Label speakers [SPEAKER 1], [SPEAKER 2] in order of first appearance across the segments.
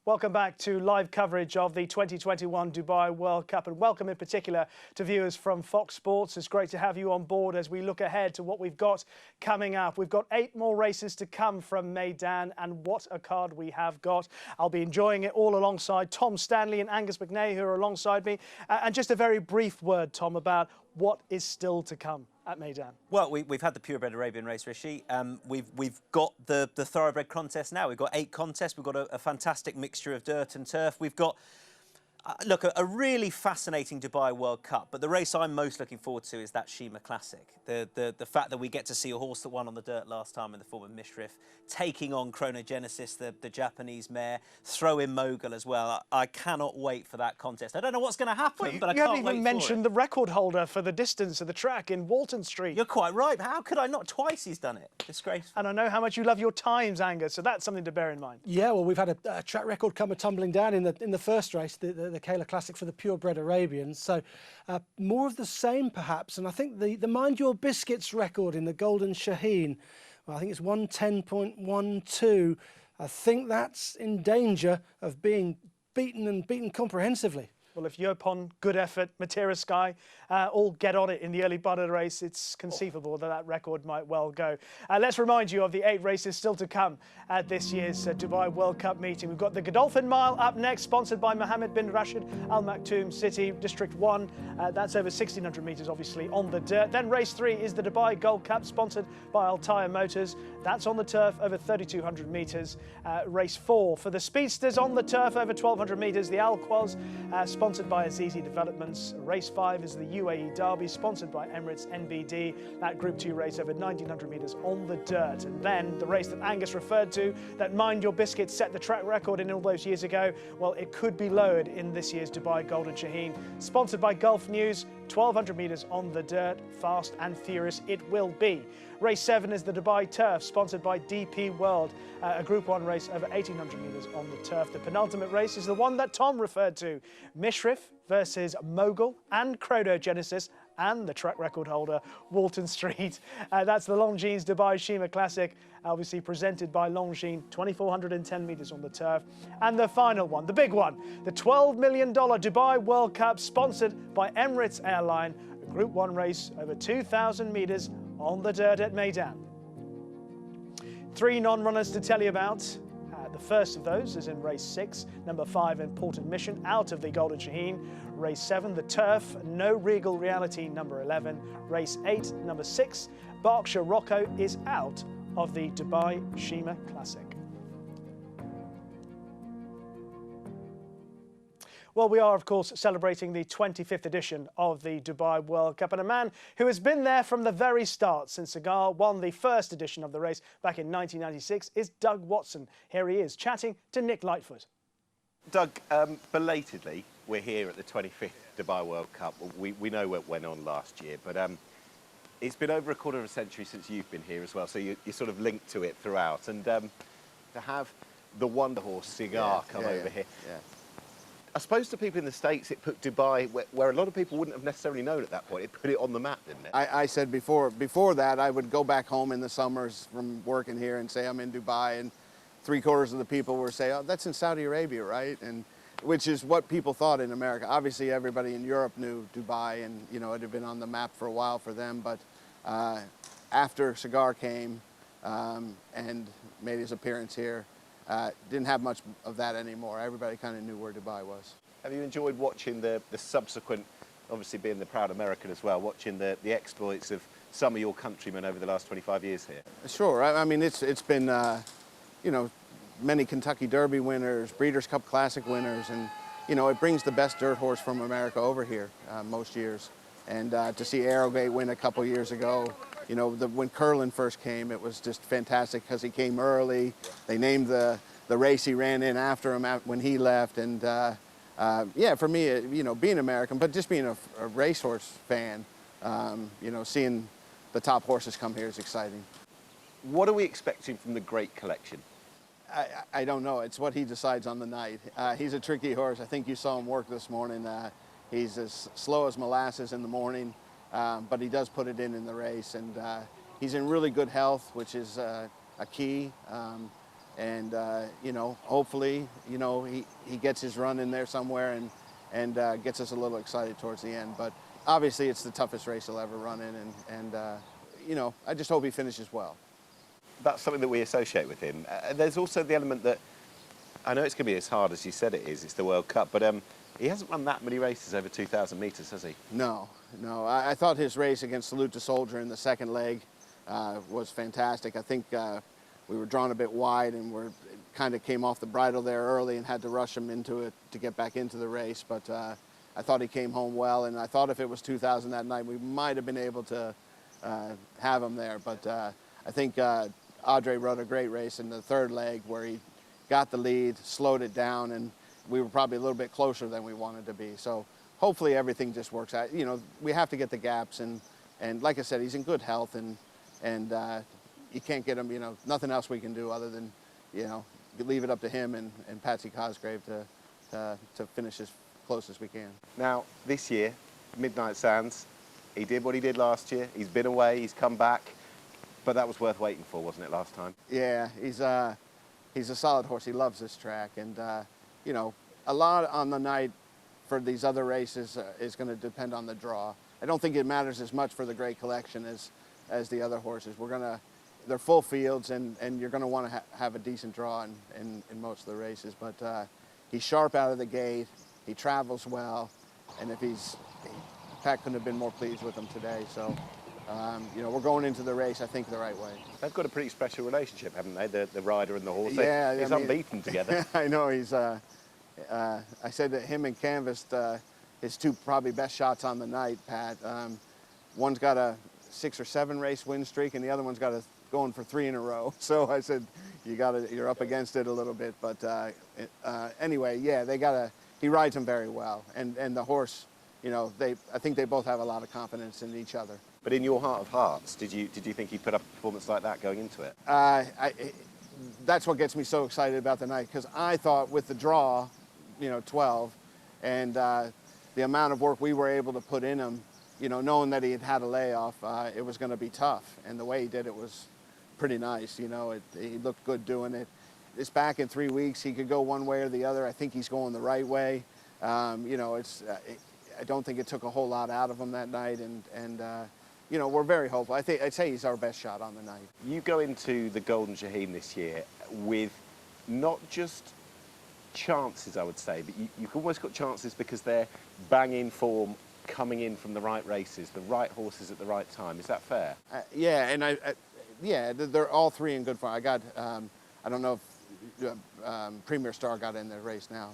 [SPEAKER 1] Welcome back to live coverage of the 2021 Dubai World Cup, and welcome in particular to viewers from Fox Sports. It's great to have you on board as we look ahead to what we've got coming up. We've got 8 more races to come from Meydan, and what a card we have got. I'll be enjoying it all alongside Tom Stanley and Angus McNay, who are alongside me. And just a very brief word, Tom, about what is still to come at Meydan.
[SPEAKER 2] Well, we've had the purebred Arabian race, Rishi. We've got the thoroughbred contest now. We've got 8 contests. We've got a fantastic mixture of dirt and turf. We've got, look, a really fascinating Dubai World Cup. But the race I'm most looking forward to is that Shima Classic. The fact that we get to see a horse that won on the dirt last time in the form of Mishrif, taking on Chronogenesis, the Japanese mare, throw in Mogul as well. I cannot wait for that contest. I don't know what's going to happen, but I can't wait for it.
[SPEAKER 1] You haven't even mentioned the record holder for the distance of the track in Walton Street.
[SPEAKER 2] You're quite right. How could I not? Twice he's done it. Disgraceful.
[SPEAKER 1] And I know how much you love your times, Angus, so that's something to bear in mind.
[SPEAKER 3] Yeah, well, we've had a track record come tumbling down in the first race, the Kayla Classic for the purebred Arabians. So more of the same, perhaps. And I think the Mind Your Biscuits record in the Golden Shaheen, well, I think it's 110.12. I think that's in danger of being beaten, and beaten comprehensively.
[SPEAKER 1] Well, if Yopon, Good Effort, Matera Sky all get on it in the early part of the race, it's conceivable that record might well go. Let's remind you of the 8 races still to come at this year's Dubai World Cup meeting. We've got the Godolphin Mile up next, sponsored by Mohammed bin Rashid Al Maktoum City, District 1. That's over 1,600 metres, obviously, on the dirt. Then race 3 is the Dubai Gold Cup, sponsored by Altair Motors. That's on the turf, over 3,200 metres. Race 4 for the speedsters on the turf, over 1,200 metres, the Al Quoz, sponsored by Azizi Developments. Race 5 is the UAE Derby, sponsored by Emirates NBD. That Group 2 race over 1,900 metres on the dirt. And then the race that Angus referred to, that Mind Your Biscuits set the track record in all those years ago, well, it could be lowered in this year's Dubai Golden Shaheen. Sponsored by Gulf News, 1,200 metres on the dirt, fast and furious it will be. Race 7 is the Dubai Turf, sponsored by DP World, a Group 1 race over 1,800 metres on the turf. The penultimate race is the one that Tom referred to, Mishrif versus Mogul and Chronogenesis and the track record holder, Walton Street. That's the Longines Dubai Shima Classic, obviously presented by Longines, 2,410 metres on the turf. And the final one, the big one, the $12 million Dubai World Cup, sponsored by Emirates Airline, a Group 1 race over 2,000 metres on the dirt at Meydan. 3 non-runners to tell you about. The first of those is in race 6, number 5, Important Mission, out of the Golden Shaheen. Race 7, the Turf, No Regal Reality, number 11. Race 8, number 6, Berkshire Rocco, is out of the Dubai Shima Classic. Well, we are, of course, celebrating the 25th edition of the Dubai World Cup, and a man who has been there from the very start since Cigar won the first edition of the race back in 1996 is Doug Watson. Here he is, chatting to Nick Lightfoot.
[SPEAKER 4] Doug, belatedly, we're here at the 25th Dubai World Cup. We know what went on last year, but it's been over a quarter of a century since you've been here as well, so you're sort of linked to it throughout. And to have the Wonder Horse Cigar come over here. Yeah. I suppose to people in the States, it put Dubai, where a lot of people wouldn't have necessarily known at that point, it put it on the map, didn't it?
[SPEAKER 5] I said before that, I would go back home in the summers from working here and say I'm in Dubai, and 3/4 of the people would say, oh, that's in Saudi Arabia, right? And which is what people thought in America. Obviously, everybody in Europe knew Dubai, and you know it had been on the map for a while for them. But after Cigar came and made his appearance here, didn't have much of that anymore. Everybody kind of knew where Dubai was.
[SPEAKER 4] Have you enjoyed watching the subsequent, obviously being the proud American as well, watching the exploits of some of your countrymen over the last 25 years here?
[SPEAKER 5] Sure. I mean, it's been, you know, many Kentucky Derby winners, Breeders' Cup Classic winners, and, you know, it brings the best dirt horse from America over here most years. And to see Arrogate win a couple years ago, you know, when Curlin first came, it was just fantastic because he came early. They named the race he ran in after him when he left. And yeah, for me, you know, being American, but just being a racehorse fan, you know, seeing the top horses come here is exciting.
[SPEAKER 4] What are we expecting from the Great Collection?
[SPEAKER 5] I don't know. It's what he decides on the night. He's a tricky horse. I think you saw him work this morning. He's as slow as molasses in the morning. But he does put it in the race, and he's in really good health, which is a key. And you know, hopefully, you know, he gets his run in there somewhere and gets us a little excited towards the end. But obviously, it's the toughest race he'll ever run in, and you know, I just hope he finishes well.
[SPEAKER 4] That's something that we associate with him. There's also the element that, I know it's going to be as hard as you said it is, it's the World Cup, but he hasn't run that many races over 2,000 metres, has he?
[SPEAKER 5] No, no. I thought his race against Salute the Soldier in the second leg was fantastic. I think we were drawn a bit wide and kind of came off the bridle there early and had to rush him into it to get back into the race. But I thought he came home well, and I thought if it was 2,000 that night, we might have been able to have him there. But I think Audrey rode a great race in the third leg where he got the lead, slowed it down, and we were probably a little bit closer than we wanted to be. So hopefully everything just works out. You know, we have to get the gaps, and like I said, he's in good health, and you can't get him, you know, nothing else we can do other than, you know, leave it up to him and Patsy Cosgrave to finish as close as we can.
[SPEAKER 4] Now, this year, Midnight Sands, he did what he did last year. He's been away, he's come back, but that was worth waiting for, wasn't it, last time?
[SPEAKER 5] Yeah, he's a solid horse. He loves this track, and you know, a lot on the night for these other races is going to depend on the draw. I don't think it matters as much for the Great Collection as the other horses. They're full fields, and you're going to want to have a decent draw in most of the races. But he's sharp out of the gate. He travels well, and Pat couldn't have been more pleased with him today. So, you know, we're going into the race, I think, the right way.
[SPEAKER 4] They've got a pretty special relationship, haven't they? The rider and the horse.
[SPEAKER 5] Yeah,
[SPEAKER 4] he's unbeaten together.
[SPEAKER 5] I know. I said that him and Canvassed his two probably best shots on the night, Pat. One's got a 6 or 7 race win streak, and the other one's got going for 3 in a row. So I said, you're up against it a little bit. But anyway, yeah, he rides him very well, and the horse, you know, I think they both have a lot of confidence in each other.
[SPEAKER 4] But in your heart of hearts, did you think he put up a performance like that going into it?
[SPEAKER 5] That's what gets me so excited about the night, because I thought with the draw, you know, 12, and the amount of work we were able to put in him, you know, knowing that he had had a layoff, it was going to be tough. And the way he did it was pretty nice. You know, he looked good doing it. It's back in 3 weeks. He could go one way or the other. I think he's going the right way. You know, I don't think it took a whole lot out of him that night, and you know, we're very hopeful. I'd say he's our best shot on the night.
[SPEAKER 4] You go into the Golden Shaheen this year with not just chances, I would say, but you've almost got chances because they're banging form, coming in from the right races, the right horses at the right time. Is that fair?
[SPEAKER 5] Yeah, and yeah, they're all three in good form. I got, I don't know if Premier Star got in the race now,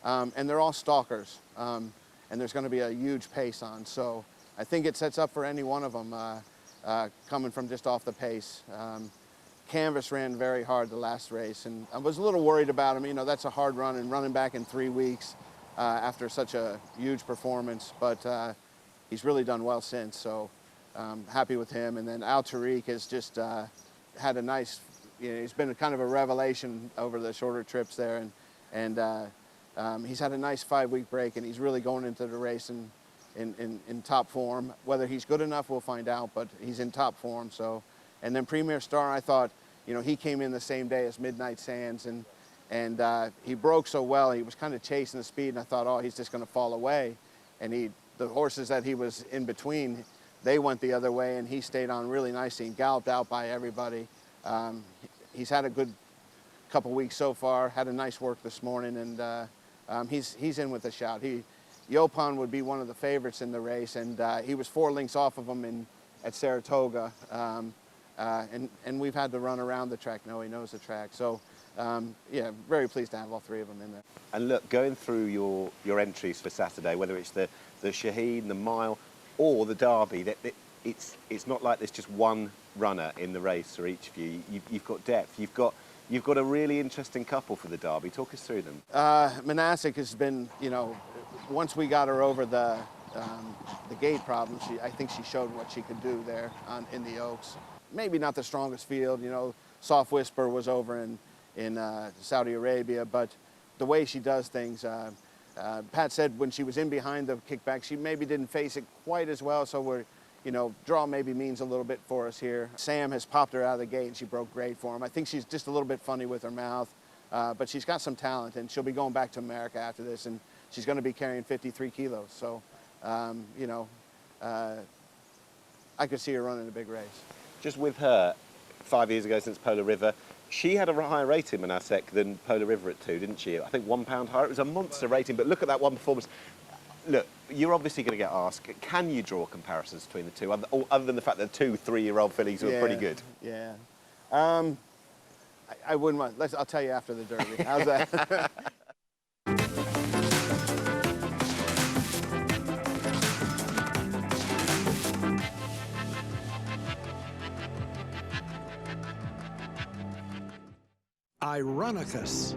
[SPEAKER 5] and they're all stalkers, and there's going to be a huge pace on. So I think it sets up for any one of them coming from just off the pace. Canvas ran very hard the last race, and I was a little worried about him. You know, that's a hard run, and running back in 3 weeks after such a huge performance, but he's really done well since, so happy with him. And then Al Tariq has just had a nice, you know, he's been kind of a revelation over the shorter trips there, and he's had a nice 5-week break, and he's really going into the race in top form. Whether he's good enough, we'll find out, but he's in top form. So, and then Premier Star, I thought, you know, he came in the same day as Midnight Sands, and he broke so well. He was kind of chasing the speed, and I thought, oh, he's just going to fall away. And the horses that he was in between, they went the other way, and he stayed on really nicely and galloped out by everybody. He's had a good couple weeks so far. Had a nice work this morning, and he's in with a shout. Yopan would be one of the favorites in the race, and he was 4 lengths off of him at Saratoga, and we've had to run around the track. No, he knows the track. So, yeah, very pleased to have all 3 of them in there.
[SPEAKER 4] And look, going through your entries for Saturday, whether it's the Shaheen, the Mile, or the Derby, it's not like there's just one runner in the race for each of you. You've got depth. You've got a really interesting couple for the Derby. Talk us through them.
[SPEAKER 5] Monastic has been, you know, once we got her over the gate problem, I think she showed what she could do there in the Oaks. Maybe not the strongest field, you know. Soft Whisper was over in Saudi Arabia, but the way she does things, Pat said when she was in behind the kickback, she maybe didn't face it quite as well. So you know, draw maybe means a little bit for us here. Sam has popped her out of the gate and she broke great for him. I think she's just a little bit funny with her mouth, but she's got some talent, and she'll be going back to America after this, and she's going to be carrying 53 kilos. So, you know, I could see her running a big race.
[SPEAKER 4] Just with her, 5 years ago since Polar River, she had a higher rating, Manasek, than Polar River at 2, didn't she? I think 1 pound higher. It was a monster rating, but look at that one performance. Look, you're obviously going to get asked, can you draw comparisons between the two, other than the fact that 2 3-year-old fillies were pretty good?
[SPEAKER 5] Yeah. I wouldn't want, I'll tell you after the Derby. How's that?
[SPEAKER 6] Ironicus.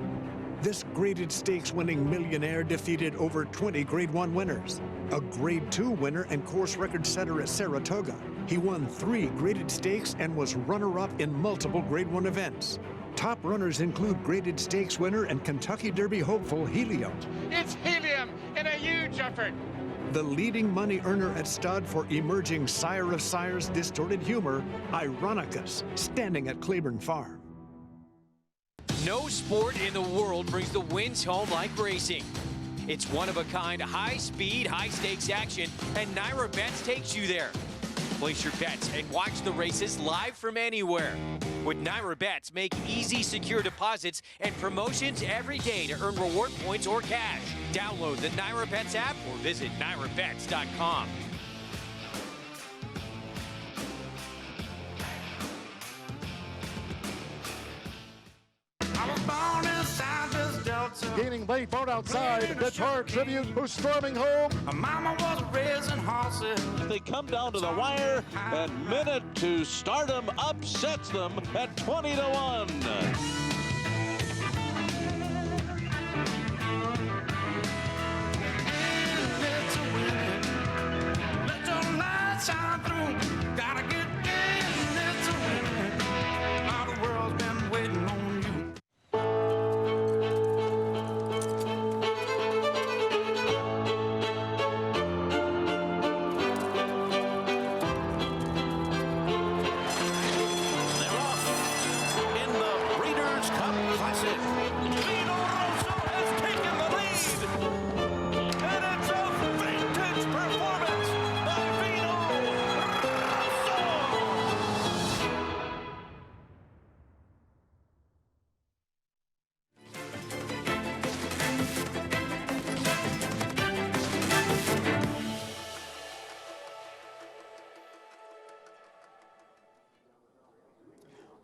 [SPEAKER 6] This graded stakes winning millionaire defeated over 20 Grade 1 winners, a Grade 2 winner and course record setter at Saratoga. He won 3 graded stakes and was runner-up in multiple Grade 1 events. Top runners include graded stakes winner and Kentucky Derby hopeful Helium.
[SPEAKER 7] It's Helium in a huge effort.
[SPEAKER 6] The leading money earner at stud for emerging Sire of Sires distorted humor, Ironicus, standing at Claiborne Farm.
[SPEAKER 8] No sport in the world brings the wins home like racing. It's one-of-a-kind, high-speed, high-stakes action, and Naira Bets takes you there. Place your bets and watch the races live from anywhere. With Naira Bets, make easy, secure deposits and promotions every day to earn reward points or cash. Download the Naira Bets app or visit nairabets.com.
[SPEAKER 9] Gaining late, boat outside. Detroit Tribute who's storming home.
[SPEAKER 10] My mama was raising horses.
[SPEAKER 11] They come down to the wire, and Minute to Stardom upsets them at 20-1.
[SPEAKER 10] Let your light shine through. Gotta get in, it's a winning. All the world's been waiting on you.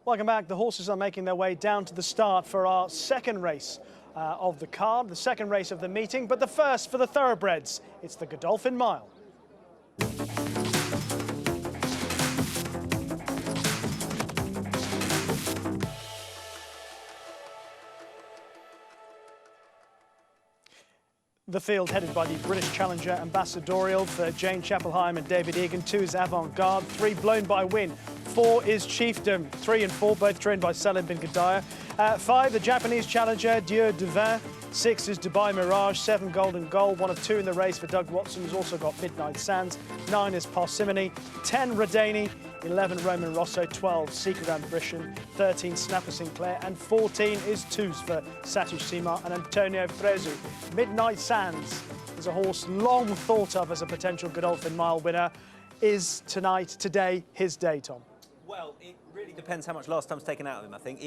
[SPEAKER 1] Welcome back. The horses are making their way down to the start for our second race of the card, the second race of the meeting, but the first for the thoroughbreds. It's the Godolphin Mile. The field headed by the British challenger Ambassadorial for Jane Chapelheim and David Egan. 2 is Avant Garde, 3 Blown by Wind, 4 is Chiefdom, 3 and 4 both trained by Salim bin Gadaya. 5, the Japanese challenger Dieu de Vin. 6 is Dubai Mirage, 7 Golden Goal, 1 of 2 in the race for Doug Watson, who's also got Midnight Sands. 9 is Parsimony, 10 Radani, 11 Roman Rosso, 12 Secret Ambition, 13 Snapper Sinclair, and 14 is Twos for Satush Sima and Antonio Frezu. Midnight Sands is a horse long thought of as a potential Godolphin Mile winner. Is today, his day, Tom?
[SPEAKER 2] Well, it really depends how much last time's taken out of him, I think.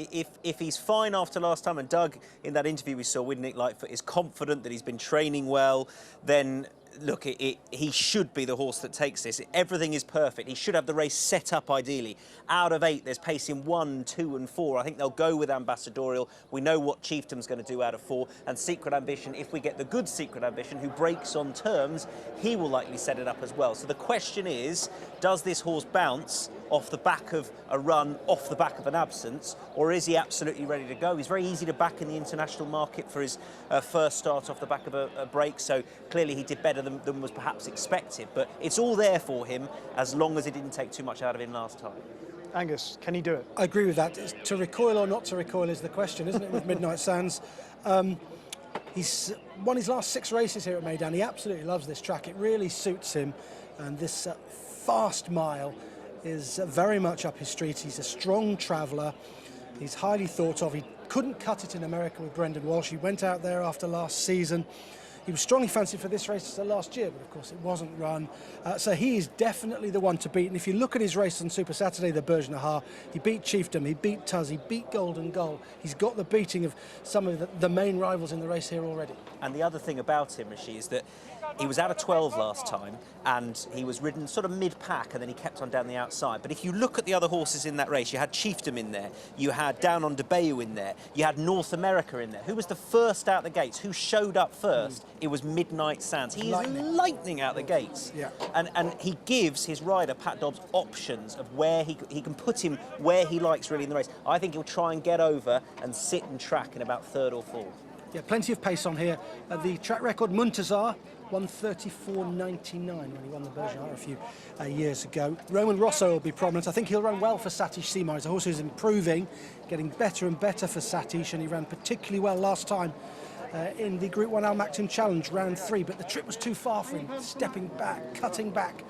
[SPEAKER 2] If he's fine after last time, and Doug, in that interview we saw with Nick Lightfoot, is confident that he's been training well, then look, he should be the horse that takes this. Everything is perfect. He should have the race set up ideally. Out of 8, there's pace in 1, 2 and 4. I think they'll go with Ambassadorial. We know what Chiefdom's going to do out of 4. And Secret Ambition, if we get the good Secret Ambition, who breaks on terms, he will likely set it up as well. So the question is, does this horse bounce off the back of a run, off the back of an absence, or is he absolutely ready to go? He's very easy to back in the international market for his first start off the back of a break, so clearly he did better than was perhaps expected, but it's all there for him as long as it didn't take too much out of him last time.
[SPEAKER 1] Angus, can he do it?
[SPEAKER 3] I agree with that. To recoil or not to recoil is the question, isn't it, with Midnight Sands? He's won his last 6 races here at Meydan. He absolutely loves this track. It really suits him. And this fast mile is very much up his street. He's a strong traveller. He's highly thought of. He couldn't cut it in America with Brendan Walsh. He went out there after last season. He was strongly fancied for this race last year, but of course it wasn't run. So he is definitely the one to beat. And if you look at his race on Super Saturday, the Berge Nahar, he beat Chiefdom, he beat Tuz, he beat Golden Goal. He's got the beating of some of the main rivals in the race here already.
[SPEAKER 2] And the other thing about him, Rishi, is that he was out of 12 last time, and he was ridden sort of mid-pack, and then he kept on down the outside. But if you look at the other horses in that race, you had Chiefdom in there, you had Down on Bayou in there, you had North America in there. Who was the first out the gates? Who showed up first? It was Midnight Sands. He is lightning out the gates.
[SPEAKER 3] Yeah.
[SPEAKER 2] And he gives his rider, Pat Dobbs, options of where he can put him where he likes really in the race. I think he'll try and get over and sit and track in about third or fourth.
[SPEAKER 3] Yeah, plenty of pace on here. The track record, Muntazar, 1:34.99 when he won the Bergerac a few years ago. Roman Rosso will be prominent. I think he'll run well for Satish Seymour. He's a horse who's improving, getting better and better for Satish, and he ran particularly well last time in the Group 1 Al Maktoum Challenge, round 3, but the trip was too far for him. Stepping back, cutting back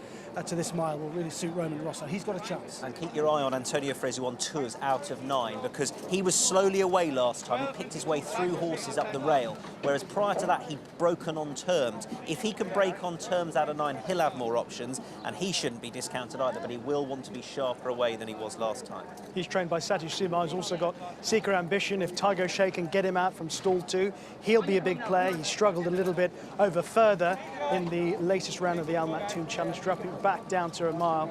[SPEAKER 3] to this mile will really suit Roman Rosso. He's got a chance.
[SPEAKER 2] And keep your eye on Antonio Fresu on tours out of 9, because he was slowly away last time. He picked his way through horses up the rail, whereas prior to that he'd broken on terms. If he can break on terms out of 9, he'll have more options, and he shouldn't be discounted either, but he will want to be sharper away than he was last time.
[SPEAKER 1] He's trained by Satish Seymour. He's also got Secret Ambition. If Tiger O'Shea can get him out from stall 2, he'll be a big player. He struggled a little bit over further in the latest round of the Al Maktoum Challenge, dropping back down to a mile.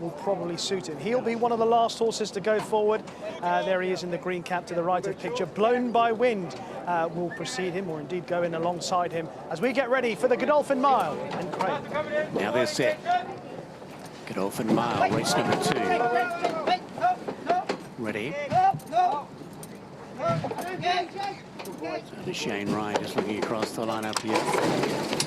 [SPEAKER 1] Will probably suit him. He'll be one of the last horses to go forward. There he is in the green cap to the right of picture. Blown by Wind will precede him, or indeed go in alongside him, as we get ready for the Godolphin Mile and Craig.
[SPEAKER 12] Now they're set. Godolphin Mile, race number 2. Ready. So Shane Ryan just looking across the line up here.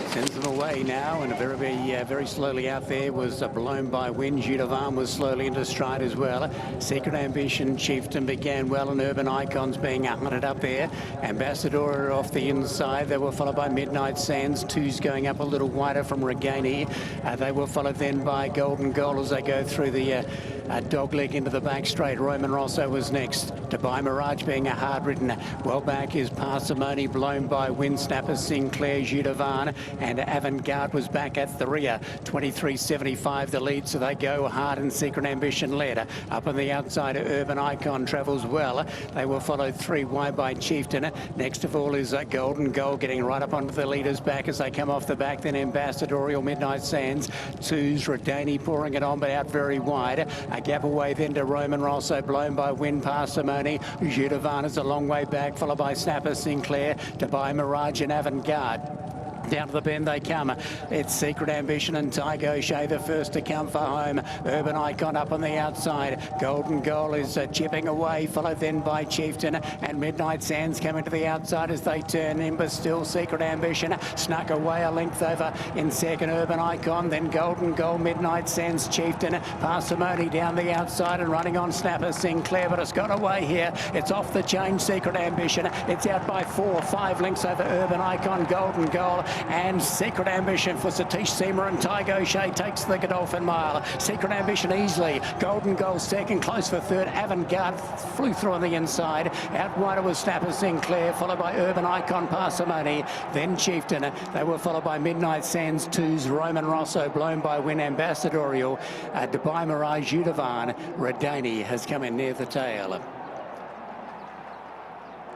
[SPEAKER 12] Sends them away now, and very slowly out there was Blown by Wind. Judavan was slowly into stride as well. Secret Ambition, Chieftain began well, and Urban Icons being hunted up there. Ambassador off the inside. They were followed by Midnight Sands. Two's going up a little wider from Regani. They were followed then by Golden Goal as they go through the dog leg into the back straight. Roman Rosso was next. Dubai Mirage being a hard-ridden. Well back is Parsimony, Blown by Wind, Snapper, Sinclair, Judavan, and Avantgarde was back at the rear. 23.75 the lead, so they go hard, and Secret Ambition led. Up on the outside, Urban Icon travels well. They were followed 3 wide by Chieftain. Next of all is Golden Goal getting right up onto the leader's back as they come off the back. Then Ambassadorial, Midnight Sands. Two's Rodani pouring it on, but out very wide. A gap away then to Roman Rosso, Blown by Wind, Parsimony. Judavan is a long way back, followed by Snapper, Sinclair, Dubai Mirage and Avantgarde. Down to the bend they come. It's Secret Ambition and Tiger O'Shea the first to come for home. Urban Icon up on the outside. Golden Goal is chipping away, followed then by Chieftain, and Midnight Sands coming to the outside as they turn in, but still Secret Ambition snuck away a length over in second. Urban Icon, then Golden Goal, Midnight Sands, Chieftain, Parsimony down the outside and running on Snapper, Sinclair, but it's got away here. It's off the chain, Secret Ambition. It's out by 4-5 lengths over Urban Icon, Golden Goal, and Secret Ambition for Satish Seymour, and Tiger O'Shea takes the Godolphin Mile. Secret Ambition easily. Golden Goal second, close for third. Avantgarde flew through on the inside. Out wider was Snapper, Sinclair, followed by Urban Icon, Parsimony, then Chieftain. They were followed by Midnight Sands, Two's Roman Rosso, Blown by Wind, Ambassadorial, Dubai Mirage, Judavan. Rodani has come in near the tail.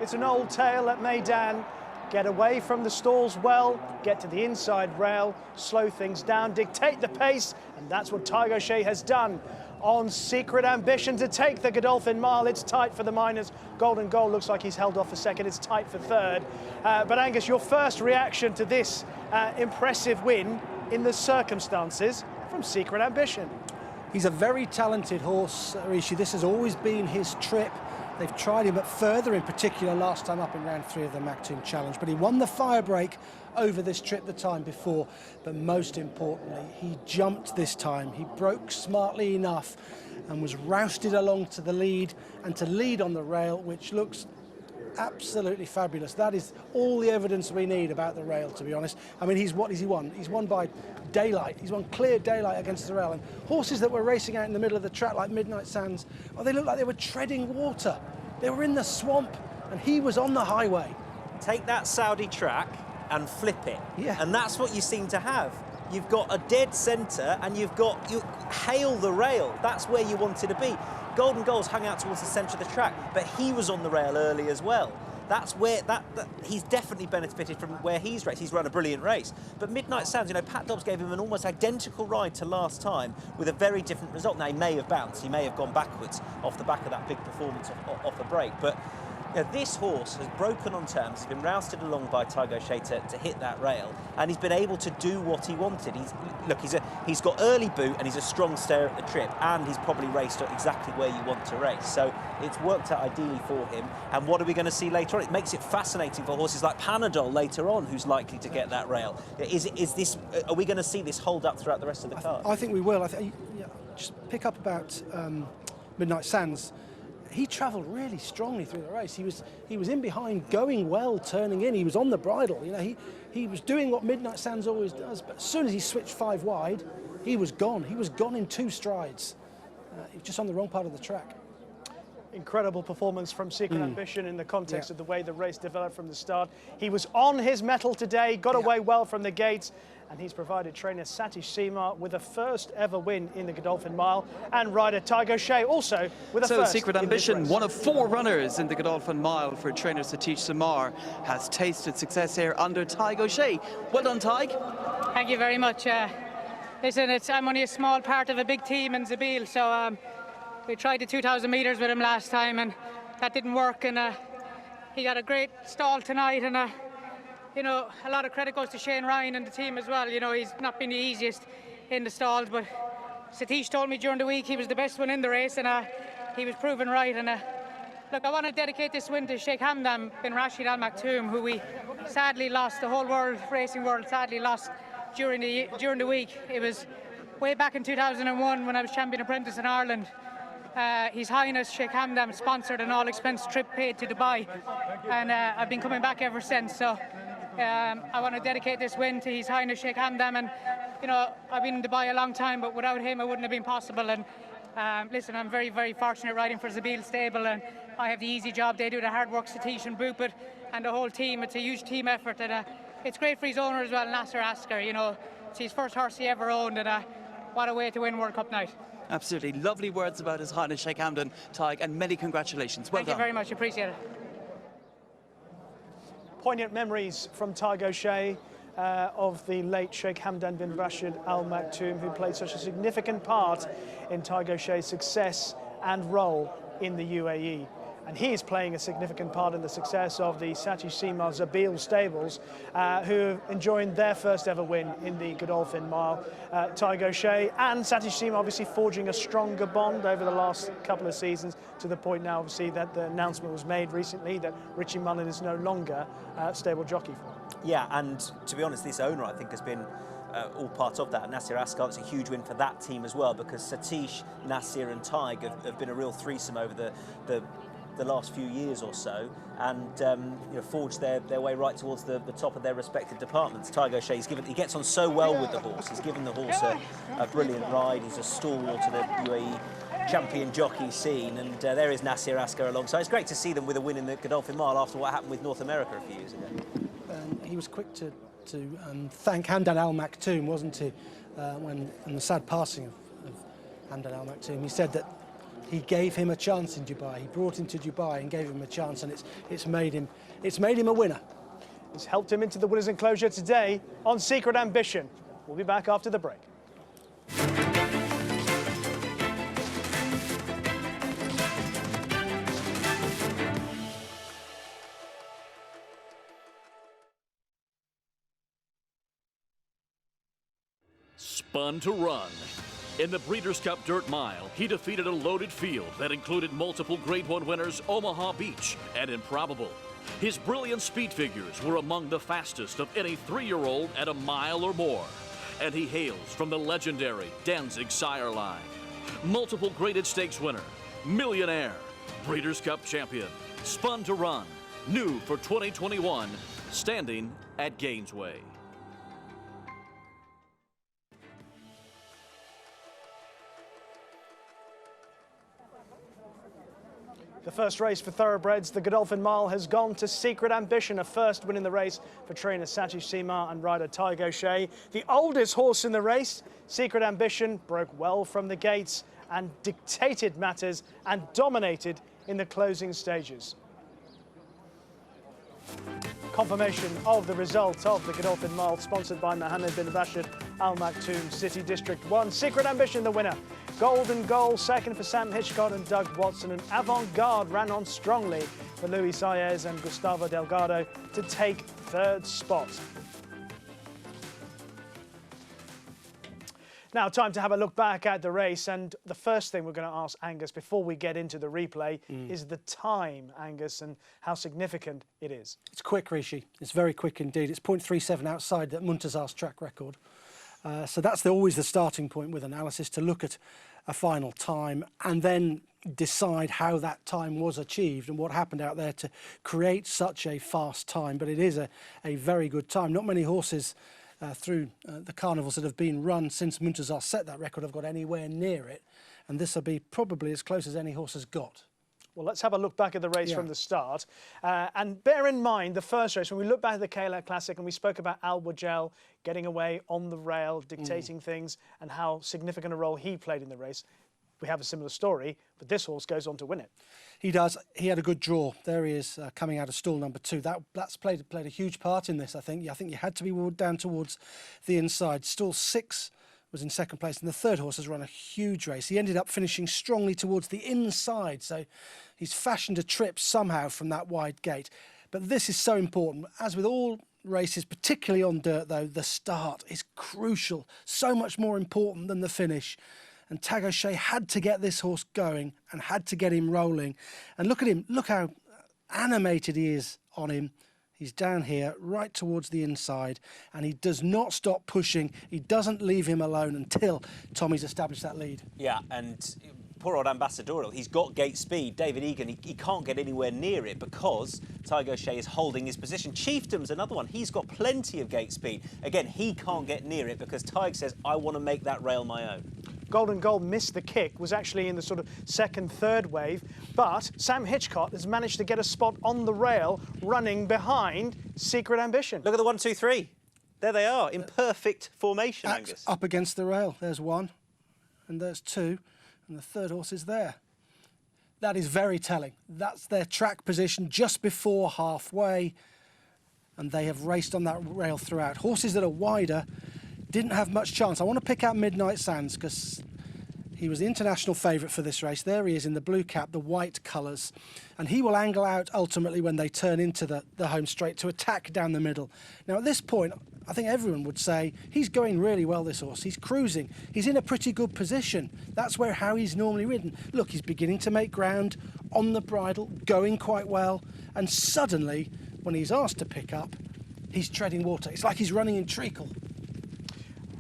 [SPEAKER 1] It's an old tale at Meydan. Get away from the stalls well, get to the inside rail, slow things down, dictate the pace, and that's what Tiger O'Shea has done on Secret Ambition to take the Godolphin Mile. It's tight for the minors. Golden Goal looks like he's held off for second. It's tight for third. But Angus, your first reaction to this impressive win in the circumstances from Secret Ambition?
[SPEAKER 3] He's a very talented horse, Rishi. This has always been his trip. They've tried him at further, in particular last time up in round 3 of the Maktoum Challenge, but he won the fire break over this trip the time before. But most importantly, he jumped this time. He broke smartly enough and was rousted along to the lead and to lead on the rail, which looks absolutely fabulous. That is all the evidence we need about the rail, to be honest. I mean, what has he won? He's won by daylight. He's won clear daylight against the rail. And horses that were racing out in the middle of the track like Midnight Sands, well, they looked like they were treading water. They were in the swamp, and he was on the highway.
[SPEAKER 2] Take that Saudi track and flip it.
[SPEAKER 3] Yeah.
[SPEAKER 2] And that's what you seem to have. You've got a dead centre and you hail the rail. That's where you wanted to be. Golden Goals hung out towards the centre of the track, but he was on the rail early as well. That's where he's definitely benefited from where he's raced. He's run a brilliant race. But Midnight Sands, you know, Pat Dobbs gave him an almost identical ride to last time with a very different result. Now, he may have bounced, he may have gone backwards off the back of that big performance off a break. But you know, this horse has broken on terms. He's been rousted along by Tiger O'Shea to hit that rail, and he's been able to do what he wanted. He's got early boot, and he's a strong stayer at the trip, and he's probably raced at exactly where you want to race. So it's worked out ideally for him. And what are we going to see later on? It makes it fascinating for horses like Panadol later on, who's likely to get that rail. Are we going to see this hold up throughout the rest of the card?
[SPEAKER 3] I think we will. Just pick up about Midnight Sands. He travelled really strongly through the race. He was in behind, going well, turning in. He was on the bridle. You know, he was doing what Midnight Sands always does. But as soon as he switched 5 wide, he was gone. He was gone in 2 strides. He was just on the wrong part of the track.
[SPEAKER 1] Incredible performance from Secret Ambition in the context of the way the race developed from the start. He was on his mettle today, got away well from the gates, and he's provided trainer Satish Seema with a first ever win in the Godolphin Mile, and rider Tiger O'Shea also with a first.
[SPEAKER 13] Secret Ambition, one of 4 runners in the Godolphin Mile for trainer Satish Seema, has tasted success here under Tiger O'Shea. Well done, Tig.
[SPEAKER 14] Thank you very much. Listen, I'm only a small part of a big team in Zabeel, so we tried the 2,000 metres with him last time, and that didn't work. And he got a great stall tonight, and you know, a lot of credit goes to Shane Ryan and the team as well. You know, he's not been the easiest in the stalls, but Satish told me during the week he was the best one in the race, and he was proven right. And look, I want to dedicate this win to Sheikh Hamdan bin Rashid Al Maktoum, who we sadly lost. The whole racing world sadly lost during the week. It was way back in 2001 when I was champion apprentice in Ireland. His Highness Sheikh Hamdan sponsored an all-expense trip paid to Dubai, and I've been coming back ever since. So I want to dedicate this win to His Highness Sheikh Hamdan. And you know, I've been in Dubai a long time, but without him it wouldn't have been possible. And listen, I'm very, very fortunate riding for Zabeel stable, and I have the easy job. They do the hard work, Satish and Bupert and the whole team. It's a huge team effort, and it's great for his owner as well, Nasser Asker. You know, it's his first horse he ever owned, and what a way to win World Cup night.
[SPEAKER 13] Absolutely. Lovely words about His Highness Sheikh Hamdan, Tig, and many congratulations. Well done.
[SPEAKER 14] Thank you very much. Appreciate it.
[SPEAKER 1] Poignant memories from Tiger O'Shea of the late Sheikh Hamdan bin Rashid Al Maktoum, who played such a significant part in Tiger O'Shea's success and role in the UAE. And he is playing a significant part in the success of the Satish Seema Zabeel stables, who enjoyed their first ever win in the Godolphin Mile. Tiger O'Shea and Satish Seema obviously forging a stronger bond over the last couple of seasons, to the point now obviously that the announcement was made recently that Richie Mullen is no longer stable jockey for him. Yeah, and to be honest, this owner I think has been all part of that. Nasser Askar, it's a huge win for that team as well, because Satish, Nasser and Tig have been a real threesome over the last few years or so, and you know, forged their way right towards the top of their respective departments. Tiger O'Shea, he gets on so well with the horse. He's given the horse a brilliant ride. He's a stalwart to the UAE champion jockey scene, and there is Nasser Askar alongside. It's great to see them with a win in the Godolphin Mile after what happened with North America a few years ago.
[SPEAKER 3] He was quick to thank Hamdan Al Maktoum, wasn't he, when the sad passing of Hamdan Al Maktoum. He said that he gave him a chance in Dubai. He brought him to Dubai and gave him a chance, and it's made him a winner. It's helped him into the winners' enclosure today on Secret Ambition. We'll be back after the break.
[SPEAKER 15] Spun to Run. In the Breeders' Cup Dirt Mile, he defeated a loaded field that included multiple Grade 1 winners Omaha Beach and Improbable. His brilliant speed figures were among the fastest of any 3-year-old at a mile or more. And he hails from the legendary Danzig sire line. Multiple graded stakes winner, millionaire, Breeders' Cup champion, Spun to Run, new for 2021, standing at Gainesway.
[SPEAKER 1] The first race for thoroughbreds, the Godolphin Mile, has gone to Secret Ambition, a first win in the race for trainer Satish Seema and rider Tygo Shea. The oldest horse in the race, Secret Ambition, broke well from the gates and dictated matters and dominated in the closing stages. Confirmation of the result of the Godolphin Mile, sponsored by Mohammed bin Rashid Al Maktoum City District 1. Secret Ambition, the winner. Golden Goal, second for Sam Hitchcock and Doug Watson. And Avant Garde ran on strongly for Luis Saez and Gustavo Delgado to take third spot. Now, time to have a look back at the race, and the first thing we're going to ask Angus before we get into the replay is the time, Angus, and how significant it is.
[SPEAKER 3] It's quick, Rishi. It's very quick indeed. It's 0.37 outside that Muntazar's track record. So that's always the starting point with analysis, to look at a final time and then decide how that time was achieved and what happened out there to create such a fast time. But it is a very good time. Not many horses through the carnivals that have been run since Muntazar set that record have got anywhere near it, and this will be probably as close as any horse has got.
[SPEAKER 1] Well, let's have a look back at the race from the start. And bear in mind the first race, when we look back at the KLA Classic and we spoke about Al Wajel getting away on the rail, dictating things, and how significant a role he played in the race. We have a similar story, but this horse goes on to win it.
[SPEAKER 3] He does. He had a good draw. There he is, coming out of stall number 2. That's played a huge part in this, I think. I think you had to be down towards the inside. Stall 6 was in second place, and the third horse has run a huge race. He ended up finishing strongly towards the inside, so he's fashioned a trip somehow from that wide gate. But this is so important. As with all races, particularly on dirt, though, the start is crucial, so much more important than the finish. And Tygo Shea had to get this horse going and had to get him rolling. And look at him, look how animated he is on him. He's down here, right towards the inside, and he does not stop pushing. He doesn't leave him alone until Tommy's established that lead.
[SPEAKER 2] Yeah, and poor old Ambassadorial, he's got gate speed. David Egan, he can't get anywhere near it because Tygo Shea is holding his position. Chieftain's another one. He's got plenty of gate speed. Again, he can't get near it because Tyg says, I want to make that rail my own.
[SPEAKER 1] Golden Goal missed the kick, was actually in the sort of second, third wave, but Sam Hitchcock has managed to get a spot on the rail running behind Secret Ambition.
[SPEAKER 2] Look at the 1, 2, 3. There they are, in perfect formation, Angus.
[SPEAKER 3] Up against the rail. There's 1, and there's 2, and the third horse is there. That is very telling. That's their track position just before halfway, and they have raced on that rail throughout. Horses that are wider didn't have much chance. I want to pick out Midnight Sands because he was the international favourite for this race. There he is in the blue cap, the white colours. And he will angle out ultimately when they turn into the home straight to attack down the middle. Now at this point, I think everyone would say he's going really well, this horse. He's cruising. He's in a pretty good position. That's how he's normally ridden. Look, he's beginning to make ground on the bridle, going quite well. And suddenly, when he's asked to pick up, he's treading water. It's like he's running in treacle.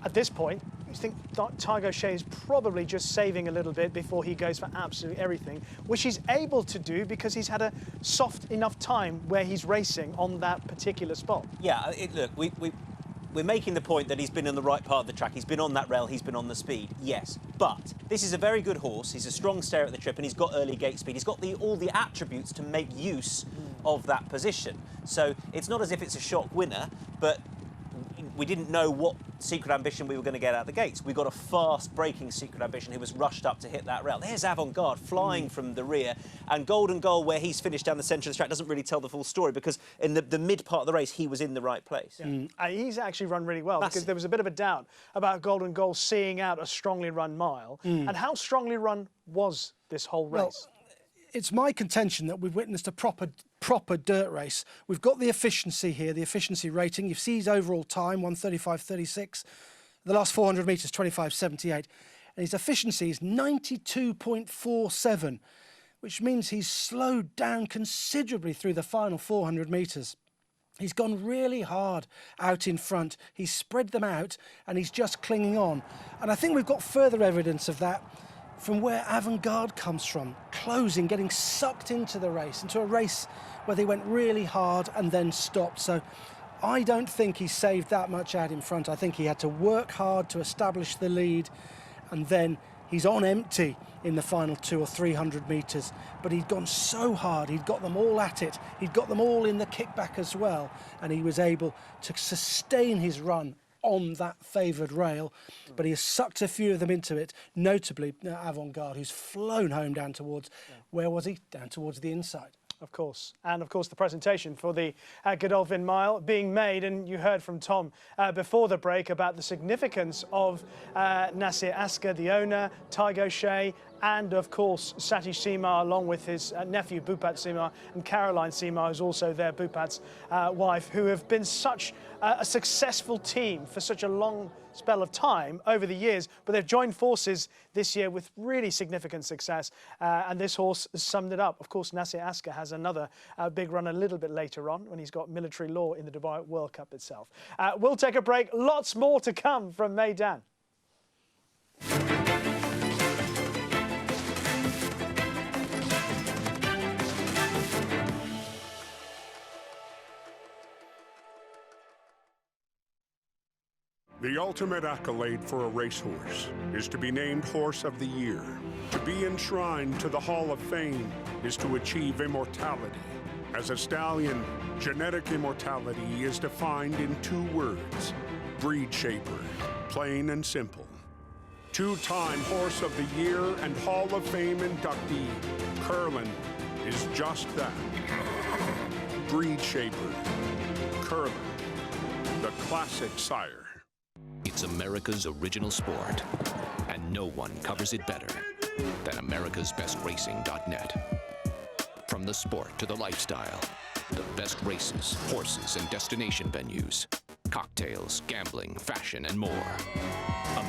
[SPEAKER 1] At this point, I think Tygo Shea is probably just saving a little bit before he goes for absolutely everything, which he's able to do because he's had a soft enough time where he's racing on that particular spot.
[SPEAKER 2] Yeah, look, we're making the point that he's been in the right part of the track. He's been on that rail, he's been on the speed, yes. But this is a very good horse. He's a strong stayer at the trip and he's got early gate speed. He's got all the attributes to make use of that position. So it's not as if it's a shock winner, but we didn't know what Secret Ambition we were going to get out the gates. We got a fast breaking Secret Ambition who was rushed up to hit that rail. There's Avant Garde flying from the rear, and Golden Goal, where he's finished down the centre of the track, doesn't really tell the full story because in the mid part of the race he was in the right place.
[SPEAKER 1] Yeah. He's actually run really well because there was a bit of a doubt about Golden Goal seeing out a strongly run mile. And how strongly run was this whole race?
[SPEAKER 3] Well, it's my contention that we've witnessed a proper dirt race. We've got the efficiency here, the efficiency rating. You see his overall time, 1:35.36. The last 400 metres, 25.78. And his efficiency is 92.47, which means he's slowed down considerably through the final 400 metres. He's gone really hard out in front. He's spread them out and he's just clinging on. And I think we've got further evidence of that from where Avant-Garde comes from, closing, getting sucked into the race, into a race where they went really hard and then stopped. So I don't think he saved that much out in front. I think he had to work hard to establish the lead, and then he's on empty in the final 200 or 300 metres. But he'd gone so hard, he'd got them all at it, he'd got them all in the kickback as well, and he was able to sustain his run on that favoured rail, but he has sucked a few of them into it, notably Avant-Garde, who's flown home down towards, where was he? Down towards the inside.
[SPEAKER 1] Of course. And of course the presentation for the Godolphin Mile being made, and you heard from Tom before the break about the significance of Nasir Asker, the owner, Tygo Shea, and of course Satish Seemar, along with his nephew Bhupat Seemar, and Caroline Seemar, who's also there, Bhupat's wife, who have been such a successful team for such a long spell of time over the years, but they've joined forces this year with really significant success, and this horse summed it up. Of course, Nasir Asker has another big run a little bit later on when he's got military law in the Dubai World Cup itself. We'll take a break. Lots more to come from Aidan.
[SPEAKER 16] The ultimate accolade for a racehorse is to be named Horse of the Year. To be enshrined to the Hall of Fame is to achieve immortality. As a stallion, genetic immortality is defined in 2 words: breed shaper, plain and simple. 2-time Horse of the Year and Hall of Fame inductee, Curlin, is just that. Breed shaper, Curlin, the classic sire.
[SPEAKER 17] It's America's original sport, and no one covers it better than americasbestracing.net. From the sport to the lifestyle, the best races, horses, and destination venues, cocktails, gambling, fashion, and more.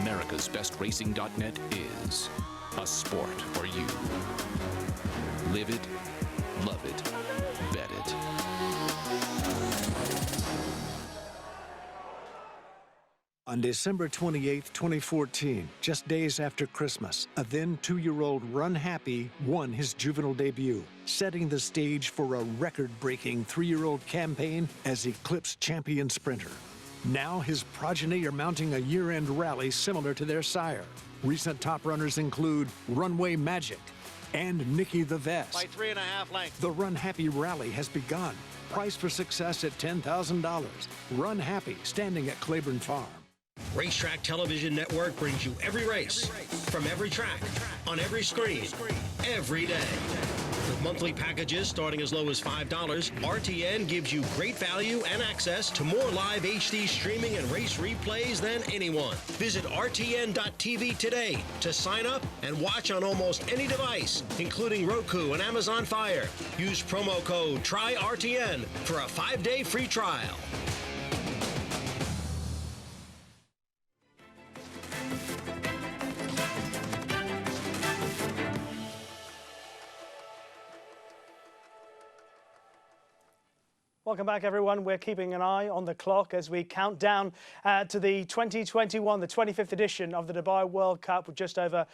[SPEAKER 17] americasbestracing.net is a sport for you. Live it, love it, bet it.
[SPEAKER 6] On December 28, 2014, just days after Christmas, a then 2-year-old Run Happy won his juvenile debut, setting the stage for a record-breaking 3-year-old campaign as Eclipse champion sprinter. Now his progeny are mounting a year-end rally similar to their sire. Recent top runners include Runway Magic and Nikki the Vest.
[SPEAKER 11] By 3.5 lengths.
[SPEAKER 6] The Run Happy rally has begun. Price for success at $10,000. Run Happy, standing at Claiborne Farm.
[SPEAKER 18] Racetrack Television Network brings you every race, from every track, on every screen, every day. With monthly packages starting as low as $5, RTN gives you great value and access to more live HD streaming and race replays than anyone. Visit RTN.tv today to sign up and watch on almost any device, including Roku and Amazon Fire. Use promo code TRYRTN for a 5-day free trial.
[SPEAKER 1] Welcome back, everyone. We're keeping an eye on the clock as we count down to the 2021, the 25th edition of the Dubai World Cup. We're just over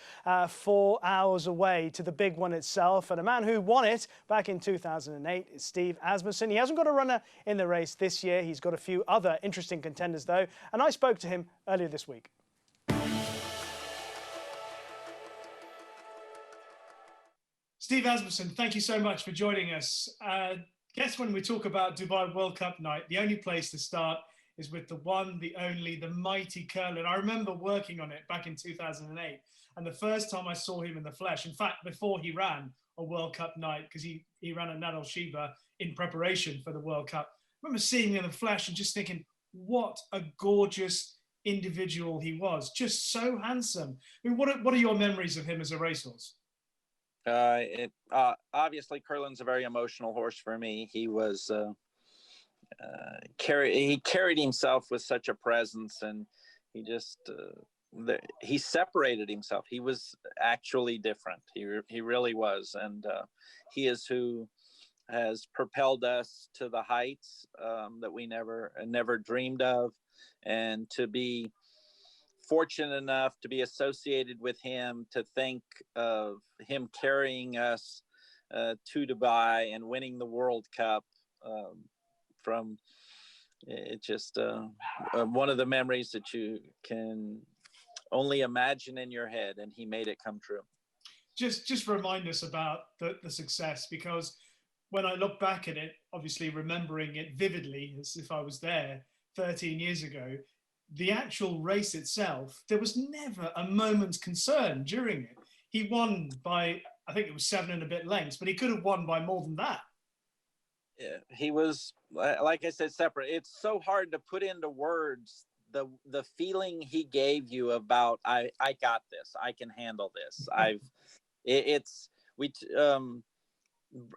[SPEAKER 1] 4 hours away to the big one itself. And a man who won it back in 2008 is Steve Asmussen. He hasn't got a runner in the race this year. He's got a few other interesting contenders, though. And I spoke to him earlier this week. Steve Asmussen, thank you so much for joining us. Guess when we talk about Dubai World Cup night, the only place to start is with the one, the only, the mighty Curlin. I remember working on it back in 2008, and the first time I saw him in the flesh, in fact, before he ran a World Cup night, because he ran at Nadal Sheba in preparation for the World Cup, I remember seeing him in the flesh and just thinking, what a gorgeous individual he was, just so handsome. I mean, what are your memories of him as a racehorse?
[SPEAKER 19] Obviously, Curlin's a very emotional horse for me. He was he carried himself with such a presence, and he just he separated himself. He was actually different. He really was, and he is who has propelled us to the heights that we never dreamed of, and to be fortunate enough to be associated with him, to think of him carrying us to Dubai and winning the World Cup. From it just one of the memories that you can only imagine in your head, and he made it come true.
[SPEAKER 1] Just remind us about the success, because when I look back at it, obviously remembering it vividly as if I was there 13 years ago, the actual race itself, there was never a moment's concern during it. He won by, I think it was 7 and a bit lengths, but he could have won by more than that.
[SPEAKER 19] Yeah, he was, like I said, separate. It's so hard to put into words the feeling he gave you about, I got this, I can handle this.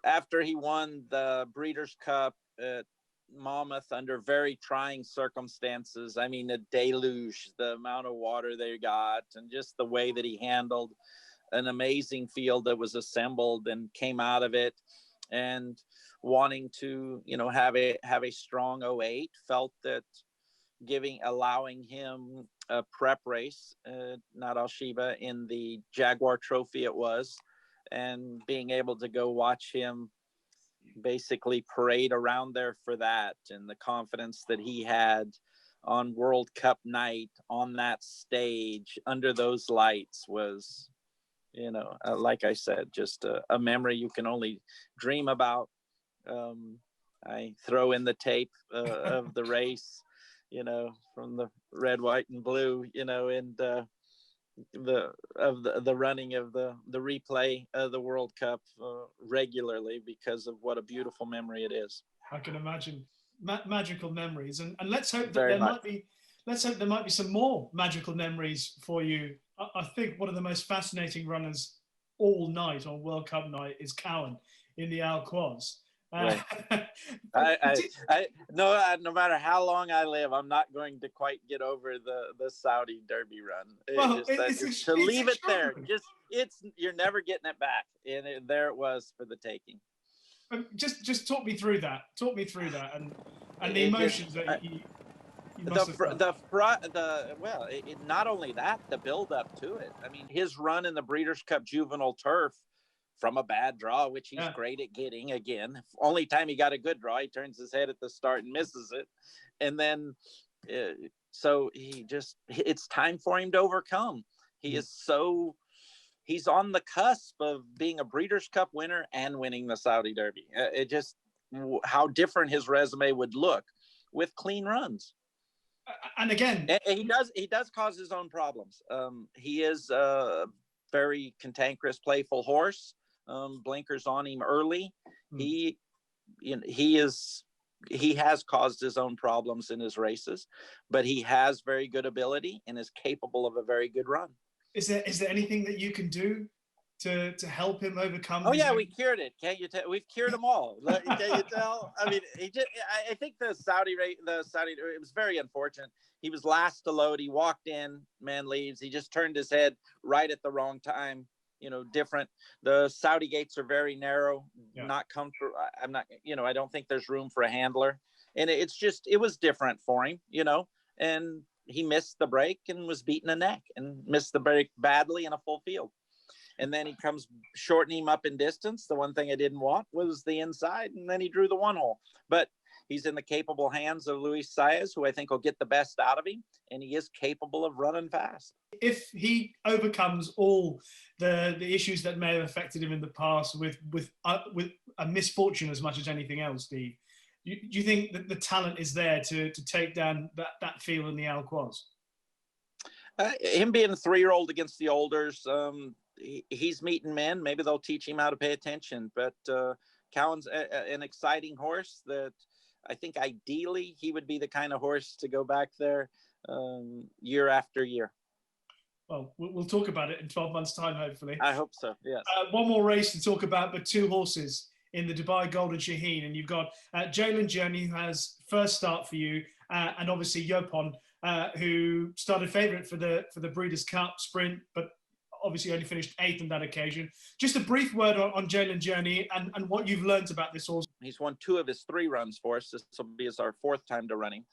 [SPEAKER 19] After he won the Breeders' Cup at Monmouth under very trying circumstances, I mean, the deluge, the amount of water they got, and just the way that he handled an amazing field that was assembled and came out of it, and wanting to, have a strong 08, felt that allowing him a prep race, not Al Sheba, in the Jaguar Trophy it was, and being able to go watch him basically parade around there for that, and the confidence that he had on World Cup night on that stage under those lights was, like I said, just a memory you can only dream about. I throw in the tape of the race, from the red, white, and blue, and the running of the replay of the World Cup regularly, because of what a beautiful memory it is.
[SPEAKER 1] I can imagine magical memories, and let's hope that
[SPEAKER 19] Very
[SPEAKER 1] there
[SPEAKER 19] much.
[SPEAKER 1] might be. Let's hope there might be some more magical memories for you. I think one of the most fascinating runners all night on World Cup night is Cowan in the Al Quoz.
[SPEAKER 19] Right. No matter how long I live, I'm not going to quite get over the Saudi Derby run. To leave it there, you're never getting it back, and there it was for the taking.
[SPEAKER 1] Just talk me through that. And the emotions that you must have felt.
[SPEAKER 19] Not only that, the build up to it. I mean, his run in the Breeders' Cup Juvenile Turf from a bad draw, which he's great at getting. Again, only time he got a good draw, he turns his head at the start and misses it, and then so it's time for him to overcome. He's on the cusp of being a Breeders' Cup winner and winning the Saudi Derby. How different his resume would look with clean runs.
[SPEAKER 1] And again,
[SPEAKER 19] he does cause his own problems. He is a very cantankerous, playful horse. Blinkers on him early. He has caused his own problems in his races, but he has very good ability and is capable of a very good run.
[SPEAKER 1] Is there anything that you can do to help him overcome?
[SPEAKER 19] Oh yeah, we cured it. Can't you tell? We've cured them all. Can you tell? I mean, I think the Saudi, it was very unfortunate. He was last to load. He walked in, man leaves. He just turned his head right at the wrong time. Different. The Saudi gates are very narrow, not comfortable. I don't think there's room for a handler. And it was different for him, and he missed the break and was beating a neck and missed the break badly in a full field. And then he comes shortening him up in distance. The one thing I didn't want was the inside, and then he drew the 1 hole. But he's in the capable hands of Luis Saez, who I think will get the best out of him, and he is capable of running fast.
[SPEAKER 1] If he overcomes all the issues that may have affected him in the past with a misfortune as much as anything else, Steve, do you think that the talent is there to take down that field in the Al Quoz?
[SPEAKER 19] Him being a 3-year-old against the olders, he's meeting men. Maybe they'll teach him how to pay attention. But Cowan's an exciting horse that I think ideally he would be the kind of horse to go back there year after year.
[SPEAKER 1] Well, we'll talk about it in 12 months' time, hopefully.
[SPEAKER 19] I hope so, yes.
[SPEAKER 1] One more race to talk about, but 2 horses in the Dubai Golden Shaheen. And you've got Jalen Journey, who has first start for you, and obviously Yopon, who started favourite for the Breeders' Cup Sprint, but obviously only finished 8th on that occasion. Just a brief word on Jalen Journey and what you've learned about this horse.
[SPEAKER 19] He's won 2 of his 3 runs for us. This will be our 4th time to run him.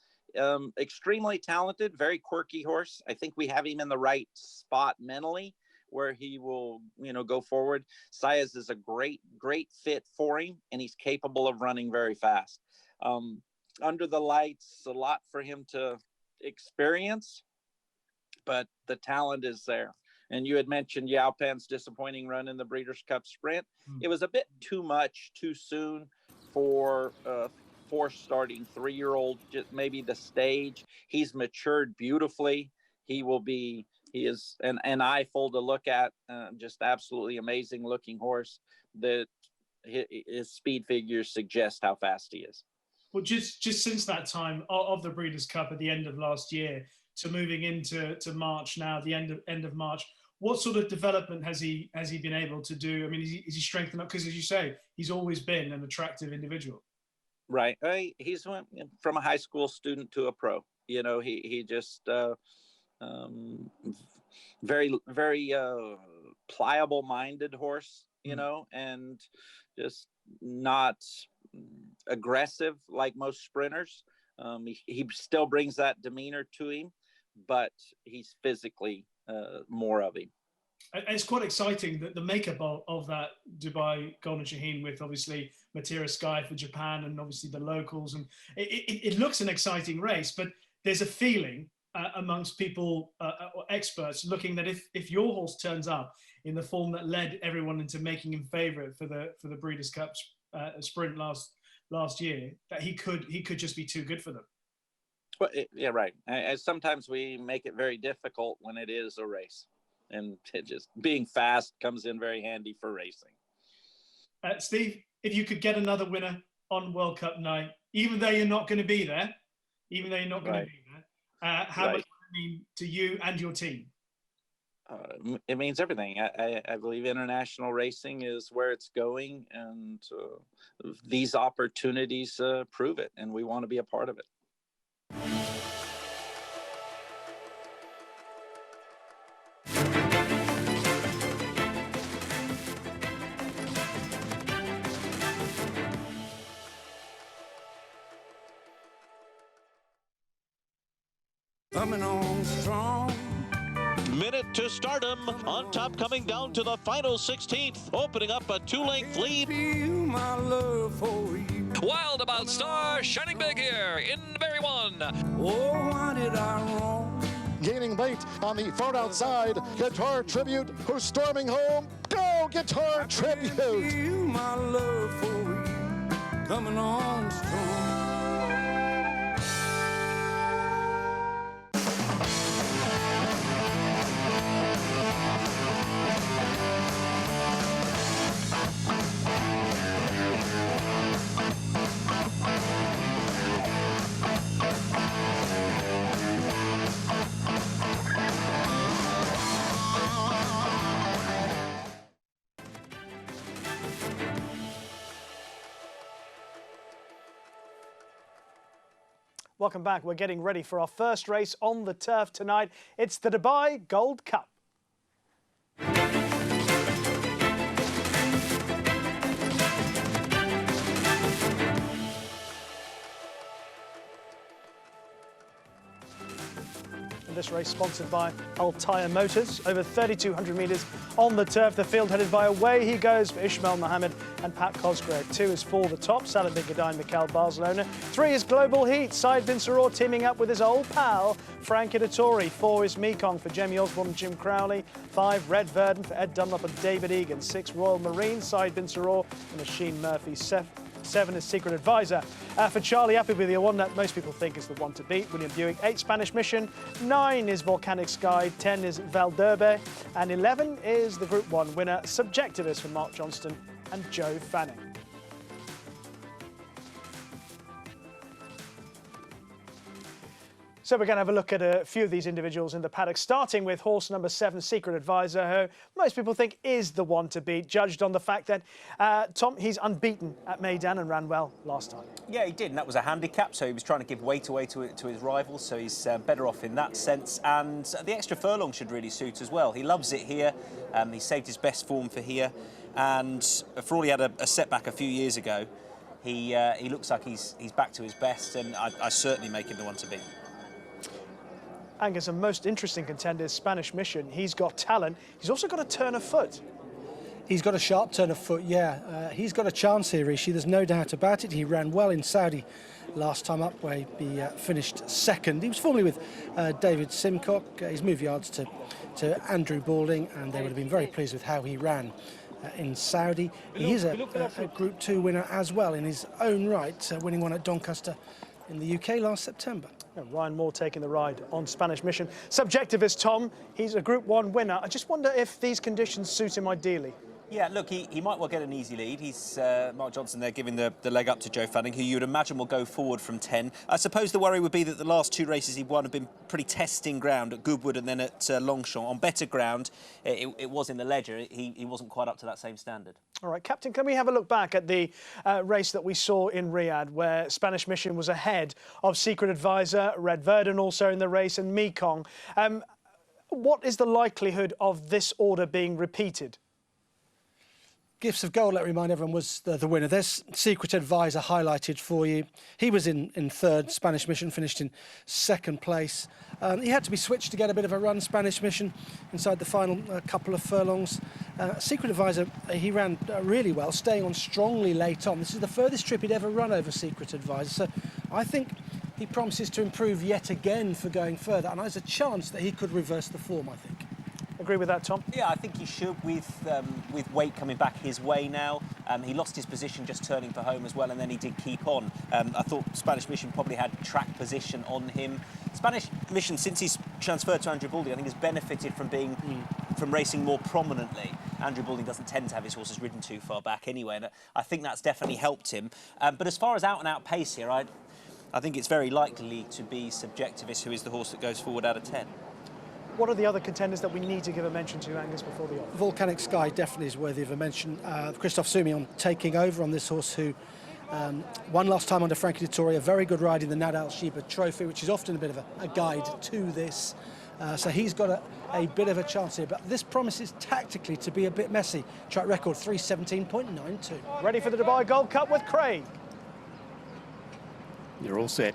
[SPEAKER 19] Extremely talented, very quirky horse. I think we have him in the right spot mentally where he will, go forward. Saez is a great fit for him, and he's capable of running very fast. Under the lights, a lot for him to experience, but the talent is there. And you had mentioned Yao Pen's disappointing run in the Breeders' Cup Sprint. It was a bit too much, too soon for starting 3-year-old, just maybe the stage. He's matured beautifully. He is an eyeful to look at, just absolutely amazing looking horse that his speed figures suggest how fast he is.
[SPEAKER 1] Well, just since that time of the Breeders' Cup at the end of last year to moving into March now, the end of March, what sort of development has he been able to do? I mean, is he strengthened up? Because as you say, he's always been an attractive individual.
[SPEAKER 19] Right. He's went from a high school student to a pro. He just very, very pliable-minded horse, and just not aggressive like most sprinters. He still brings that demeanor to him, but he's physically more of him.
[SPEAKER 1] It's quite exciting that the makeup of that Dubai Golden Shaheen, with obviously Matera Sky for Japan and obviously the locals, and it looks an exciting race, but there's a feeling amongst people, experts, looking that if your horse turns up in the form that led everyone into making him favourite for the Breeders' Cup Sprint last year, that he could just be too good for them.
[SPEAKER 19] Well, yeah, right. Sometimes we make it very difficult when it is a race, and just being fast comes in very handy for racing.
[SPEAKER 1] Steve, if you could get another winner on World Cup night, even though you're not going to be there, how much does it mean to you and your team?
[SPEAKER 19] It means everything. I believe international racing is where it's going, and these opportunities prove it, and we want to be a part of it.
[SPEAKER 10] Coming on strong.
[SPEAKER 11] Minute to stardom. On top, coming down to the final 16th, opening up a 2-length lead.
[SPEAKER 10] My love for you.
[SPEAKER 20] Wild About Star, shining big here in Berry 1.
[SPEAKER 10] Oh, why did I wrong?
[SPEAKER 9] Gaining late on the far outside, Guitar Tribute, who's storming home. Go, Guitar Tribute!
[SPEAKER 10] My love for you. Coming on strong.
[SPEAKER 1] Welcome back. We're getting ready for our first race on the turf tonight. It's the Dubai Gold Cup. This race sponsored by Altair Motors. Over 3,200 metres on the turf. The field headed by Away He Goes for Ishmael Mohammed and Pat Cosgrave. 2 is For the Top, Salah Bin Gadine, Mikel Barcelona. 3 is Global Heat, Said Bin Saror teaming up with his old pal, Frank Idatori. 4 is Mekong for Jemmy Osborne and Jim Crowley. 5, Red Verdon for Ed Dunlop and David Egan. 6, Royal Marine, Said Bin Saror and Shaheen Murphy. 7 is Secret Advisor. For Charlie Appleby, the one that most people think is the one to beat, William Buick. 8, Spanish Mission. 9 is Volcanic Sky. 10 is Valderbe. And 11 is the Group 1 winner, Subjectivist for Mark Johnston and Joe Fanning. So we're going to have a look at a few of these individuals in the paddock, starting with horse number 7, Secret Advisor, who most people think is the one to beat, judged on the fact that, Tom, he's unbeaten at Meydan and ran well last time.
[SPEAKER 2] Yeah, he did, and that was a handicap, so he was trying to give weight away to his rivals, so he's better off in that sense. And the extra furlong should really suit as well. He loves it here. He saved his best form for here. And for all he had a setback a few years ago, he looks like he's back to his best, and I certainly make him the one to beat.
[SPEAKER 1] Angus, a most interesting contender is Spanish Mission. He's got talent. He's also got a turn of foot.
[SPEAKER 3] He's got a sharp turn of foot, yeah. He's got a chance here, Rishi. There's no doubt about it. He ran well in Saudi last time up, where he finished second. He was formerly with David Simcock. He's moved yards to Andrew Balding, and they would have been very pleased with how he ran in Saudi. He is a Group 2 winner as well in his own right, winning one at Doncaster in the UK last September.
[SPEAKER 1] Ryan Moore taking the ride on Spanish Mission. Subjectivist Tom, he's a Group 1 winner. I just wonder if these conditions suit him ideally.
[SPEAKER 2] Yeah, look, he might well get an easy lead. He's Mark Johnston there giving the leg up to Joe Fanning, who you would imagine will go forward from 10. I suppose the worry would be that the last 2 races he won have been pretty testing ground at Goodwood and then at Longchamp. On better ground, it was in the Ledger. He wasn't quite up to that same standard.
[SPEAKER 1] All right, Captain, can we have a look back at the race that we saw in Riyadh, where Spanish Mission was ahead of Secret Advisor, Red Verdon also in the race, and Mekong. What is the likelihood of this order being repeated?
[SPEAKER 3] Gifts of Gold, let me remind everyone, was the winner. There's Secret Advisor highlighted for you. He was in third. Spanish Mission finished in second place. He had to be switched to get a bit of a run, Spanish Mission, inside the final couple of furlongs. Secret Advisor, he ran really well, staying on strongly late on. This is the furthest trip he'd ever run over Secret Advisor. So I think he promises to improve yet again for going further. And there's a chance that he could reverse the form, I think.
[SPEAKER 1] Agree with that, Tom?
[SPEAKER 2] Yeah, I think he should, with weight coming back his way now. He lost his position just turning for home as well, and then he did keep on. I thought Spanish Mission probably had track position on him. Spanish Mission, since he's transferred to Andrew Balding, I think has benefited from racing more prominently. Andrew Balding doesn't tend to have his horses ridden too far back anyway, and I think that's definitely helped him. But as far as out-and-out pace here, I think it's very likely to be Subjectivist, who is the horse that goes forward out of 10.
[SPEAKER 1] What are the other contenders that we need to give a mention to, Angus, before the off?
[SPEAKER 3] Volcanic Sky definitely is worthy of a mention. Christophe Soumillon taking over on this horse, who won last time under Frankie Dettori, a very good ride in the Nadal Sheba Trophy, which is often a bit of a guide to this. So he's got a bit of a chance here, but this promises tactically to be a bit messy. Track record 3:17.92.
[SPEAKER 1] Ready for the Dubai Gold Cup with Craig.
[SPEAKER 12] You're all set.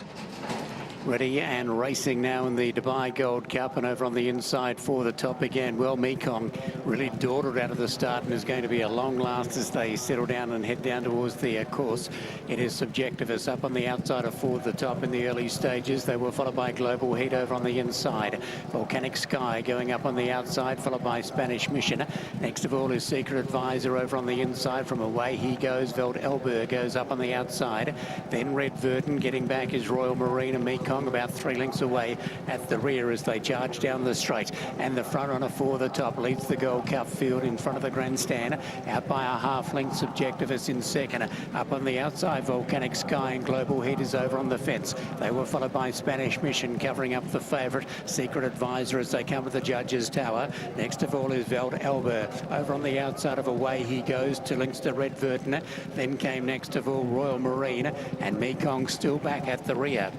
[SPEAKER 12] Ready and racing now in the Dubai Gold Cup, and over on the inside for the top again. Well, Mekong really dawdled out of the start and is going to be a long last as they settle down and head down towards the course. It is Subjectivist up on the outside of for the top in the early stages. They were followed by Global Heat over on the inside. Volcanic Sky going up on the outside, followed by Spanish Mission. Next of all is Secret Advisor over on the inside. From away he goes. Veld Elber goes up on the outside. Then Red Verdon getting back is Royal Marine, and Mekong about 3 lengths away at the rear as they charge down the straight. And the front runner for the top leads the Gold Cup field in front of the grandstand. Out by a half length, Subjectivist in second. Up on the outside, Volcanic Sky and Global Heat is over on the fence. They were followed by Spanish Mission covering up the favourite, Secret Advisor, as they come to the judges' tower. Next of all is Veld Elber. Over on the outside of away he goes, 2 lengths to Red Verdon. Then came next of all Royal Marine, and Mekong still back at the rear.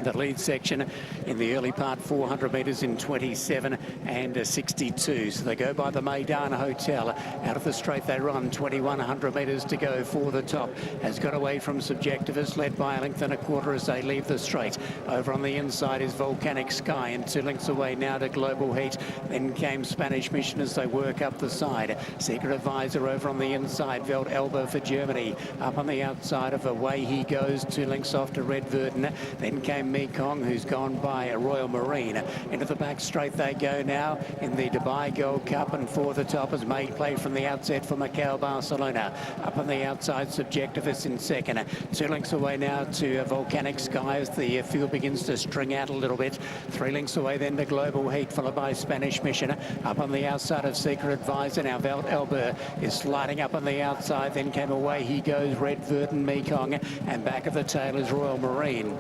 [SPEAKER 12] The lead section in the early part, 400 metres in 27 and 62. So they go by the Maidan Hotel. Out of the straight they run, 2,100 metres to go for the top. Has got away from Subjectivist, led by a length and a quarter as they leave the straight. Over on the inside is Volcanic Sky, and 2 lengths away now to Global Heat. Then came Spanish Mission as they work up the side. Secret Advisor over on the inside, Veld Elber for Germany. Up on the outside of away he goes, 2 lengths off to Red Verdon. Then came Mekong, who's gone by a Royal Marine. Into the back straight they go now in the Dubai Gold Cup, and for the top has made play from the outset for Macau Barcelona. Up on the outside, Subjectivist in second. 2 lengths away now to Volcanic Sky as the field begins to string out a little bit. 3 lengths away then to Global Heat, followed by Spanish Mission. Up on the outside of Secret Advisor now, Veld Elber is sliding up on the outside. Then came away he goes, Red Verdon, Mekong, and back at the tail is Royal Marine.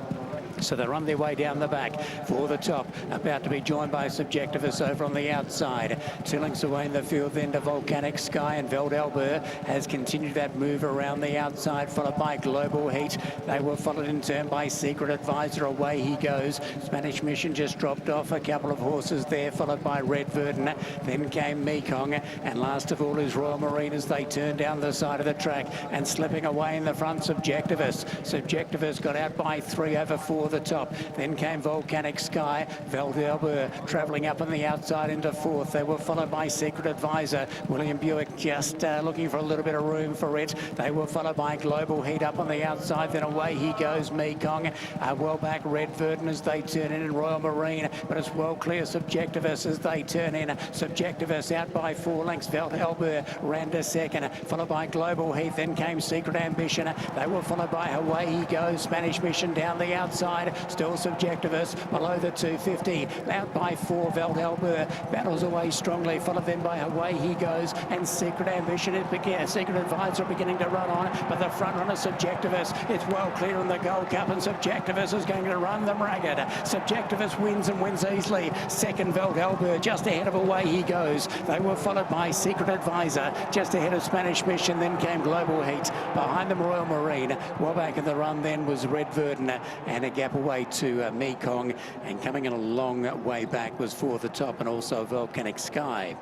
[SPEAKER 12] So they're on their way down the back for the top, about to be joined by Subjectivus over on the outside. 2 lengths away in the field then to Volcanic Sky, and Veldelber has continued that move around the outside, followed by Global Heat. They were followed in turn by Secret Advisor. Away he goes. Spanish Mission just dropped off a couple of horses there, followed by Red Verdun. Then came Mekong, and last of all is Royal Marine as they turn down the side of the track, and slipping away in the front, Subjectivus. Subjectivus got out by 3 over 4 the top. Then came Volcanic Sky. Veldelber travelling up on the outside into 4th. They were followed by Secret Advisor. William Buick just looking for a little bit of room for it. They were followed by Global Heat up on the outside. Then away he goes, Mekong. Well back Red Verdun as they turn in Royal Marine, but it's well clear Subjectivus as they turn in. Subjectivus out by 4 lengths. Veldelber ran to second, followed by Global Heat. Then came Secret Ambition. They were followed by Away he goes, Spanish Mission down the outside. Still Subjectivus below the 250. Out by 4, Veldelber battles away strongly, followed then by Away he goes, and Secret Ambition is beginning. Secret Advisor beginning to run on, but the front runner Subjectivus, it's well clear in the Gold Cup, and Subjectivus is going to run them ragged. Subjectivus wins and wins easily. Second, Veldelber just ahead of Away he goes. They were followed by Secret Advisor just ahead of Spanish Mission. Then came Global Heat. Behind them Royal Marine. Well back in the run then was Red Verdun, and a gap away to Mekong, and coming in a long way back was For the Top and also Volcanic Sky.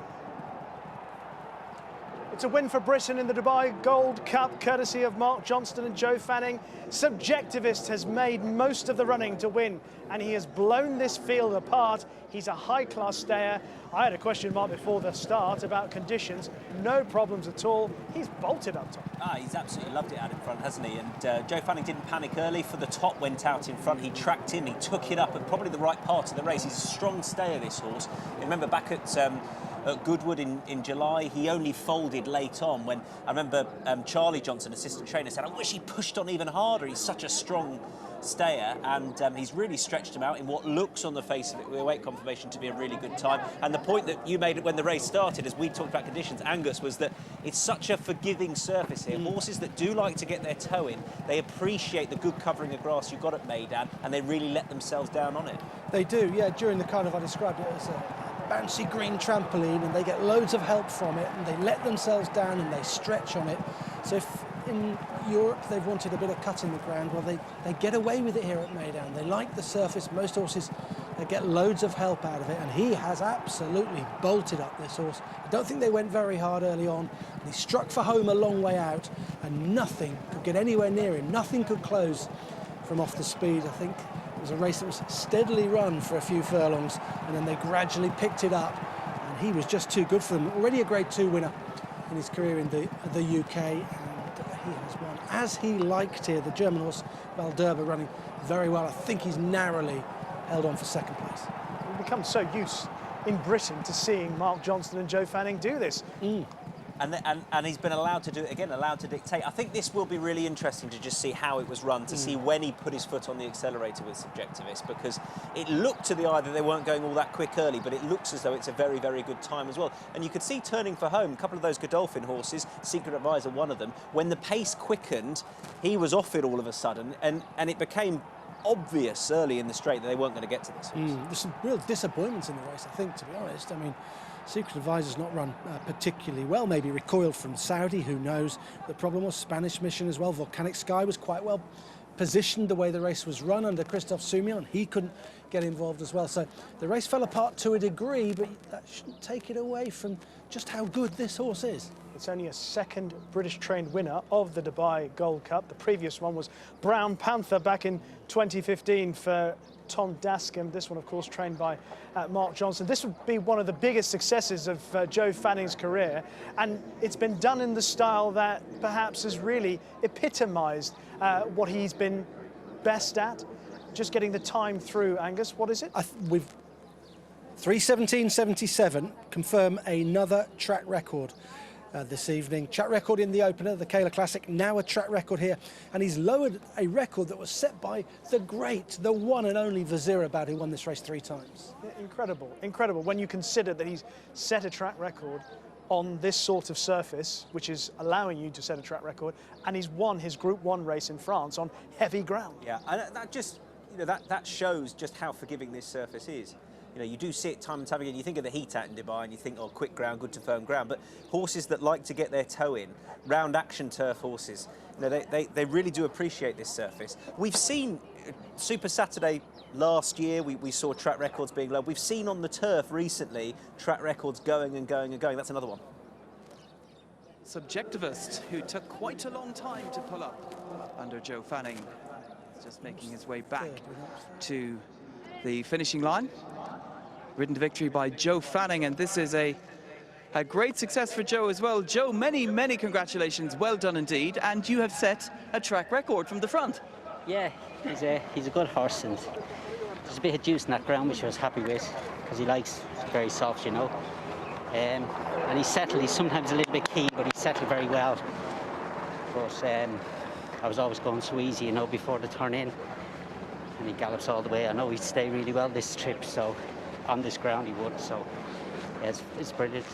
[SPEAKER 1] It's a win for Britain in the Dubai Gold Cup, courtesy of Mark Johnston and Joe Fanning. Subjectivist has made most of the running to win, and he has blown this field apart. He's a high-class stayer. I had a question mark before the start about conditions. No problems at all. He's bolted up top.
[SPEAKER 2] He's absolutely loved it out in front, hasn't he? And Joe Fanning didn't panic early. For the Top went out in front. He tracked in. He took it up at probably the right part of the race. He's a strong stayer, this horse. You remember back at Goodwood in July, he only folded late on when I remember Charlie Johnson, assistant trainer, said, I wish he pushed on even harder. He's such a strong stayer, and he's really stretched him out in what looks on the face of it, we await confirmation, to be a really good time. And the point that you made when the race started, as we talked about conditions, Angus, was that it's such a forgiving surface here. Horses that do like to get their toe in, they appreciate the good covering of grass you've got at Meydan, and they really let themselves down on it.
[SPEAKER 3] They do, yeah. During the carnival, I described it as a bouncy green trampoline, and they get loads of help from it, and they let themselves down and they stretch on it. So if in Europe they've wanted a bit of cut in the ground, well, they get away with it here at Meydan. They like the surface. Most horses, they get loads of help out of it, and he has absolutely bolted up this horse. I don't think they went very hard early on, and he struck for home a long way out, and nothing could get anywhere near him. Nothing could close from off the speed. I think it was a race that was steadily run for a few furlongs, and then they gradually picked it up, and he was just too good for them. Already a Grade 2 winner in his career in the UK, and he has won as he liked here. The German horse Veldelber running very well. I think he's narrowly held on for second place.
[SPEAKER 1] We've become so used in Britain to seeing Mark Johnston and Joe Fanning do this.
[SPEAKER 2] And he's been allowed to do it again, allowed to dictate. I think this will be really interesting to just see how it was run, to see when he put his foot on the accelerator with Subjectivist, because it looked to the eye that they weren't going all that quick early, but it looks as though it's a very, very good time as well. And you could see turning for home, a couple of those Godolphin horses, Secret Advisor one of them, when the pace quickened, he was off it all of a sudden, and it became obvious early in the straight that they weren't going to get to this horse.
[SPEAKER 3] There's some real disappointments in the race, I think, to be honest. I mean, Secret Advisor's not run particularly well, maybe recoiled from Saudi, who knows. The problem was Spanish Mission as well. Volcanic Sky was quite well positioned the way the race was run under Christophe Soumillon. He couldn't get involved as well. So the race fell apart to a degree, but that shouldn't take it away from just how good this horse is.
[SPEAKER 1] It's only a second British-trained winner of the Dubai Gold Cup. The previous one was Brown Panther back in 2015 for Tom Dascombe. This one, of course, trained by Mark Johnston. This would be one of the biggest successes of Joe Fanning's career, and it's been done in the style that perhaps has really epitomised what he's been best at. Just getting the time through, Angus. What is it?
[SPEAKER 3] We've 3:17.77, confirm another track record this evening. Track record in the opener, the Kayla Classic, now a track record here. And he's lowered a record that was set by the great, the one and only Vazirabad, who won this race 3 times.
[SPEAKER 1] Yeah, incredible, incredible. When you consider that he's set a track record on this sort of surface, which is allowing you to set a track record, and he's won his Group 1 race in France on heavy ground.
[SPEAKER 2] Yeah, and that just, that shows just how forgiving this surface is. You do see it time and time again. You think of the heat out in Dubai and you think, oh, quick ground, good to firm ground. But horses that like to get their toe in, round action turf horses, they really do appreciate this surface. We've seen Super Saturday last year, we saw track records being low. We've seen on the turf recently track records going and going and going. That's another one.
[SPEAKER 13] Subjectivist, who took quite a long time to pull up under Joe Fanning. He's just making his way back to the finishing line. Ridden to victory by Joe Fanning, and this is a great success for Joe as well. Joe, many, many congratulations. Well done indeed. And you have set a track record from the front.
[SPEAKER 21] Yeah, he's a good horse, and there's a bit of juice in that ground, which I was happy with, because he likes very soft, And he's settled. He's sometimes a little bit keen, but he's settled very well. But I was always going so easy, before the turn in. And he gallops all the way. I know he'd stay really well this trip, so on this ground he would. So yeah, it's brilliant.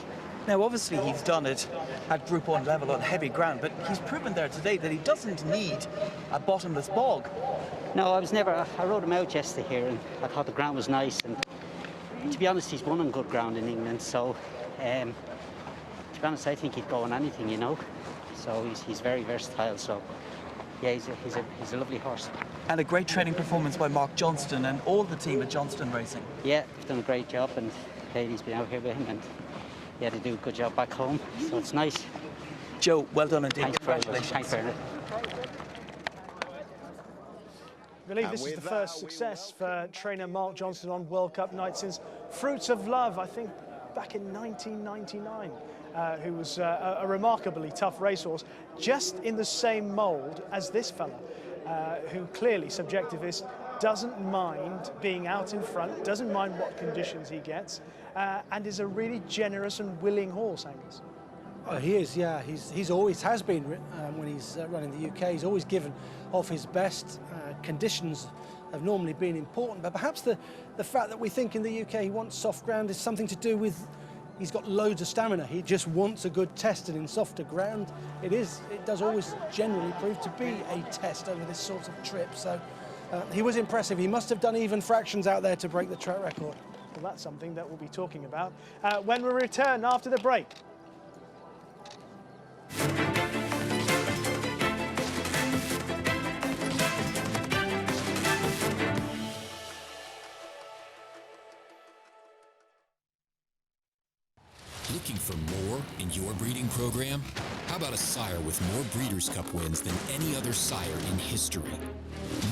[SPEAKER 13] Now, obviously, he's done it at Group 1 level on heavy ground, but he's proven there today that he doesn't need a bottomless bog.
[SPEAKER 21] No, I rode him out yesterday here, and I thought the ground was nice. And to be honest, he's won on good ground in England, so to be honest, I think he'd go on anything, So he's very versatile. So yeah, he's a lovely horse.
[SPEAKER 13] And a great training performance by Mark Johnston and all the team at Johnston Racing.
[SPEAKER 21] Yeah, he's done a great job, and Haley's been out here with him, and yeah, they do a good job back home, so it's nice.
[SPEAKER 13] Joe, well done indeed.
[SPEAKER 21] Thanks
[SPEAKER 13] Congratulations.
[SPEAKER 21] Thanks very much.
[SPEAKER 1] I believe this is the first success for trainer Mark Johnston on World Cup night since Fruits of Love, I think back in 1999, who was a remarkably tough racehorse, just in the same mould as this fella, who clearly, subjectivist, doesn't mind being out in front, doesn't mind what conditions he gets, and is a really generous and willing horse, Angus.
[SPEAKER 3] Oh, he is, yeah. He's always has been when he's running the UK. He's always given off his best. Conditions have normally been important, but perhaps the fact that we think in the UK he wants soft ground is something to do with he's got loads of stamina. He just wants a good test, and in softer ground, it does always generally prove to be a test over this sort of trip. So he was impressive. He must have done even fractions out there to break the track record.
[SPEAKER 1] Well, that's something that we'll be talking about when we return after the break.
[SPEAKER 22] Looking for more in your breeding program? How about a sire with more Breeders' Cup wins than any other sire in history?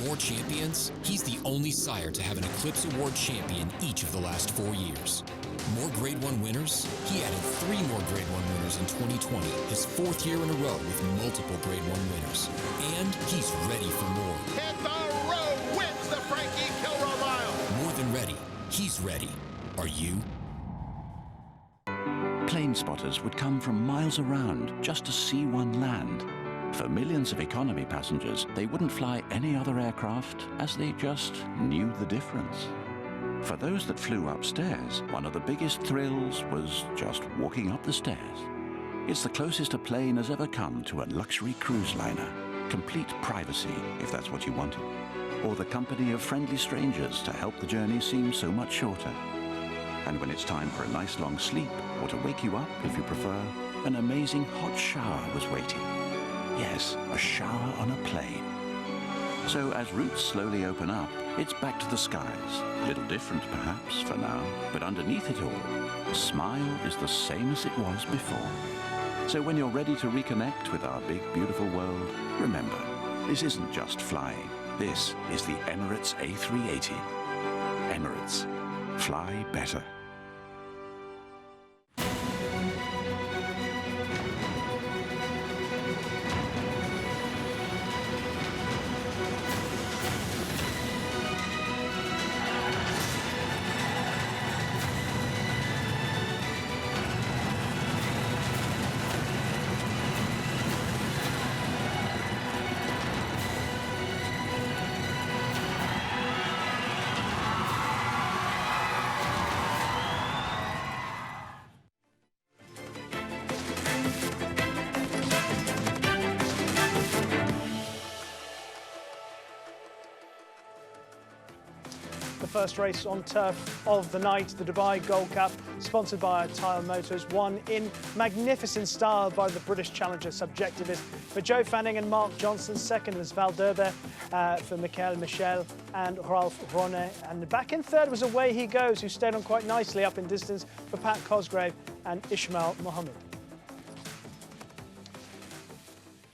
[SPEAKER 22] More champions? He's the only sire to have an Eclipse Award champion each of the last 4 years. More Grade 1 winners? He added 3 more Grade 1 winners in 2020, his 4th year in a row with multiple Grade 1 winners. And he's ready for more.
[SPEAKER 9] Hit the road, wins the Frankie Kilroy Mile.
[SPEAKER 22] More than ready. He's ready. Are you?
[SPEAKER 23] Plane spotters would come from miles around just to see one land. For millions of economy passengers, they wouldn't fly any other aircraft as they just knew the difference. For those that flew upstairs, one of the biggest thrills was just walking up the stairs. It's the closest a plane has ever come to a luxury cruise liner. Complete privacy, if that's what you wanted. Or the company of friendly strangers to help the journey seem so much shorter. And when it's time for a nice long sleep, or to wake you up if you prefer, an amazing hot shower was waiting. Yes, a shower on a plane. So as routes slowly open up, it's back to the skies. A little different perhaps for now, but underneath it all, the smile is the same as it was before. So when you're ready to reconnect with our big beautiful world, remember, this isn't just flying. This is the Emirates A380. Emirates. Fly better.
[SPEAKER 1] first race on turf of the night, the Dubai Gold Cup, sponsored by Tile Motors, won in magnificent style by the British challenger Subjectivist for Joe Fanning and Mark Johnston. Second was Valderbe for Michael Michel and Ralph Ronet. And back in third was Away He Goes, who stayed on quite nicely up in distance for Pat Cosgrave and Ishmael Mohammed.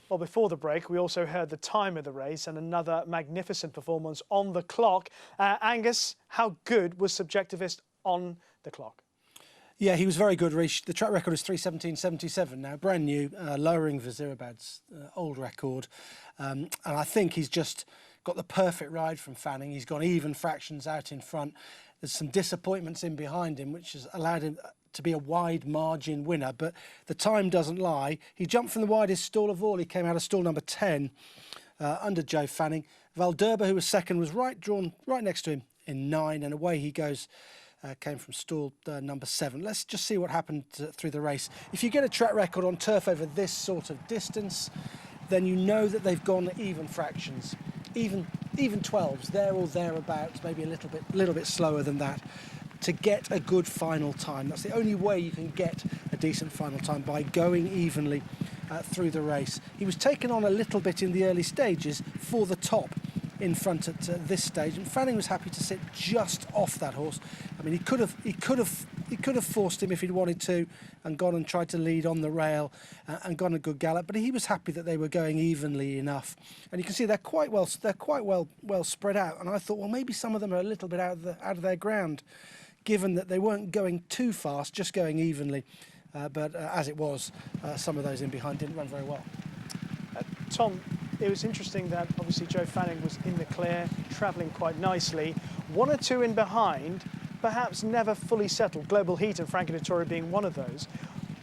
[SPEAKER 1] Well, before the break, we also heard the time of the race and another magnificent performance on the clock. Angus, how good was Subjectivist on the clock?
[SPEAKER 3] Yeah, he was very good, Rish. The track record is 3:17.77 now, brand new, lowering Vazirabad's old record. And I think he's just got the perfect ride from Fanning. He's gone even fractions out in front. There's some disappointments in behind him, which has allowed him to be a wide margin winner, but the time doesn't lie. He jumped from the widest stall of all. He came out of stall number 10 under Joe Fanning. Valderbe, who was second, was drawn right next to him in 9, and Away He Goes came from stall number 7. Let's just see what happened through the race. If you get a track record on turf over this sort of distance, then you know that they've gone even fractions, even 12s, there or thereabouts, maybe a little bit slower than that, to get a good final time. That's the only way you can get a decent final time, by going evenly through the race. He was taken on a little bit in the early stages for the top in front at this stage, and Fanning was happy to sit just off that horse. I mean, he could have forced him if he'd wanted to, and gone and tried to lead on the rail and gone a good gallop, but he was happy that they were going evenly enough. And you can see they're quite well spread out. And I thought, well, maybe some of them are a little bit out of their ground, given that they weren't going too fast, just going evenly. But as it was, some of those in behind didn't run very well.
[SPEAKER 1] Tom, it was interesting that obviously Joe Fanning was in the clear, travelling quite nicely. 1 or 2 in behind, perhaps never fully settled. Global Heat and Frankie Dettori being one of those.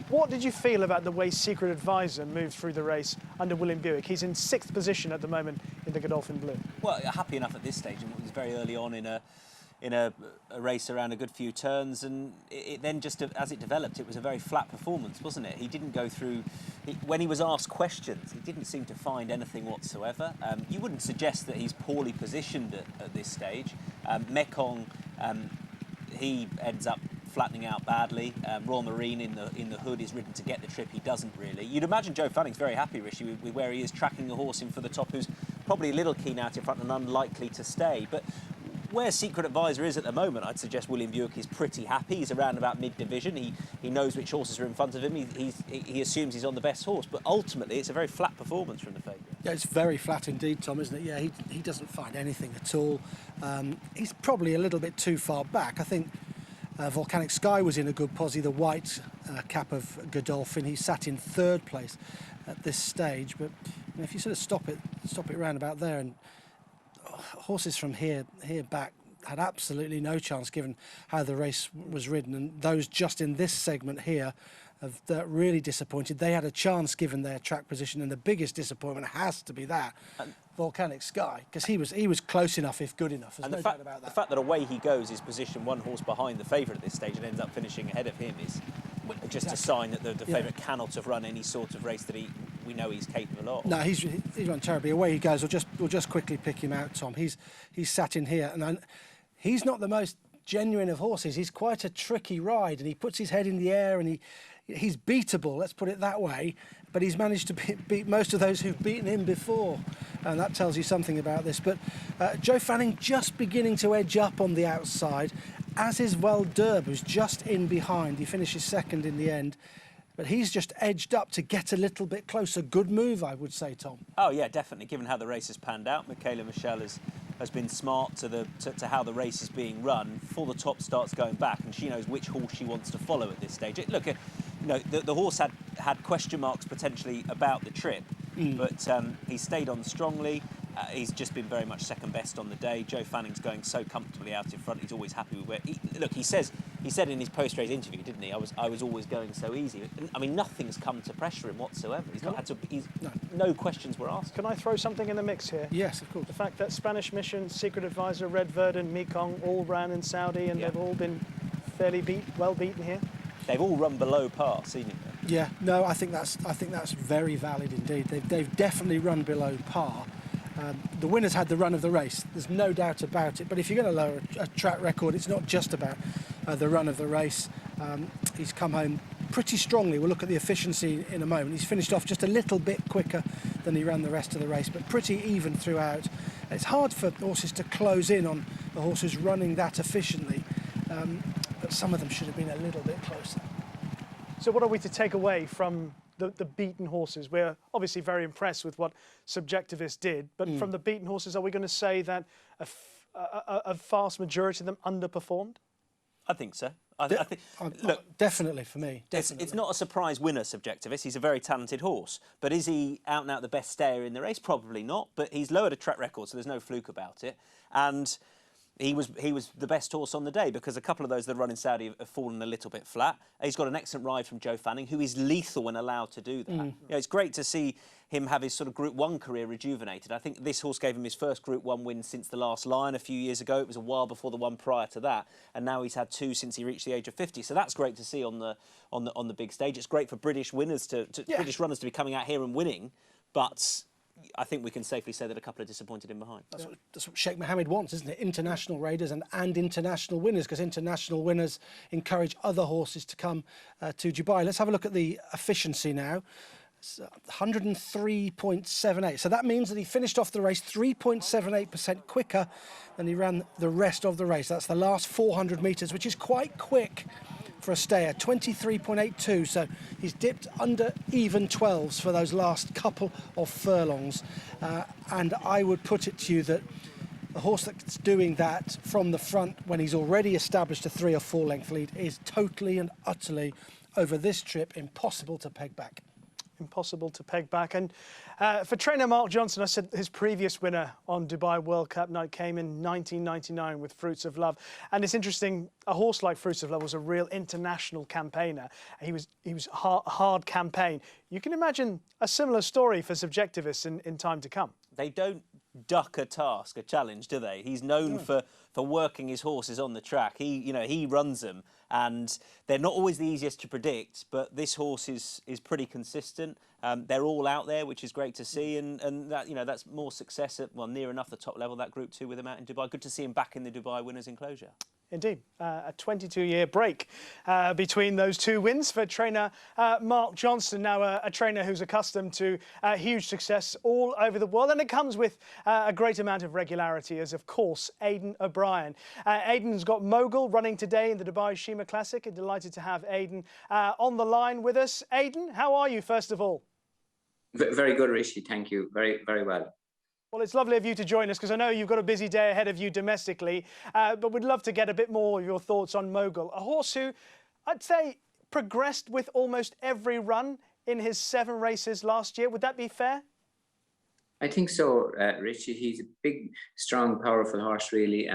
[SPEAKER 1] What did you feel about the way Secret Advisor moved through the race under William Buick? He's in 6th position at the moment in the Godolphin Blue.
[SPEAKER 2] Well, happy enough at this stage, and it was very early on in a race around a good few turns, and it then just, as it developed, it was a very flat performance, wasn't it? He didn't go through, when he was asked questions, he didn't seem to find anything whatsoever. You wouldn't suggest that he's poorly positioned at this stage. Mekong, he ends up flattening out badly. Royal Marine in the hood is ridden to get the trip. He doesn't really. You'd imagine Joe Fanning's very happy, Rishi, with where he is, tracking the horse in for the top, who's probably a little keen out in front and unlikely to stay. But where Secret Advisor is at the moment, I'd suggest William Buick is pretty happy. He's around about mid-division. He knows which horses are in front of him. He assumes he's on the best horse. But ultimately, it's a very flat performance from the favourite.
[SPEAKER 3] Yeah, it's very flat indeed, Tom, isn't it? Yeah, he doesn't find anything at all. He's probably a little bit too far back. I think Volcanic Sky was in a good posse, the white cap of Godolphin. He sat in 3rd place at this stage. But you know, if you sort of stop it round about there, and horses from here back had absolutely no chance given how the race was ridden, and those just in this segment here have really disappointed. They had a chance given their track position, and the biggest disappointment has to be that Volcanic Sky, because he was close enough, if good enough. There's no doubt about that.
[SPEAKER 2] The fact that Away He Goes is positioned 1 horse behind the favourite at this stage and ends up finishing ahead of him is just a sign that the favourite cannot have run any sort of race that we know he's capable of.
[SPEAKER 3] No, he's run terribly. Away He Goes. We'll just quickly pick him out, Tom. He's sat in here, and he's not the most genuine of horses. He's quite a tricky ride, and he puts his head in the air, and he's beatable, let's put it that way, but he's managed to beat most of those who've beaten him before, and that tells you something about this. But Joe Fanning just beginning to edge up on the outside, as is Valderbe, who's just in behind. He finishes 2nd in the end, but he's just edged up to get a little bit closer. Good move, I would say, Tom.
[SPEAKER 2] Oh yeah, definitely, given how the race has panned out. Michaela Michel has been smart to how the race is being run. Before the top starts going back, and she knows which horse she wants to follow at this stage. Look, you know, the horse had question marks potentially about the trip, but he stayed on strongly. He's just been very much second best on the day. Joe Fanning's going so comfortably out in front. He's always happy with where. He said in his post-race interview, didn't he? I was always going so easy. I mean, nothing's come to pressure him whatsoever. He's not had to. No questions were asked.
[SPEAKER 1] Can I throw something in the mix here?
[SPEAKER 3] Yes, of course.
[SPEAKER 1] The fact that Spanish Mission, Secret Advisor, Red Verdun, Mekong all ran in Saudi, and they've all been fairly well beaten here.
[SPEAKER 2] They've all run below par, seemingly.
[SPEAKER 3] Yeah, no, I think that's very valid indeed. They've definitely run below par. The winner's had the run of the race, there's no doubt about it, but if you're going to lower a track record, it's not just about the run of the race. He's come home pretty strongly. We'll look at the efficiency in a moment. He's finished off just a little bit quicker than he ran the rest of the race, but pretty even throughout. It's hard for horses to close in on the horses running that efficiently, but some of them should have been a little bit closer.
[SPEAKER 1] So what are we to take away from the beaten horses? We're obviously very impressed with what Subjectivist did, but from the beaten horses, are we going to say that a vast majority of them underperformed?
[SPEAKER 2] I think so. I think, look,
[SPEAKER 3] definitely for me. Definitely.
[SPEAKER 2] It's not a surprise winner, Subjectivist. He's a very talented horse. But is he out and out the best stayer in the race? Probably not. But he's lowered a track record, so there's no fluke about it. And he was the best horse on the day, because a couple of those that run in Saudi have fallen a little bit flat. He's got an excellent ride from Joe Fanning, who is lethal when allowed to do that. You know, it's great to see him have his sort of Group 1 career rejuvenated. I think this horse gave him his first Group 1 win since the last Lion a few years ago. It was a while before the one prior to that, and now he's had 2 since he reached the age of 50. So that's great to see on the big stage. It's great for British winners British runners to be coming out here and winning, but I think we can safely say that a couple are disappointed in behind.
[SPEAKER 3] That's what Sheikh Mohammed wants, isn't it? International raiders and international winners, because international winners encourage other horses to come to Dubai. Let's have a look at the efficiency now. 103.78. So that means that he finished off the race 3.78% quicker than he ran the rest of the race. That's the last 400 metres, which is quite quick for a stayer. 23.82. So he's dipped under even 12s for those last couple of furlongs. And I would put it to you that a horse that's doing that from the front when he's already established a 3 or 4 length lead is totally and utterly, over this trip, impossible to peg back.
[SPEAKER 1] Impossible to peg back. And for trainer Mark Johnston, I said his previous winner on Dubai World Cup night came in 1999 with Fruits of Love. And it's interesting, a horse like Fruits of Love was a real international campaigner. He was hard campaign. You can imagine a similar story for Subjectivists in time to come.
[SPEAKER 2] They don't duck a task, a challenge, do they? He's known for working his horses on the track. He runs them, and they're not always the easiest to predict, but this horse is pretty consistent. They're all out there, which is great to see, and that, that's more success at, well, near enough the top level, that Group 2 with him out in Dubai. Good to see him back in the Dubai winners' enclosure.
[SPEAKER 1] Indeed, a 22-year break between those 2 wins for trainer Mark Johnston, now a trainer who's accustomed to huge success all over the world, and it comes with a great amount of regularity, as of course Aidan O'Brien. Aidan's got Mogul running today in the Dubai Shima Classic. And delighted to have Aidan on the line with us. Aidan, how are you, first of all?
[SPEAKER 4] Very good, Rishi. Thank you. Very, very well.
[SPEAKER 1] Well, it's lovely of you to join us, because I know you've got a busy day ahead of you domestically, but we'd love to get a bit more of your thoughts on Mogul, a horse who I'd say progressed with almost every run in his 7 races last year. Would that be fair?
[SPEAKER 4] I think so, Richie. He's a big, strong, powerful horse, really.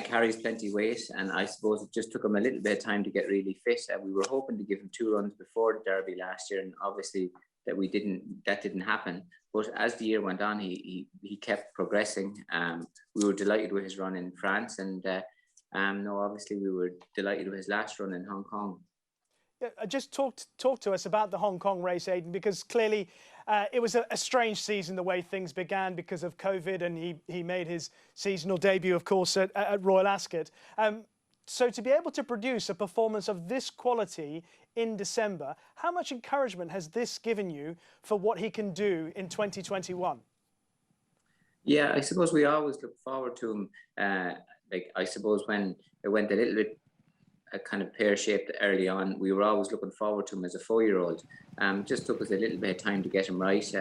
[SPEAKER 4] Carries plenty weight, and I suppose it just took him a little bit of time to get really fit. We were hoping to give him 2 runs before the Derby last year, and obviously that didn't happen. But as the year went on, he kept progressing. We were delighted with his run in France, and obviously we were delighted with his last run in Hong Kong.
[SPEAKER 1] Yeah, just talk to us about the Hong Kong race, Aidan, because clearly it was a strange season the way things began because of COVID, and he made his seasonal debut, of course, at Royal Ascot. So to be able to produce a performance of this quality in December, how much encouragement has this given you for what he can do in 2021?
[SPEAKER 4] Yeah, I suppose we always look forward to him. I suppose when it went a little bit kind of pear-shaped early on, we were always looking forward to him as a 4-year-old. Just took us a little bit of time to get him right.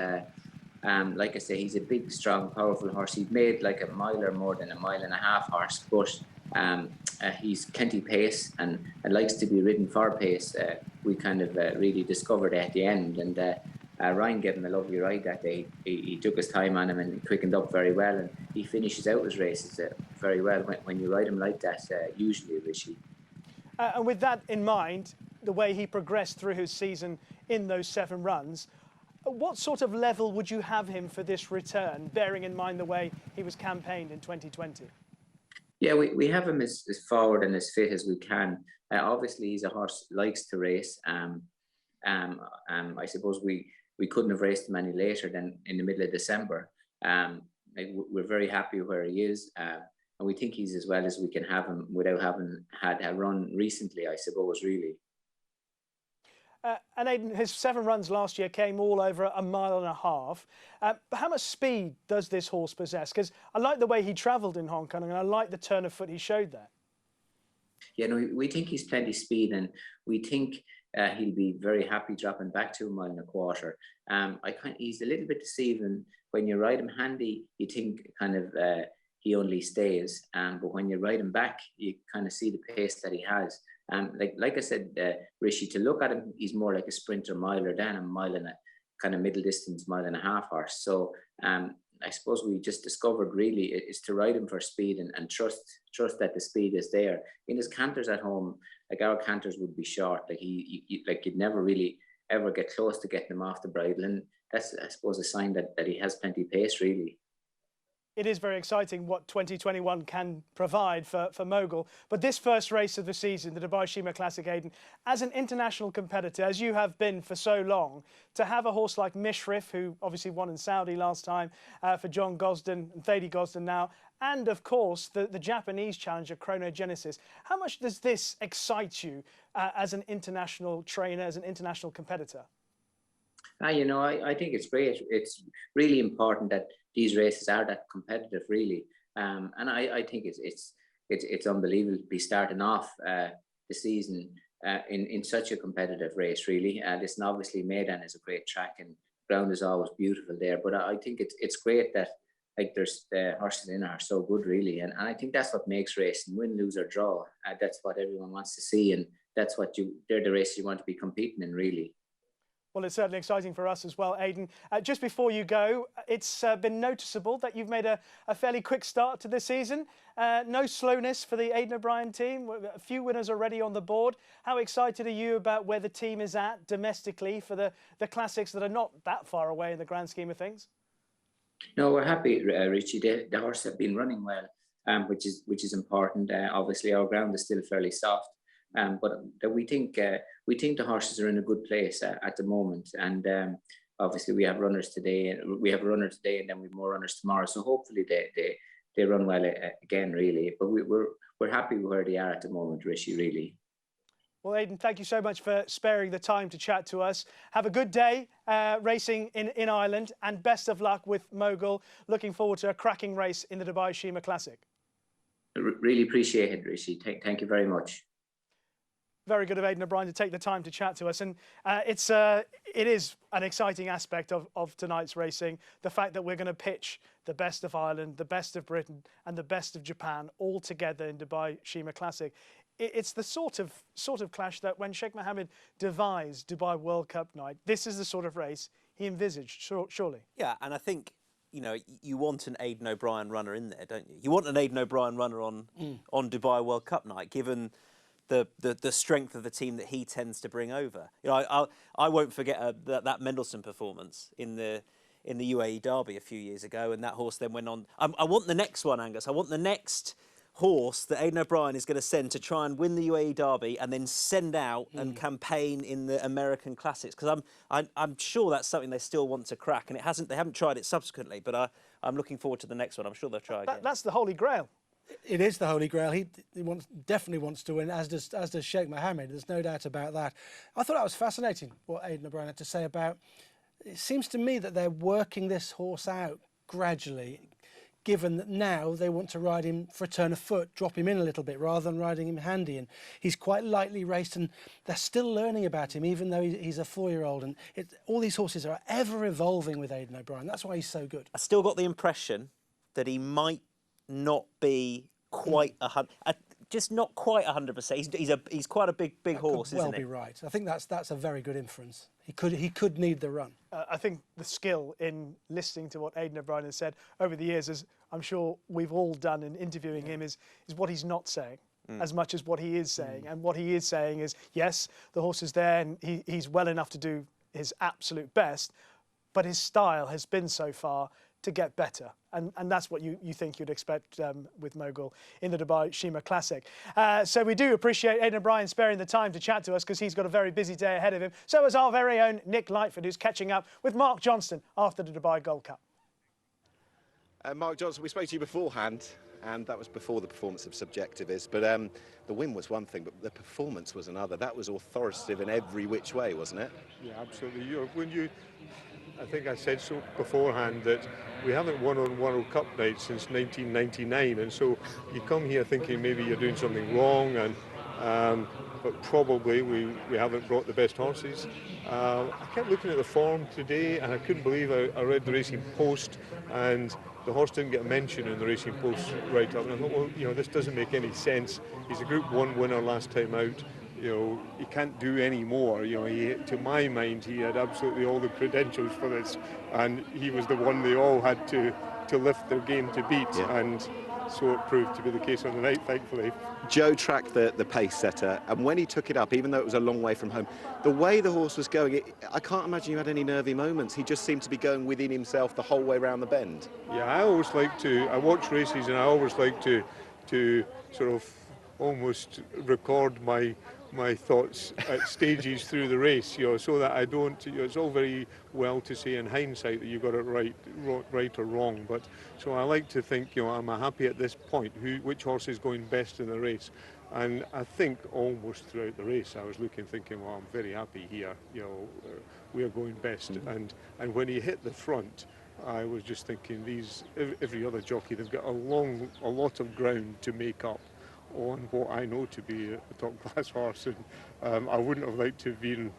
[SPEAKER 4] Like I say, he's a big, strong, powerful horse. He'd made like a mile or more than a mile and a half horse, but he's Kenty pace and likes to be ridden for pace. We kind of really discovered at the end, and Ryan gave him a lovely ride that day. He took his time on him and quickened up very well, and he finishes out his races very well when you ride him like that, usually, Rishi.
[SPEAKER 1] And with that in mind, the way he progressed through his season in those 7 runs, what sort of level would you have him for this return, bearing in mind the way he was campaigned in 2020?
[SPEAKER 4] Yeah, we have him as forward and as fit as we can. Obviously, he's a horse likes to race. I suppose we couldn't have raced him any later than in the middle of December. Like we're very happy where he is, and we think he's as well as we can have him without having had a run recently, I suppose, really.
[SPEAKER 1] And Aidan, his 7 runs last year came all over 1.5 miles. But how much speed does this horse possess? Because I like the way he travelled in Hong Kong, and I like the turn of foot he showed there.
[SPEAKER 4] Yeah, no, we think he's plenty speed, and we think he'll be very happy dropping back to 1.25 miles. He's a little bit deceiving. When you ride him handy, you think kind of he only stays, but when you ride him back, you kind of see the pace that he has. Like I said, Rishi, to look at him, he's more like a sprinter miler than a mile and a kind of middle distance 1.5 mile horse. So I suppose we just discovered really is to ride him for speed and trust that the speed is there. In his canters at home, like our canters would be short. Like you'd never really ever get close to getting him off the bridle, and that's, I suppose, a sign that he has plenty of pace really.
[SPEAKER 1] It is very exciting what 2021 can provide for Mogul. But this first race of the season, the Dubai Shima Classic, Aidan, as an international competitor, as you have been for so long, to have a horse like Mishrif, who obviously won in Saudi last time, for John Gosden and Thady Gosden now, and of course the Japanese challenger Chronogenesis. How much does this excite you as an international trainer, as an international competitor?
[SPEAKER 4] You know, I think it's great. It's really important that these races are that competitive, really. And I think it's unbelievable to be starting off the season in such a competitive race, really. Listen, obviously Maidan is a great track and ground is always beautiful there. But I think it's great that like there's the horses in are so good, really. And I think that's what makes racing, win, lose or draw. That's what everyone wants to see, and that's what they're the races you want to be competing in, really.
[SPEAKER 1] Well, it's certainly exciting for us as well, Aidan. Just before you go, it's been noticeable that you've made a fairly quick start to this season. No slowness for the Aidan O'Brien team. A few winners already on the board. How excited are you about where the team is at domestically for the classics that are not that far away in the grand scheme of things?
[SPEAKER 4] No, we're happy, Richie. The horses have been running well, which is important. Obviously, our ground is still fairly soft. But we think the horses are in a good place at the moment, and obviously we have runners today, and we have a runner today, and then we have more runners tomorrow. So hopefully they run well again, really. But we're happy where they are at the moment, Rishi, really.
[SPEAKER 1] Well, Aidan, thank you so much for sparing the time to chat to us. Have a good day racing in Ireland, and best of luck with Mogul. Looking forward to a cracking race in the Dubai Shima Classic.
[SPEAKER 4] Really appreciate it, Rishi. Thank you very much.
[SPEAKER 1] Very good of Aidan O'Brien to take the time to chat to us, and it is an exciting aspect of tonight's racing. The fact that we're going to pitch the best of Ireland, the best of Britain, and the best of Japan all together in Dubai Shima Classic. It's the sort of clash that when Sheikh Mohammed devised Dubai World Cup night, this is the sort of race he envisaged. Surely. Yeah,
[SPEAKER 2] and I think you want an Aidan O'Brien runner in there, don't you? You want an Aidan O'Brien runner on Dubai World Cup night, given the strength of the team that he tends to bring over. I won't forget that Mendelssohn performance in the UAE Derby a few years ago, and that horse then went on. I want the next one, Angus. I want the next horse that Aidan O'Brien is going to send to try and win the UAE Derby, and then send out and campaign in the American Classics, because I'm sure that's something they still want to crack, and they haven't tried it subsequently. But I'm looking forward to the next one. I'm sure they'll try again.
[SPEAKER 1] That's the Holy Grail.
[SPEAKER 3] It is the Holy Grail. He definitely wants to win, as does Sheikh Mohammed. There's no doubt about that. I thought that was fascinating, what Aidan O'Brien had to say about. It seems to me that they're working this horse out gradually, given that now they want to ride him for a turn of foot, drop him in a little bit, rather than riding him handy. And he's quite lightly raced, and they're still learning about him, even though he's a 4-year-old. And all these horses are ever evolving with Aidan O'Brien. That's why he's so good.
[SPEAKER 2] I still got the impression that he might not be quite just not quite 100%. He's quite a big horse, isn't he?
[SPEAKER 3] Well, be right. I think that's a very good inference. He could need the run.
[SPEAKER 1] I think the skill in listening to what Aidan O'Brien has said over the years, as I'm sure we've all done in interviewing him, is what he's not saying as much as what he is saying. And what he is saying is, yes, the horse is there and he's well enough to do his absolute best, but his style has been so far to get better. And that's what you think you'd expect with Mogul in the Dubai Shima Classic. So we do appreciate Aidan O'Brien sparing the time to chat to us, because he's got a very busy day ahead of him. So is our very own Nick Lightford, who's catching up with Mark Johnston after the Dubai Gold Cup.
[SPEAKER 5] Mark Johnston, we spoke to you beforehand, and that was before the performance of Subjectivist, but the win was one thing, but the performance was another. That was authoritative in every which way, wasn't it?
[SPEAKER 7] Yeah, absolutely. I think I said so beforehand that we haven't won on World Cup night since 1999, and so you come here thinking maybe you're doing something wrong, and but probably we haven't brought the best horses. I kept looking at the form today, and I couldn't believe I read the Racing Post, and the horse didn't get a mention in the Racing Post write-up, and I thought, well, this doesn't make any sense. He's a Group 1 winner last time out. He can't do any more. To my mind, he had absolutely all the credentials for this, and he was the one they all had to lift their game to beat, and so it proved to be the case on the night, thankfully.
[SPEAKER 5] Joe tracked the pace setter, and when he took it up, even though it was a long way from home, the way the horse was going, I can't imagine you had any nervy moments. He just seemed to be going within himself the whole way around the bend.
[SPEAKER 7] Yeah, I watch races, and I always like to sort of almost record my thoughts at stages through the race, so that I don't. It's all very well to say in hindsight that you got it right or wrong, but so I like to think, am I happy at this point? Which horse is going best in the race? And I think almost throughout the race, I was thinking, well, I'm very happy here. We are going best, and when he hit the front, I was just thinking, every other jockey, they've got a lot of ground to make up on what I know to be a top-class horse, and I wouldn't have liked to have been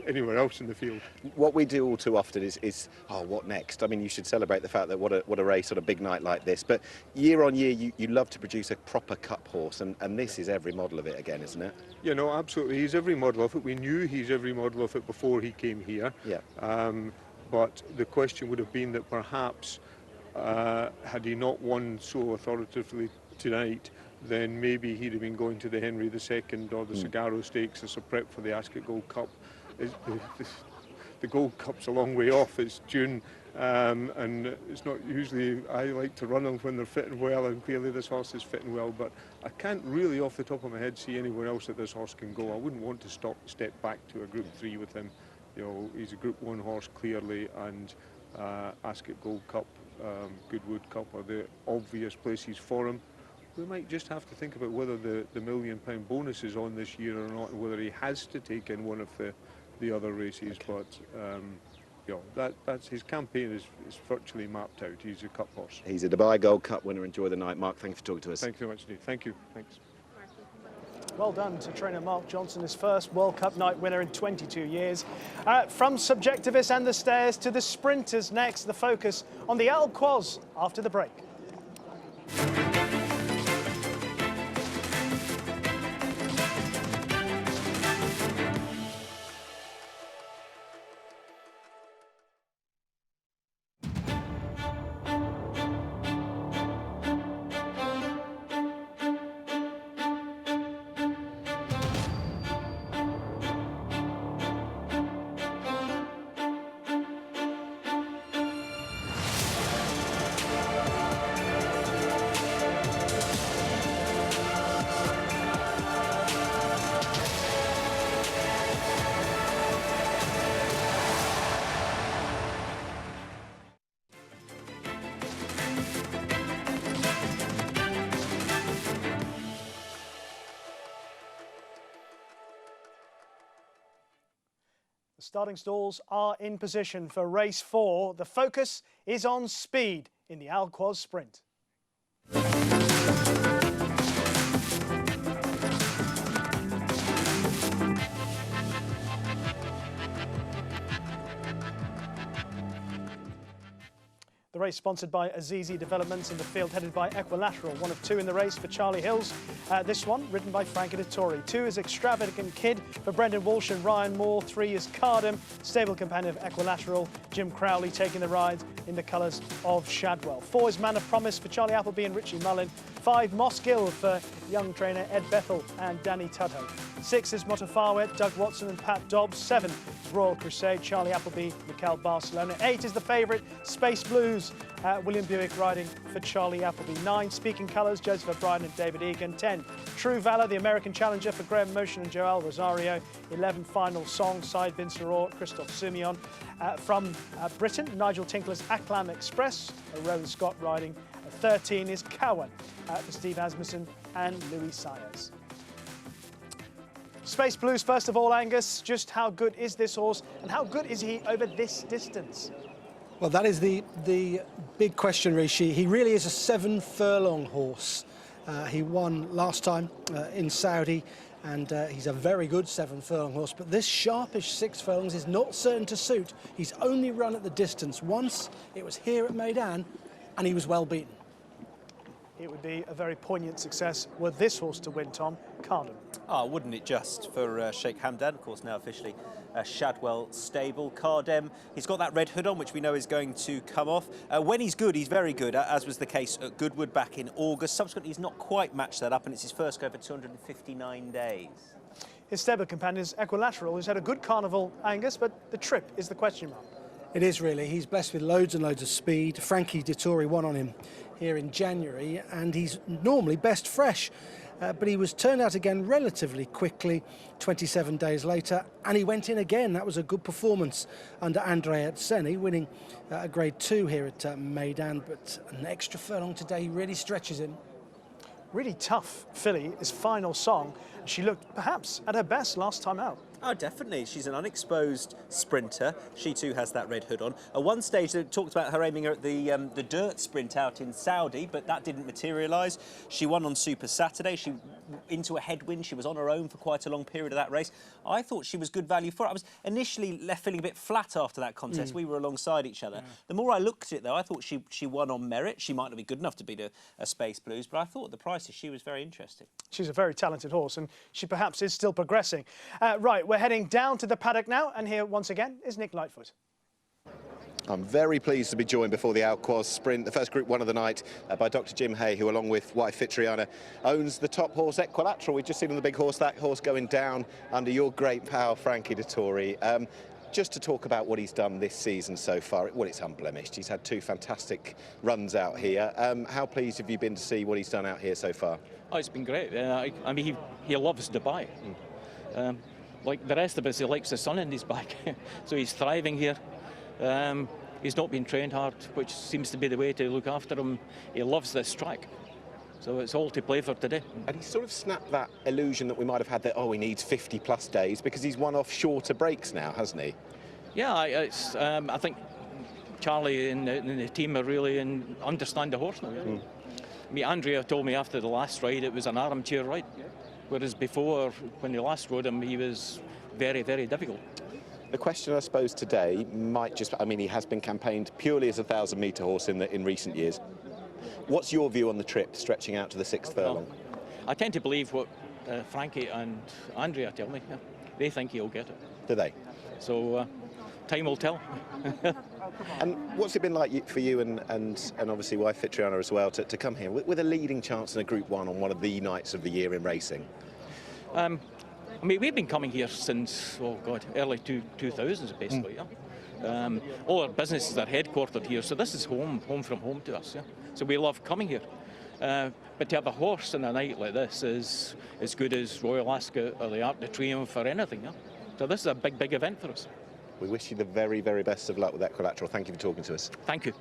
[SPEAKER 7] anywhere else in the field.
[SPEAKER 5] What we do all too often is what next? I mean, you should celebrate the fact that what a race on a big night like this, but year on year you love to produce a proper cup horse, and this is every model of it again, isn't it?
[SPEAKER 7] Absolutely. He's every model of it. We knew he's every model of it before he came here.
[SPEAKER 5] Yeah.
[SPEAKER 7] But the question would have been that perhaps had he not won so authoritatively tonight, then maybe he'd have been going to the Henry II or the Sagaro Stakes as a prep for the Ascot Gold Cup. The Gold Cup's a long way off. It's June, and it's not usually. I like to run them when they're fitting well, and clearly this horse is fitting well. But I can't really, off the top of my head, see anywhere else that this horse can go. I wouldn't want to step back to a Group 3 with him. He's a Group 1 horse clearly, and Ascot Gold Cup, Goodwood Cup are the obvious places for him. We might just have to think about whether the £1 million bonus is on this year or not, and whether he has to take in one of the other races. Okay. But that's his campaign is virtually mapped out. He's a cup horse.
[SPEAKER 5] He's a Dubai Gold Cup winner. Enjoy the night, Mark. Thank you for talking to us.
[SPEAKER 7] Thank you very much indeed. Thank you. Thanks.
[SPEAKER 1] Well done to trainer Mark Johnston, his first World Cup night winner in 22 years. From Subjectivist and the Stairs to the Sprinters next, the focus on the Al Quoz after the break. Starting stalls are in position for race 4. The focus is on speed in the Al Quoz Sprint. The race sponsored by Azizi Developments in the field headed by Equilateral, one of 2 in the race for Charlie Hills. This one ridden by Frank Editori. 2 is Extravagant Kid for Brendan Walsh and Ryan Moore. 3 is Cardham, stable companion of Equilateral. Jim Crowley taking the ride in the colours of Shadwell. 4 is Man of Promise for Charlie Appleby and Richie Mullin. 5 Moss Gill for young trainer Ed Bethel and Danny Tudhope. 6 is Motafawe, Doug Watson and Pat Dobbs. 7 is Royal Crusade, Charlie Appleby, Mikel Barcelona. 8 is the favourite, Space Blues, William Buick riding for Charlie Appleby. 9, Speaking Colours, Joseph O'Brien and David Egan. 10, True Valour, the American Challenger for Graham Motion and Joel Rosario. 11, Final Song, Side Bin Saror, Christophe Soumillon. From Britain, Nigel Tinkler's Acclam Express, Rowan Scott riding. 13 is Cowan for Steve Asmussen and Louis Sayers. Space Blues, first of all, Angus, just how good is this horse and how good is he over this distance?
[SPEAKER 3] Well, that is the big question, Rishi. He really is a 7-furlong horse. He won last time in Saudi, and he's a very good 7-furlong horse, but this sharpish 6 furlongs is not certain to suit. He's only run at the distance once. It was here at Meydan, and he was well beaten.
[SPEAKER 1] It would be a very poignant success were this horse to win, Tom. Carden.
[SPEAKER 2] Oh, wouldn't it just for Sheikh Hamdan, of course, now officially Shadwell stable. Cardem, he's got that red hood on, which we know is going to come off. When he's good, he's very good, as was the case at Goodwood back in August. Subsequently, he's not quite matched that up, and it's his first go for 259 days.
[SPEAKER 1] His stable companion is Equilateral, who's had a good carnival, Angus, but the trip is the question mark.
[SPEAKER 3] It is really. He's blessed with loads and loads of speed. Frankie Dettori won on him here in January, and he's normally best fresh. But he was turned out again relatively quickly, 27 days later, and he went in again. That was a good performance under Andrea Etzeni, winning a Grade 2 here at Meydan, but an extra furlong today really stretches him.
[SPEAKER 1] Really tough filly is Final Song. She looked perhaps at her best last time out.
[SPEAKER 2] Oh, definitely. She's an unexposed sprinter. She too has that red hood on. At one stage, they talked about her aiming at the dirt sprint out in Saudi, but that didn't materialise. She won on Super Saturday. She into a headwind. She was on her own for quite a long period of that race. I thought she was good value for it. I was initially left feeling a bit flat after that contest. We were alongside each other. The more I looked at it, though, I thought she won on merit. She might not be good enough to beat a Space Blues, but I thought at the prices she was very interesting.
[SPEAKER 1] She's a very talented horse, and she perhaps is still progressing. Right, we're heading down to the paddock now, and here once again is Nick Lightfoot.
[SPEAKER 5] I'm very pleased to be joined before the Quoz Sprint, the first Group 1 of the night, by Dr. Jim Hay, who, along with wife Fitriana, owns the top horse Equilateral. We've just seen on the big horse, that horse going down under your great pal, Frankie Dettori. Just to talk about what he's done this season so far, well, it's unblemished. He's had 2 fantastic runs out here. How pleased have you been to see what he's done out here so far?
[SPEAKER 8] Oh, it's been great. I mean, he loves Dubai. Like the rest of us, he likes the sun in his back. So he's thriving here. He's not been trained hard, which seems to be the way to look after him. He loves this track. So it's all to play for today.
[SPEAKER 5] And he sort of snapped that illusion that we might have had that, oh, he needs 50+ days, because he's won off shorter breaks now, hasn't he?
[SPEAKER 8] Yeah, I think Charlie and the team are really understand the horse now. I mean, Andrea told me after the last ride it was an armchair ride, whereas before, when they last rode him, he was very, very difficult.
[SPEAKER 5] The question, I suppose, today might just, I mean, he has been campaigned purely as a 1,000-metre horse in recent years. What's your view on the trip stretching out to the 6th furlong?
[SPEAKER 8] I tend to believe what Frankie and Andrea tell me. Yeah. They think he'll get it.
[SPEAKER 5] Do they?
[SPEAKER 8] So time will tell.
[SPEAKER 5] And what's it been like for you and obviously wife Fitriana as well to come here with a leading chance in a Group 1 on one of the nights of the year in racing?
[SPEAKER 8] I mean, we've been coming here since, oh God, early 2000s basically. Yeah? All our businesses are headquartered here, so this is home from home to us. Yeah? So we love coming here. But to have a horse in a night like this is as good as Royal Ascot or the Arc de Triomphe or anything. Yeah? So this is a big, big event for us.
[SPEAKER 5] We wish you the very, very best of luck with Equilateral. Thank you for talking to us.
[SPEAKER 8] Thank you.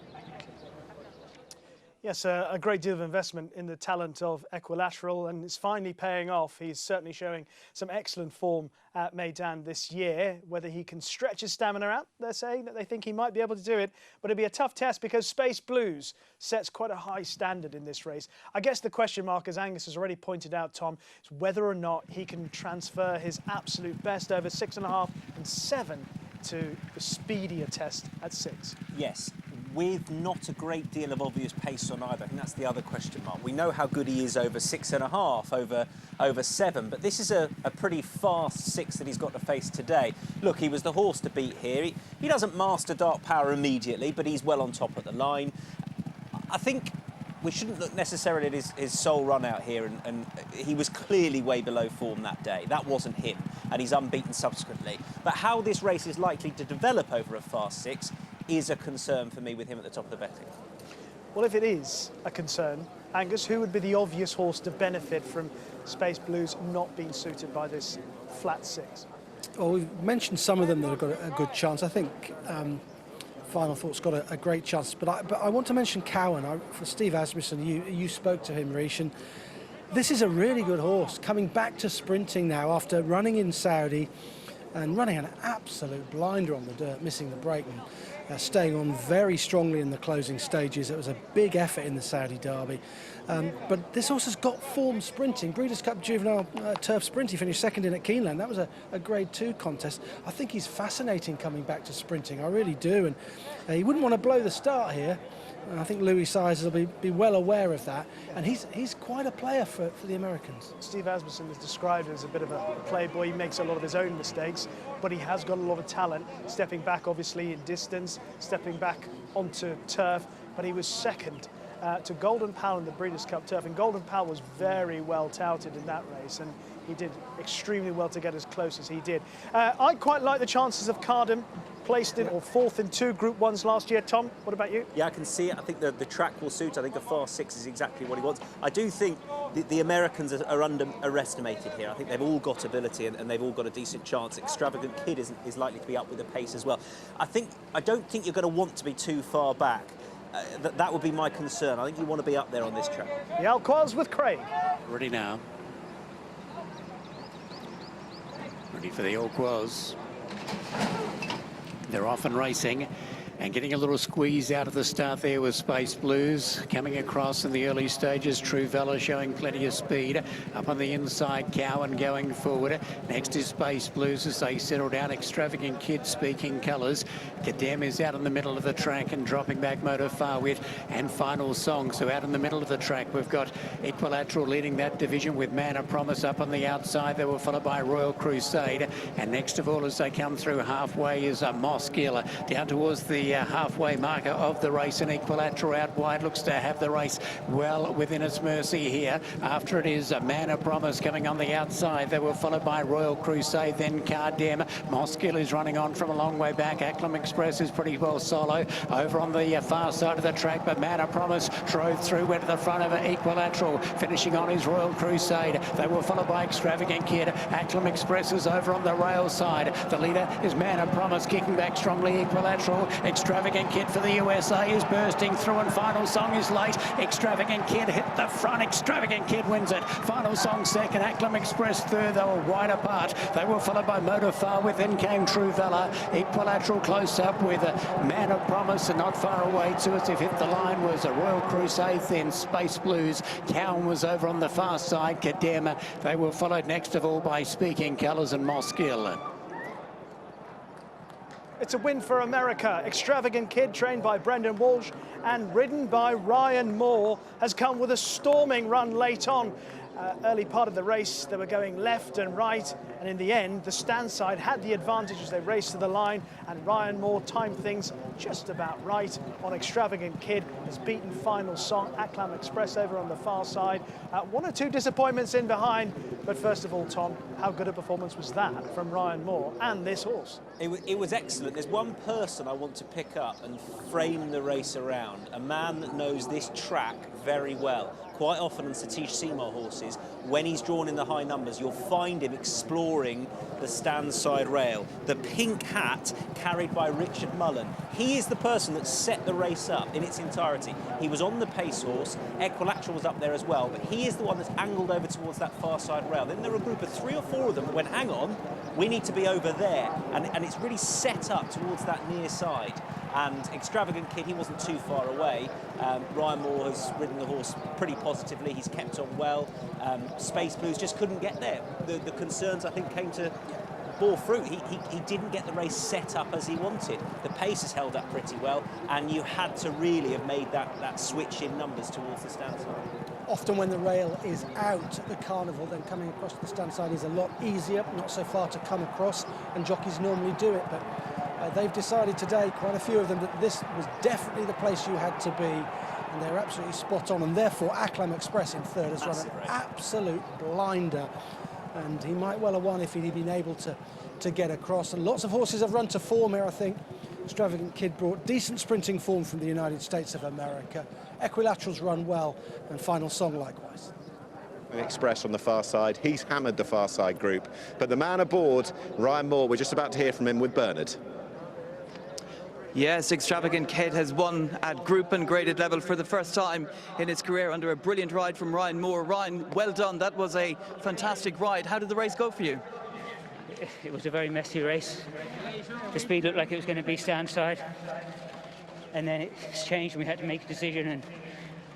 [SPEAKER 1] Yes, a great deal of investment in the talent of Equilateral, and it's finally paying off. He's certainly showing some excellent form at Meydan this year. Whether he can stretch his stamina out, they're saying that they think he might be able to do it, but it'll be a tough test because Space Blues sets quite a high standard in this race. I guess the question mark, as Angus has already pointed out, Tom, is whether or not he can transfer his absolute best over 6.5 and 7 to the speedier test at 6.
[SPEAKER 2] Yes. With not a great deal of obvious pace on either. I think that's the other question mark. We know how good he is over 6.5, over 7, but this is a pretty fast 6 that he's got to face today. Look, he was the horse to beat here. He doesn't master Dark Power immediately, but he's well on top at the line. I think we shouldn't look necessarily at his sole run out here, and he was clearly way below form that day. That wasn't him, and he's unbeaten subsequently. But how this race is likely to develop over a fast 6 is a concern for me with him at the top of the betting.
[SPEAKER 1] Well, if it is a concern, Angus, who would be the obvious horse to benefit from Space Blues not being suited by this flat 6?
[SPEAKER 3] Well, we've mentioned some of them that have got a good chance. I think Final Thought's got a great chance, but I want to mention Cowan. For Steve Asmussen, you spoke to him, Rish, and this is a really good horse coming back to sprinting now after running in Saudi and running an absolute blinder on the dirt, missing the break and staying on very strongly in the closing stages. It was a big effort in the Saudi Derby. But this horse has got form sprinting. Breeders' Cup Juvenile Turf Sprint, he finished second in at Keeneland. That was a Grade 2 contest. I think he's fascinating coming back to sprinting. I really do. And he wouldn't want to blow the start here. And I think Louis Sizes will be well aware of that. And he's quite a player for the Americans.
[SPEAKER 1] Steve Asmussen is described as a bit of a playboy. He makes a lot of his own mistakes, but he has got a lot of talent. Stepping back, obviously, in distance, stepping back onto turf. But he was second to Golden Pal in the Breeders' Cup Turf. And Golden Pal was very well touted in that race. And he did extremely well to get as close as he did. I quite like the chances of Carden, placed in or fourth in 2 Group 1s last year. Tom, what about you?
[SPEAKER 2] Yeah, I can see it. I think the track will suit. I think a fast 6 is exactly what he wants. I do think the Americans are underestimated here. I think they've all got ability and they've all got a decent chance. Extravagant Kid is likely to be up with the pace as well. I don't think you're going to want to be too far back. That would be my concern. I think you want to be up there on this track.
[SPEAKER 1] The Quoz with Craig.
[SPEAKER 12] Ready now. Ready for the Quoz. They're off and racing and getting a little squeeze out of the start there with Space Blues. Coming across in the early stages, True Valor showing plenty of speed. Up on the inside, Cowan going forward. Next is Space Blues as they settle down. Extravagant Kid speaking colours. Kadem is out in the middle of the track and dropping back Motor Farwit and Final Song. So out in the middle of the track, we've got Equilateral leading that division with Man of Promise up on the outside. They were followed by Royal Crusade. And next of all, as they come through halfway, is Moskill down towards the halfway marker of the race, and Equilateral out wide looks to have the race well within its mercy here. After it is a Man of Promise coming on the outside. They were followed by Royal Crusade, then Cardem. Moskill is running on from a long way back. Acklam Express is pretty well solo over on the far side of the track, but Man of Promise drove through, went to the front of Equilateral, finishing on his Royal Crusade. They were followed by Extravagant Kid. Acklam Express is over on the rail side. The leader is Man of Promise, kicking back strongly Equilateral. Extravagant Kid for the USA is bursting through, and Final Song is late. Extravagant Kid hit the front. Extravagant Kid wins it. Final Song second. Acklam Express third. They were wide apart. They were followed by Motor Farwit. Then came True Valor. Equilateral close up with a Man of Promise, and not far away to us. If hit the line was a Royal Crusade. Then Space Blues. Cowan was over on the far side. Kadema. They were followed next of all by Speaking Colours and Moskill.
[SPEAKER 1] It's a win for America. Extravagant Kid, trained by Brendan Walsh and ridden by Ryan Moore, has come with a storming run late on. Early part of the race, they were going left and right, and in the end, the stand side had the advantage as they raced to the line, and Ryan Moore timed things just about right on Extravagant Kid. Has beaten Final Song. Acklam Express over on the far side. 1 or 2 disappointments in behind, but first of all, Tom, how good a performance was that from Ryan Moore and this horse?
[SPEAKER 2] It was excellent. There's one person I want to pick up and frame the race around, a man that knows this track very well. Quite often on Satish Seymour horses, when he's drawn in the high numbers, you'll find him exploring the stand side rail. The pink hat carried by Richard Mullen. He is the person that set the race up in its entirety. He was on the pace horse. Equilateral was up there as well, but he is the one that's angled over towards that far side rail. Then there were a group of 3 or 4 of them that went, hang on, we need to be over there. And it's really set up towards that near side. And Extravagant Kid, he wasn't too far away. Ryan Moore has ridden the horse pretty positively. He's kept on well. Space Blues just couldn't get there. The concerns, I think, came to bore fruit. He didn't get the race set up as he wanted. The pace has held up pretty well, and you had to really have made that switch in numbers towards the stand side.
[SPEAKER 3] Often when the rail is out at the carnival, then coming across the stand side is a lot easier, not so far to come across, and jockeys normally do it, but they've decided today, quite a few of them, that this was definitely the place you had to be. and they're absolutely spot on, and therefore Acclam Express in third has run an absolute blinder, and he might well have won if he'd been able to get across. And lots of horses have run to form here, I think. Extravagant Kid brought decent sprinting form from the United States of America. Equilateral's run well, and Final Song likewise.
[SPEAKER 5] Express on the far side, he's hammered the far side group, but the man aboard, Ryan Moore, we're just about to hear from him with Bernard.
[SPEAKER 13] Yes, Extravagant Kid has won at group and graded level for the first time in his career under a brilliant ride from Ryan Moore. Ryan, well done. That was a fantastic ride. How did the race go for you?
[SPEAKER 14] It was a very messy race. The speed looked like it was going to be stand side, and then it's changed and we had to make a decision, and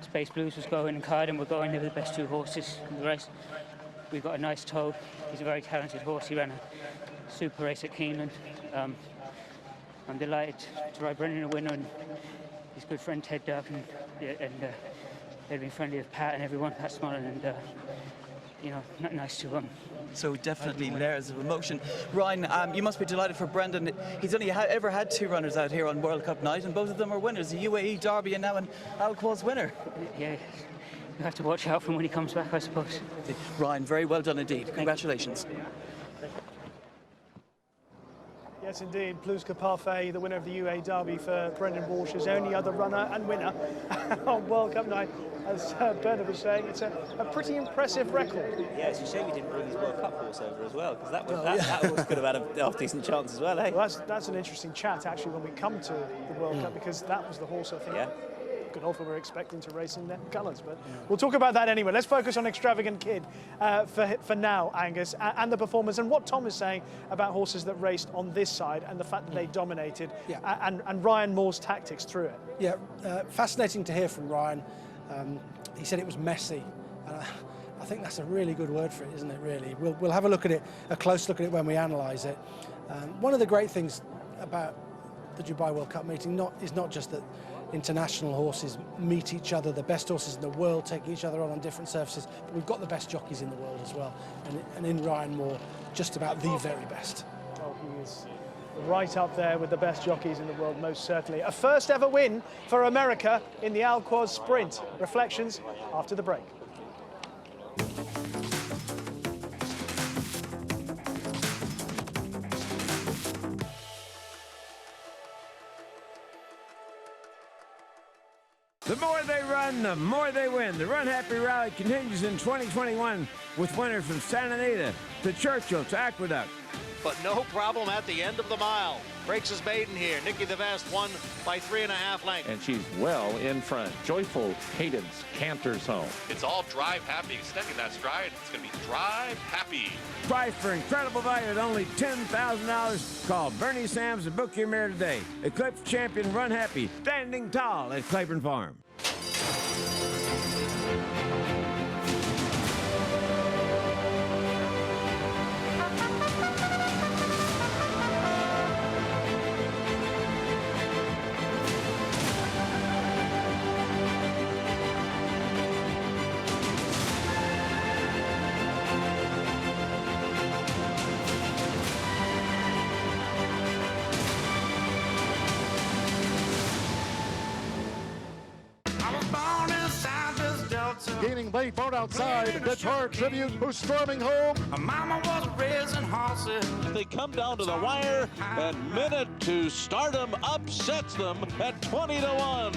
[SPEAKER 14] Space Blues was going and Carden were going. They were the best two horses in the race. We got a nice toe. He's a very talented horse. He ran a super race at Keeneland. I'm delighted to ride Brendan a winner, and his good friend Ted Durkin, they've been friendly with Pat and everyone, Pat Smollen, and you know, nice to
[SPEAKER 13] So definitely layers of emotion. Ryan, you must be delighted for Brendan. He's only ever had two runners out here on World Cup night, and both of them are winners, the UAE Derby and now an Quoz winner.
[SPEAKER 14] Yeah, you have to watch out for him when he comes back, I suppose.
[SPEAKER 13] Ryan, very well done indeed. Congratulations.
[SPEAKER 1] Yes, indeed. Plouska Parfait, the winner of the UAE Derby for Brendan Walsh, his only other runner and winner on World Cup night. As Bernard was saying, it's a pretty impressive record.
[SPEAKER 2] Yeah, it's a shame he didn't bring his World Cup horse over as well, because that horse could have had a half-decent chance as well, eh?
[SPEAKER 1] Well, that's an interesting chat, actually, when we come to the World Cup, because that was the horse, I think, Godolphin were expecting to race in their colours. But we'll talk about that anyway. Let's focus on Extravagant Kid for now, Angus, and the performance, and what Tom is saying about horses that raced on this side and the fact that they dominated, and Ryan Moore's tactics through it.
[SPEAKER 3] Yeah, fascinating to hear from Ryan. He said it was messy, and I think that's a really good word for it, isn't it, really? We'll have a look at it, a close look at it when we analyse it. One of the great things about the Dubai World Cup meeting is not just that international horses meet each other, the best horses in the world taking each other on different surfaces, but we've got the best jockeys in the world as well, and in Ryan Moore, just about the very best.
[SPEAKER 1] Oh, he is right up there with the best jockeys in the world, most certainly. A first ever win for America in the Quoz Sprint. Reflections after the break.
[SPEAKER 15] The more they run, the more they win. The Run Happy Rally continues in 2021 with winners from Santa Anita to Churchill to Aqueduct.
[SPEAKER 11] But no problem at the end of the mile. Breaks his maiden here. Nikki the Best won by 3.5 lengths.
[SPEAKER 16] And she's well in front. Joyful Cadence canters home.
[SPEAKER 20] It's all drive happy. Second that stride, it's going to be drive happy.
[SPEAKER 15] Price for incredible value at only $10,000. Call Bernie Sams and book your mare today. Eclipse champion Run Happy, standing tall at Claiborne Farm.
[SPEAKER 9] Gaining late, far outside, Guitar Tribute, who's storming home.
[SPEAKER 10] Mama was raising horses.
[SPEAKER 11] They come down to the wire, and Minute to Stardom upsets them at 20-1.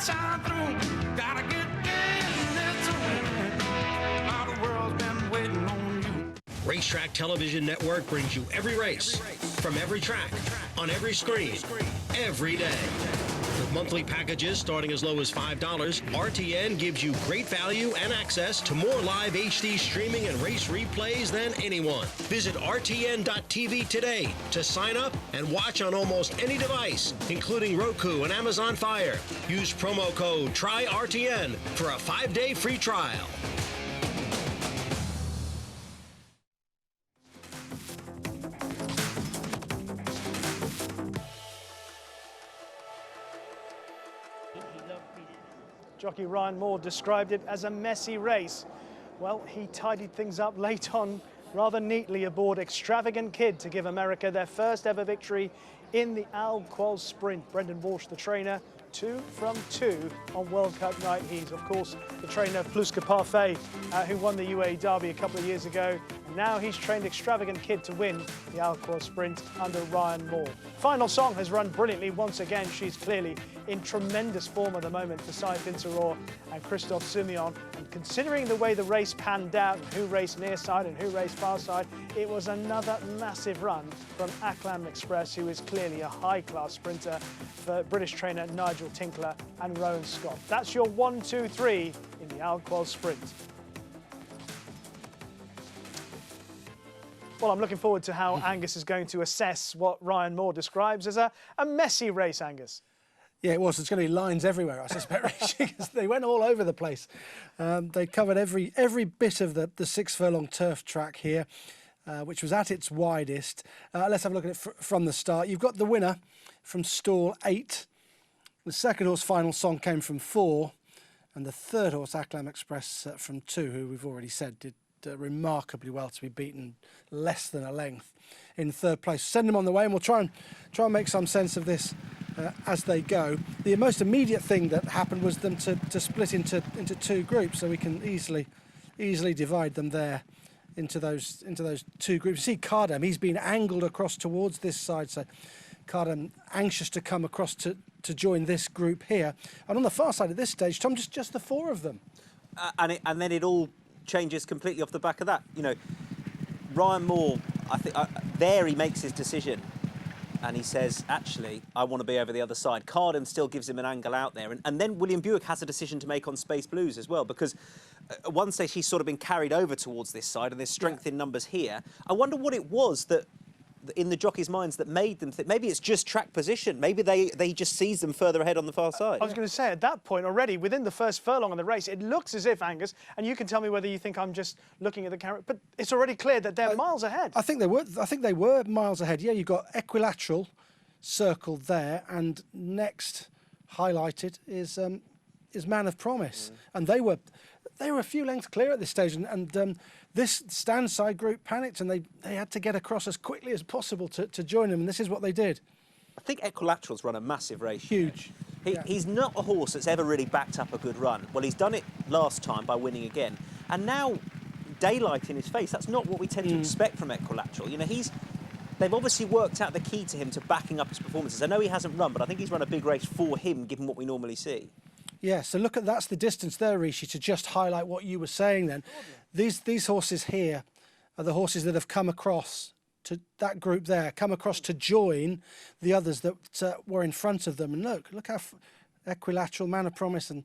[SPEAKER 10] Shine through, gotta get in, it's a winning. All the world's been waiting on you.
[SPEAKER 18] Racetrack Television Network brings you every race, from every track, on every screen, every day. With monthly packages starting as low as $5, RTN gives you great value and access to more live HD streaming and race replays than anyone. Visit RTN.tv today to sign up and watch on almost any device, including Roku and Amazon Fire. Use promo code TRYRTN for a 5-day free trial.
[SPEAKER 1] Jockey Ryan Moore described it as a messy race. Well, he tidied things up late on rather neatly aboard Extravagant Kid to give America their first ever victory in the Quoz Sprint. Brendan Walsh, the trainer, 2 from 2 on World Cup night. He's, of course, the trainer of Pluska Parfait, who won the UAE Derby a couple of years ago. And now he's trained Extravagant Kid to win the Quoz Sprint under Ryan Moore. Final Song has run brilliantly once again. She's clearly in tremendous form at the moment for Sai Pintaror and Christophe Simeon. And considering the way the race panned out and who raced near side and who raced far side, it was another massive run from Acclam Express, who is clearly a high-class sprinter, for British trainer Nigel Tinkler and Rowan Scott. That's your 1, 2, 3 in the Quoz Sprint. Well, I'm looking forward to how Angus is going to assess what Ryan Moore describes as a messy race, Angus.
[SPEAKER 3] Yeah, it was. There's going to be lines everywhere, I suspect, because they went all over the place. They covered every bit of the 6 furlong turf track here, which was at its widest. Let's have a look at it from the start. You've got the winner from stall 8. The second horse, Final Song, came from 4. And the third horse, Acclam Express, from 2, who we've already said did remarkably well to be beaten less than a length in third place. Send them on the way, and we'll try and make some sense of this as they go. The most immediate thing that happened was them to split into 2 groups, so we can easily divide them there into those 2 groups. You see Cardam, he's been angled across towards this side, so Cardam anxious to come across to join this group here. And on the far side at this stage, Tom, just the 4 of them.
[SPEAKER 2] And then it all changes completely off the back of that. You know, Ryan Moore, I think there he makes his decision, and he says, actually, I want to be over the other side. Cardam still gives him an angle out there, and then William Buick has a decision to make on Space Blues as well, because at one stage he's sort of been carried over towards this side, and there's strength in numbers here. I wonder what it was that in the jockeys' minds that made them think maybe it's just track position. Maybe they just sees them further ahead on the far side.
[SPEAKER 1] I was going to say, at that point already, within the first furlong of the race, it looks as if, Angus, and you can tell me whether you think I'm just looking at the camera, but it's already clear that they're miles ahead.
[SPEAKER 3] I think they were miles ahead. Yeah, you've got Equilateral circled there, and next highlighted is Man of Promise, and they were a few lengths clear at this stage, and this stand side group panicked, and they had to get across as quickly as possible to join them, and this is what they did.
[SPEAKER 2] I think Equilateral's run a massive race.
[SPEAKER 3] Huge.
[SPEAKER 2] He's not a horse that's ever really backed up a good run. Well, he's done it last time by winning again, and now daylight in his face. That's not what we tend to expect from Equilateral. You know, they've obviously worked out the key to him to backing up his performances. I know he hasn't run, but I think he's run a big race for him, given what we normally see.
[SPEAKER 3] Yeah, so look at that's the distance there, Rishi, to just highlight what you were saying then. These horses here are the horses that have come across to that group there, come across to join the others that were in front of them. And look how Equilateral, Man of Promise, and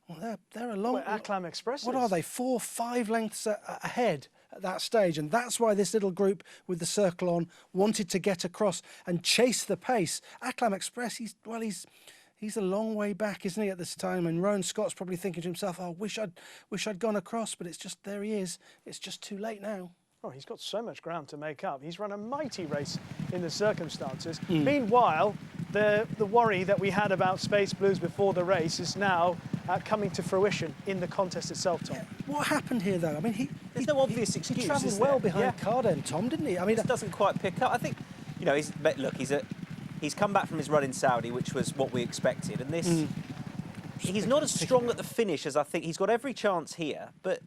[SPEAKER 3] well, they're a long...
[SPEAKER 1] Acclam Express.
[SPEAKER 3] What are they, 4, 5 lengths ahead at that stage? And that's why this little group with the circle on wanted to get across and chase the pace. Acclam Express, he's a long way back, isn't he, at this time? And Rowan Scott's probably thinking to himself, "Oh, wish I'd gone across," but it's just there he is. It's just too late now.
[SPEAKER 1] Oh, he's got so much ground to make up. He's run a mighty race in the circumstances. Meanwhile, the worry that we had about Space Blues before the race is now coming to fruition in the contest itself, Tom.
[SPEAKER 3] Yeah. What happened here, though? I mean,
[SPEAKER 2] there's no obvious excuse.
[SPEAKER 3] He travelled well behind Cardam, Tom, didn't he? I mean,
[SPEAKER 2] it doesn't quite pick up. I think, you know, he's come back from his run in Saudi, which was what we expected, and this. He's not as strong at the finish as I think. He's got every chance here, but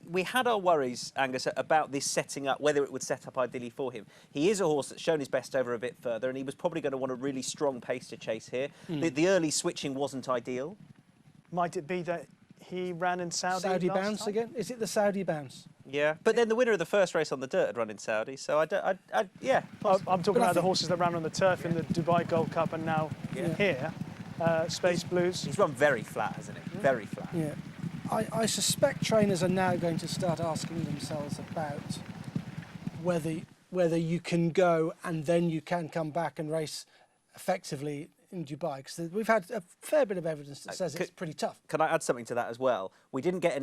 [SPEAKER 2] we had our worries, Angus, about this setting up, whether it would set up ideally for him. He is a horse that's shown his best over a bit further, and he was probably going to want a really strong pace to chase here. The early switching wasn't ideal.
[SPEAKER 1] Might it be that he ran in Saudi?
[SPEAKER 3] Saudi bounce again? Is it the Saudi bounce?
[SPEAKER 2] Yeah, but then the winner of the first race on the dirt had run in Saudi, so yeah.
[SPEAKER 1] I'm talking about the horses that ran on the turf in the Dubai Gold Cup and now here, Space Blues.
[SPEAKER 2] He's run very flat, hasn't he? Very flat.
[SPEAKER 3] Yeah. I suspect trainers are now going to start asking themselves about whether you can go and then you can come back and race effectively in Dubai, because we've had a fair bit of evidence that says it's pretty tough.
[SPEAKER 2] Can I add something to that as well? We didn't get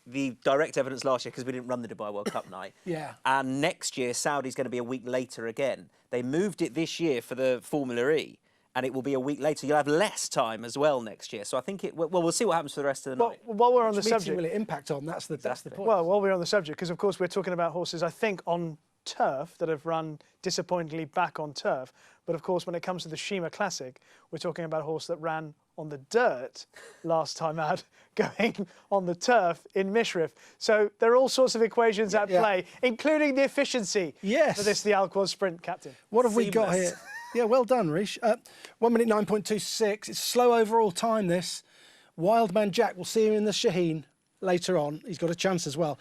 [SPEAKER 2] the direct evidence last year because we didn't run the Dubai World Cup night.
[SPEAKER 3] Yeah.
[SPEAKER 2] And next year Saudi's going to be a week later again. They moved it this year for the Formula E. and it will be a week later. You'll have less time as well next year. So I think we'll see what happens for the rest of the night.
[SPEAKER 1] While we're on the
[SPEAKER 3] Which meeting
[SPEAKER 1] subject,
[SPEAKER 3] will it impact on? That's the point.
[SPEAKER 1] Well, while we're on the subject, because of course we're talking about horses, I think, on turf that have run disappointingly back on turf. But of course, when it comes to the Shima Classic, we're talking about a horse that ran on the dirt last time out, going on the turf in Mishriff. So there are all sorts of equations at play, including the efficiency for this, the Quoz Sprint, Captain.
[SPEAKER 3] What have we got here? Yeah, well done, Rish. 1 minute 9.26. It's slow overall time, this. Wildman Jack, we'll see him in the Shaheen later on. He's got a chance as well.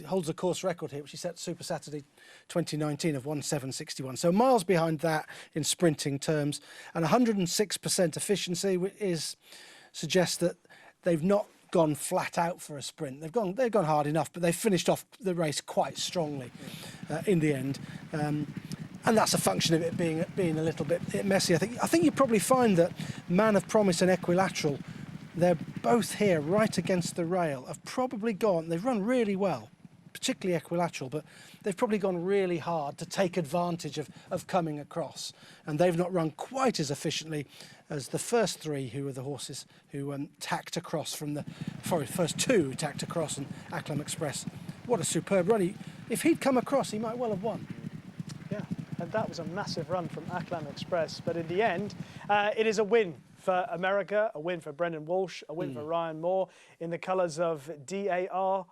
[SPEAKER 3] Holds a course record here, which he set Super Saturday 2019 of 1:7.61. So miles behind that in sprinting terms, and 106% efficiency suggests that they've not gone flat out for a sprint. They've gone hard enough, but they've finished off the race quite strongly in the end. And that's a function of it being a little bit messy. I think you probably find that Man of Promise and Equilateral, they're both here right against the rail, have probably gone, they've run really well, particularly Equilateral, but they've probably gone really hard to take advantage of coming across. And they've not run quite as efficiently as the first three, who were the horses who tacked across from the, first two who tacked across, and Aklam Express. What a superb run. If he'd come across, he might well have won.
[SPEAKER 1] Yeah, and that was a massive run from Aklam Express. But in the end, it is a win for America, a win for Brendan Walsh, a win for Ryan Moore in the colours of DARS,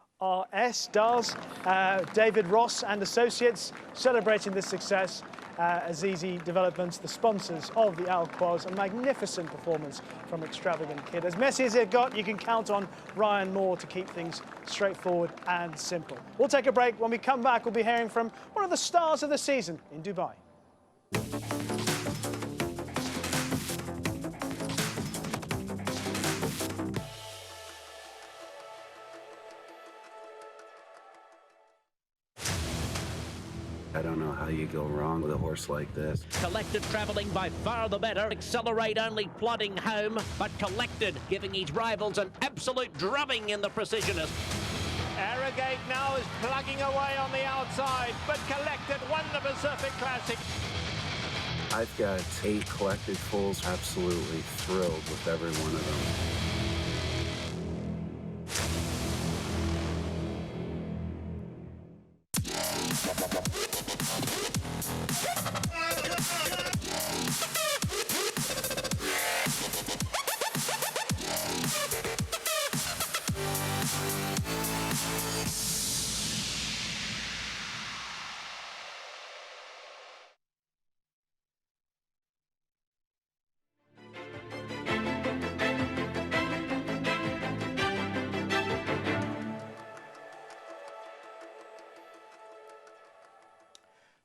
[SPEAKER 1] David Ross and Associates, celebrating this success. Azizi Developments, the sponsors of the Quoz, a magnificent performance from Extravagant Kid. As messy as it got, you can count on Ryan Moore to keep things straightforward and simple. We'll take a break. When we come back, we'll be hearing from one of the stars of the season in Dubai.
[SPEAKER 6] I don't know how you go wrong with a horse like this.
[SPEAKER 17] Collected travelling by far the better. Accelerate only plodding home, but Collected giving his rivals an absolute drubbing in the Precisionist.
[SPEAKER 19] Arrogate now is plugging away on the outside, but Collected won the Pacific Classic.
[SPEAKER 6] I've got 8 Collected foals, absolutely thrilled with every one of them.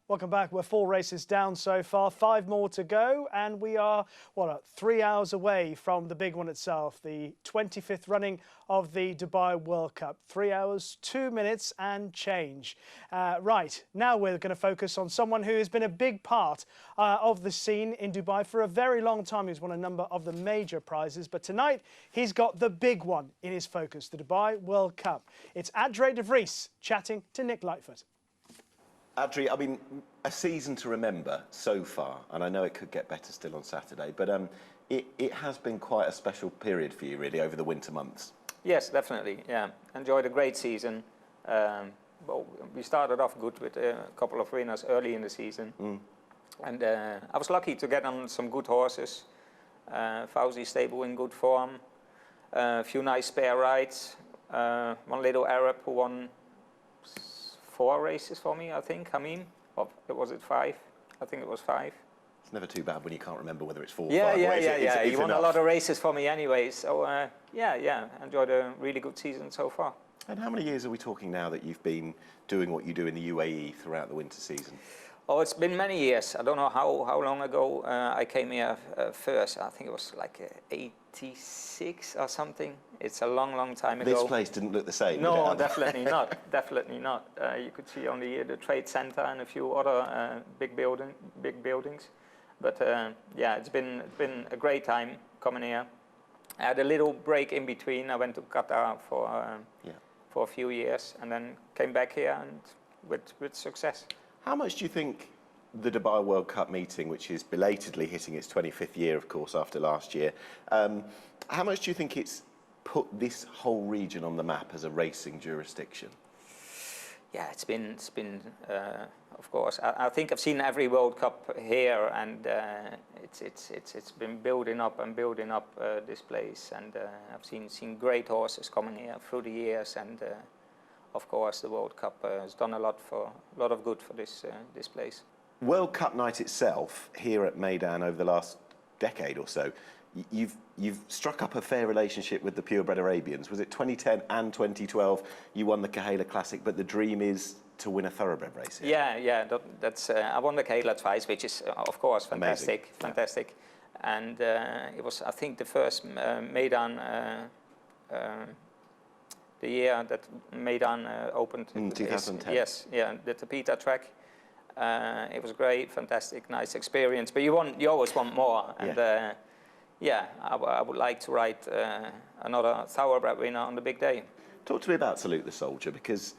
[SPEAKER 1] Welcome back. We're 4 races down so far, 5 more to go, and we are, 3 hours away from the big one itself, the 25th running of the Dubai World Cup. 3 hours, 2 minutes and change. Right, now we're going to focus on someone who has been a big part of the scene in Dubai for a very long time. He's won a number of the major prizes, but tonight he's got the big one in his focus, the Dubai World Cup. It's Adre de Vries chatting to Nick Lightfoot.
[SPEAKER 5] Adri, I mean, a season to remember so far, and I know it could get better still on Saturday, but it has been quite a special period for you, really, over the winter months.
[SPEAKER 24] Yes, definitely, yeah. Enjoyed a great season. Well, we started off good with a couple of winners early in the season. And I was lucky to get on some good horses. Fauzi stable in good form. A few nice spare rides. One little Arab who won 4 races for me, I think. Hamim, or was it 5? I think it was 5.
[SPEAKER 5] It's never too bad when you can't remember whether it's 4 or 5.
[SPEAKER 24] Yeah. He won a lot of races for me anyway. So yeah, enjoyed a really good season so far.
[SPEAKER 5] And how many years are we talking now that you've been doing what you do in the UAE throughout the winter season?
[SPEAKER 24] Oh, it's been many years. I don't know how long ago I came here first. I think it was like 86 or something. It's a long time ago.
[SPEAKER 5] This place didn't look the same.
[SPEAKER 24] No, definitely not. Definitely not. You could see only the trade center and a few other big buildings. But yeah, it's been a great time coming here. I had a little break in between. I went to Qatar for a few years and then came back here and with success.
[SPEAKER 5] How much do you think the Dubai World Cup meeting, which is belatedly hitting its 25th year, of course, after last year. How much do you think it's put this whole region on the map as a racing jurisdiction?
[SPEAKER 24] Yeah, it's been of course. I think I've seen every World Cup here, and it's been building up and building up this place, and I've seen great horses coming here through the years, and of course the World Cup has done a lot of good for this place.
[SPEAKER 5] World Cup night itself here at Meydan over the last decade or so, you've struck up a fair relationship with the purebred Arabians. Was it 2010 and 2012 you won the Kahela Classic, but the dream is to win a thoroughbred race here?
[SPEAKER 24] Yeah, that's I won the Kahela twice, which is of course fantastic, fantastic. And it was, I think, the first Meydan, the year that Meydan opened.
[SPEAKER 5] In 2010.
[SPEAKER 24] Yes, yeah, the Tapita track. It was great, fantastic, nice experience. But you always want more, and yeah, I would like to ride another thoroughbred winner on the big day.
[SPEAKER 5] Talk to me about Salute the Soldier, because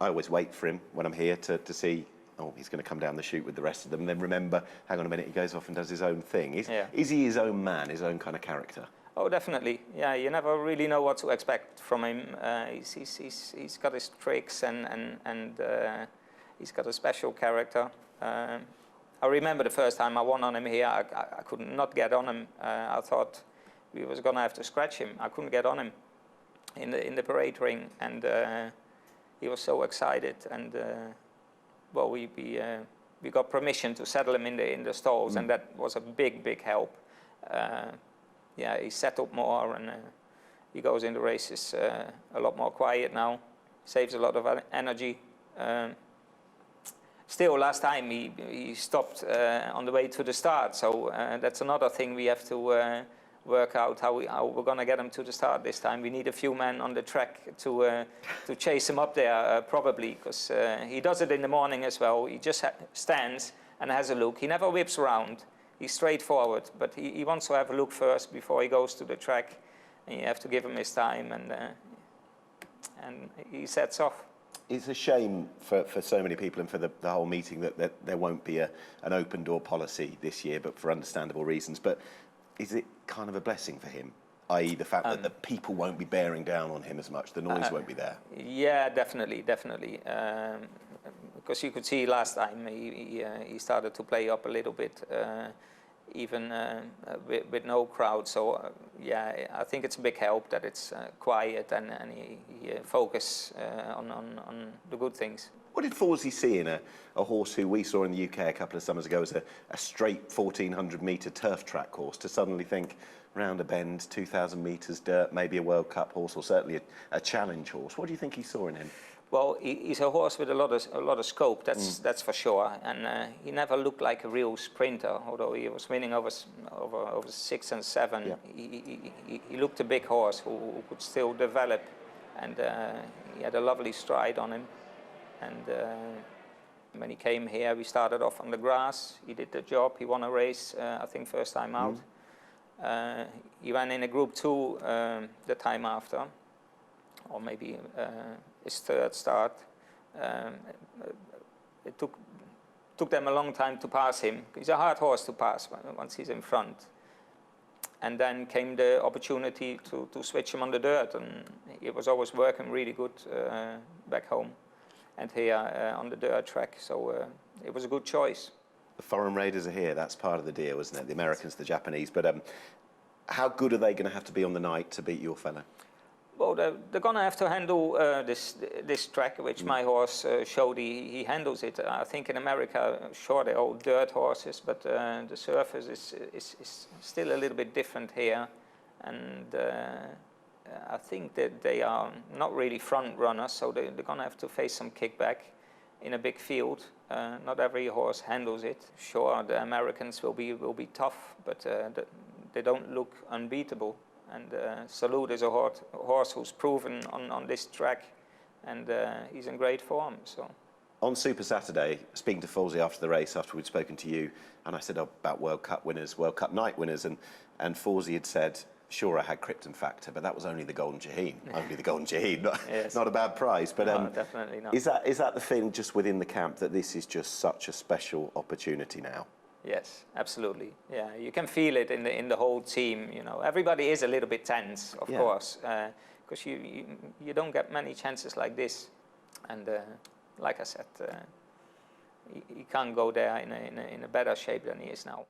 [SPEAKER 5] I always wait for him when I'm here to see, oh, he's going to come down the chute with the rest of them, and then remember, hang on a minute, he goes off and does his own thing. Is he his own man, his own kind of character?
[SPEAKER 24] Oh, definitely. Yeah, you never really know what to expect from him. He's got his tricks, and he's got a special character. I remember the first time I won on him here, I could not get on him. I thought we was going to have to scratch him. I couldn't get on him in the parade ring, and he was so excited. And well, we got permission to settle him in the stalls, and that was a big help. Yeah, he set up more, and he goes in the races a lot more quiet now. Saves a lot of energy. Still, last time he stopped on the way to the start, so that's another thing we have to work out how we're going to get him to the start this time. We need a few men on the track to chase him up there, probably, because he does it in the morning as well. He just stands and has a look. He never whips around. He's straightforward, but he wants to have a look first before he goes to the track, and you have to give him his time, and he sets off.
[SPEAKER 5] It's a shame for so many people and for the whole meeting that there won't be an open door policy this year, but for understandable reasons. But is it kind of a blessing for him, i.e. the fact that the people won't be bearing down on him as much, the noise won't be there?
[SPEAKER 24] Yeah, definitely. Because you could see last time he started to play up a little bit, even with no crowd. So yeah, I think it's a big help that it's quiet and he focus on the good things.
[SPEAKER 5] What did Forsey see in a horse who we saw in the UK a couple of summers ago as a straight 1,400-metre turf track horse, to suddenly think round a bend, 2,000 metres dirt, maybe a World Cup horse, or certainly a challenge horse? What do you think he saw in him?
[SPEAKER 24] Well, he's a horse with a lot of scope. That's for sure. And he never looked like a real sprinter, although he was winning over 6 and 7. Yeah. He looked a big horse who could still develop, and he had a lovely stride on him. And when he came here, we started off on the grass. He did the job. He won a race, I think, first time out. He ran in a Group 2 the time after, or maybe his third start. It took them a long time to pass him. He's a hard horse to pass once he's in front. And then came the opportunity to switch him on the dirt, and it was always working really good back home and here on the dirt track. So it was a good choice.
[SPEAKER 5] The foreign raiders are here. That's part of the deal, isn't it? The Americans, the Japanese. But how good are they going to have to be on the night to beat your fellow?
[SPEAKER 24] Well, they're going to have to handle this track, which my horse showed. He handles it. I think in America, sure, they're all dirt horses, but the surface is still a little bit different here. And I think that they are not really front runners, so they're going to have to face some kickback in a big field. Not every horse handles it. Sure, the Americans will be tough, but they don't look unbeatable. And Salute is a horse who's proven on this track, and he's in great form. So,
[SPEAKER 5] on Super Saturday, speaking to Forsey after the race, after we'd spoken to you, and I said about World Cup winners, World Cup night winners, and Forsey had said, sure I had Krypton Factor, but that was only the Golden Shaheen. Only the Golden Shaheen,
[SPEAKER 24] Yes.
[SPEAKER 5] not a bad prize. But
[SPEAKER 24] No, definitely not.
[SPEAKER 5] is that the feeling just within the camp that this is just such a special opportunity now?
[SPEAKER 24] Yes, absolutely. Yeah, you can feel it in the whole team. You know, everybody is a little bit tense, of course, because you don't get many chances like this, and like I said, he can't go there in a better shape than he is now.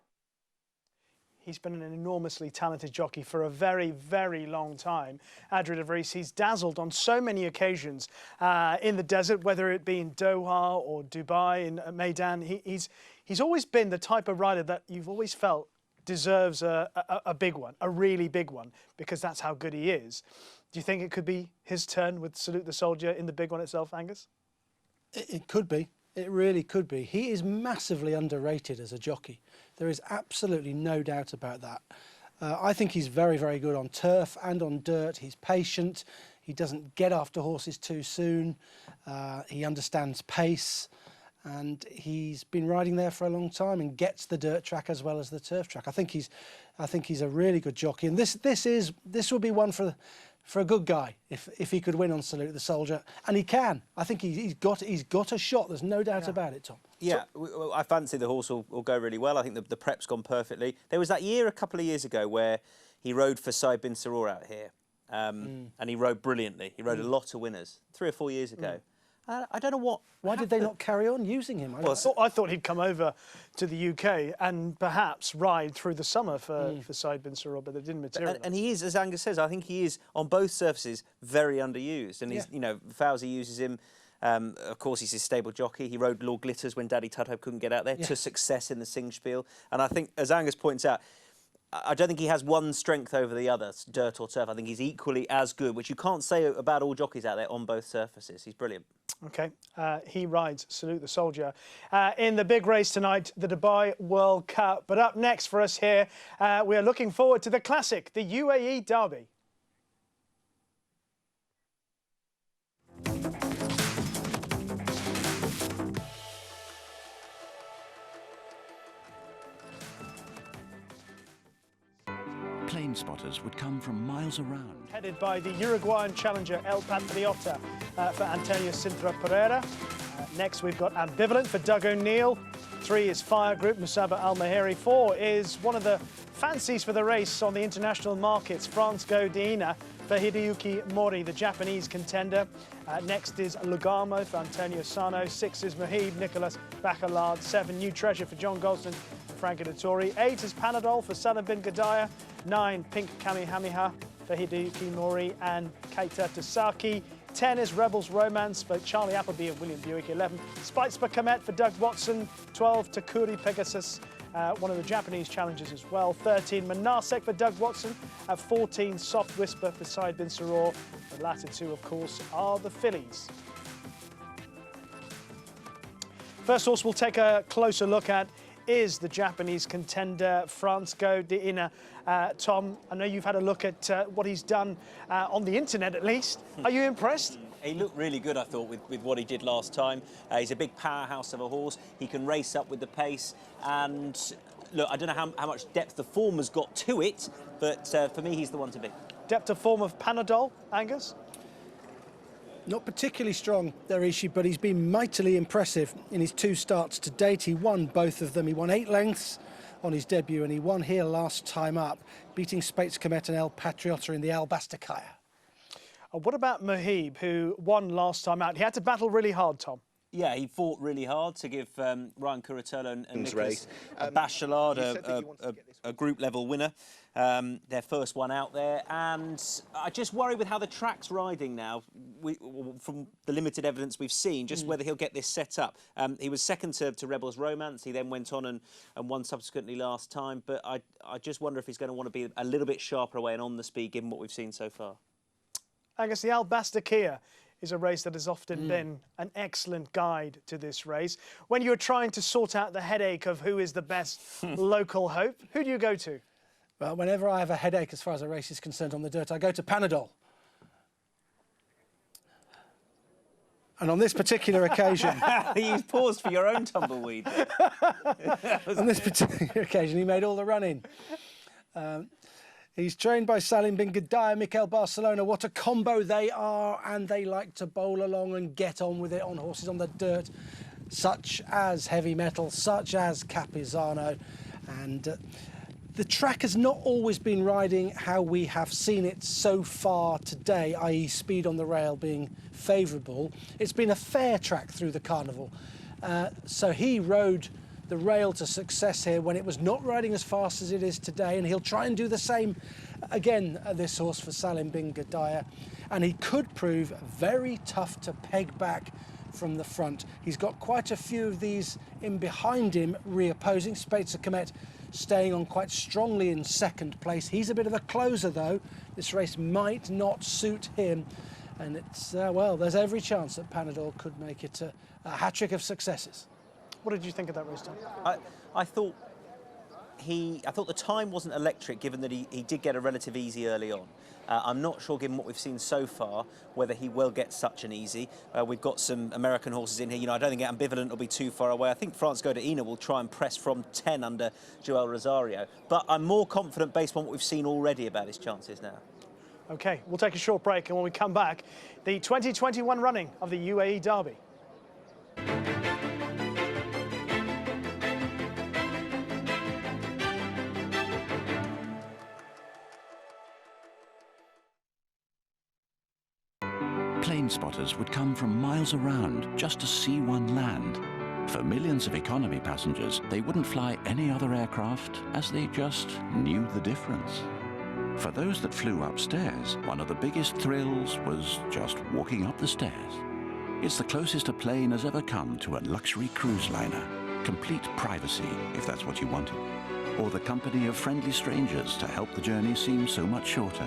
[SPEAKER 1] He's been an enormously talented jockey for a very, very long time. Adrian de Vries, he's dazzled on so many occasions in the desert, whether it be in Doha or Dubai, in Meydan. He's always been the type of rider that you've always felt deserves a big one, a really big one, because that's how good he is. Do you think it could be his turn with Salute the Soldier in the big one itself, Angus?
[SPEAKER 3] It could be. It really could be. He is massively underrated as a jockey. There is absolutely no doubt about that. I think he's very, very good on turf and on dirt. He's patient. He doesn't get after horses too soon. He understands pace. And he's been riding there for a long time and gets the dirt track as well as the turf track. I think he's a really good jockey. And this will be one for a good guy if he could win on Salute the Soldier, and he can. I think he's got a shot. There's no doubt about it, Tom.
[SPEAKER 2] Yeah, I fancy the horse will go really well. I think the prep's gone perfectly. There was that year a couple of years ago where he rode for Said bin Saror out here, and he rode brilliantly. He rode a lot of winners 3 or 4 years ago. I don't know what.
[SPEAKER 3] Why did they not carry on using him?
[SPEAKER 1] I thought he'd come over to the UK and perhaps ride through the summer for Said bin Saror, but it didn't materialise.
[SPEAKER 2] And he is, as Angus says, I think he is on both surfaces very underused. And he's, Fowsey uses him. Of course, he's his stable jockey. He rode Lord Glitters when Daddy Tudhope couldn't get out there to success in the Singspiel. And I think, as Angus points out, I don't think he has one strength over the other, dirt or turf. I think he's equally as good, which you can't say about all jockeys out there on both surfaces. He's brilliant.
[SPEAKER 1] OK, he rides Salute the Soldier in the big race tonight, the Dubai World Cup. But up next for us here, we are looking forward to the classic, the UAE Derby.
[SPEAKER 4] Plane spotters would come from miles around.
[SPEAKER 1] Headed by the Uruguayan challenger El Patriota for Antonio Sintra Pereira. Next we've got Ambivalent for Doug O'Neill. 3 is Fire Group, Musaba Al-Mahiri. 4 is one of the fancies for the race on the international markets, France Go Dina for Hideyuki Mori, the Japanese contender. Next is Lugamo for Antonio Sano. 6 is Mohib, Nicolas Bacalard. 7, New Treasure for John Golston and Franco Dettori. 8 is Panadol for Salah bin Gadaya. 9, Pink Kamehameha for Hideyuki Mori and Keita Tasaki. 10 is Rebels Romance for Charlie Appleby and William Buick. 11, Spitesper Comet for Doug Watson. 12, Takuri Pegasus, one of the Japanese challengers as well. 13, Manasek for Doug Watson. 14, Soft Whisper for Said bin Saror. The latter 2, of course, are the fillies. First horse we'll take a closer look at is the Japanese contender, France Go Dina. Tom, I know you've had a look at what he's done on the internet at least. Are you impressed?
[SPEAKER 2] He looked really good, I thought, with what he did last time. He's a big powerhouse of a horse. He can race up with the pace. And look, I don't know how much depth the form has got to it, but for me, he's the one to beat.
[SPEAKER 1] Depth of form of Panadol, Angus?
[SPEAKER 3] Not particularly strong, Darishi, but he's been mightily impressive in his 2 starts to date. He won both of them. He won 8 lengths on his debut, and he won here last time up, beating Spates Comet and El Patriota in the Albastakaya.
[SPEAKER 1] What about Mohib, who won last time out? He had to battle really hard, Tom.
[SPEAKER 2] Yeah, he fought really hard to give Ryan Curatolo and Nicholas Bachelard a group-level winner. Their first one out there. And I just worry with how the track's riding now, from the limited evidence we've seen, just whether he'll get this set up. He was second to Rebels Romance. He then went on and won subsequently last time. But I just wonder if he's going to want to be a little bit sharper away and on the speed, given what we've seen so far.
[SPEAKER 1] Angus, the Albastakaya is a race that has often been an excellent guide to this race. When you're trying to sort out the headache of who is the best local hope, who do you go to?
[SPEAKER 3] Well, whenever I have a headache as far as a race is concerned on the dirt, I go to Panadol. And on this particular occasion...
[SPEAKER 2] You paused for your own tumbleweed.
[SPEAKER 3] On this particular occasion, he made all the running. He's trained by Stallion bin Gadaya, Mikel Barcelona. What a combo they are, and they like to bowl along and get on with it on horses on the dirt, such as Heavy Metal, such as Capizano. And the track has not always been riding how we have seen it so far today, i.e. speed on the rail being favourable. It's been a fair track through the carnival. So he rode the rail to success here when it was not riding as fast as it is today, and he'll try and do the same again at this horse for Stallion bin Gadaya, and he could prove very tough to peg back from the front. He's got quite a few of these in behind him reopposing. Spatzer Comet staying on quite strongly in second place. He's a bit of a closer though. This race might not suit him, and it's well, there's every chance that Panadol could make it a hat-trick of successes.
[SPEAKER 1] What did you think of that race, Tom?
[SPEAKER 2] I thought the time wasn't electric, given that he did get a relative easy early on. I'm not sure, given what we've seen so far, whether he will get such an easy. We've got some American horses in here. You know, I don't think Ambivalent will be too far away. I think France Go to Ina will try and press from 10 under Joel Rosario. But I'm more confident based on what we've seen already about his chances now.
[SPEAKER 1] OK, we'll take a short break, and when we come back, the 2021 running of the UAE Derby.
[SPEAKER 4] Plane spotters would come from miles around just to see one land. For millions of economy passengers, they wouldn't fly any other aircraft as they just knew the difference. For those that flew upstairs, one of the biggest thrills was just walking up the stairs. It's the closest a plane has ever come to a luxury cruise liner. Complete privacy, if that's what you wanted. Or the company of friendly strangers to help the journey seem so much shorter.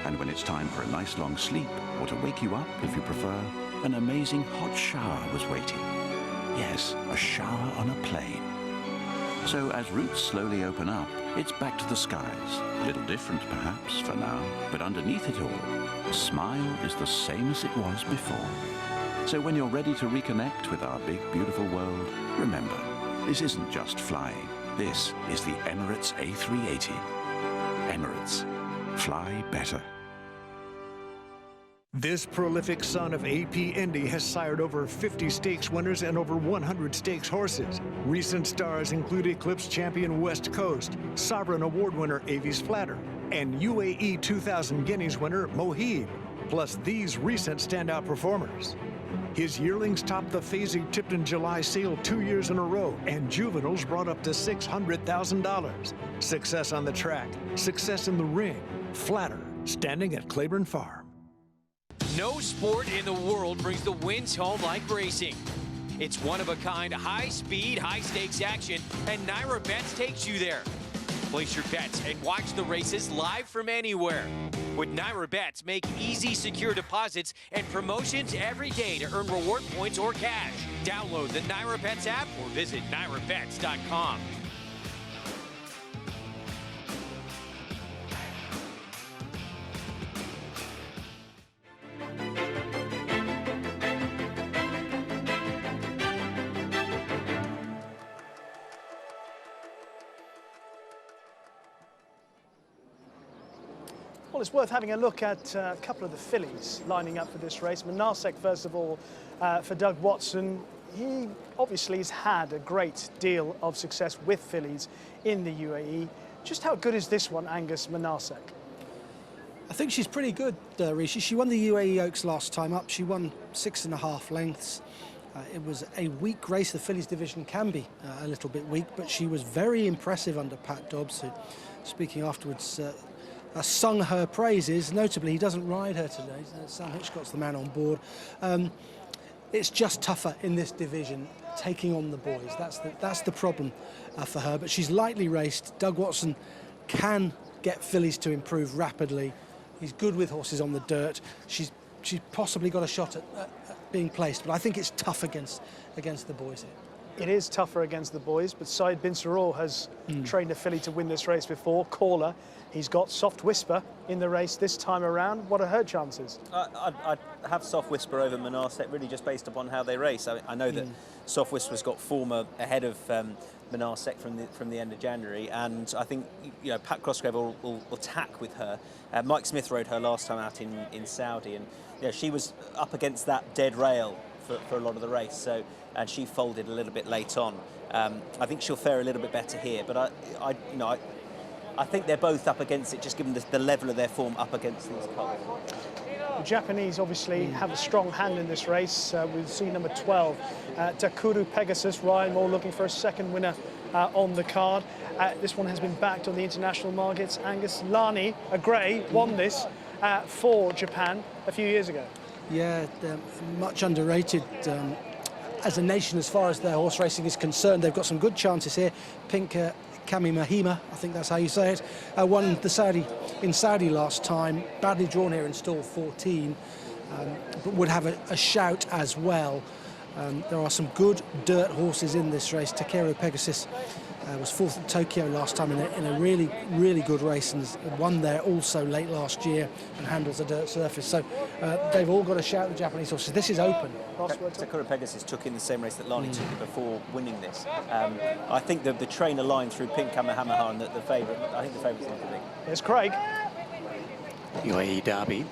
[SPEAKER 4] And when it's time for a nice long sleep, or to wake you up if you prefer, an amazing hot shower was waiting. Yes, a shower on a plane. So as routes slowly open up, it's back to the skies. A little different perhaps for now, but underneath it all, the smile is the same as it was before. So when you're ready to reconnect with our big beautiful world, remember, this isn't just flying. This is the Emirates A380. Emirates. Fly better.
[SPEAKER 7] This prolific son of AP Indy has sired over 50 stakes winners and over 100 stakes horses. Recent stars include Eclipse champion West Coast, Sovereign Award winner Avis Flatter, and UAE 2000 Guineas winner Mohib, plus these recent standout performers. His yearlings topped the Fazy Tipton July sale 2 years in a row, and juveniles brought up to $600,000. Success on the track, success in the ring. Flatter, standing at Claiborne Farm.
[SPEAKER 21] No sport in the world brings the wins home like racing. It's one-of-a-kind, high-speed, high-stakes action, and Naira Bets takes you there. Place your bets and watch the races live from anywhere. With Naira Bets, make easy, secure deposits and promotions every day to earn reward points or cash. Download the Naira Bets app or visit nairabets.com.
[SPEAKER 1] Well, it's worth having a look at a couple of the fillies lining up for this race. Manasek, first of all, for Doug Watson. He obviously has had a great deal of success with fillies in the UAE. Just how good is this one, Angus Manasek?
[SPEAKER 3] I think she's pretty good, Rishi. She won the UAE Oaks last time up. She won 6.5 lengths. It was a weak race. The fillies division can be a little bit weak, but she was very impressive under Pat Dobbs, who, speaking afterwards, sung her praises. Notably, he doesn't ride her today. Sam Hitchcock's the man on board. It's just tougher in this division, taking on the boys. That's the problem for her. But she's lightly raced. Doug Watson can get fillies to improve rapidly. He's good with horses on the dirt. She's possibly got a shot at being placed, but I think it's tough against the boys here.
[SPEAKER 1] It is tougher against the boys, but Saeed bin Saror has trained a filly to win this race before. Caller, he's got Soft Whisper in the race this time around. What are her chances?
[SPEAKER 2] I'd have Soft Whisper over Manasek, really just based upon how they race. I know that Soft Whisper's got form ahead of Monasek from the end of January, and I think Pat Cosgrave will tack with her. Mike Smith rode her last time out in Saudi, and she was up against that dead rail for a lot of the race. So, and she folded a little bit late on. I think she'll fare a little bit better here, but I think they're both up against it, just given the level of their form up against these colts.
[SPEAKER 1] The Japanese obviously have a strong hand in this race. We'll see number 12, Takuru Pegasus. Ryan Moore looking for a second winner on the card. This one has been backed on the international markets. Angus Lani, a grey, won this for Japan a few years ago.
[SPEAKER 3] Yeah, much underrated as a nation as far as their horse racing is concerned. They've got some good chances here. Pink Kami Mahima, I think that's how you say it, won in Saudi last time, badly drawn here in stall 14, but would have a shout as well. There are some good dirt horses in this race. Takeru Pegasus was fourth at Tokyo last time in a really, really good race, and won there also late last year and handles a dirt surface. So they've all got a shout, the Japanese horses. This is open.
[SPEAKER 2] Takura Pegasus took in the same race that Lani took in before winning this. I think the trainer line through Pink Kamehameha and the favourite, I think the favourite's going to be.
[SPEAKER 1] There's Craig.
[SPEAKER 8] UAE Derby.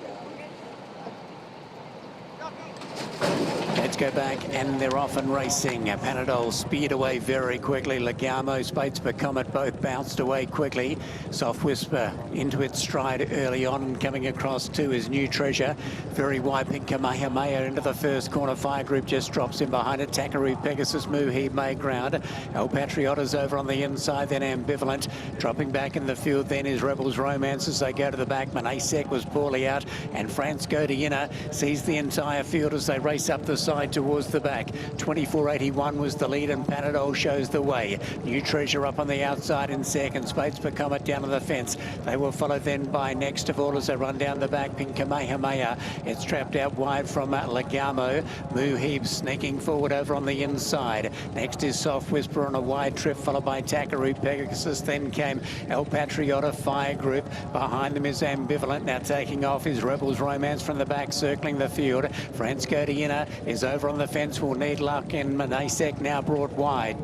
[SPEAKER 8] Let's go back, and they're off and racing. Panadol speared away very quickly. Legamo, Spadesper Comet both bounced away quickly. Soft Whisper into its stride early on, and coming across too is New Treasure. Very wide, Pink Kamehameha into the first corner. Fire Group just drops in behind it. Takaru Pegasus, Muhi, May Ground. El Patriota's over on the inside, then Ambivalent. Dropping back in the field then is Rebels Romance as they go to the back. Manasek was poorly out, and France Godolphin sees the entire field as they race up the side towards the back. 24.81 was the lead, and Panadol shows the way. New Treasure up on the outside in second. Spadesper Comet down to the fence. They will follow then by next of all as they run down the back. Pink Kamehameha. It's trapped out wide from Legamo. Muhib sneaking forward over on the inside. Next is Soft Whisper on a wide trip, followed by Takaru Pegasus. Then came El Patriota, Fire Group. Behind them is Ambivalent. Now taking off is Rebels Romance from the back, circling the field. France Godolphin is over on the fence, will need luck, and Manasek now brought wide.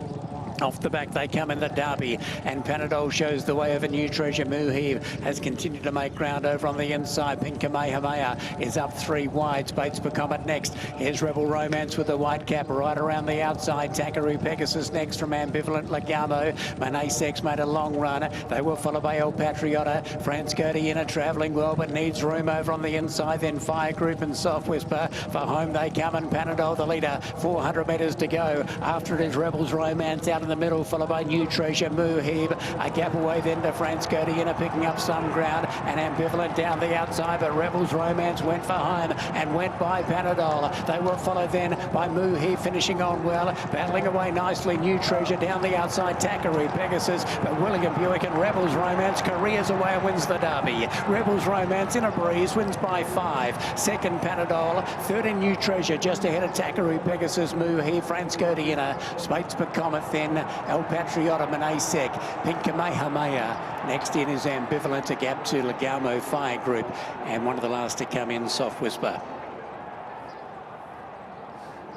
[SPEAKER 8] Off the back they come in the Derby, and Panadol shows the way over New Treasure. Muhib has continued to make ground over on the inside. Pink Kamehameha is up 3 wide. Spadesper Comet next. Here's Rebel Romance with the white cap right around the outside. Takaru Pegasus next from Ambivalent. Legamo. Manasek's made a long run. They were followed by El Patriota. France Godolphin travelling well, but needs room over on the inside. Then Fire Group and Soft Whisper. For home they come, and Panadol the leader. 400 metres to go. After it is Rebels Romance out in the middle, followed by New Treasure. Muhib a gap away then to France Godolphin, picking up some ground, and Ambivalent down the outside, but Rebels Romance went for home and went by Panadol. They were followed then by Muhib, finishing on well, battling away nicely. New Treasure down the outside. Takaru Pegasus, but William Buick and Rebels Romance careers away and wins the Derby. Rebels Romance in a breeze wins by 5. Second Panadol, third in New Treasure, just ahead of Takaru Pegasus. Muhib, France Godolphin, Spadesper Comet then El Patriota, Manasek, Pink Kamehameha. Next in is Ambivalent, a gap to Legamo, Fire Group, and one of the last to come in, Soft Whisper.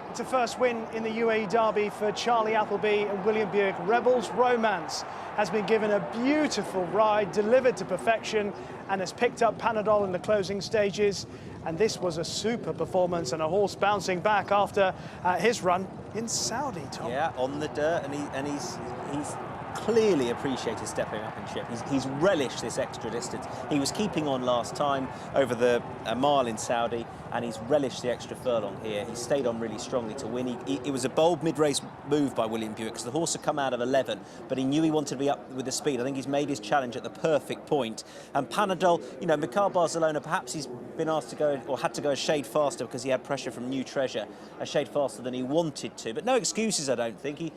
[SPEAKER 1] It's a first win in the UAE Derby for Charlie Appleby and William Buick. Rebels Romance has been given a beautiful ride, delivered to perfection, and has picked up Panadol in the closing stages. And this was a super performance, and a horse bouncing back after his run in Saudi, Tom.
[SPEAKER 2] Yeah, on the dirt, and he's clearly appreciated stepping up in shape. He's relished this extra distance. He was keeping on last time over the mile in Saudi, and he's relished the extra furlong here. He stayed on really strongly to win. It was a bold mid-race move by William Buick, because the horse had come out of 11, but he knew he wanted to be up with the speed. I think he's made his challenge at the perfect point. And Panadol, Mikhail Barcelona, perhaps he's been asked to go, or had to go a shade faster because he had pressure from New Treasure, a shade faster than he wanted to. But no excuses, I don't think.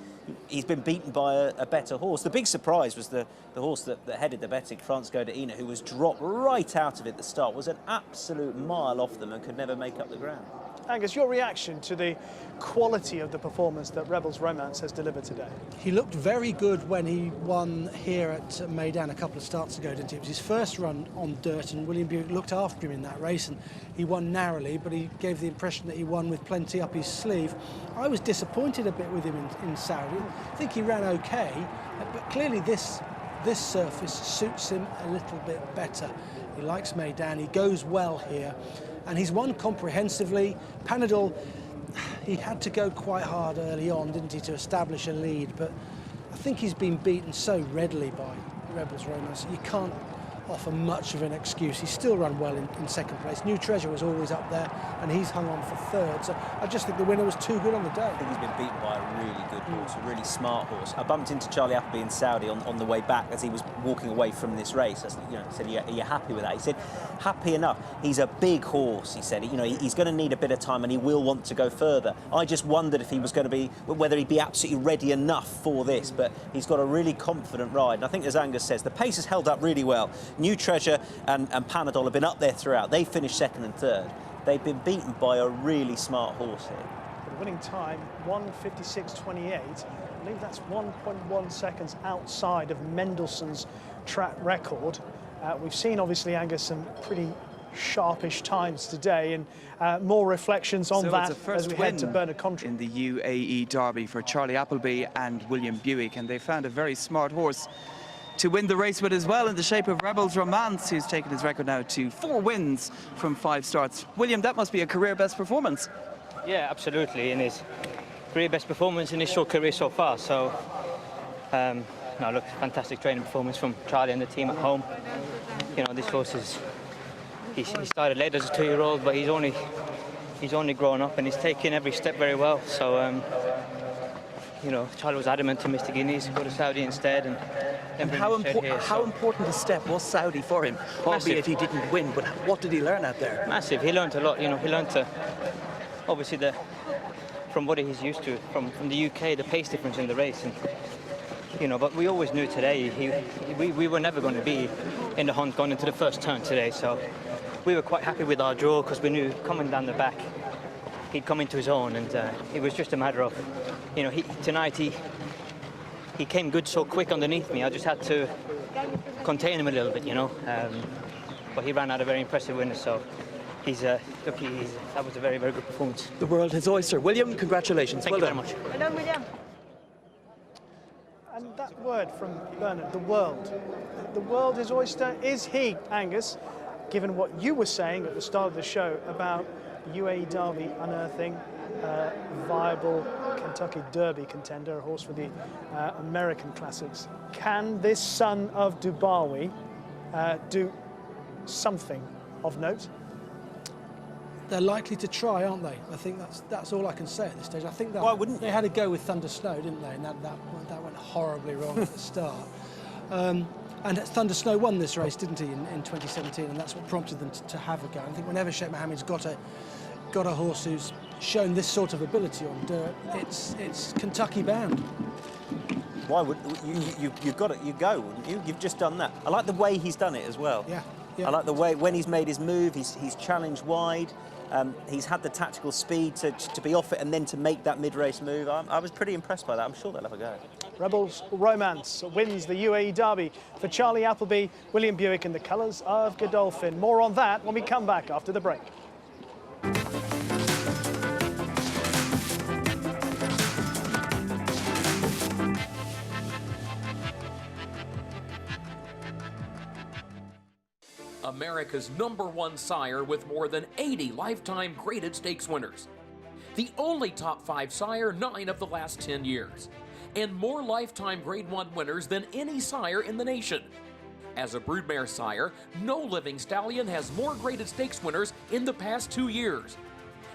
[SPEAKER 2] He's been beaten by a better horse. The big surprise was the horse that headed the betting, France Godolphin, who was dropped right out of it at the start, was an absolute mile off them and could never make up the ground.
[SPEAKER 1] Angus, your reaction to the quality of the performance that Rebels Romance has delivered today?
[SPEAKER 3] He looked very good when he won here at Meydan a couple of starts ago, didn't he? It was his first run on dirt, and William Buick looked after him in that race, and he won narrowly, but he gave the impression that he won with plenty up his sleeve. I was disappointed a bit with him in Saudi. I think he ran okay, but clearly this surface suits him a little bit better. He likes Meydan, he goes well here, and he's won comprehensively. Panadol, he had to go quite hard early on, didn't he, to establish a lead, but I think he's been beaten so readily by Rebels Romance. You can't offer much of an excuse. He's still run well in second place. New Treasure was always up there, and he's hung on for third. So I just think the winner was too good on the day.
[SPEAKER 2] I think he's been beaten by a really good horse, a really smart horse. I bumped into Charlie Appleby in Saudi on the way back as he was walking away from this race. I said, are you happy with that? He said, happy enough. He's a big horse, he said. He's going to need a bit of time and he will want to go further. I just wondered if he was going to be, whether he'd be absolutely ready enough for this, but he's got a really confident ride. And I think, as Angus says, the pace has held up really well. New Treasure and Panadol have been up there throughout. They finished second and third. They've been beaten by a really smart horse here.
[SPEAKER 1] The winning time, 1:56.28. I believe that's 1.1 seconds outside of Mendelssohn's track record. We've seen, obviously, Angus, some pretty sharpish times today, and more reflections on that as we head to Bernard Contry.
[SPEAKER 13] In the UAE Derby for Charlie Appleby and William Buick, and they found a very smart horse to win the race with as well, in the shape of Rebels Romance, who's taken his record now to 4 wins from 5 starts. William, that must be a career best performance.
[SPEAKER 12] Yeah, absolutely, in his career best performance in his short career so far. So, no, look, fantastic training performance from Charlie and the team at home. This horse is, he started late as a 2-year-old, but he's only grown up and he's taken every step very well. So, Charlie was adamant to Mr. Guineas, go to Saudi instead, and
[SPEAKER 13] how important a step was Saudi for him? Albeit he didn't win, but what did he learn out there?
[SPEAKER 12] Massive. He learned a lot. He learned to, obviously, from what he's used to from the UK, the pace difference in the race, and but we always knew today we were never going to be in the hunt going into the first turn today. So we were quite happy with our draw because we knew coming down the back he'd come into his own, and it was just a matter of, tonight he came good so quick underneath me. I just had to contain him a little bit, but he ran out a very impressive winner. So that was a very, very good performance.
[SPEAKER 13] The world his oyster. William, congratulations.
[SPEAKER 12] Thank you very much.
[SPEAKER 1] Well done, William. And that word from Bernard, the world his oyster. Is he, Angus, given what you were saying at the start of the show about UAE Derby unearthing a viable Kentucky Derby contender, a horse for the American Classics? Can this son of Dubawi do something of note?
[SPEAKER 3] They're likely to try, aren't they? I think that's all I can say at this stage. I think that
[SPEAKER 2] why wouldn't
[SPEAKER 3] they had to go with Thunder Snow, didn't they? And that went horribly wrong at the start. And Thunder Snow won this race, didn't he, in 2017, and that's what prompted them to have a go. I think whenever Sheikh Mohammed's got a horse who's shown this sort of ability on dirt, it's Kentucky bound.
[SPEAKER 2] Why would you've got it? You go, wouldn't you? You've just done that. I like the way he's done it as well.
[SPEAKER 3] Yeah.
[SPEAKER 2] I like the way when he's made his move. He's challenged wide. He's had the tactical speed to be off it and then to make that mid-race move. I was pretty impressed by that. I'm sure they'll have a go.
[SPEAKER 1] Rebels Romance wins the UAE Derby for Charlie Appleby, William Buick in the colours of Godolphin. More on that when we come back after the break.
[SPEAKER 14] America's #1 sire with more than 80 lifetime graded stakes winners. The only top 5 sire 9 of the last 10 years. And more lifetime Grade 1 winners than any sire in the nation. As a broodmare sire, no living stallion has more graded stakes winners in the past 2 years.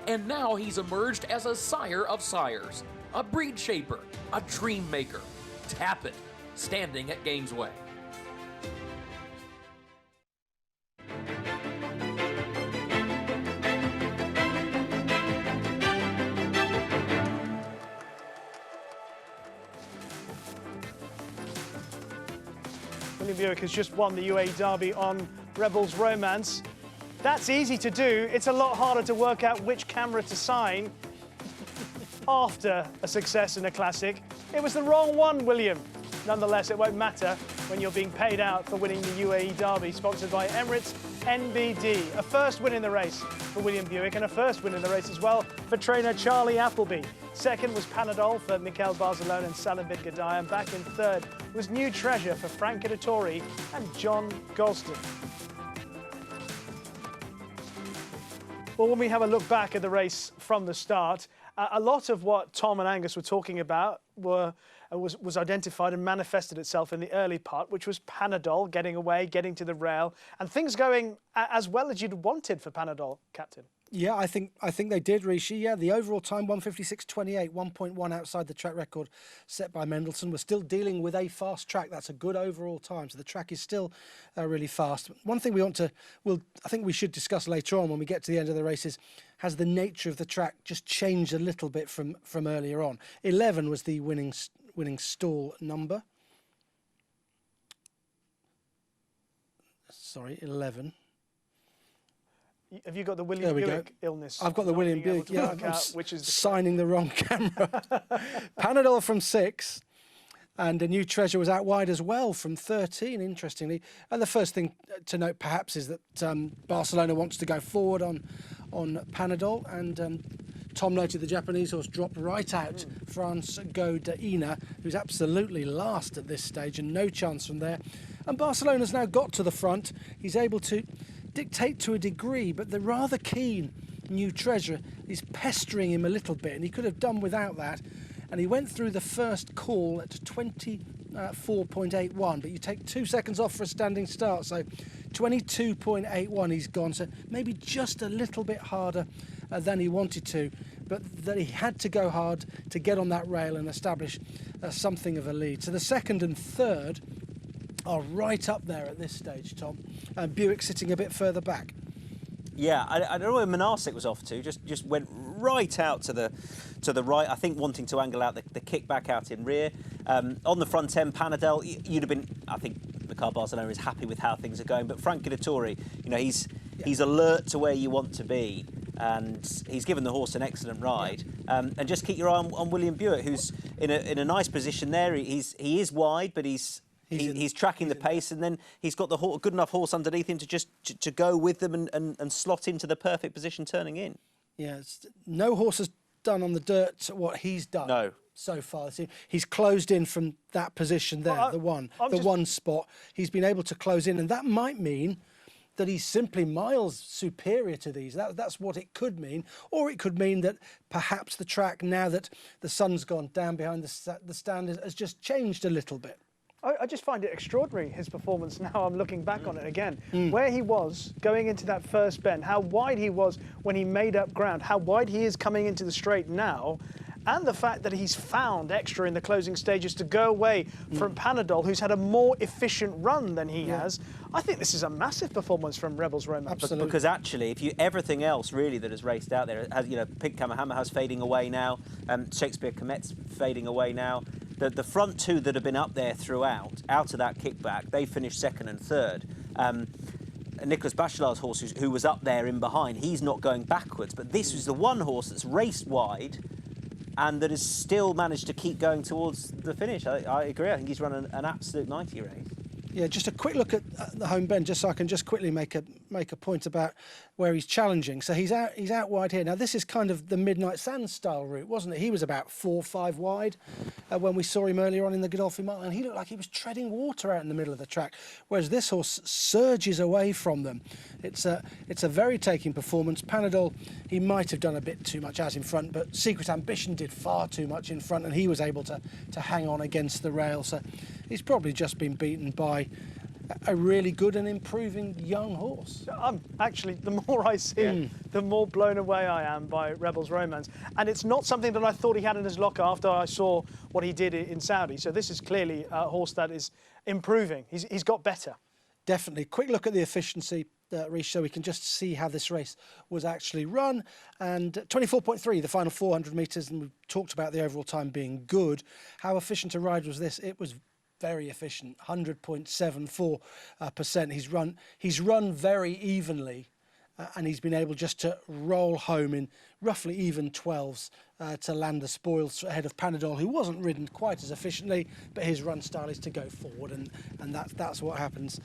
[SPEAKER 14] And now he's emerged as a sire of sires, a breed shaper, a dream maker. Tap it, standing at Gamesway.
[SPEAKER 1] William Buick has just won the UAE Derby on Rebels Romance. That's easy to do. It's a lot harder to work out which camera to sign after a success in a classic. It was the wrong one, William. Nonetheless, it won't matter when you're being paid out for winning the UAE Derby, sponsored by Emirates NBD. A first win in the race for William Buick, and a first win in the race as well for trainer Charlie Appleby. Second was Panadol for Mikel Barcelona and Salim bin Gadai, and back in third was New Treasure for Frank Editori and John Johnston. Well, when we have a look back at the race from the start, a lot of what Tom and Angus were talking about was identified and manifested itself in the early part, which was Panadol getting away, getting to the rail, and things going as well as you'd wanted for Panadol, Captain.
[SPEAKER 3] Yeah, I think they did, Rishi. Yeah, the overall time, 1:56.28, 1.1 outside the track record set by Mendelssohn. We're still dealing with a fast track. That's a good overall time, so the track is still really fast. One thing I think we should discuss later on when we get to the end of the race is, has the nature of the track just changed a little bit from earlier on? 11 was the winning stall number. Sorry, 11.
[SPEAKER 1] Have you got the William Buick illness?
[SPEAKER 3] I've got the William Buick, yeah. I'm
[SPEAKER 1] which is
[SPEAKER 3] signing the wrong camera. Panadol from 6, and a New Treasure was out wide as well from 13, interestingly. And the first thing to note, perhaps, is that Barcelona wants to go forward on Panadol, and Tom noted the Japanese horse dropped right out. France Godaina, who's absolutely last at this stage and no chance from there. And Barcelona's now got to the front. He's able to dictate to a degree, but the rather keen New Treasure is pestering him a little bit, and he could have done without that. And he went through the first call at 24.81, but you take 2 seconds off for a standing start, so 22.81 he's gone, so maybe just a little bit harder than he wanted to, but that he had to go hard to get on that rail and establish something of a lead. So the second and third are right up there at this stage, Tom. Buick sitting a bit further back.
[SPEAKER 2] Yeah, I don't know where Monasek was off to. Just went right out to the right. I think wanting to angle out the kick back out in rear. On the front end, Panadol, you'd have been. I think Mikel Barcelona is happy with how things are going. But Frank Editori, he's alert to where you want to be, and he's given the horse an excellent ride. And just keep your eye on William Buick, who's in a nice position there. He is wide, but he's tracking the pace, and then he's got the good enough horse underneath him to go with them and slot into the perfect position turning in.
[SPEAKER 3] Yeah, no horse has done on the dirt what he's done so far. He's closed in from that position there, the one spot. He's been able to close in, and that might mean that he's simply miles superior to these. That's what it could mean. Or it could mean that perhaps the track, now that the sun's gone down behind the stand, has just changed a little bit.
[SPEAKER 1] I just find it extraordinary, his performance now. I'm looking back on it again. Where he was going into that first bend, how wide he was when he made up ground, how wide he is coming into the straight now, and the fact that he's found extra in the closing stages to go away from Panadol, who's had a more efficient run than he has. I think this is a massive performance from Rebels Romance.
[SPEAKER 2] Absolutely. Because actually, everything else really that has raced out there, Pink Kamahama has fading away now, Shakespeare Comet's fading away now. The front two that have been up there throughout, out of that kickback, they finished second and third. Nicholas Bachelar's horse, who was up there in behind, he's not going backwards. But this was the one horse that's raced wide and that has still managed to keep going towards the finish. I agree. I think he's run an absolute 90 race.
[SPEAKER 3] Yeah, just a quick look at the home bend, just so I can just quickly make a point about where he's challenging. So he's out wide here. Now this is kind of the Midnight Sands style route, wasn't it? He was about 4 or 5 wide when we saw him earlier on in the Godolphin Mile, and he looked like he was treading water out in the middle of the track, whereas this horse surges away from them. It's a very taking performance. Panadol, he might have done a bit too much out in front, but Secret Ambition did far too much in front, and he was able to hang on against the rail. So he's probably just been beaten by a really good and improving young horse.
[SPEAKER 1] Actually, the more I see him, the more blown away I am by Rebels Romance. And it's not something that I thought he had in his locker after I saw what he did in Saudi. So this is clearly a horse that is improving. He's got better.
[SPEAKER 3] Definitely. Quick look at the efficiency, Reece, so we can just see how this race was actually run. And 24.3, the final 400 metres, and we've talked about the overall time being good. How efficient a ride was this? It was very efficient, 100.74%. He's run very evenly and he's been able just to roll home in roughly even 12s to land the spoils ahead of Panadol, who wasn't ridden quite as efficiently, but his run style is to go forward, and that's what happens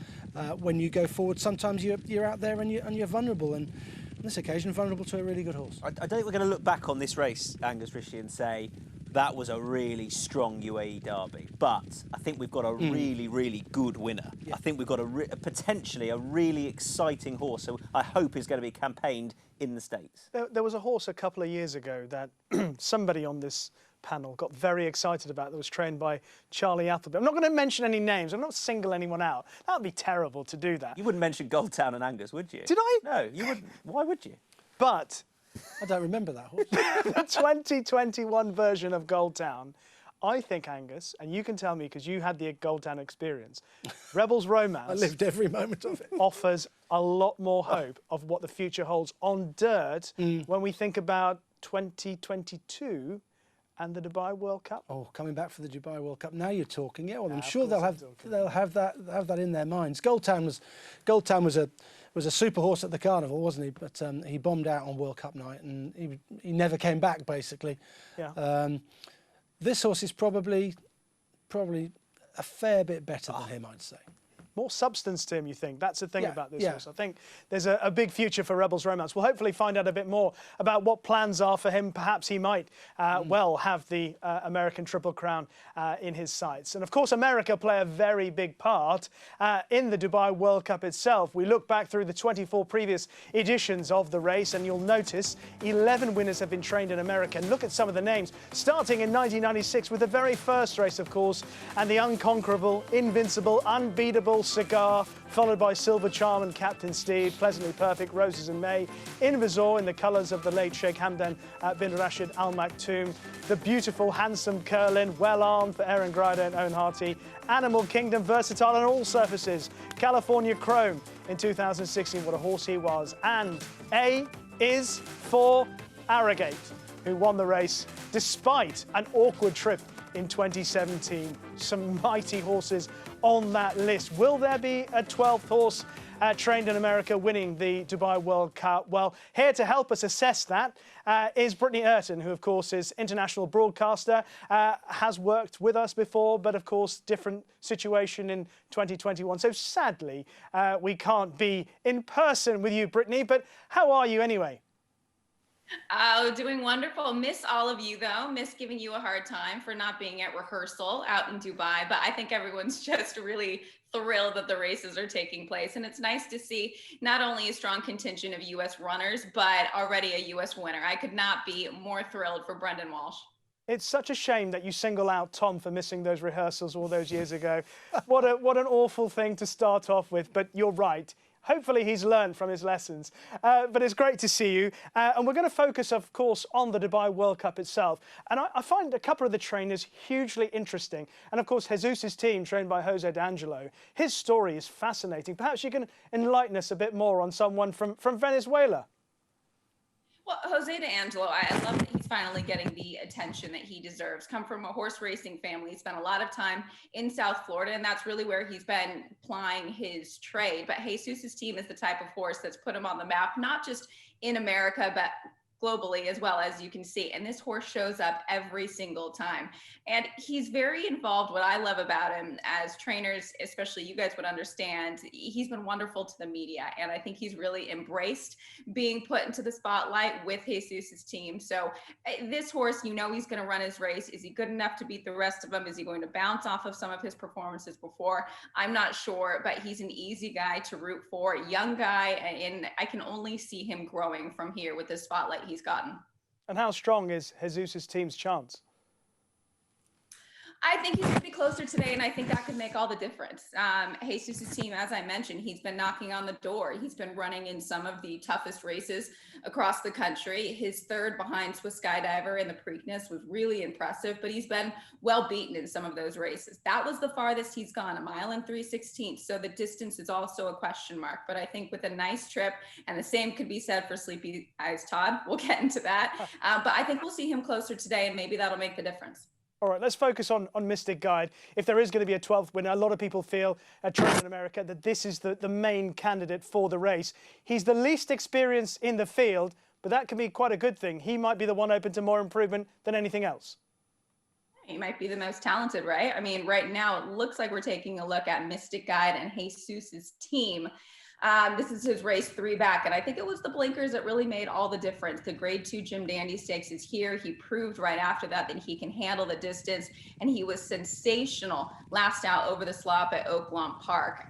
[SPEAKER 3] when you go forward. Sometimes you're out there and you're vulnerable, and on this occasion, vulnerable to a really good horse.
[SPEAKER 2] I don't think we're going to look back on this race, Angus Rishi, and say that was a really strong UAE Derby, but I think we've got a really, really good winner. Yeah. I think we've got potentially a really exciting horse, so I hope is going to be campaigned in the States.
[SPEAKER 1] There was a horse a couple of years ago that somebody on this panel got very excited about that was trained by Charlie Appleby. I'm not going to mention any names. I'm not single anyone out. That would be terrible to do that.
[SPEAKER 2] You wouldn't mention Goldtown and Angus, would you?
[SPEAKER 1] Did I?
[SPEAKER 2] No, you wouldn't. Why would you?
[SPEAKER 1] But
[SPEAKER 3] I don't remember that horse.
[SPEAKER 1] The 2021 version of Goldtown, I think, Angus, and you can tell me because you had the Goldtown experience, Rebels Romance.
[SPEAKER 3] I lived every moment of it.
[SPEAKER 1] Offers a lot more hope of what the future holds on dirt when we think about 2022 and the Dubai World Cup.
[SPEAKER 3] Oh, coming back for the Dubai World Cup. Now you're talking. Yeah, well, I'm sure they'll have that in their minds. Goldtown was a super horse at the carnival, wasn't he? But he bombed out on World Cup night, and he never came back, basically.
[SPEAKER 1] Yeah.
[SPEAKER 3] This horse is probably a fair bit better than him, I'd say.
[SPEAKER 1] More substance to him, you think? That's the thing about this horse. I think there's a big future for Rebels Romance. We'll hopefully find out a bit more about what plans are for him. Perhaps he might well have the American Triple Crown in his sights. And of course, America play a very big part in the Dubai World Cup itself. We look back through the 24 previous editions of the race, and you'll notice 11 winners have been trained in America. And look at some of the names, starting in 1996 with the very first race, of course, and the unconquerable, invincible, unbeatable Cigar, followed by Silver Charm and Captain Steed, Pleasantly Perfect, Roses and May, Invasor in the colours of the late Sheikh Hamdan bin Rashid Al Maktoum, the beautiful, handsome Curlin, Well Armed for Aaron Grider and Owen Harty, Animal Kingdom, versatile on all surfaces, California Chrome in 2016, what a horse he was, and A is for Arrogate, who won the race despite an awkward trip in 2017. Some mighty horses on that list. Will there be a 12th horse trained in America winning the Dubai World Cup? Well, here to help us assess that is Brittany Erton, who of course is international broadcaster, has worked with us before, but of course different situation in 2021. So sadly, we can't be in person with you, Brittany, but how are you anyway?
[SPEAKER 16] Oh, doing wonderful. Miss all of you, though. Miss giving you a hard time for not being at rehearsal out in Dubai. But I think everyone's just really thrilled that the races are taking place. And it's nice to see not only a strong contingent of U.S. runners, but already a U.S. winner. I could not be more thrilled for Brendan Walsh.
[SPEAKER 1] It's such a shame that you single out Tom for missing those rehearsals all those years ago. What an awful thing to start off with. But you're right. Hopefully he's learned from his lessons. But it's great to see you. And we're going to focus, of course, on the Dubai World Cup itself. And I find a couple of the trainers hugely interesting. And, of course, Jesus' team, trained by Jose D'Angelo, his story is fascinating. Perhaps you can enlighten us a bit more on someone from Venezuela.
[SPEAKER 16] Well, Jose D'Angelo, I love that he's finally getting the attention that he deserves. Come from a horse racing family, spent a lot of time in South Florida, and that's really where he's been plying his trade. But Jesus' team is the type of horse that's put him on the map, not just in America, but globally as well, as you can see. And this horse shows up every single time. And he's very involved. What I love about him, as trainers, especially you guys would understand, he's been wonderful to the media. And I think he's really embraced being put into the spotlight with Jesus' team. So this horse, you know, he's going to run his race. Is he good enough to beat the rest of them? Is he going to bounce off of some of his performances before? I'm not sure, but he's an easy guy to root for, young guy. And I can only see him growing from here with this spotlight he's gotten.
[SPEAKER 1] And how strong is Jesus' team's chance?
[SPEAKER 16] I think he's going to be closer today, and I think that could make all the difference. Jesus' team, as I mentioned, he's been knocking on the door. He's been running in some of the toughest races across the country. His third behind Swiss Skydiver in the Preakness was really impressive, but he's been well beaten in some of those races. That was the farthest he's gone, 1 mile and 3/16. So the distance is also a question mark. But I think with a nice trip, and the same could be said for Sleepy Eyes Todd, we'll get into that. But I think we'll see him closer today, and maybe that'll make the difference.
[SPEAKER 1] All right, let's focus on Mystic Guide. If there is going to be a 12th winner, a lot of people feel at Trainer in America that this is the main candidate for the race. He's the least experienced in the field, but that can be quite a good thing. He might be the one open to more improvement than anything else.
[SPEAKER 16] He might be the most talented, right? I mean, right now it looks like we're taking a look at Mystic Guide and Jesus's team. This is his race 3 back, and I think it was the blinkers that really made all the difference. The Grade 2 Jim Dandy Stakes is here. He proved right after that he can handle the distance, and he was sensational last out over the slop at Oaklawn Park.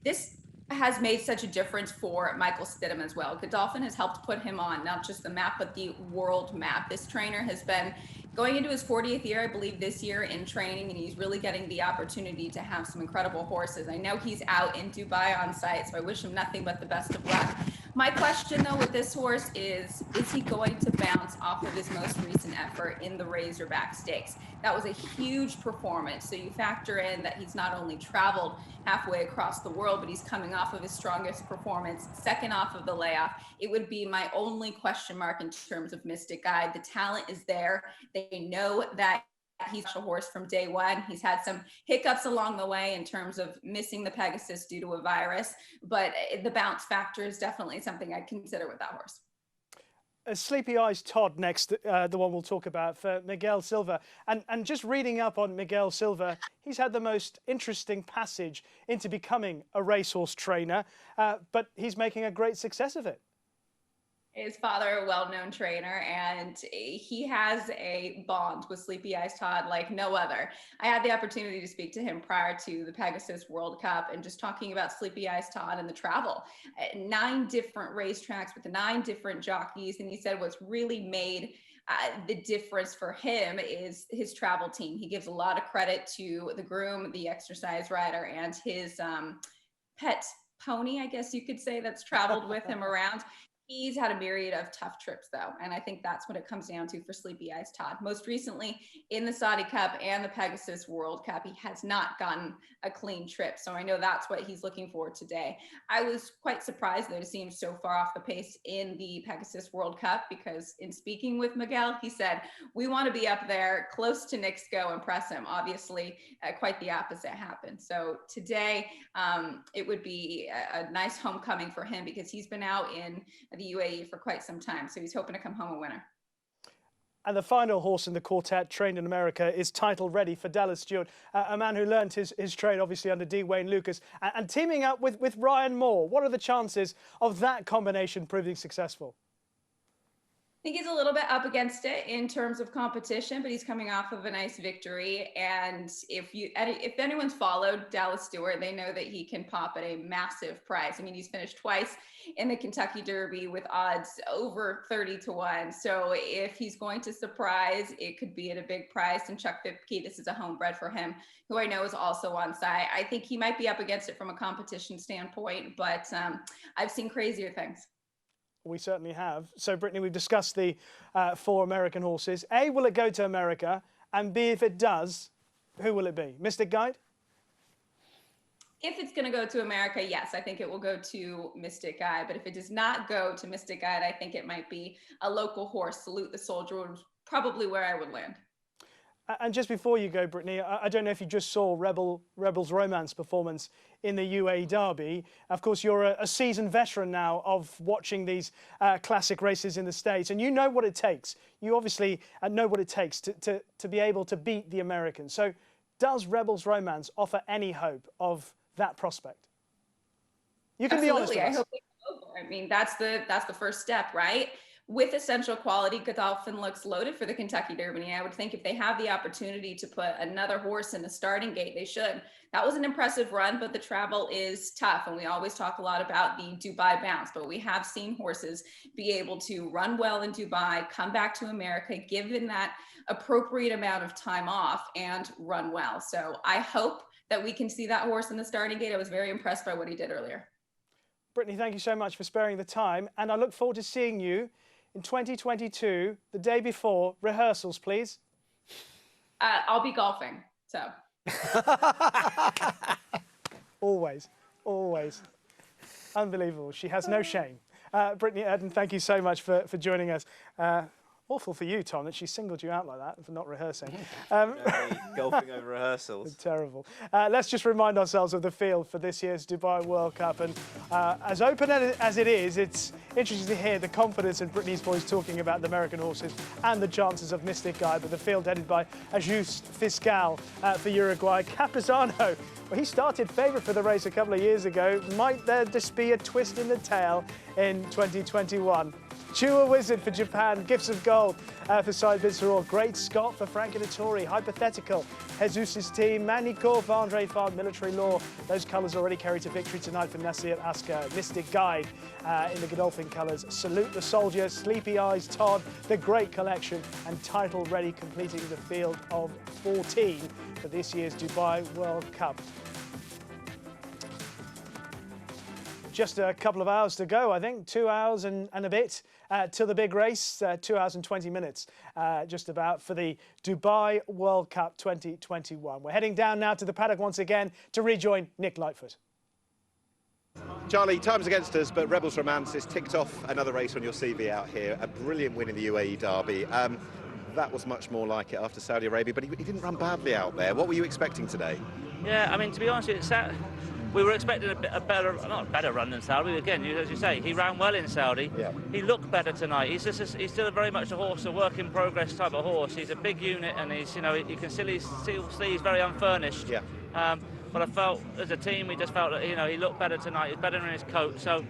[SPEAKER 16] This has made such a difference for Michael Stidham as well. Godolphin has helped put him on not just the map, but the world map. This trainer has been going into his 40th year, I believe, this year in training, and he's really getting the opportunity to have some incredible horses. I know he's out in Dubai on site, so I wish him nothing but the best of luck. My question, though, with this horse is he going to bounce off of his most recent effort in the Razorback Stakes? That was a huge performance. So you factor in that he's not only traveled halfway across the world, but he's coming off of his strongest performance, second off of the layoff. It would be my only question mark in terms of Mystic Guide. The talent is there. They know that he's a horse from day one. He's had some hiccups along the way in terms of missing the Pegasus due to a virus, but the bounce factor is definitely something I'd consider with that horse.
[SPEAKER 1] Sleepy Eyes Todd next, the one we'll talk about for Miguel Silva. And just reading up on Miguel Silva, he's had the most interesting passage into becoming a racehorse trainer, but he's making a great success of it.
[SPEAKER 16] His father, a well-known trainer, and he has a bond with Sleepy Eyes Todd like no other. I had the opportunity to speak to him prior to the Pegasus World Cup and just talking about Sleepy Eyes Todd and the travel. 9 different racetracks with 9 different jockeys, and he said what's really made the difference for him is his travel team. He gives a lot of credit to the groom, the exercise rider, and his pet pony, I guess you could say, that's traveled with him around. He's had a myriad of tough trips, though, and I think that's what it comes down to for Sleepy Eyes Todd. Most recently, in the Saudi Cup and the Pegasus World Cup, he has not gotten a clean trip, so I know that's what he's looking for today. I was quite surprised, though, to see him so far off the pace in the Pegasus World Cup, because in speaking with Miguel, he said, we want to be up there close to Nick's Go and press him. Obviously, quite the opposite happened. So today, it would be a nice homecoming for him because he's been out in the UAE for quite some time, so he's hoping to come home a winner.
[SPEAKER 1] And the final horse in the quartet, trained in America, is title ready for Dallas Stewart, a man who learned his trade obviously under D. Wayne Lucas and teaming up with Ryan Moore. What are the chances of that combination proving successful?
[SPEAKER 16] I think he's a little bit up against it in terms of competition, but he's coming off of a nice victory. And if anyone's followed Dallas Stewart, they know that he can pop at a massive price. I mean, he's finished twice in the Kentucky Derby with odds over 30-1. So if he's going to surprise, it could be at a big price. And Chuck Fipke, this is a homebred for him, who I know is also on site. I think he might be up against it from a competition standpoint, but I've seen crazier things.
[SPEAKER 1] We certainly have. So, Brittany, we've discussed the 4 American horses. A, will it go to America? And B, if it does, who will it be? Mystic Guide?
[SPEAKER 16] If it's going to go to America, yes, I think it will go to Mystic Guide. But if it does not go to Mystic Guide, I think it might be a local horse. Salute the Soldier was probably where I would land.
[SPEAKER 1] And just before you go, Brittany, I don't know if you just saw Rebel's Romance performance in the UAE Derby. Of course, you're a seasoned veteran now of watching these classic races in the States, and you know what it takes. You obviously know what it takes to be able to beat the Americans. So does Rebel's Romance offer any hope of that prospect? You can be honest with us.
[SPEAKER 16] I hope they go for it. I mean, that's the first step, right? With essential quality, Godolphin looks loaded for the Kentucky Derby. I would think if they have the opportunity to put another horse in the starting gate, they should. That was an impressive run, but the travel is tough. And we always talk a lot about the Dubai bounce, but we have seen horses be able to run well in Dubai, come back to America, given that appropriate amount of time off, and run well. So I hope that we can see that horse in the starting gate. I was very impressed by what he did earlier.
[SPEAKER 1] Brittany, thank you so much for sparing the time. And I look forward to seeing you in 2022, the day before rehearsals, please.
[SPEAKER 16] I'll be golfing, so.
[SPEAKER 1] Always, always. Unbelievable. She has no shame. Brittany Erton, thank you so much for joining us. Awful for you, Tom, that she singled you out like that for not rehearsing.
[SPEAKER 2] Golfing over rehearsals.
[SPEAKER 1] Terrible. Let's just remind ourselves of the field for this year's Dubai World Cup. And as open as it is, it's interesting to hear the confidence in Brittany's voice talking about the American horses and the chances of Mystic Guy. But the field headed by Ajuste Fiscal for Uruguay. Capizano, well, he started favourite for the race a couple of years ago. Might there just be a twist in the tail in 2021? Chua Wizard for Japan, Gifts of Gold for Side Vitzeror, Great Scott for Frankie Dettori, Hypothetical, Jesus' team, Manico for Andre Fard, Military Law. Those colours already carry to victory tonight for Nasir Asker. Mystic Guide in the Godolphin colours, Salute the Soldier, Sleepy Eyes Todd, The Great Collection, and Title Ready completing the field of 14 for this year's Dubai World Cup. Just a couple of hours to go, I think, 2 hours and a bit till the big race, 2 hours and 20 minutes just about for the Dubai World Cup 2021. We're heading down now to the paddock once again to rejoin Nick Lightfoot.
[SPEAKER 5] Charlie, time's against us, but Rebels Romance has ticked off another race on your CV out here. A brilliant win in the UAE Derby. That was much more like it after Saudi Arabia, but he didn't run badly out there. What were you expecting today?
[SPEAKER 15] Yeah, I mean, to be honest with you, we were expecting a better, not a better run than Saudi. Again, as you say, he ran well in Saudi. Yeah. He looked better tonight. He's still very much a horse, a work in progress type of horse. He's a big unit, and he's, you know, you can still see he's very unfurnished. Yeah. But I felt as a team, we just felt that, you know, he looked better tonight. He's better in his coat. So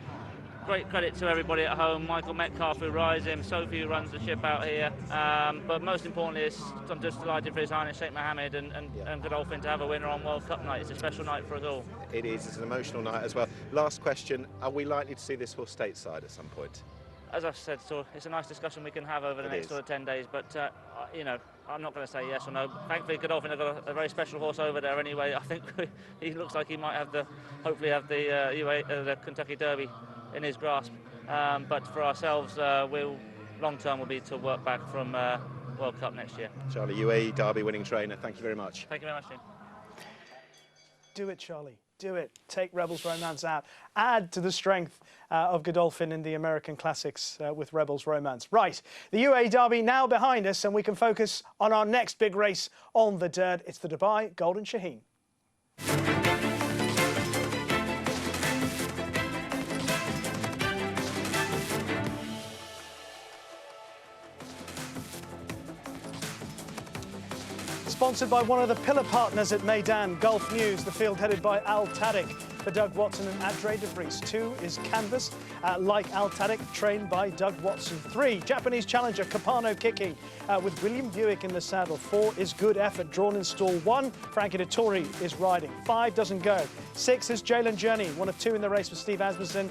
[SPEAKER 15] great credit to everybody at home. Michael Metcalf who rides him, Sophie who runs the ship out here. But most importantly, I'm just delighted for His Highness Sheikh Mohammed and Godolphin to have a winner on World Cup night. It's a special night for us all.
[SPEAKER 5] It is. It's an emotional night as well. Last question: are we likely to see this horse stateside at some point?
[SPEAKER 15] As I said, so it's a nice discussion we can have over the next sort of 10 days. But you know, I'm not going to say yes or no. Thankfully, Godolphin have got a very special horse over there anyway. I think he looks like he might have hopefully have the Kentucky Derby in his grasp. But for ourselves, long term will be to work back from World Cup next year.
[SPEAKER 5] Charlie, UAE Derby winning trainer. Thank you very much.
[SPEAKER 15] Thank you very much, Jim.
[SPEAKER 1] Do it, Charlie. Do it. Take Rebels Romance out. Add to the strength of Godolphin in the American Classics with Rebels Romance. Right, the UAE Derby now behind us, and we can focus on our next big race on the dirt. It's the Dubai Golden Shaheen. Sponsored by one of the pillar partners at Meydan, Gulf News, the field headed by Al Taddick for Doug Watson and Adre de Vries. 2 is Canvas, like Al Taddick, trained by Doug Watson. 3, Japanese challenger Capano Kicking with William Buick in the saddle. 4 is Good Effort, drawn in stall 1. Frankie Dettori is riding. 5 doesn't go. 6 is Jalen Journey, one of 2 in the race for Steve Asmussen.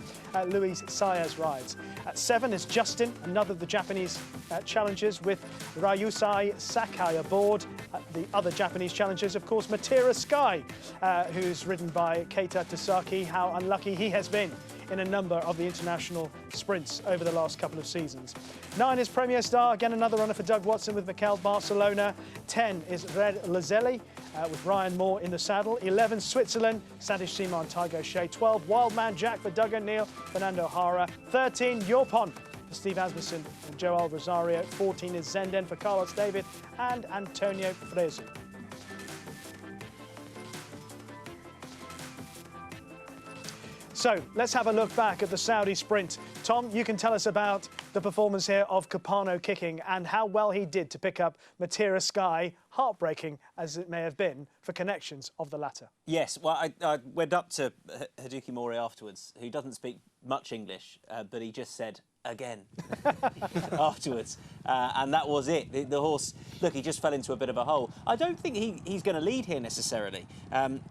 [SPEAKER 1] Louis Saez rides. 7 is Justin, another of the Japanese challengers with Ryusai Sakai aboard. The other Japanese challengers, of course, Matera Sky, who's ridden by Keita Tasaki. How unlucky he has been in a number of the international sprints over the last couple of seasons. 9 is Premier Star, again another runner for Doug Watson with Mikel Barcelona. 10 is Red Lazelli with Ryan Moore in the saddle. 11 Switzerland, Sadish Simon, Tygo Shea. 12 Wildman Jack for Doug O'Neill, Fernando Hara. 13 Yorpon for Steve Asmussen and Joel Rosario. 14 is Zenden for Carlos David and Antonio Fresu. So let's have a look back at the Saudi sprint. Tom, you can tell us about the performance here of Capano Kicking and how well he did to pick up Matera Sky, heartbreaking as it may have been for connections of the latter.
[SPEAKER 2] Yes, well, I went up to Hideki Mori afterwards, who doesn't speak much English, but he just said, again, afterwards. And that was it. The horse, look, he just fell into a bit of a hole. I don't think he's going to lead here necessarily.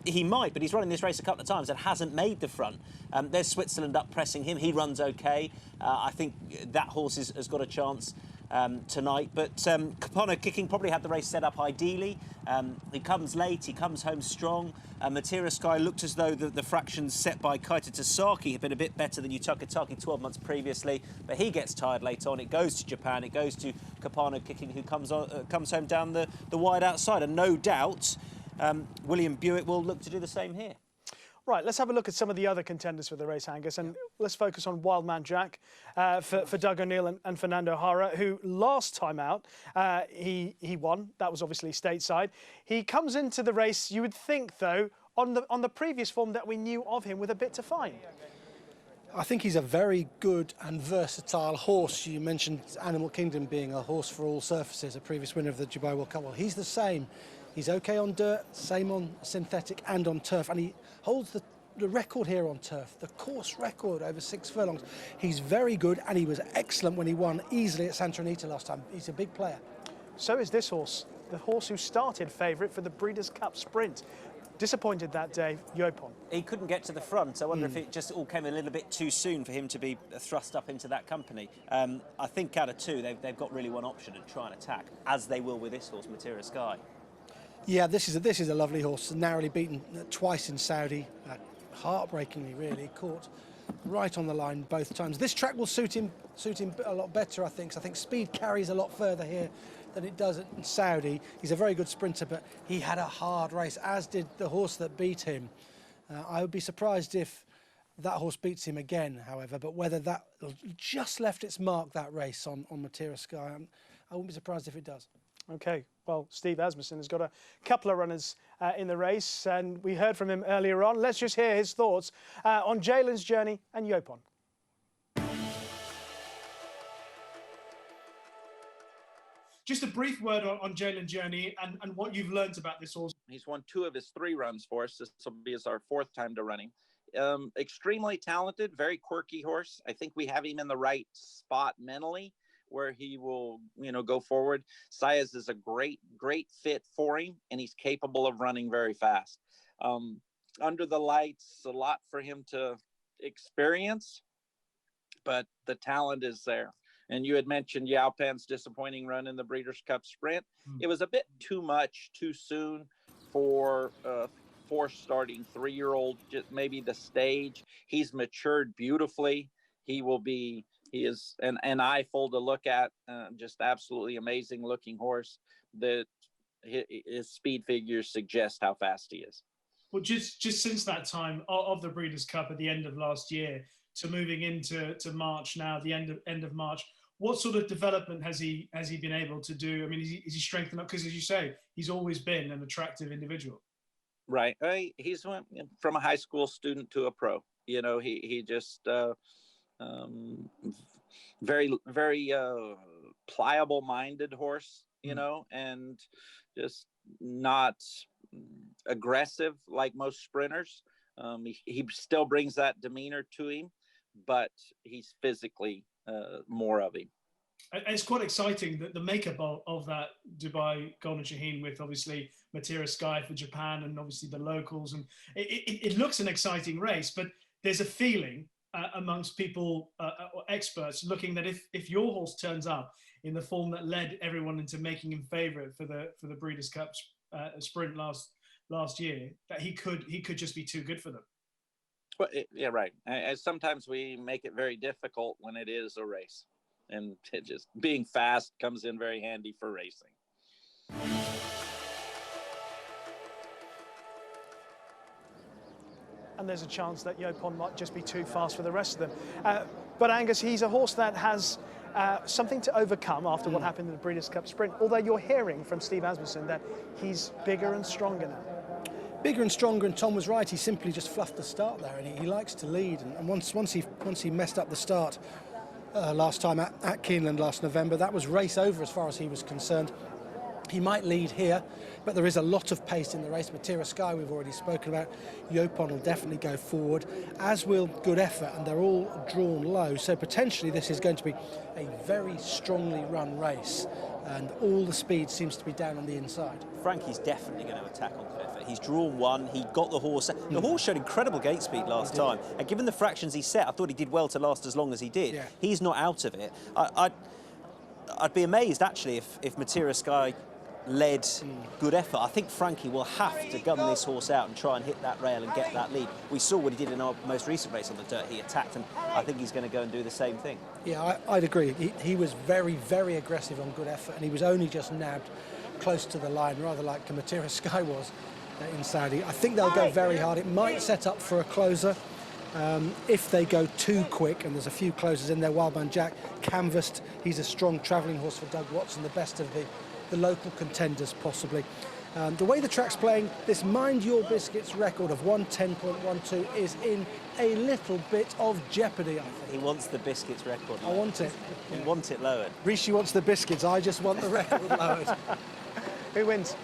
[SPEAKER 2] He might, but he's running this race a couple of times and hasn't made the front. There's Switzerland up pressing him. He runs OK. I think that horse has got a chance tonight. But Capano Kicking probably had the race set up ideally. He comes late, he comes home strong. Matera Sky looked as though the fractions set by Keita Tasaki had been a bit better than Utakataki 12 months previously, but he gets tired late on. It goes to Japan, it goes to Capano Kicking, who comes home down the wide outside. And no doubt, William Buick will look to do the same here.
[SPEAKER 1] Right, let's have a look at some of the other contenders for the race, Angus, and let's focus on Wildman Jack for Doug O'Neill and Fernando Hara, who last time out, he won. That was obviously stateside. He comes into the race, you would think, though, on the previous form that we knew of him, with a bit to find.
[SPEAKER 3] I think he's a very good and versatile horse. You mentioned Animal Kingdom being a horse for all surfaces, a previous winner of the Dubai World Cup. Well, he's the same. He's okay on dirt, same on synthetic and on turf, and he holds the record here on turf, the course record over 6 furlongs. He's very good, and he was excellent when he won easily at Santa Anita last time. He's a big player.
[SPEAKER 1] So is this horse, the horse who started favourite for the Breeders' Cup Sprint. Disappointed that day, Yopon.
[SPEAKER 2] He couldn't get to the front. I wonder if it just all came a little bit too soon for him to be thrust up into that company. I think out of two, they've got really one option to try and attack, as they will with this horse, Materia Sky.
[SPEAKER 3] Yeah, this is a lovely horse, narrowly beaten twice in Saudi, heartbreakingly really, caught right on the line both times. This track will suit him a lot better, I think. So I think speed carries a lot further here than it does in Saudi. He's a very good sprinter, but he had a hard race, as did the horse that beat him. I would be surprised if that horse beats him again, however, but whether that just left its mark, that race on Materia Sky, I wouldn't be surprised if it does.
[SPEAKER 1] Okay, well, Steve Asmussen has got a couple of runners in the race, and we heard from him earlier on. Let's just hear his thoughts on Jalen's Journey and Yopon. Just a brief word on Jalen's Journey and what you've learned about this horse.
[SPEAKER 9] He's won 2 of his 3 runs for us. This will be our 4th time to run him. Extremely talented, very quirky horse. I think we have him in the right spot mentally, where he will, go forward. Saez is a great fit for him, and he's capable of running very fast. Under the lights, a lot for him to experience, but the talent is there. And you had mentioned Yao Pen's disappointing run in the Breeders' Cup Sprint. It was a bit too much, too soon for starting 3-year-old, just maybe the stage. He's matured beautifully. He is an eyeful to look at, just absolutely amazing looking horse that his speed figures suggest how fast he is.
[SPEAKER 1] Well, just since that time of the Breeders' Cup at the end of last year to moving into March now, the end of March, what sort of development has he been able to do? I mean, is he strengthened up? Because as you say, he's always been an attractive individual.
[SPEAKER 9] Right. He's went from a high school student to a pro. He just very, very pliable-minded horse, and just not aggressive like most sprinters. He still brings that demeanor to him, but he's physically more of him.
[SPEAKER 1] It's quite exciting that the makeup of that Dubai Golden Shaheen, with obviously Materia Sky for Japan and obviously the locals, and it looks an exciting race, but there's a feeling amongst people, experts, looking that if your horse turns up in the form that led everyone into making him favourite for the Breeders' Cup Sprint last year, that he could just be too good for them.
[SPEAKER 9] Well, yeah, right. As sometimes we make it very difficult when it is a race, and just being fast comes in very handy for racing.
[SPEAKER 1] And there's a chance that Yopon might just be too fast for the rest of them. But Angus, he's a horse that has something to overcome after what happened in the Breeders' Cup Sprint, although you're hearing from Steve Asmussen that he's bigger and stronger now.
[SPEAKER 3] Bigger and stronger, and Tom was right. He simply just fluffed the start there, and he likes to lead. And once he messed up the start last time at Keeneland last November, that was race over as far as he was concerned. He might lead here, but there is a lot of pace in the race. Materia Sky, we've already spoken about. Yopon will definitely go forward, as will Good Effort, and they're all drawn low. So potentially this is going to be a very strongly run race, and all the speed seems to be down on the inside.
[SPEAKER 2] Frankie's definitely going to attack on Good Effort. He's drawn one, he got the horse. The horse showed incredible gate speed last time, and given the fractions he set, I thought he did well to last as long as he did. Yeah. He's not out of it. I'd be amazed, actually, if Materia Sky led Good Effort. I think Frankie will have to gun this horse out and try and hit that rail and get that lead. We saw what he did in our most recent race on the dirt. He attacked, and I think he's going to go and do the same thing.
[SPEAKER 3] Yeah, I'd agree. He was very, very aggressive on Good Effort, and he was only just nabbed close to the line, rather like Materia Sky was in Saudi. I think they'll go very hard. It might set up for a closer. If they go too quick, and there's a few closers in there. Wildman Jack canvassed. He's a strong travelling horse for Doug Watson, the best of the local contenders possibly. The way the track's playing, this Mind Your Biscuits record of 110.12 is in a little bit of jeopardy, I think.
[SPEAKER 2] He wants the Biscuits record lowered.
[SPEAKER 3] I want it.
[SPEAKER 2] You want it lowered.
[SPEAKER 3] Rishi wants the biscuits, I just want the record lowered.
[SPEAKER 1] Who wins?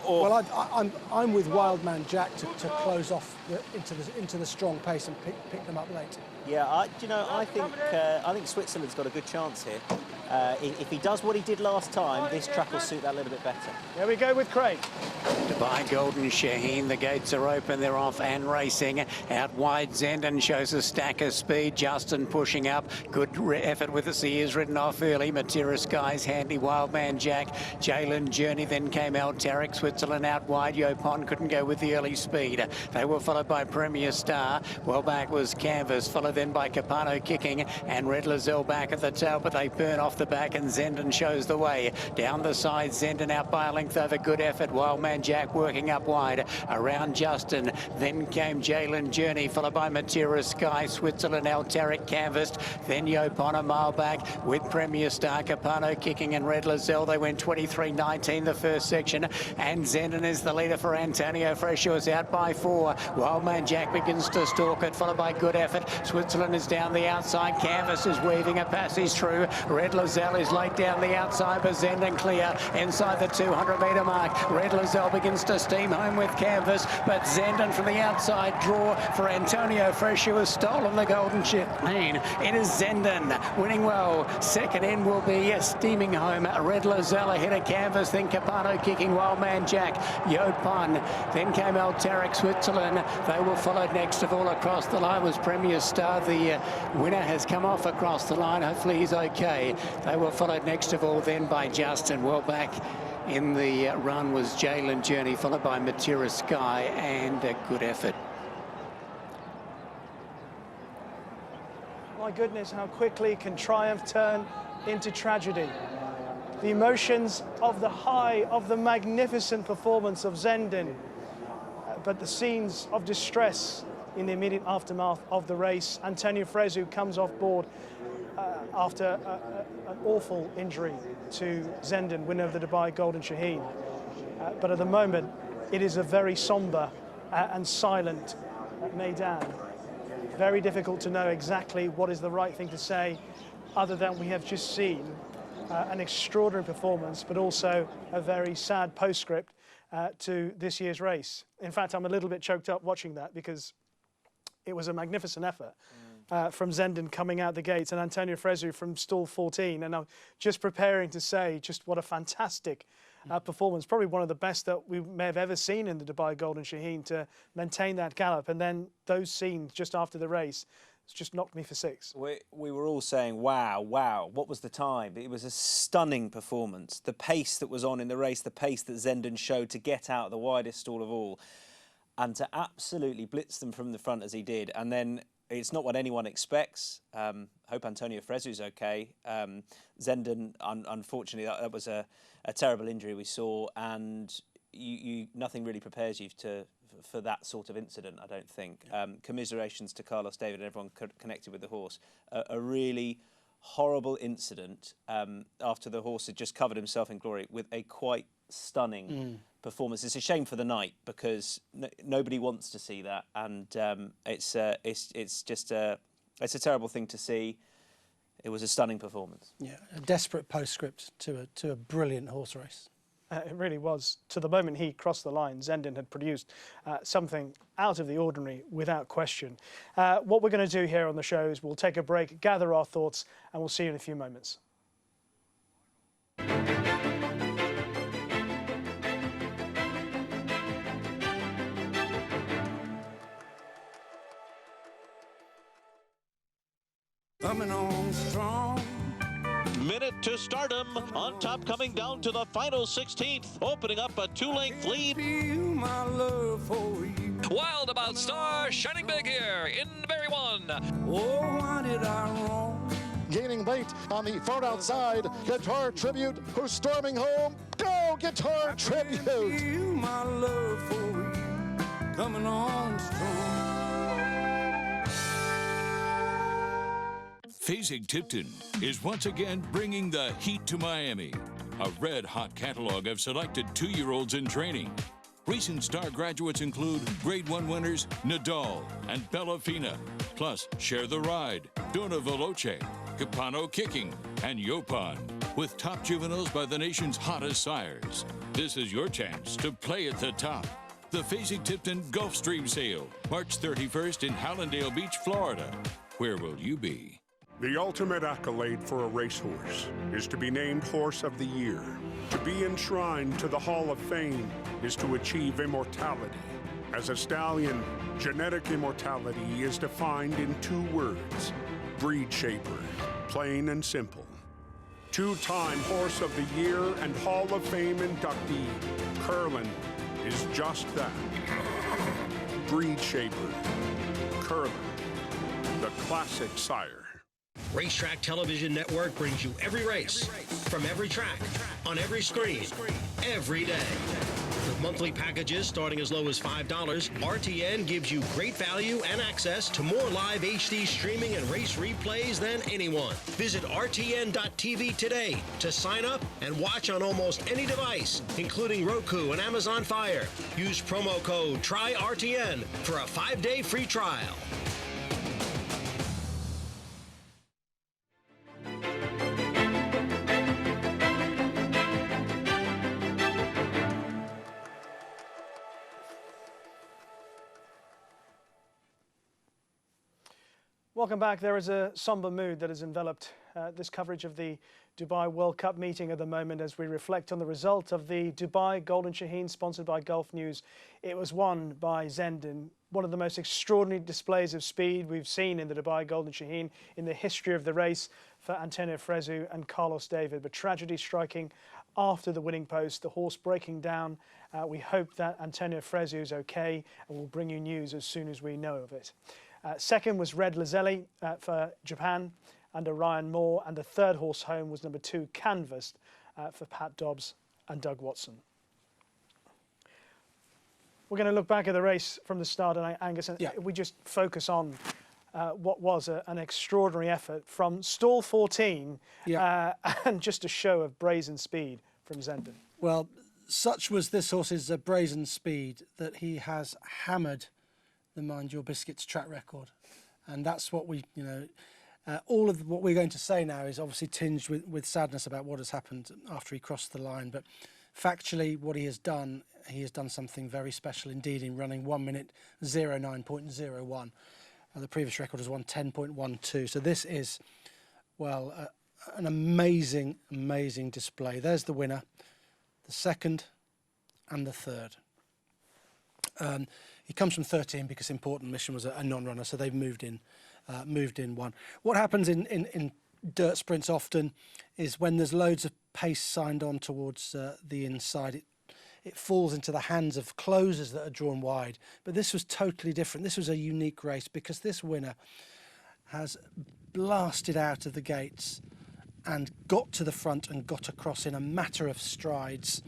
[SPEAKER 3] Well, I'm with Wildman Jack to close off into the strong pace and pick them up late.
[SPEAKER 2] Yeah, I think Switzerland's got a good chance here. If he does what he did last time, this track will suit that a little bit better.
[SPEAKER 1] There we go with Craig.
[SPEAKER 8] Dubai Golden Shaheen, the gates are open, they're off and racing. Out wide, Zenden shows a stack of speed. Johnston pushing up, good effort with us. He is ridden off early. Matera Skies handy, Wildman Jack. Jalen Journey, then came El Tarek. Switzerland out wide. Yopon couldn't go with the early speed. They were followed by Premier Star. Well back was Canvas, followed then by Capano Kicking and Red Lizelle back at the tail, but they burn off the back and Zenden shows the way. Down the side, Zenden out by a length over. Good effort. Wildman Jack working up wide. Around Justin. Then came Jalen Journey, followed by Matera Sky. Switzerland, El Tarek canvassed. Then Yopon a mile back with Premier Star, Capano Kicking and Red Lizelle. They went 23.19 the first section. And Zenden is the leader for Antonio Frescio is out by 4. Wildman Jack begins to stalk it, followed by Good Effort. Switzerland is down the outside. Canvas is weaving a passage through. Red Lizelle is late down the outside, but Zenden clear inside the 200-metre mark. Red Lizelle begins to steam home with Canvas, but Zenden from the outside draw for Antonio Frescio has stolen the Golden Shaheen. It is Zenden winning well. Second in will be steaming home. Red Lizelle ahead of Canvas, then Capano Kicking, Wildman Jack, Yopon. Then came El Tarek, Switzerland. They were followed next of all across the line was Premier Star. The winner has come off across the line. Hopefully he's okay. They were followed next of all then by Justin. Well back in the run was Jalen Journey, followed by Matera Sky and a Good Effort.
[SPEAKER 1] My goodness, how quickly can triumph turn into tragedy. The emotions of the high, of the magnificent performance of Zenden, but the scenes of distress in the immediate aftermath of the race. Antonio Fresu comes off board after an awful injury to Zenden, winner of the Dubai Golden Shaheen. But at the moment, it is a very somber and silent Meydan. Very difficult to know exactly what is the right thing to say, other than we have just seen an extraordinary performance, but also a very sad postscript to this year's race. In fact, I'm a little bit choked up watching that because it was a magnificent effort from Zenden coming out the gates and Antonio Fresu from stall 14. And I'm just preparing to say just what a fantastic performance, probably one of the best that we may have ever seen in the Dubai Golden Shaheen, to maintain that gallop. And then those scenes just after the race, it's just knocked me for 6.
[SPEAKER 2] We were all saying, wow, wow, what was the time? It was a stunning performance. The pace that was on in the race, the pace that Zenden showed to get out the widest stall of all and to absolutely blitz them from the front as he did. And then it's not what anyone expects. Hope Antonio Fresu's okay. Zenden, unfortunately, that was a terrible injury we saw, and nothing really prepares you for that sort of incident, I don't think. Commiserations to Carlos David and everyone connected with the horse. A really horrible incident after the horse had just covered himself in glory with a quite stunning performance. It's a shame for the night because nobody wants to see that, and it's a terrible thing to see. It was a stunning performance.
[SPEAKER 3] Yeah, a desperate postscript to a brilliant horse race.
[SPEAKER 1] It really was. To the moment he crossed the line, Zenden had produced something out of the ordinary, without question. What we're going to do here on the show is we'll take a break, gather our thoughts, and we'll see you in a few moments.
[SPEAKER 10] Coming on strong.
[SPEAKER 11] Minute to stardom. On top, coming down to the final 16th, opening up a 2-length lead.
[SPEAKER 10] My love for you.
[SPEAKER 20] Wild About Star, shining big here in Berry 1.
[SPEAKER 10] Oh, why did I wrong?
[SPEAKER 18] gaining late on the far outside. Guitar Tribute, who's storming home. Go, Guitar Tribute!
[SPEAKER 10] Feel my love for you coming on strong.
[SPEAKER 20] Phasing Tipton is once again bringing the heat to Miami. A red-hot catalog of selected 2-year-olds in training. Recent star graduates include Grade 1 winners Nadal and Bellafina, plus Share the Ride, Dona Veloce, Capano Kicking, and Yopan, with top juveniles by the nation's hottest sires. This is your chance to play at the top. The Phasing Tipton Gulfstream Sale, March 31st in Hallandale Beach, Florida. Where will you be?
[SPEAKER 22] The ultimate accolade for a racehorse is to be named Horse of the Year. To be enshrined to the Hall of Fame is to achieve immortality. As a stallion, genetic immortality is defined in 2 words: breed shaper, plain and simple. 2-time Horse of the Year and Hall of Fame inductee, Curlin, is just that. Breed shaper, Curlin, the classic sire.
[SPEAKER 17] Racetrack Television Network brings you every race, from every track, on every screen, every day. With monthly packages starting as low as $5, RTN gives you great value and access to more live HD streaming and race replays than anyone. Visit RTN.tv today to sign up and watch on almost any device, including Roku and Amazon Fire. Use promo code TRYRTN for a 5-day free trial.
[SPEAKER 1] Welcome back. There is a somber mood that has enveloped this coverage of the Dubai World Cup meeting at the moment as we reflect on the result of the Dubai Golden Shaheen, sponsored by Gulf News. It was won by Zendin, one of the most extraordinary displays of speed we've seen in the Dubai Golden Shaheen in the history of the race for Antonio Fresu and Carlos David. But tragedy striking after the winning post, the horse breaking down. We hope that Antonio Fresu is okay, and we'll bring you news as soon as we know of it. Second was Red Lazelli for Japan under Ryan Moore, and the third horse home was number 2 Canvassed for Pat Dobbs and Doug Watson. We're going to look back at the race from the start, and Angus, we just focus on what was an extraordinary effort from stall 14 and just a show of brazen speed from Zendin.
[SPEAKER 3] Well, such was this horse's brazen speed that he has hammered the Mind Your Biscuits track record, and that's what we, all of what we're going to say now is obviously tinged with sadness about what has happened after he crossed the line. But factually, what he has done something very special indeed in running 1 minute 09.01. The previous record was 1:10.12. So this is, well, an amazing, amazing display. There's the winner, the second, and the third. He comes from 13 because Important Mission was a non-runner, so they've moved in one. What happens in dirt sprints often is when there's loads of pace signed on towards the inside, it falls into the hands of closers that are drawn wide. But this was totally different. This was a unique race because this winner has blasted out of the gates and got to the front and got across in a matter of strides.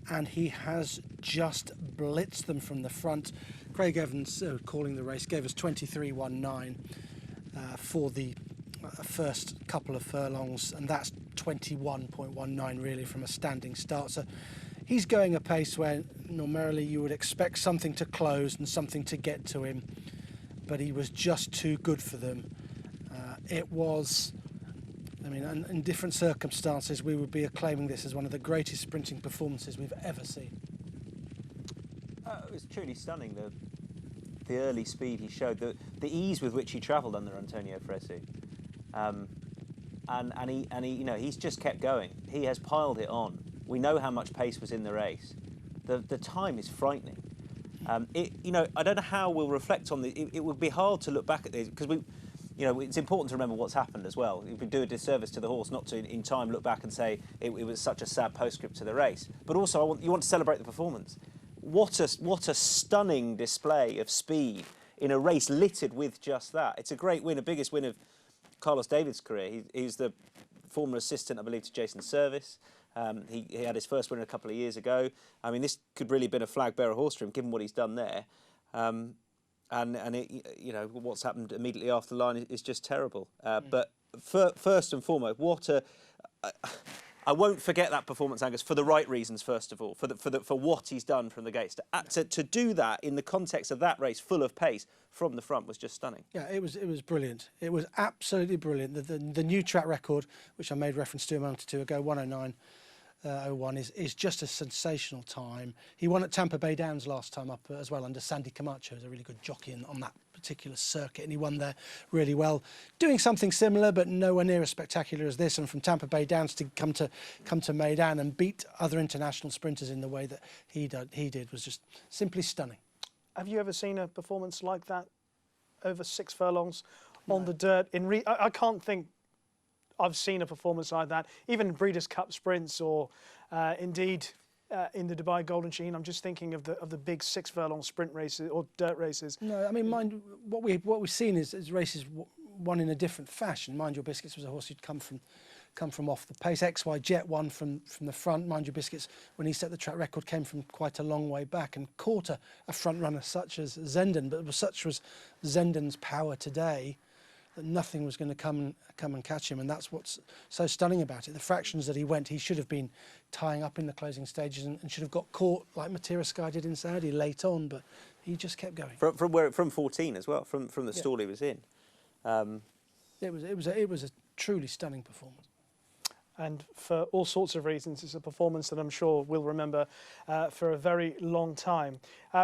[SPEAKER 3] And he has just blitzed them from the front. Craig Evans, calling the race, gave us 23.19 for the first couple of furlongs, and that's 21.19 really from a standing start. So he's going a pace where normally you would expect something to close and something to get to him, but he was just too good for them. It was... I mean, in different circumstances, we would be acclaiming this as one of the greatest sprinting performances we've ever seen.
[SPEAKER 2] It was truly stunning, the early speed he showed, the ease with which he travelled under Antonio Fresu. And he, he's just kept going. He has piled it on. We know how much pace was in the race. The time is frightening. I don't know how we'll reflect on it would be hard to look back at this because it's important to remember what's happened as well. It would do a disservice to the horse not to, in time, look back and say it was such a sad postscript to the race. But also, you want to celebrate the performance. What a stunning display of speed in a race littered with just that. It's a great win, a biggest win of Carlos David's career. He's the former assistant, I believe, to Jason Service. He had his first win a couple of years ago. I mean, this could really have been a flag bearer horse for him, given what he's done there. And it, you know, what's happened immediately after the line is just terrible. But first and foremost, I won't forget that performance, Angus, for the right reasons. First of all, for what he's done from the gates. To do that in the context of that race, full of pace from the front, was just stunning.
[SPEAKER 3] Yeah, it was brilliant. It was absolutely brilliant. The new track record, which I made reference to a moment or two ago, 109.01, is just a sensational time. He won at Tampa Bay Downs last time up as well under Sandy Camacho, who's a really good jockey on that particular circuit, and he won there really well, doing something similar but nowhere near as spectacular as this. And from Tampa Bay Downs to come to Meydan and beat other international sprinters in the way that he did was just simply stunning.
[SPEAKER 1] Have you ever seen a performance like that over 6 furlongs on the dirt? I can't think I've seen a performance like that, even in Breeders' Cup sprints or indeed in the Dubai Golden Shaheen. I'm just thinking of the big 6 furlong sprint races or dirt races.
[SPEAKER 3] No, I mean, mind what we've seen is races won in a different fashion. Mind Your Biscuits was a horse who'd come from off the pace. XY Jet won from the front. Mind Your Biscuits, when he set the track record, came from quite a long way back and caught a front runner such as Zenden. But such was Zenden's power today that nothing was going to come and catch him, and that's what's so stunning about it. The fractions that he went, he should have been tying up in the closing stages and should have got caught like Matira Sky did in Saudi late on, but he just kept going.
[SPEAKER 2] From 14 as well, from the stall he was in.
[SPEAKER 3] It was a truly stunning performance.
[SPEAKER 1] And for all sorts of reasons, it's a performance that I'm sure we'll remember for a very long time.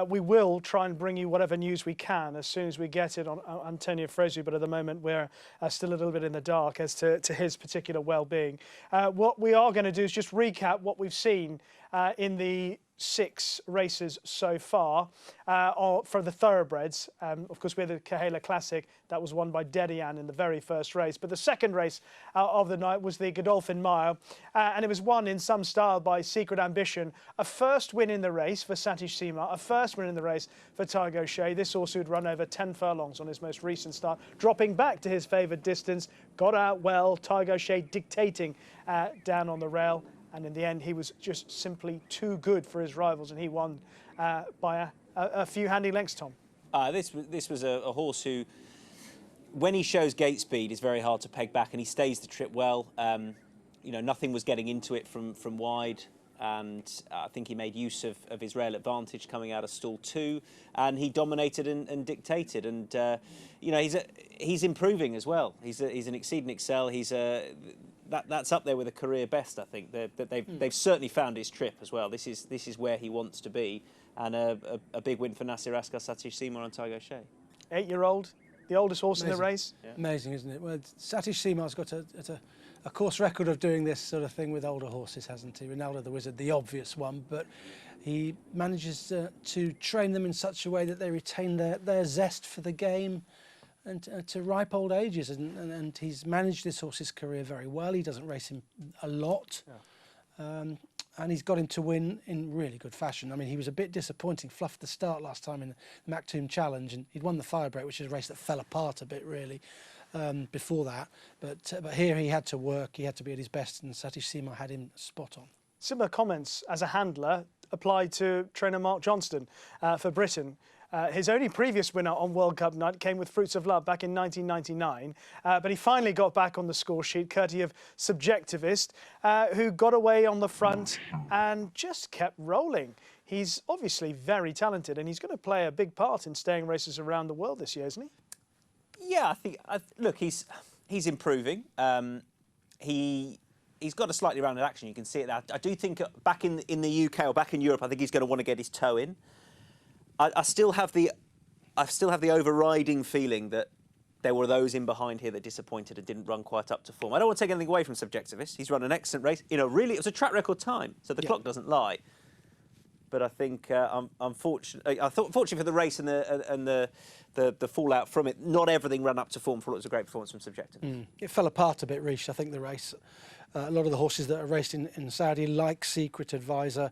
[SPEAKER 1] We will try and bring you whatever news we can as soon as we get it on Antonio Fresu, but at the moment we're still a little bit in the dark as to his particular well-being. What we are going to do is just recap what we've seen in the 6 races so far for the thoroughbreds. Of course, we had the Kahela Classic that was won by Dedian in the very first race, but the second race of the night was the Godolphin Mile, and it was won in some style by Secret Ambition. A first win in the race for Satish Seema, a first win in the race for Tiger O'Shea. This horse who'd run over 10 furlongs on his most recent start, dropping back to his favoured distance, got out well, Tiger O'Shea dictating down on the rail. And in the end, he was just simply too good for his rivals, and he won by a few handy lengths, Tom.
[SPEAKER 2] This was a horse who, when he shows gate speed, is very hard to peg back, and he stays the trip well. You know, nothing was getting into it from wide, and I think he made use of his rail advantage coming out of stall 2, and he dominated and dictated. And you know, he's improving as well. He's an Exceed and Excel. That's up there with a career best, I think. They've certainly found his trip as well. This is where he wants to be, and a big win for Nasir Askar, Satish Seema and Tiger O'Shea.
[SPEAKER 1] 8-year-old, the oldest horse in the race.
[SPEAKER 3] Yeah. Amazing, isn't it? Well, Satish Seema's got a course record of doing this sort of thing with older horses, hasn't he? Ronaldo the Wizard, the obvious one, but he manages to train them in such a way that they retain their zest for the game and to ripe old ages, and he's managed this horse's career very well. He doesn't race him a lot, and he's got him to win in really good fashion. I mean, he was a bit disappointing, fluffed the start last time in the Maktoum Challenge, and he'd won the Fabre, which is a race that fell apart a bit really before that. But here he had to work, he had to be at his best, and Satish Seema had him spot on.
[SPEAKER 1] Similar comments as a handler applied to trainer Mark Johnston for Britain. His only previous winner on World Cup night came with Fruits of Love back in 1999, but he finally got back on the score sheet, courtesy of Subjectivist, who got away on the front and just kept rolling. He's obviously very talented, and he's going to play a big part in staying races around the world this year, isn't he?
[SPEAKER 2] Yeah, I think. Look, he's improving. He's got a slightly rounded action. You can see it there. I do think back in the UK or back in Europe, I think he's going to want to get his toe in. I still have the overriding feeling that there were those in behind here that disappointed and didn't run quite up to form. I don't want to take anything away from Subjectivist. He's run an excellent race. You know, really, it was a track record time, so the clock doesn't lie. But I think unfortunately for the race and the fallout from it, not everything ran up to form for what was a great performance from Subjectivist.
[SPEAKER 3] It fell apart a bit, Rish, I think, the race. A lot of the horses that are raced in Saudi, like Secret Advisor,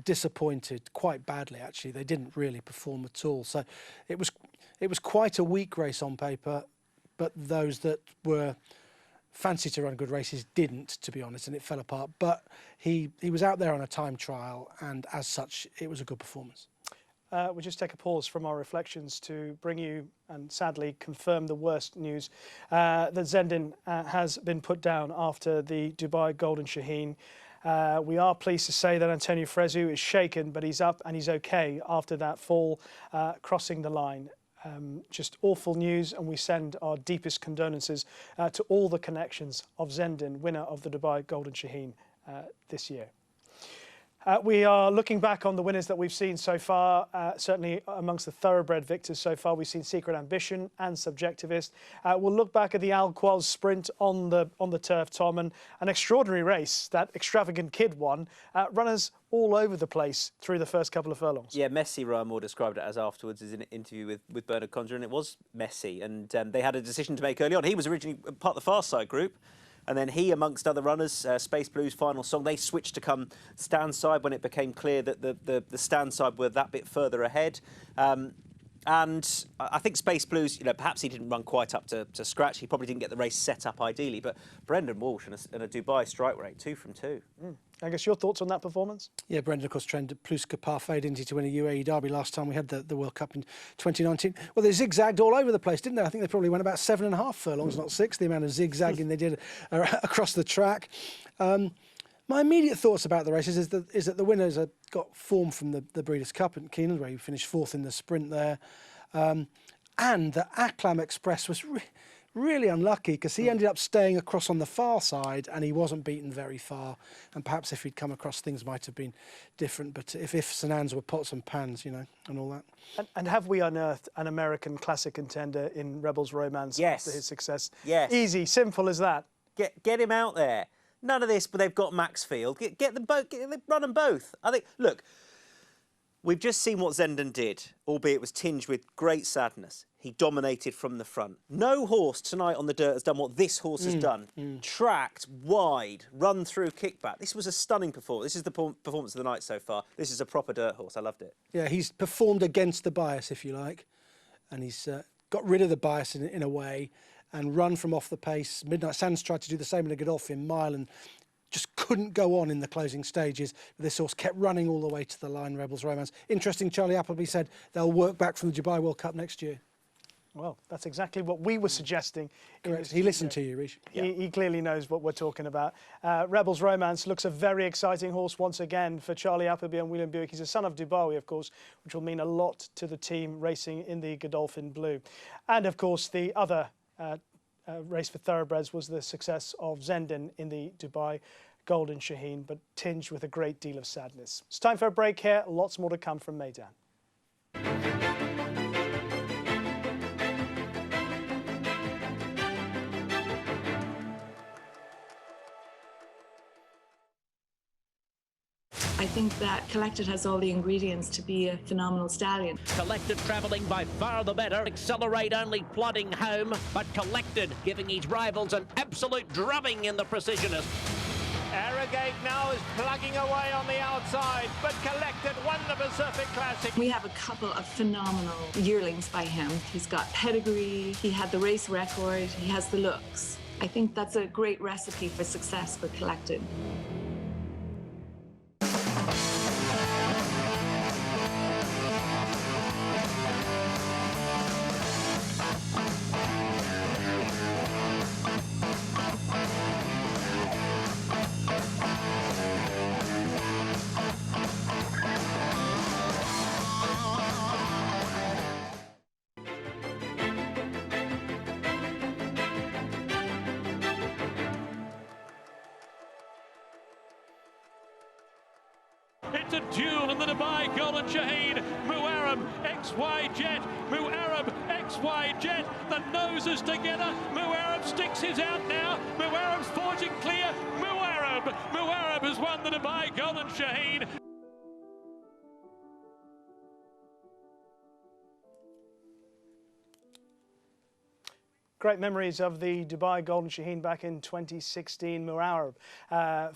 [SPEAKER 3] disappointed quite badly, actually. They didn't really perform at all. So it was quite a weak race on paper, but those that were fancy to run good races didn't, to be honest, and it fell apart. But he was out there on a time trial, and as such, it was a good performance.
[SPEAKER 1] We'll just take a pause from our reflections to bring you, and sadly confirm the worst news, that Zendin has been put down after the Dubai Golden Shaheen. We are pleased to say that Antonio Fresu is shaken, but he's up and he's okay after that fall, crossing the line. Just awful news, and we send our deepest condolences to all the connections of Zendin, winner of the Dubai Golden Shaheen this year. We are looking back on the winners that we've seen so far. Certainly amongst the thoroughbred victors so far, we've seen Secret Ambition and Subjectivist. We'll look back at the Quoz Sprint on the turf, Tom, and an extraordinary race that Extravagant Kid won. Runners all over the place through the first couple of furlongs.
[SPEAKER 2] Yeah, messy, Ryan Moore described it as afterwards in an interview with Bernard Conjure, and it was messy, and they had a decision to make early on. He was originally part of the Fast Side group, and then he, amongst other runners, Space Blues final song, they switched to come stand side when it became clear that the stand side were that bit further ahead. And I think Space Blues, perhaps he didn't run quite up to scratch. He probably didn't get the race set up ideally. But Brendan Walsh and a Dubai strike rate, 2 from 2.
[SPEAKER 1] I guess your thoughts on that performance?
[SPEAKER 3] Yeah, Brendan, of course, trained at Plus Parfait, didn't he, to win a UAE Derby last time we had the World Cup in 2019. Well, they zigzagged all over the place, didn't they? I think they probably went about 7.5 furlongs, not 6, the amount of zigzagging they did across the track. My immediate thoughts about the race is that the winners got form from the Breeders' Cup at Keeneland, where he finished 4th in the sprint there. And the Acclam Express was really unlucky because he ended up staying across on the far side and he wasn't beaten very far. And perhaps if he'd come across, things might have been different. But if St Anne's were pots and pans, and all that.
[SPEAKER 1] And have we unearthed an American classic contender in Rebels Romance after his success?
[SPEAKER 2] Yes.
[SPEAKER 1] Easy, simple as that.
[SPEAKER 2] Get him out there. None of this, but they've got Maxfield. Get them both. Run them both. I think. Look, we've just seen what Zendin did, albeit it was tinged with great sadness. He dominated from the front. No horse tonight on the dirt has done what this horse has done. Tracked, wide, run through, kickback. This was a stunning performance. This is the performance of the night so far. This is a proper dirt horse. I loved it.
[SPEAKER 3] Yeah, he's performed against the bias, if you like, and he's got rid of the bias in a way and run from off the pace. Midnight Sands tried to do the same in the Godolphin Mile and just couldn't go on in the closing stages. This horse kept running all the way to the line, Rebels Romance. Interesting, Charlie Appleby said they'll work back from the Dubai World Cup next year.
[SPEAKER 1] Well, that's exactly what we were suggesting.
[SPEAKER 3] He listened to you, Rish.
[SPEAKER 1] He clearly knows what we're talking about. Rebels Romance looks a very exciting horse once again for Charlie Appleby and William Buick. He's a son of Dubai, of course, which will mean a lot to the team racing in the Godolphin Blue. And, of course, the other race for thoroughbreds was the success of Zendin in the Dubai Golden Shaheen, but tinged with a great deal of sadness. It's time for a break here. Lots more to come from Meydan.
[SPEAKER 6] I think that Collected has all the ingredients to be a phenomenal stallion.
[SPEAKER 19] Collected travelling by far the better. Accelerate only plodding home, but Collected giving his rivals an absolute drubbing in the Precisionist.
[SPEAKER 23] Arrogate now is plugging away on the outside, but Collected won the Pacific Classic.
[SPEAKER 6] We have a couple of phenomenal yearlings by him. He's got pedigree, he had the race record, he has the looks. I think that's a great recipe for success for Collected.
[SPEAKER 11] It's a duel in the Dubai Golden Shaheen. Muarram, XY Jet. Muarram, XY Jet. The noses together. Muarram sticks his out now. Muarram's forging clear. Muarram has won the Dubai Golden Shaheen.
[SPEAKER 1] Great memories of the Dubai Golden Shaheen back in 2016, Muarab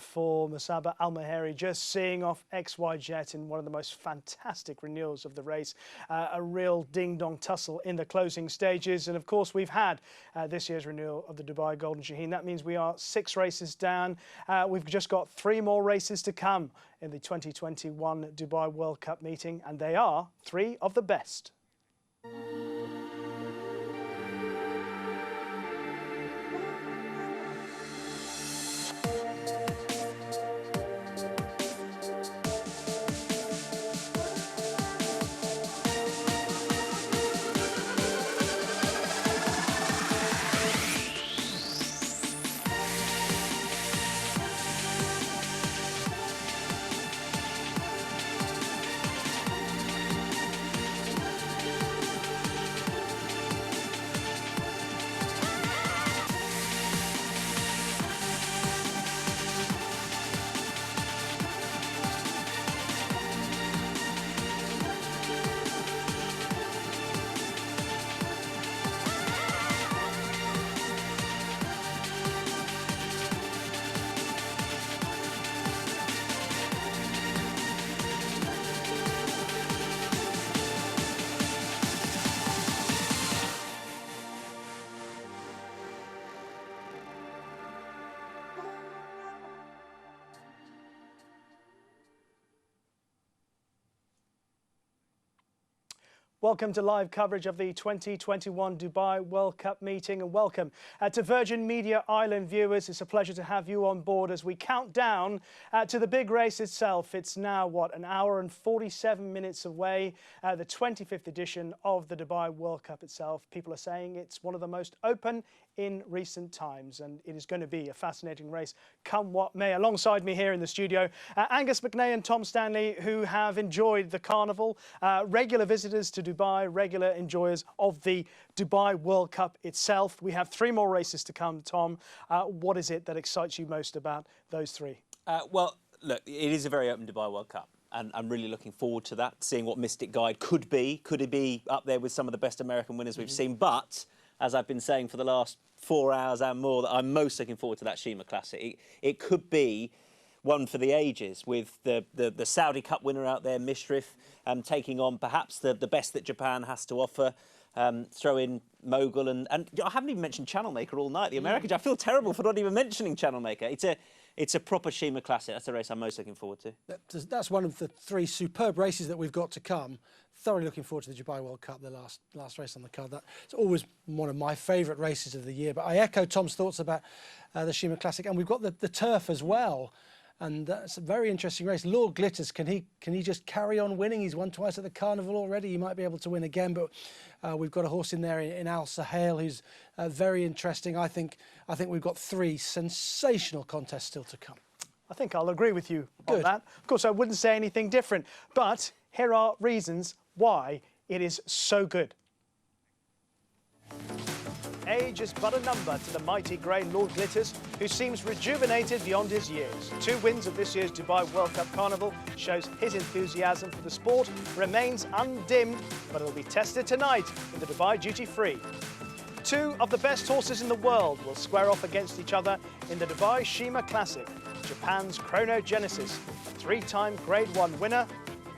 [SPEAKER 1] for Musaba Al-Maheri, just seeing off XY Jet in one of the most fantastic renewals of the race. A real ding-dong tussle in the closing stages. And of course, we've had this year's renewal of the Dubai Golden Shaheen. That means we are 6 races down. We've just got 3 more races to come in the 2021 Dubai World Cup meeting, and they are 3 of the best. Welcome to live coverage of the 2021 Dubai World Cup meeting, and welcome to Virgin Media Island viewers. It's a pleasure to have you on board as we count down to the big race itself. It's now, what, an hour and 47 minutes away, the 25th edition of the Dubai World Cup itself. People are saying it's one of the most open in recent times, and it is going to be a fascinating race, come what may. Alongside me here in the studio, Angus McNay and Tom Stanley, who have enjoyed the carnival, regular visitors to Dubai, regular enjoyers of the Dubai World Cup itself. We have 3 more races to come, Tom. What is it that excites you most about those 3?
[SPEAKER 2] Well, look, it is a very open Dubai World Cup, and I'm really looking forward to that, seeing what Mystic Guide could be. Could it be up there with some of the best American winners we've seen? But as I've been saying for the last 4 hours and more, that I'm most looking forward to that Shima Classic. It could be one for the ages, with the Saudi Cup winner out there, Mishrif, taking on perhaps the best that Japan has to offer. Throw in Mogul, and I haven't even mentioned Channel Maker all night. The American, I feel terrible for not even mentioning Channel Maker. It's a proper Shima Classic. That's the race I'm most looking forward to.
[SPEAKER 3] That's one of the 3 superb races that we've got to come. Thoroughly looking forward to the Dubai World Cup, the last race on the card. It's always one of my favourite races of the year. But I echo Tom's thoughts about the Shima Classic, and we've got the turf as well. And that's a very interesting race. Lord Glitters, can he just carry on winning? He's won twice at the Carnival already. He might be able to win again, but we've got a horse in there in Al Sahel who's very interesting. I think we've got 3 sensational contests still to come.
[SPEAKER 1] I think I'll agree with you on that. Of course, I wouldn't say anything different, but here are reasons why it is so good. Age is but a number to the mighty grey Lord Glitters, who seems rejuvenated beyond his years. 2 wins of this year's Dubai World Cup Carnival shows his enthusiasm for the sport remains undimmed, but it'll be tested tonight in the Dubai Duty Free. 2 of the best horses in the world will square off against each other in the Dubai Shima Classic. Japan's Chronogenesis, a 3-time Grade 1 winner,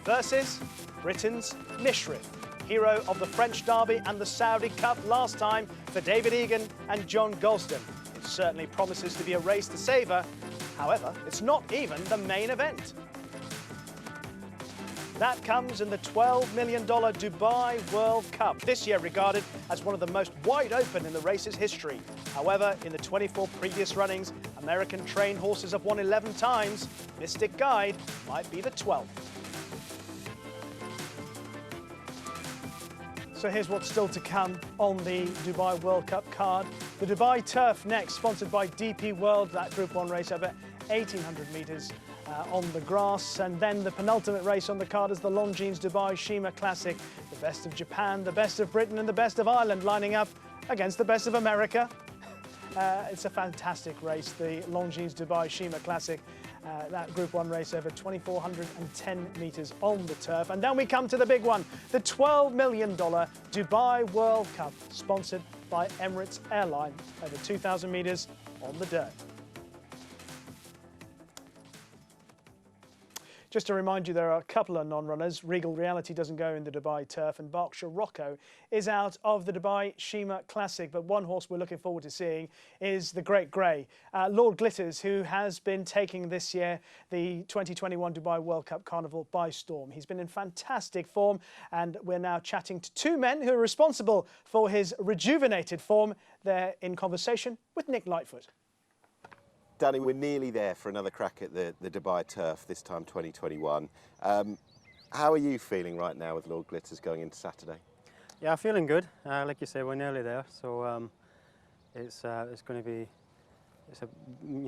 [SPEAKER 1] versus Britain's Mishrif, hero of the French Derby and the Saudi Cup last time for David Egan and John Golston. It certainly promises to be a race to savour. However, it's not even the main event. That comes in the $12 million Dubai World Cup, this year regarded as one of the most wide open in the race's history. However, in the 24 previous runnings, American trained horses have won 11 times. Mystic Guide might be the 12th. So here's what's still to come on the Dubai World Cup card. The Dubai Turf next, sponsored by DP World, that Group 1 race over 1,800 metres on the grass. And then the penultimate race on the card is the Longines Dubai Shima Classic. The best of Japan, the best of Britain and the best of Ireland lining up against the best of America. It's a fantastic race, the Longines Dubai Shima Classic. That Group 1 race over 2,410 metres on the turf. And then we come to the big one, the $12 million Dubai World Cup, sponsored by Emirates Airlines over 2,000 metres on the day. Just to remind you, there are a couple of non-runners. Regal Reality doesn't go in the Dubai Turf, and Berkshire Rocco is out of the Dubai Shima Classic. But one horse we're looking forward to seeing is the Great Grey, Lord Glitters, who has been taking this year the 2021 Dubai World Cup Carnival by storm. He's been in fantastic form, and we're now chatting to two men who are responsible for his rejuvenated form. They're in conversation with Nick Lightfoot.
[SPEAKER 5] Danny, we're nearly there for another crack at the Dubai Turf, this time 2021. How are you feeling right now with Lord Glitters going into Saturday?
[SPEAKER 4] Yeah, feeling good. Like you say, we're nearly there, so it's going to be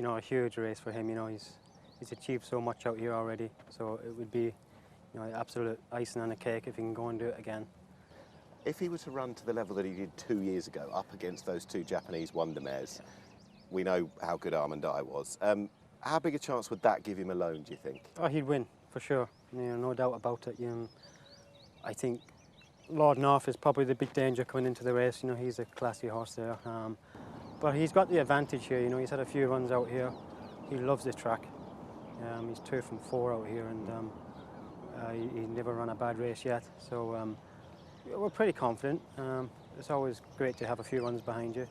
[SPEAKER 4] a huge race for him. He's achieved so much out here already, so it would be absolute icing on the cake if he can go and do it again.
[SPEAKER 5] If he were to run to the level that he did 2 years ago, up against those two Japanese wonder mares, we know how good Armandai was. How big a chance would that give him alone, do you think?
[SPEAKER 4] Oh, he'd win, for sure. No doubt about it. I think Lord North is probably the big danger coming into the race. He's a classy horse there. But he's got the advantage here. He's had a few runs out here. He loves this track. He's 2 from 4 out here, and he never run a bad race yet. So we're pretty confident. It's always great to have a few runs behind you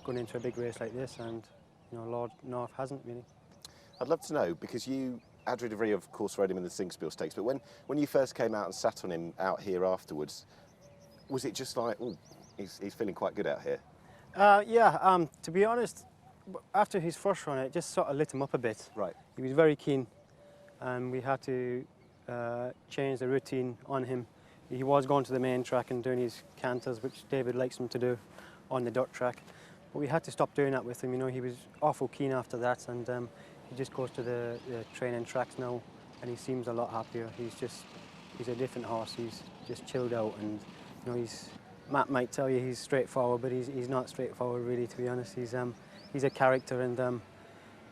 [SPEAKER 4] going into a big race like this, and Lord North hasn't really.
[SPEAKER 5] I'd love to know, because Adri de Vries of course rode him in the Singspiel Stakes, but when you first came out and sat on him out here afterwards, was it just like, oh, he's feeling quite good out here?
[SPEAKER 4] Yeah, to be honest, after his first run, it just sort of lit him up a bit.
[SPEAKER 5] Right.
[SPEAKER 4] He was very keen, and we had to change the routine on him. He was going to the main track and doing his canters, which David likes him to do on the dirt track. But we had to stop doing that with him. He was awful keen after that, and he just goes to the training tracks now, and he seems a lot happier. He's a different horse. He's just chilled out, and Matt might tell you he's straightforward, but he's not straightforward really, to be honest. He's a character, and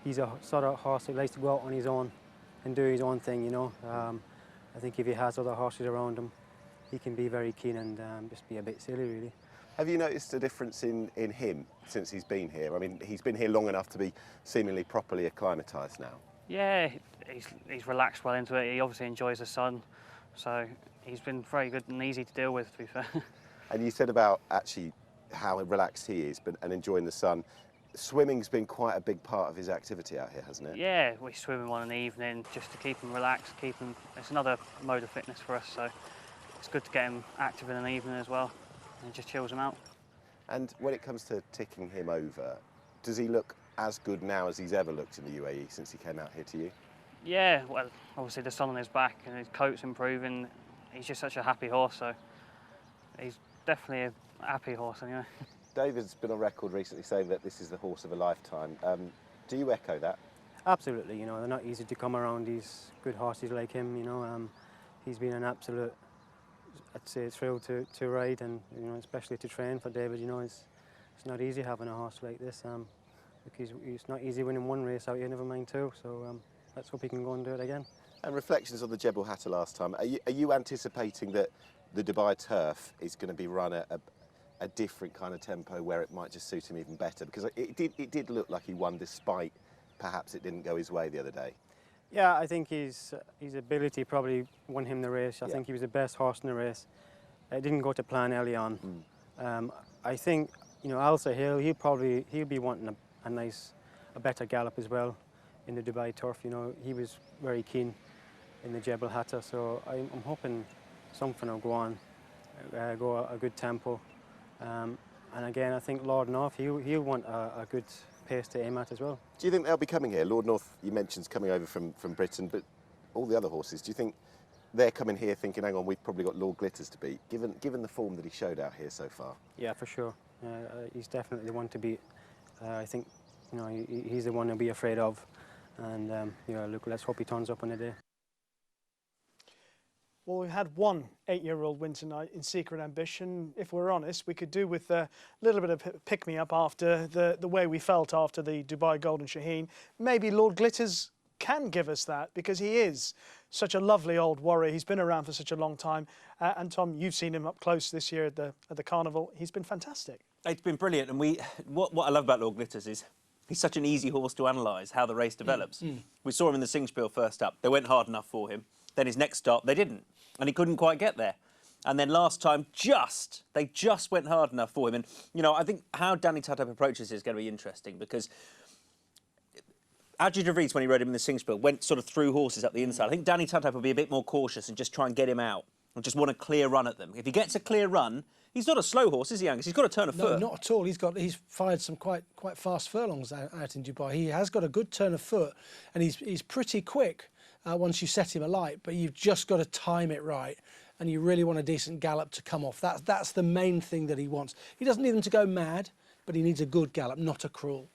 [SPEAKER 4] he's a sort of horse that likes to go out on his own and do his own thing. I think if he has other horses around him, he can be very keen and just be a bit silly, really.
[SPEAKER 5] Have you noticed a difference in him since he's been here? I mean, he's been here long enough to be seemingly properly acclimatised now.
[SPEAKER 7] Yeah, he's relaxed well into it. He obviously enjoys the sun, so he's been very good and easy to deal with, to be fair.
[SPEAKER 5] And you said about actually how relaxed he is and enjoying the sun. Swimming's been quite a big part of his activity out here, hasn't it?
[SPEAKER 7] Yeah, we swim him on an evening just to keep him relaxed, it's another mode of fitness for us, so it's good to get him active in an evening as well. And it just chills him out.
[SPEAKER 5] And when it comes to ticking him over, does he look as good now as he's ever looked in the UAE since he came out here to you?
[SPEAKER 7] Yeah, well, obviously the sun on his back and his coat's improving. He's just such a happy horse, so he's definitely a happy horse anyway.
[SPEAKER 5] David's been on record recently saying that this is the horse of a lifetime. Do you echo that?
[SPEAKER 4] Absolutely. They're not easy to come around, these good horses like him. He's been an absolute, I'd say, thrill to ride, and especially to train for David. It's not easy having a horse like this, because it's not easy winning one race out here, never mind two. So let's hope he can go and do it again.
[SPEAKER 5] And reflections on the Jebel Hatta last time. Are you anticipating that the Dubai Turf is going to be run at a different kind of tempo where it might just suit him even better? Because it did look like he won despite perhaps it didn't go his way the other day.
[SPEAKER 4] Yeah, I think his ability probably won him the race. I think he was the best horse in the race. It didn't go to plan early on. I think Al Sahil, he'll be wanting a better gallop as well in the Dubai Turf. He was very keen in the Jebel Hatta, so I'm hoping something will go on, go a good tempo. And again, I think Lord North, he'll want a good pace to aim at as well.
[SPEAKER 5] Do you think they'll be coming here? Lord North, you mentioned, is coming over from Britain, but all the other horses, do you think they're coming here thinking, hang on, we've probably got Lord Glitters to beat, given the form that he showed out here so far?
[SPEAKER 4] Yeah, for sure. He's definitely the one to beat. I think he's the one to be afraid of, and look, let's hope he turns up on the day.
[SPEAKER 1] Well, we've had one 8-year-old win tonight in Secret Ambition. If we're honest, we could do with a little bit of pick-me-up after the way we felt after the Dubai Golden Shaheen. Maybe Lord Glitters can give us that, because he is such a lovely old warrior. He's been around for such a long time. And Tom, you've seen him up close this year at the Carnival. He's been fantastic.
[SPEAKER 2] It's been brilliant, and what I love about Lord Glitters is he's such an easy horse to analyse how the race develops. We saw him in the Singspiel first up. They went hard enough for him. Then his next start, they didn't, and he couldn't quite get there. And then last time, they just went hard enough for him. And, you know, I think how Danny Tudhope approaches is going to be interesting because Adjie de Vries, when he rode him in the Singspiel, went sort of through horses up the inside. I think Danny Tudhope will be a bit more cautious and just try and get him out and just want a clear run at them. If he gets a clear run, he's not a slow horse, is he, Angus? He's got to turn a foot.
[SPEAKER 3] No, not at all. He's fired some quite fast furlongs out in Dubai. He has got a good turn of foot, and he's pretty quick once you set him alight. But you've just got to time it right, and you really want a decent gallop to come off. That's the main thing that he wants. He doesn't need them to go mad, but he needs a good gallop, not a crawl.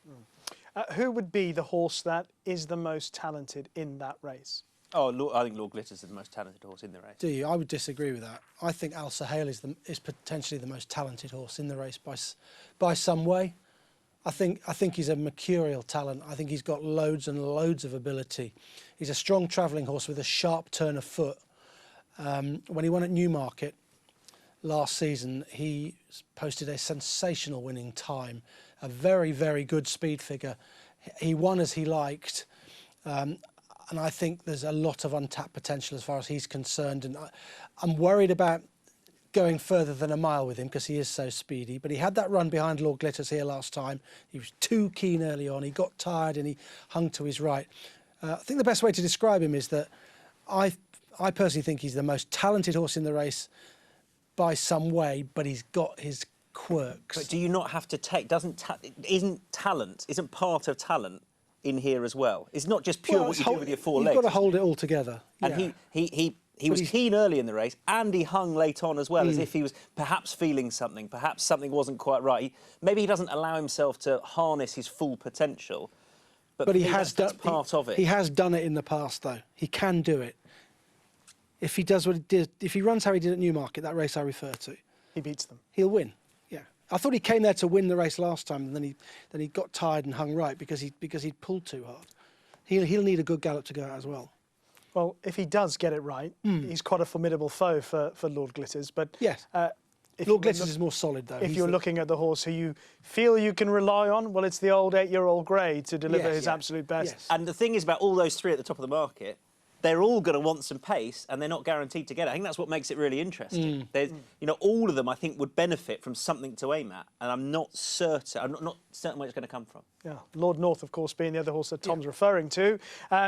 [SPEAKER 1] Who would be the horse that is the most talented in that race?
[SPEAKER 2] Oh, I think Lord Glitters is the most talented horse in the race.
[SPEAKER 3] Do you? I would disagree with that. I think Al Sahel is potentially the most talented horse in the race by some way. I think he's a mercurial talent. I think he's got loads and loads of ability. He's a strong travelling horse with a sharp turn of foot. When he won at Newmarket last season, he posted a sensational winning time, a very, very good speed figure. He won as he liked. And I think there's a lot of untapped potential as far as he's concerned. And I'm worried about going further than a mile with him because he is so speedy. But he had that run behind Lord Glitters here last time. He was too keen early on. He got tired and he hung to his right. I think the best way to describe him is that I personally think he's the most talented horse in the race by some way, but he's got his quirks.
[SPEAKER 2] But do you not have to take? Isn't part of talent in here as well? It's not just pure what you do with your four legs.
[SPEAKER 3] You've got to hold it all together.
[SPEAKER 2] And he was keen early in the race, and he hung late on as well, as if he was perhaps feeling something, perhaps something wasn't quite right. Maybe he doesn't allow himself to harness his full potential. But
[SPEAKER 3] he has done
[SPEAKER 2] part of it.
[SPEAKER 3] He has done it in the past, though. He can do it. If he does what he did, if he runs how he did at Newmarket, that race I refer to,
[SPEAKER 1] he beats them.
[SPEAKER 3] He'll win. Yeah, I thought he came there to win the race last time, and then he got tired and hung right because he'd pulled too hard. He'll need a good gallop to go out as well.
[SPEAKER 1] Well, if he does get it right, he's quite a formidable foe for Lord Glitters. But
[SPEAKER 3] yes, Lord Glitters is more solid though.
[SPEAKER 1] If you're looking at the horse who you feel you can rely on, well, it's the old 8-year-old grey to deliver his absolute best.
[SPEAKER 2] Yes. And the thing is about all those three at the top of the market, they're all going to want some pace, and they're not guaranteed to get it. I think that's what makes it really interesting. You know, all of them, I think, would benefit from something to aim at, and I'm not certain where it's going to come from.
[SPEAKER 1] Yeah, Lord North, of course, being the other horse that Tom's referring to,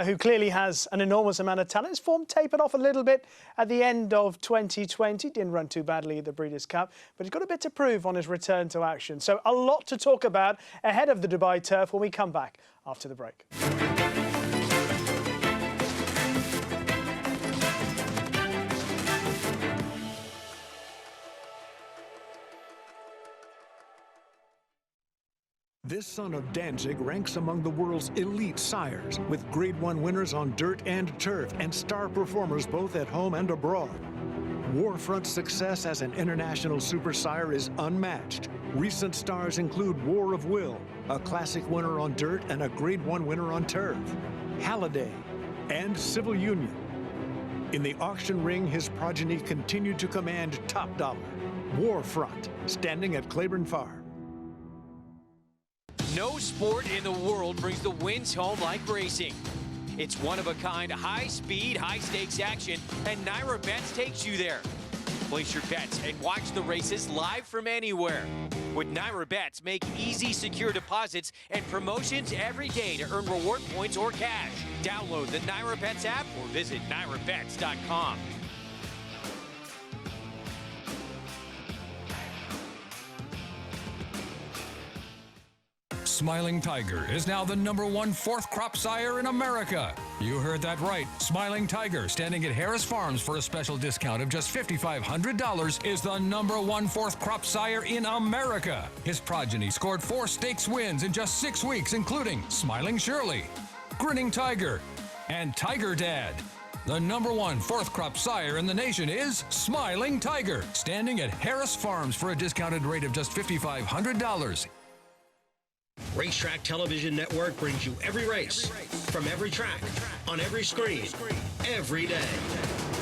[SPEAKER 1] who clearly has an enormous amount of talent. His form tapered off a little bit at the end of 2020. Didn't run too badly at the Breeders' Cup, but he's got a bit to prove on his return to action. So a lot to talk about ahead of the Dubai Turf when we come back after the break.
[SPEAKER 12] This son of Danzig ranks among the world's elite sires, with Grade 1 winners on dirt and turf, and star performers both at home and abroad. Warfront's success as an international super sire is unmatched. Recent stars include War of Will, a classic winner on dirt and a Grade 1 winner on turf, Halliday, and Civil Union. In the auction ring, his progeny continued to command top dollar. Warfront, standing at Claiborne Farm.
[SPEAKER 13] No sport in the world brings the wins home like racing. It's one-of-a-kind, high-speed, high-stakes action, and Naira Bets takes you there. Place your bets and watch the races live from anywhere. With Naira Bets, make easy, secure deposits and promotions every day to earn reward points or cash. Download the Naira Bets app or visit nairabets.com.
[SPEAKER 20] Smiling Tiger is now the #1 fourth crop sire in America. You heard that right. Smiling Tiger, standing at Harris Farms for a special discount of just $5,500, is the #1 fourth crop sire in America. His progeny scored 4 stakes wins in just 6 weeks, including Smiling Shirley, Grinning Tiger, and Tiger Dad. The #1 fourth crop sire in the nation is Smiling Tiger, standing at Harris Farms for a discounted rate of just $5,500.
[SPEAKER 17] Racetrack Television Network brings you every race, from every track, on every screen, every day.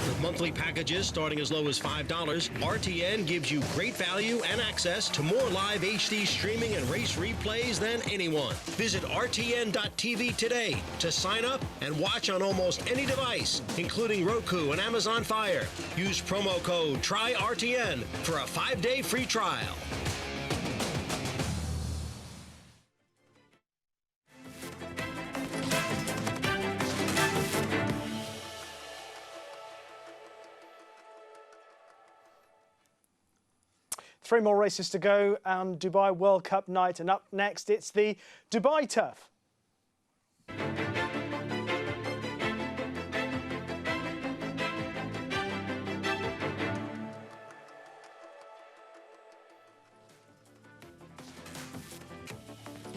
[SPEAKER 17] With monthly packages starting as low as $5, RTN gives you great value and access to more live HD streaming and race replays than anyone. Visit RTN.tv today to sign up and watch on almost any device, including Roku and Amazon Fire. Use promo code TRYRTN for a 5-day free trial.
[SPEAKER 1] Three more races to go on Dubai World Cup night, and up next it's the Dubai Turf.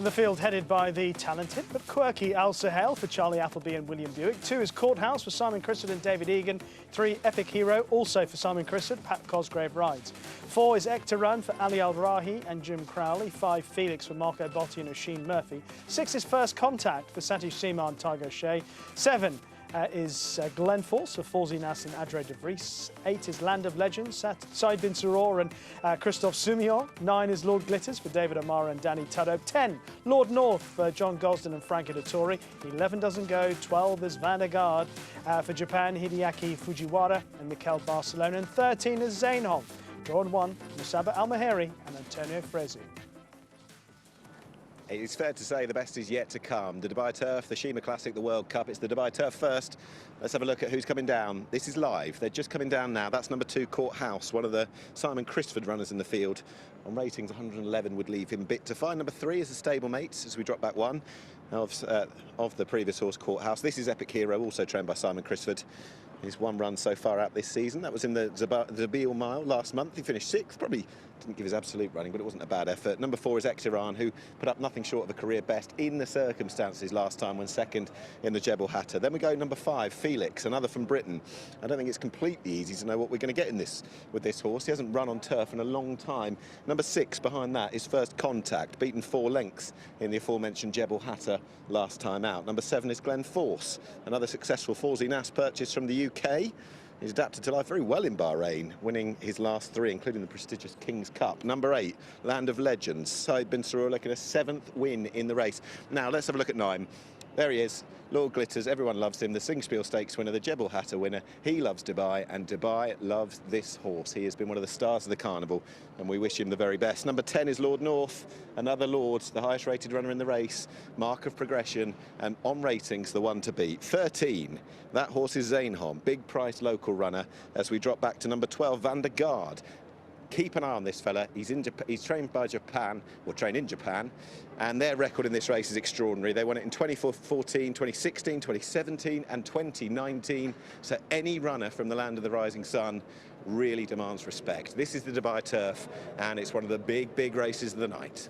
[SPEAKER 1] The field headed by the talented but quirky Al Sahel for Charlie Appleby and William Buick. 2 is Courthouse for Simon Crisford and David Egan. 3, Epic Hero, also for Simon Crisford, Pat Cosgrave rides. 4 is Ector Run for Ali Al-Rahi and Jim Crowley. 5, Felix for Marco Botti and Oisin Murphy. 6 is First Contact for Satish Seema and Tiger O'Shea. 7 is Glen Force for Fawzi Nas and Adre de Vries. 8 is Land of Legends, Said Bin Suror and Christophe Soumillon. 9 is Lord Glitters for David Amara and Danny Tudhope. 10, Lord North for John Gosden and Frankie Dettori. 11 doesn't go. 12 is Vandergaard for Japan, Hideaki Fujiwara and Mikel Barcelona. And 13 is Zainholm. Drawn 1, Musaba Al-Maheri and Antonio Frezzi.
[SPEAKER 5] It is fair to say the best is yet to come. The Dubai Turf, the Shima Classic, the World Cup. It's the Dubai Turf first. Let's have a look at who's coming down. This is live. They're just coming down now. That's number 2, Courthouse, one of the Simon Crisford runners in the field. On ratings, 111 would leave him bit to find. Number 3 is the stablemate, as we drop back 1 of the previous horse, Courthouse. This is Epic Hero, also trained by Simon Crisford. His 1 run so far out this season. That was in the Zabil Mile last month. He finished 6th, probably didn't give his absolute running, but it wasn't a bad effort. Number 4 is Ektiran, who put up nothing short of a career best in the circumstances last time when 2nd in the Jebel Hatter. Then we go number 5, Felix, another from Britain. I don't think it's completely easy to know what we're going to get in this with this horse. He hasn't run on turf in a long time. Number 6 behind that is First Contact, beaten 4 lengths in the aforementioned Jebel Hatter last time out. Number 7 is Glen Force, another successful Fawzi Nas purchase from the UK. He's adapted to life very well in Bahrain, winning his last 3, including the prestigious King's Cup. Number 8, Land of Legends. Said Bin Surur looking a 7th win in the race. Now, let's have a look at 9. There he is, Lord Glitters. Everyone loves him. The Singspiel Stakes winner, the Jebel Hatter winner. He loves Dubai, and Dubai loves this horse. He has been one of the stars of the carnival, and we wish him the very best. Number 10 is Lord North, another Lord, the highest rated runner in the race. Mark of progression, and on ratings, the one to beat. 13, that horse is Zainholm, big price local runner, as we drop back to number 12, Vandergaard. Keep an eye on this fella. He's trained by Japan, or trained in Japan, and their record in this race is extraordinary. They won it in 2014, 2016, 2017 and 2019. So any runner from the land of the rising sun really demands respect. This is the Dubai Turf, and it's one of the big races of the night.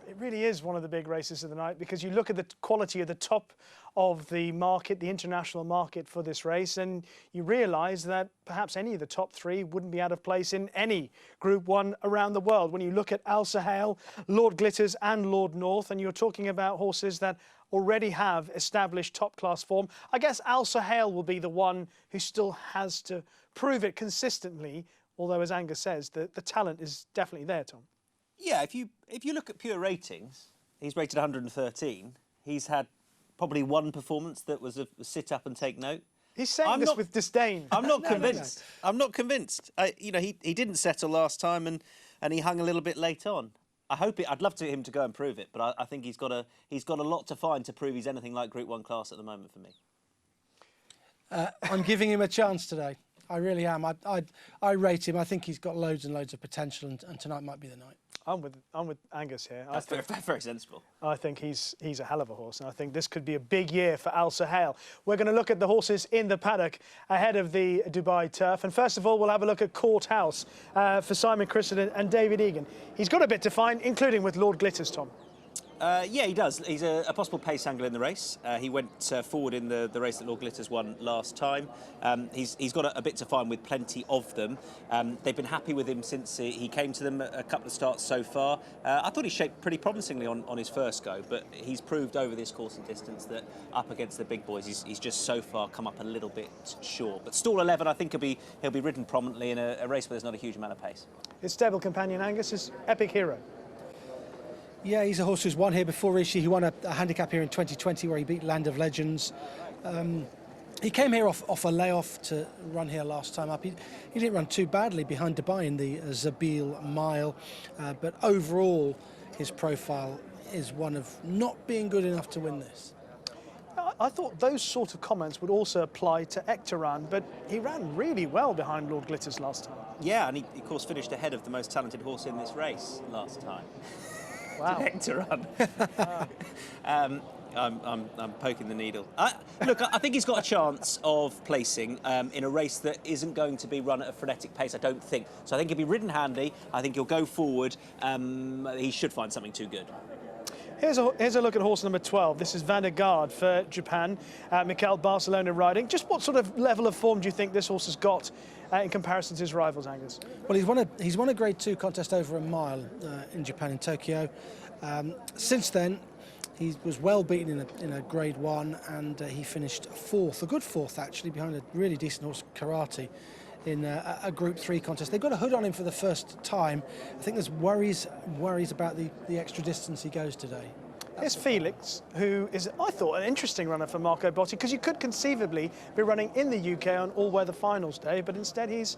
[SPEAKER 1] It really is one of the big races of the night, because you look at the quality of the top of the market, the international market for this race, and you realise that perhaps any of the top 3 wouldn't be out of place in any Group 1 around the world. When you look at Al Sahel, Lord Glitters and Lord North, and you're talking about horses that already have established top-class form, I guess Al Sahel will be the one who still has to prove it consistently, although, as Angus says, the talent is definitely there, Tom.
[SPEAKER 2] Yeah, if you look at pure ratings, he's rated 113. He's had probably 1 performance that was a sit up and take note.
[SPEAKER 1] He's saying this with disdain.
[SPEAKER 2] I'm not convinced. No. I'm not convinced. You know, he didn't settle last time, and he hung a little bit late on. I'd love him to go and prove it, but I think he's got a lot to find to prove he's anything like Group 1 class at the moment for me.
[SPEAKER 3] I'm giving him a chance today. I really am. I rate him. I think he's got loads and loads of potential, and tonight might be the night.
[SPEAKER 1] I'm with Angus here.
[SPEAKER 2] That's very sensible.
[SPEAKER 1] I think he's a hell of a horse, and I think this could be a big year for Al Sahel. We're going to look at the horses in the paddock ahead of the Dubai Turf, and first of all, we'll have a look at Courthouse for Simon Crisford and David Egan. He's got a bit to find, including with Lord Glitters, Tom.
[SPEAKER 2] Yeah, he does. He's a possible pace angler in the race. He went forward in the race that Lord Glitters won last time. He's got a bit to find with plenty of them. They've been happy with him since he came to them a couple of starts so far. I thought he shaped pretty promisingly on his first go, but he's proved over this course and distance that up against the big boys, he's just so far come up a little bit short. But stall 11, I think he'll be ridden prominently in a race where there's not a huge amount of pace. His
[SPEAKER 1] stable companion Angus is Epic Hero.
[SPEAKER 3] Yeah, he's a horse who's won here before, Rishi. He won a handicap here in 2020 where he beat Land of Legends. He came here off a layoff to run here last time up. He didn't run too badly behind Dubai in the Zabil Mile, but overall his profile is one of not being good enough to win this.
[SPEAKER 1] I thought those sort of comments would also apply to Ekteran, but he ran really well behind Lord Glitters last time.
[SPEAKER 2] Yeah, and he of course finished ahead of the most talented horse in this race last time.
[SPEAKER 1] Wow.
[SPEAKER 2] Ekteran. I'm poking the needle. Look, I think he's got a chance of placing in a race that isn't going to be run at a frenetic pace, I don't think. So I think he'll be ridden handy. I think he'll go forward. He should find something too good.
[SPEAKER 1] Here's a look at horse number 12. This is Vandergaard for Japan. Mikel Barcelona riding. Just what sort of level of form do you think this horse has got in comparison to his rivals, Angus?
[SPEAKER 3] Well, he's won a Grade 2 contest over a mile in Japan, in Tokyo. Since then, he was well beaten in a Grade 1, and he finished fourth, a good fourth actually, behind a really decent horse, Karate, in a Group 3 contest. They got a hood on him for the first time. I think there's worries about the extra distance he goes today.
[SPEAKER 1] Here's Felix, who is, I thought, an interesting runner for Marco Botti, because you could conceivably be running in the UK on all-weather finals day, but instead he's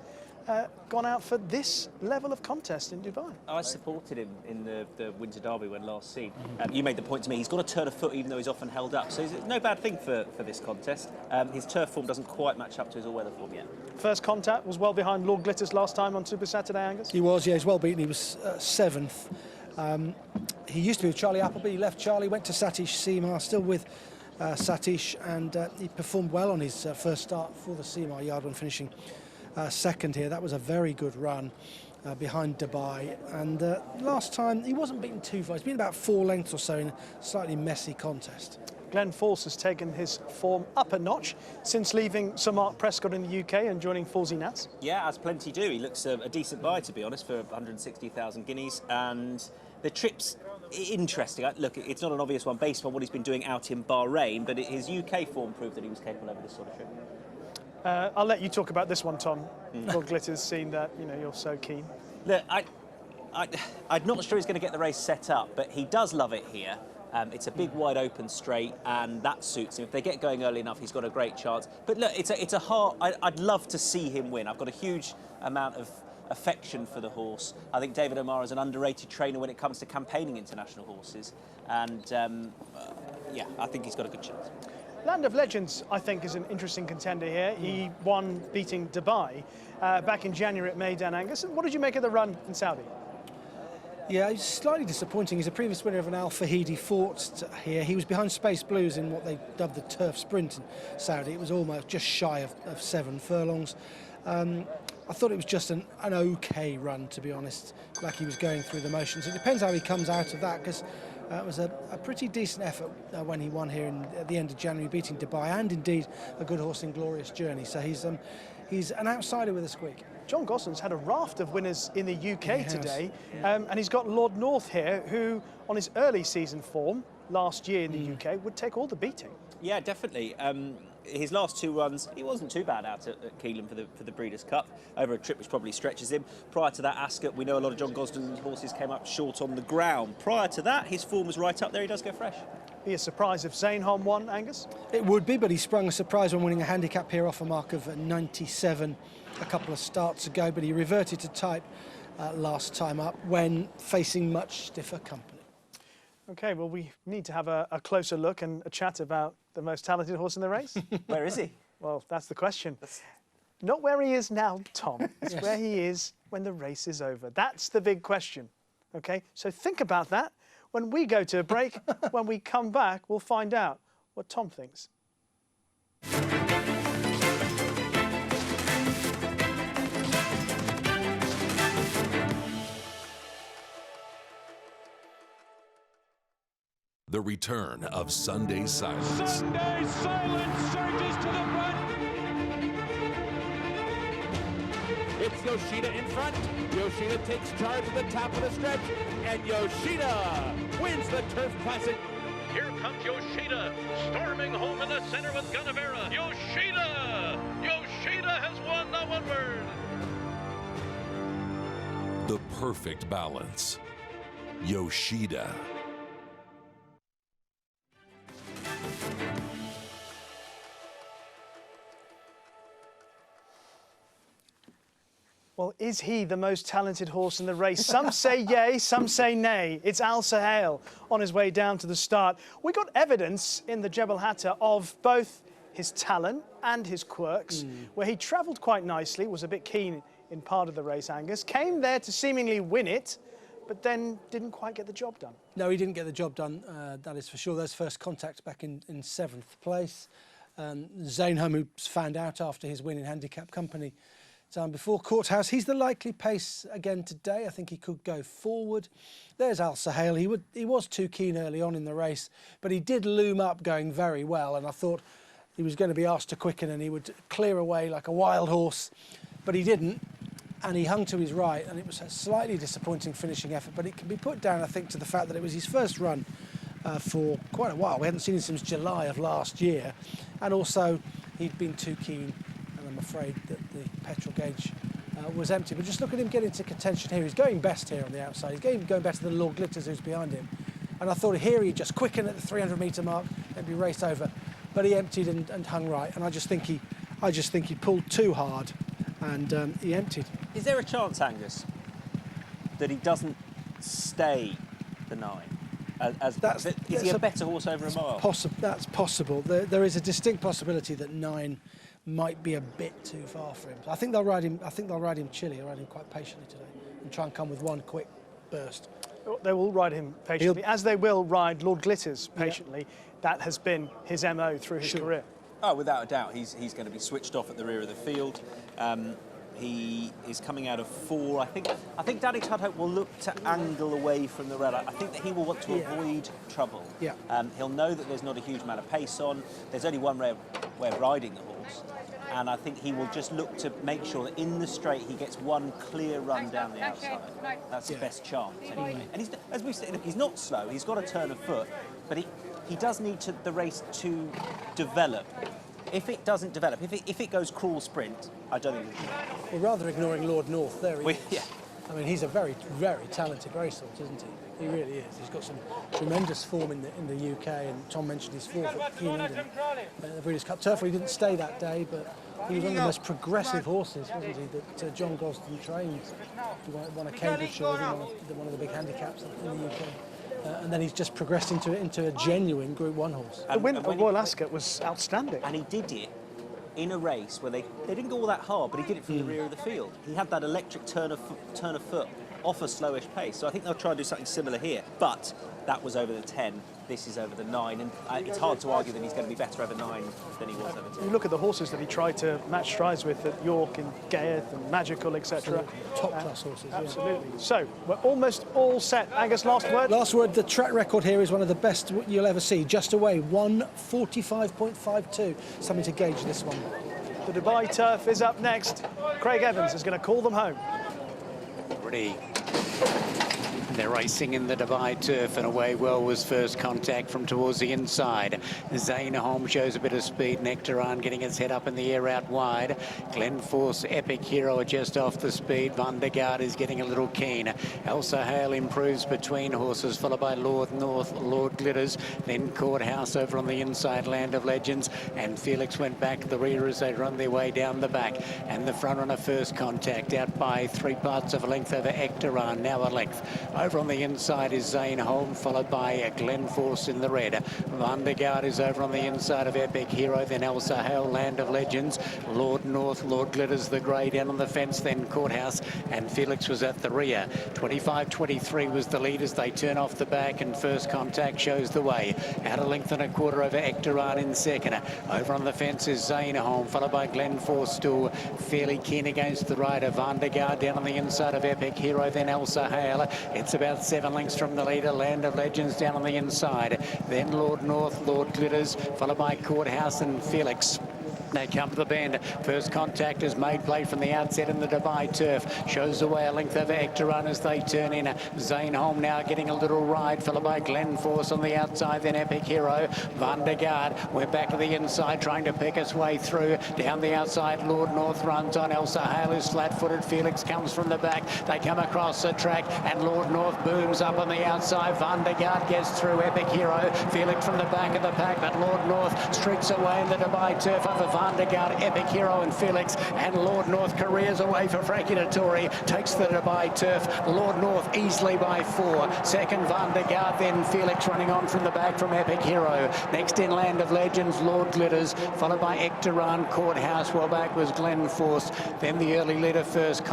[SPEAKER 1] gone out for this level of contest in Dubai.
[SPEAKER 2] I supported him in the Winter Derby when last seen. You made the point to me, he's got to turn a foot even though he's often held up. So it's no bad thing for this contest. His turf form doesn't quite match up to his all-weather form yet.
[SPEAKER 1] First contact was well behind Lord Glitters last time on Super Saturday, Angus?
[SPEAKER 3] He was, yeah, he's well beaten. He was 7th. He used to be with Charlie Appleby. He left Charlie, went to Satish Seemar, still with Satish, and he performed well on his first start for the Seemar yard when finishing second here. That was a very good run behind Dubai, and last time he wasn't beaten too far. He's been about 4 lengths or so in a slightly messy contest.
[SPEAKER 1] Glenn Force has taken his form up a notch since leaving Sir Mark Prescott in the UK and joining Fawzi Nats.
[SPEAKER 2] Yeah, as plenty do. He looks a decent buy, to be honest, for 160,000 guineas, and the trip's interesting. Look, it's not an obvious one based on what he's been doing out in Bahrain, but his UK form proved that he was capable over this sort of trip.
[SPEAKER 1] I'll let you talk about this one, Tom. Lord Glitters, seeing that you're so keen.
[SPEAKER 2] Look, I'm not sure he's going to get the race set up, but he does love it here. It's a big, wide open straight, and that suits him. If they get going early enough, he's got a great chance. But look, it's a hard. I'd love to see him win. I've got a huge amount of affection for the horse. I think David O'Mara is an underrated trainer when it comes to campaigning international horses, and yeah, I think he's got a good chance.
[SPEAKER 1] Land of Legends, I think, is an interesting contender here. He won beating Dubai back in January at Maidan, Angus. What did you make of the run in Saudi?
[SPEAKER 3] Yeah, he's slightly disappointing. He's a previous winner of an Al Fahidi Fort here. He was behind Space Blues in what they dubbed the Turf Sprint in Saudi. It was almost just shy of 7 furlongs. I thought it was just an okay run, to be honest, like he was going through the motions. It depends how he comes out of that, because it was a pretty decent effort when he won here at the end of January, beating Dubai, and indeed a good horse in Glorious Journey. So he's an outsider with a squeak.
[SPEAKER 1] John Goslin's had a raft of winners in the UK today, and he's got Lord North here, who, on his early season form last year in the UK, would take all the beating.
[SPEAKER 2] Yeah, definitely. His last 2 runs, he wasn't too bad out at Keelan for the Breeders' Cup, over a trip which probably stretches him. Prior to that, Ascot, we know a lot of John Goslin's horses came up short on the ground. Prior to that, his form was right up there. He does go fresh.
[SPEAKER 1] Be a surprise if Zainholm won, Angus?
[SPEAKER 3] It would be, but he sprung a surprise when winning a handicap here off a mark of 97 a couple of starts ago, but he reverted to type last time up when facing much stiffer company.
[SPEAKER 1] OK, well, we need to have a closer look and a chat about the most talented horse in the race.
[SPEAKER 2] Where is he?
[SPEAKER 1] Well, that's the question. Not where he is now, Tom. It's where he is when the race is over. That's the big question. OK, so think about that. When we go to a break, when we come back, we'll find out what Tom thinks.
[SPEAKER 20] the return of Sunday Silence.
[SPEAKER 11] Sunday Silence surges to the front. It's Yoshida in front. Yoshida takes charge at the top of the stretch, and Yoshida wins the Turf Classic. Here comes Yoshida, storming home in the center with Gunnevera. Yoshida! Yoshida has won the 1 word.
[SPEAKER 20] The perfect balance. Yoshida.
[SPEAKER 1] Well, is he the most talented horse in the race? Some say yay, some say nay. It's Al Sahel on his way down to the start. We got evidence in the Jebel Hatta of both his talent and his quirks, where he travelled quite nicely, was a bit keen in part of the race, Angus, came there to seemingly win it, but then didn't quite get the job done.
[SPEAKER 3] No, he didn't get the job done, that is for sure. Those first contacts back in 7th place. Zainholm, who's found out after his win in Handicap Company time before, Courthouse, he's the likely pace again today. I think he could go forward. There's Al Sahel. He was too keen early on in the race, but he did loom up going very well, and I thought he was going to be asked to quicken and he would clear away like a wild horse, but he didn't, and he hung to his right, and it was a slightly disappointing finishing effort, but it can be put down, I think, to the fact that it was his first run for quite a while. We hadn't seen him since July of last year, and also he'd been too keen, and I'm afraid that the petrol gauge was empty. But just look at him get into contention here. He's going best here on the outside. He's going better than Lord Glitters, who's behind him. And I thought here he'd just quicken at the 300-metre mark and be raced over. But he emptied and hung right. And I just think he pulled too hard, and he emptied.
[SPEAKER 2] Is there a chance, Angus, that he doesn't stay the 9? Is he a better horse over a mile?
[SPEAKER 3] That's possible. There is a distinct possibility that 9 might be a bit too far for him. I think they'll ride him. I think they'll ride him chilly. They'll ride him quite patiently today and try and come with one quick burst.
[SPEAKER 1] They will ride him patiently, as they will ride Lord Glitters patiently. Yeah. That has been his MO through his career.
[SPEAKER 2] Oh, without a doubt, he's going to be switched off at the rear of the field. He is coming out of 4. I think Danny Tudhope will look to angle away from the red. I think that he will want to avoid trouble.
[SPEAKER 3] Yeah.
[SPEAKER 2] He'll know that there's not a huge amount of pace on. There's only one way of riding the horse. And I think he will just look to make sure that in the straight he gets one clear run down the outside. That's the best chance anyway. And as we said, he's not slow. He's got a turn of foot, but he does need the race to develop. If it doesn't develop, if it goes crawl sprint, I don't think we can.
[SPEAKER 3] Well, rather ignoring Lord North, there he is. Yeah. I mean, he's a very, very talented racehorse, isn't he? He really is. He's got some tremendous form in the UK, and Tom mentioned his 4th at Keeneland in the Breeders' Cup Turf. He didn't stay that day, but he was one of the most progressive horses, wasn't he, that John Gosden trained. He won a Cambridgeshire, one of the big handicaps in the UK. And then he's just progressed into a genuine Group 1 horse.
[SPEAKER 1] The win at Royal Ascot was outstanding.
[SPEAKER 2] And he did it in a race where they didn't go all that hard, but he did it from the rear of the field. He had that electric turn of foot off a slowish pace. So I think they'll try and do something similar here. But that was over the 10. This is over the 9, and it's hard to argue that he's going to be better over 9 than he was over 10.
[SPEAKER 1] You look at the horses that he tried to match strides with at York and Gayeth and Magical, etc.
[SPEAKER 3] Top-class horses.
[SPEAKER 1] Absolutely. Yeah. So we're almost all set. Angus, last word?
[SPEAKER 3] Last word, the track record here is one of the best you'll ever see. Just away, 1:45.52. Something to gauge this one.
[SPEAKER 1] The Dubai Turf is up next. Craig Evans is going to call them home.
[SPEAKER 8] Ready. They're racing in the Dubai Turf, and away well was first contact from towards the inside. Zainholm shows a bit of speed. Nectaron getting his head up in the air out wide. Glenforce, Epic Hero are just off the speed. Vandergaard is getting a little keen. Al Sahel improves between horses, followed by Lord North, Lord Glitters, then Courthouse over on the inside, Land of Legends, and Felix went back at the rear as they run their way down the back. And the front runner first contact out by 3 parts of a length over Ectoran, now a length. Over on the inside is Zainholm, followed by Glenforce in the red. Vandergaard is over on the inside of Epic Hero, then El Sahel, Land of Legends, Lord North, Lord Glitters, the grey down on the fence, then Courthouse, and Felix was at the rear. 25-23 was the lead as they turn off the back, and first contact shows the way. Out a length and a quarter over Ectoran in second. Over on the fence is Zainholm, followed by Glenforce, still fairly keen against the rider. Vandergaard down on the inside of Epic Hero, then El Sahel. It's Felix about 7 lengths from the leader. Land of Legends down on the inside. Then Lord North, Lord Glitters, followed by Courthouse and Felix. They come to the bend. First contact is made play from the outset in the Dubai turf. Shows the way a length over Hector Run as they turn in. Zane Holm now getting a little ride, followed by Glen Force on the outside, then Epic Hero. Van der Gaard, we're back to the inside, trying to pick its way through. Down the outside, Lord North runs on. Elsa Hale is flat-footed. Felix comes from the back. They come across the track, and Lord North booms up on the outside. Van der Gaard gets through. Epic Hero. Felix from the back of the pack, but Lord North streaks away in the Dubai turf over Van der Gaard, Epic Hero and Felix, and Lord North careers away for Frankie Dettori, takes the Dubai turf. Lord North easily by 4. Second Van der Gaard, then Felix running on from the back from Epic Hero. Next in Land of Legends, Lord Glitters, followed by Ectoran, Courthouse. Well back was Glen Force. Then the early leader first,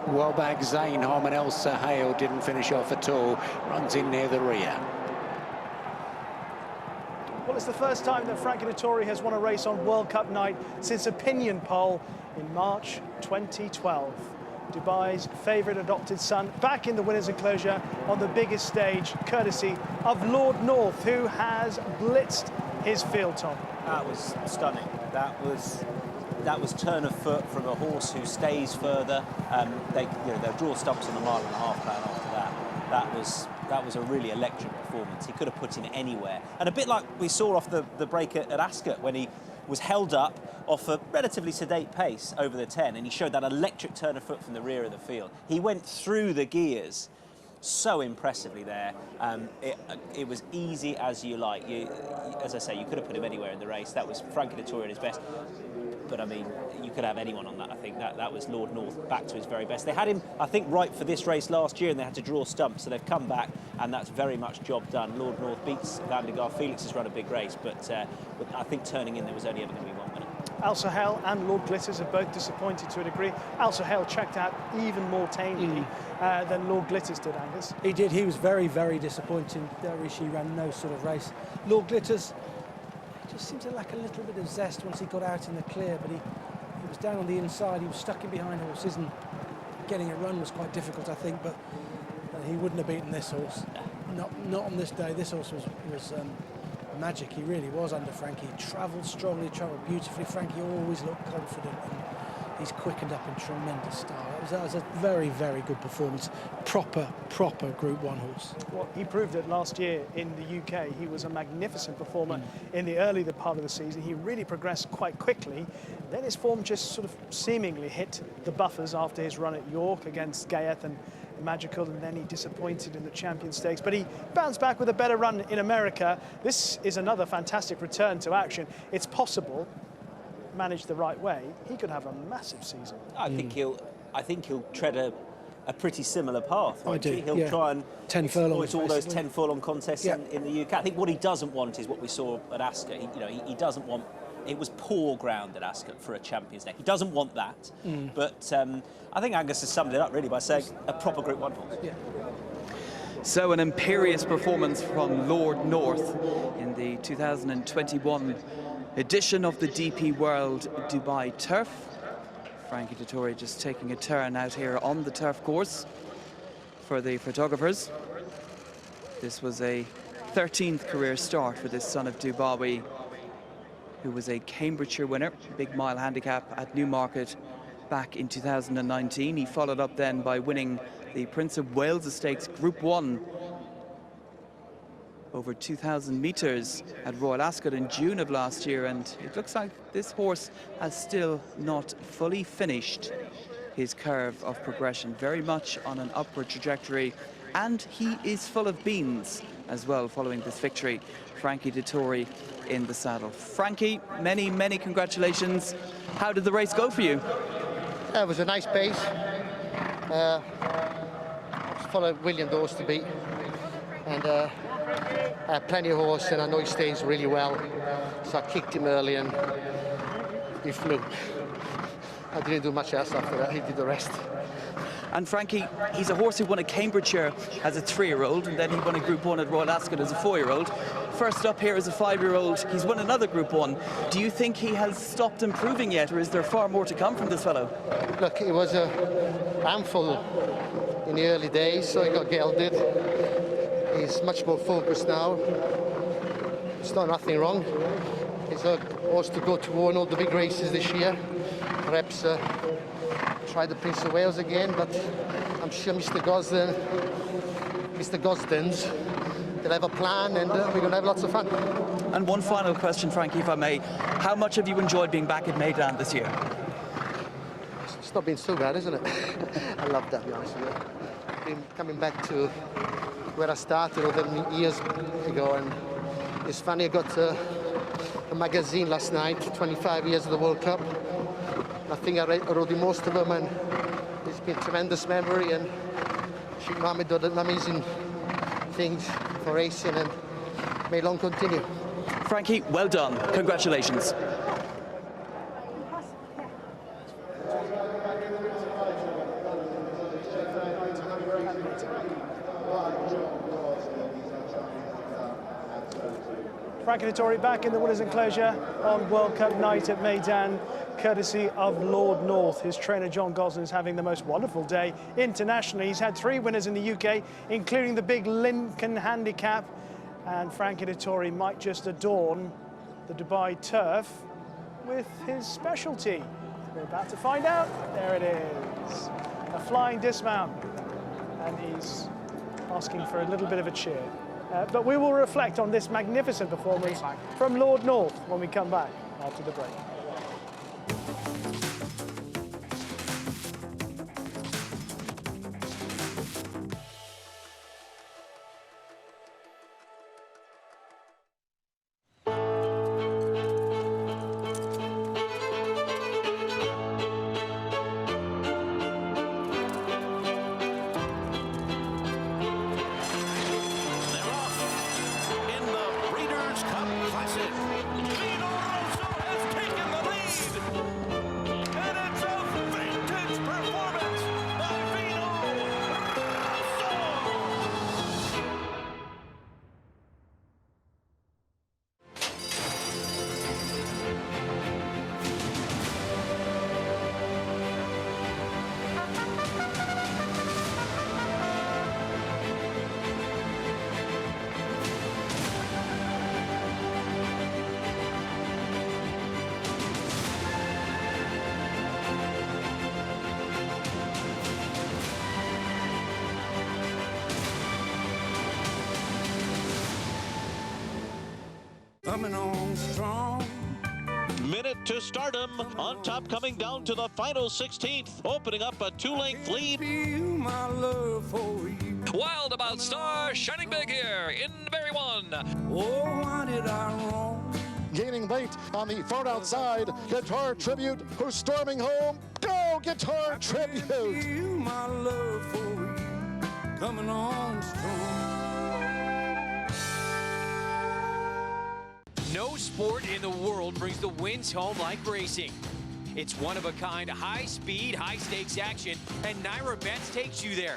[SPEAKER 8] well back Zane Holm, and Elsa Hale didn't finish off at all. Runs in near the rear.
[SPEAKER 1] Well, it's the first time that Frankie Dettori has won a race on World Cup night since Opinion Poll in March 2012. Dubai's favourite adopted son back in the winner's enclosure on the biggest stage, courtesy of Lord North, who has blitzed his field, Tom.
[SPEAKER 2] That was stunning. That was turn of foot from a horse who stays further. They'll draw stumps in the mile and a half plan after that. That was a really electric performance. He could have put him anywhere. And a bit like we saw off the break at Ascot when he was held up off a relatively sedate pace over the 10, and he showed that electric turn of foot from the rear of the field. He went through the gears so impressively there. It was easy as you like. As I say, you could have put him anywhere in the race. That was Frankie Dettori at his best. But I mean, you could have anyone on that. I think that was Lord North back to his very best. They had him, I think, right for this race last year, and they had to draw stumps, so they've come back, and that's very much job done. Lord North beats Van der Gaard. Felix has run a big race, but I think turning in there was only ever going to be one winner.
[SPEAKER 1] Elsa Hale and Lord Glitters have both disappointed to a degree. Elsa Hale checked out even more tamely than Lord Glitters did, Angus.
[SPEAKER 3] He did. He was very, very disappointing. She ran no sort of race. Lord Glitters just seemed to lack a little bit of zest once he got out in the clear, but he was down on the inside. He was stuck in behind horses, and getting a run was quite difficult, I think, but he wouldn't have beaten this horse. Not on this day. This horse was magic. He really was under Frankie. He travelled strongly, travelled beautifully. Frankie always looked confident, and he's quickened up in tremendous style. That was a very, very good performance. Proper Group 1 horse.
[SPEAKER 1] Well, he proved it last year in the UK. He was a magnificent performer in the early part of the season. He really progressed quite quickly. Then his form just sort of seemingly hit the buffers after his run at York against Gayeth and Magical, and then he disappointed in the Champion Stakes, but he bounced back with a better run in America. This is another fantastic return to action. It's possible, managed the right way, he could have a massive season.
[SPEAKER 2] I think he'll tread a pretty similar path. He'll try and
[SPEAKER 3] 10 furlongs,
[SPEAKER 2] all those 10 furlong contests in the UK. I think what he doesn't want is what we saw at Ascot. He doesn't want. It was poor ground at Ascot for a Champions League. He doesn't want that. But I think Angus has summed it up really by saying a proper Group 1 horse.
[SPEAKER 14] Yeah. So an imperious performance from Lord North in the 2021 edition of the DP World Dubai Turf. Frankie Dettori just taking a turn out here on the turf course for the photographers. This was a 13th career start for this son of Dubai, who was a Cambridgeshire winner, big mile handicap at Newmarket back in 2019. He followed up then by winning the Prince of Wales Stakes Group 1 over 2,000 metres at Royal Ascot in June of last year, and it looks like this horse has still not fully finished his curve of progression, very much on an upward trajectory, and he is full of beans as well following this victory. Frankie Dettori in the saddle. Frankie, many congratulations. How did the race go for you?
[SPEAKER 16] It was a nice pace. Followed William Dawes to beat, and plenty of horse, and I know he stays really well, so I kicked him early and he flew. I didn't do much else after that. He did the rest.
[SPEAKER 14] And Frankie, he's a horse who won a Cambridgeshire as a 3-year-old, and then he won a Group 1 at Royal Ascot as a 4-year-old. First up here as a 5-year-old, he's won another Group 1. Do you think he has stopped improving yet, or is there far more to come from this fellow?
[SPEAKER 16] Look, it was a handful in the early days, so he got gelded. He's much more focused now. It's not nothing wrong. He's a horse to go to win all the big races this year. Perhaps try the Prince of Wales again, but I'm sure Mr. Gosden's, they'll have a plan, and we're going to have lots of fun.
[SPEAKER 14] And one final question, Frankie, if I may. How much have you enjoyed being back at Meydan this year?
[SPEAKER 16] It's not been so bad, isn't it? I love that, to be honest with you. Coming back to where I started all the years ago, and it's funny, I got a magazine last night, 25 years of the World Cup. I think I wrote most of them, and it's been tremendous memory, and Sheikh Mohammed did amazing things for racing, and may long continue.
[SPEAKER 14] Frankie, well done. Congratulations.
[SPEAKER 1] Frankie Dettori back in the winners' enclosure on World Cup night at Meydan, courtesy of Lord North. His trainer John Gosden is having the most wonderful day internationally. He's had 3 winners in the UK, including the big Lincoln Handicap, and Frankie Dettori might just adorn the Dubai turf with his specialty. We're about to find out. There it is, a flying dismount, and he's asking for a little bit of a cheer. But we will reflect on this magnificent performance from Lord North when we come back after the break.
[SPEAKER 10] Coming on strong.
[SPEAKER 11] Minute to stardom. On top, coming down to the final 16th, opening up a 2-length lead.
[SPEAKER 10] My love for you.
[SPEAKER 11] Wild About Star, shining big here in Berry 1.
[SPEAKER 10] Oh, why did I wrong?
[SPEAKER 18] Gaining late on the far outside, Guitar Tribute, who's storming home. Go, Guitar Tribute!
[SPEAKER 10] My love for you. Coming on strong.
[SPEAKER 13] No sport in the world brings the wins home like racing. It's one-of-a-kind, high-speed, high-stakes action, and Naira Bets takes you there.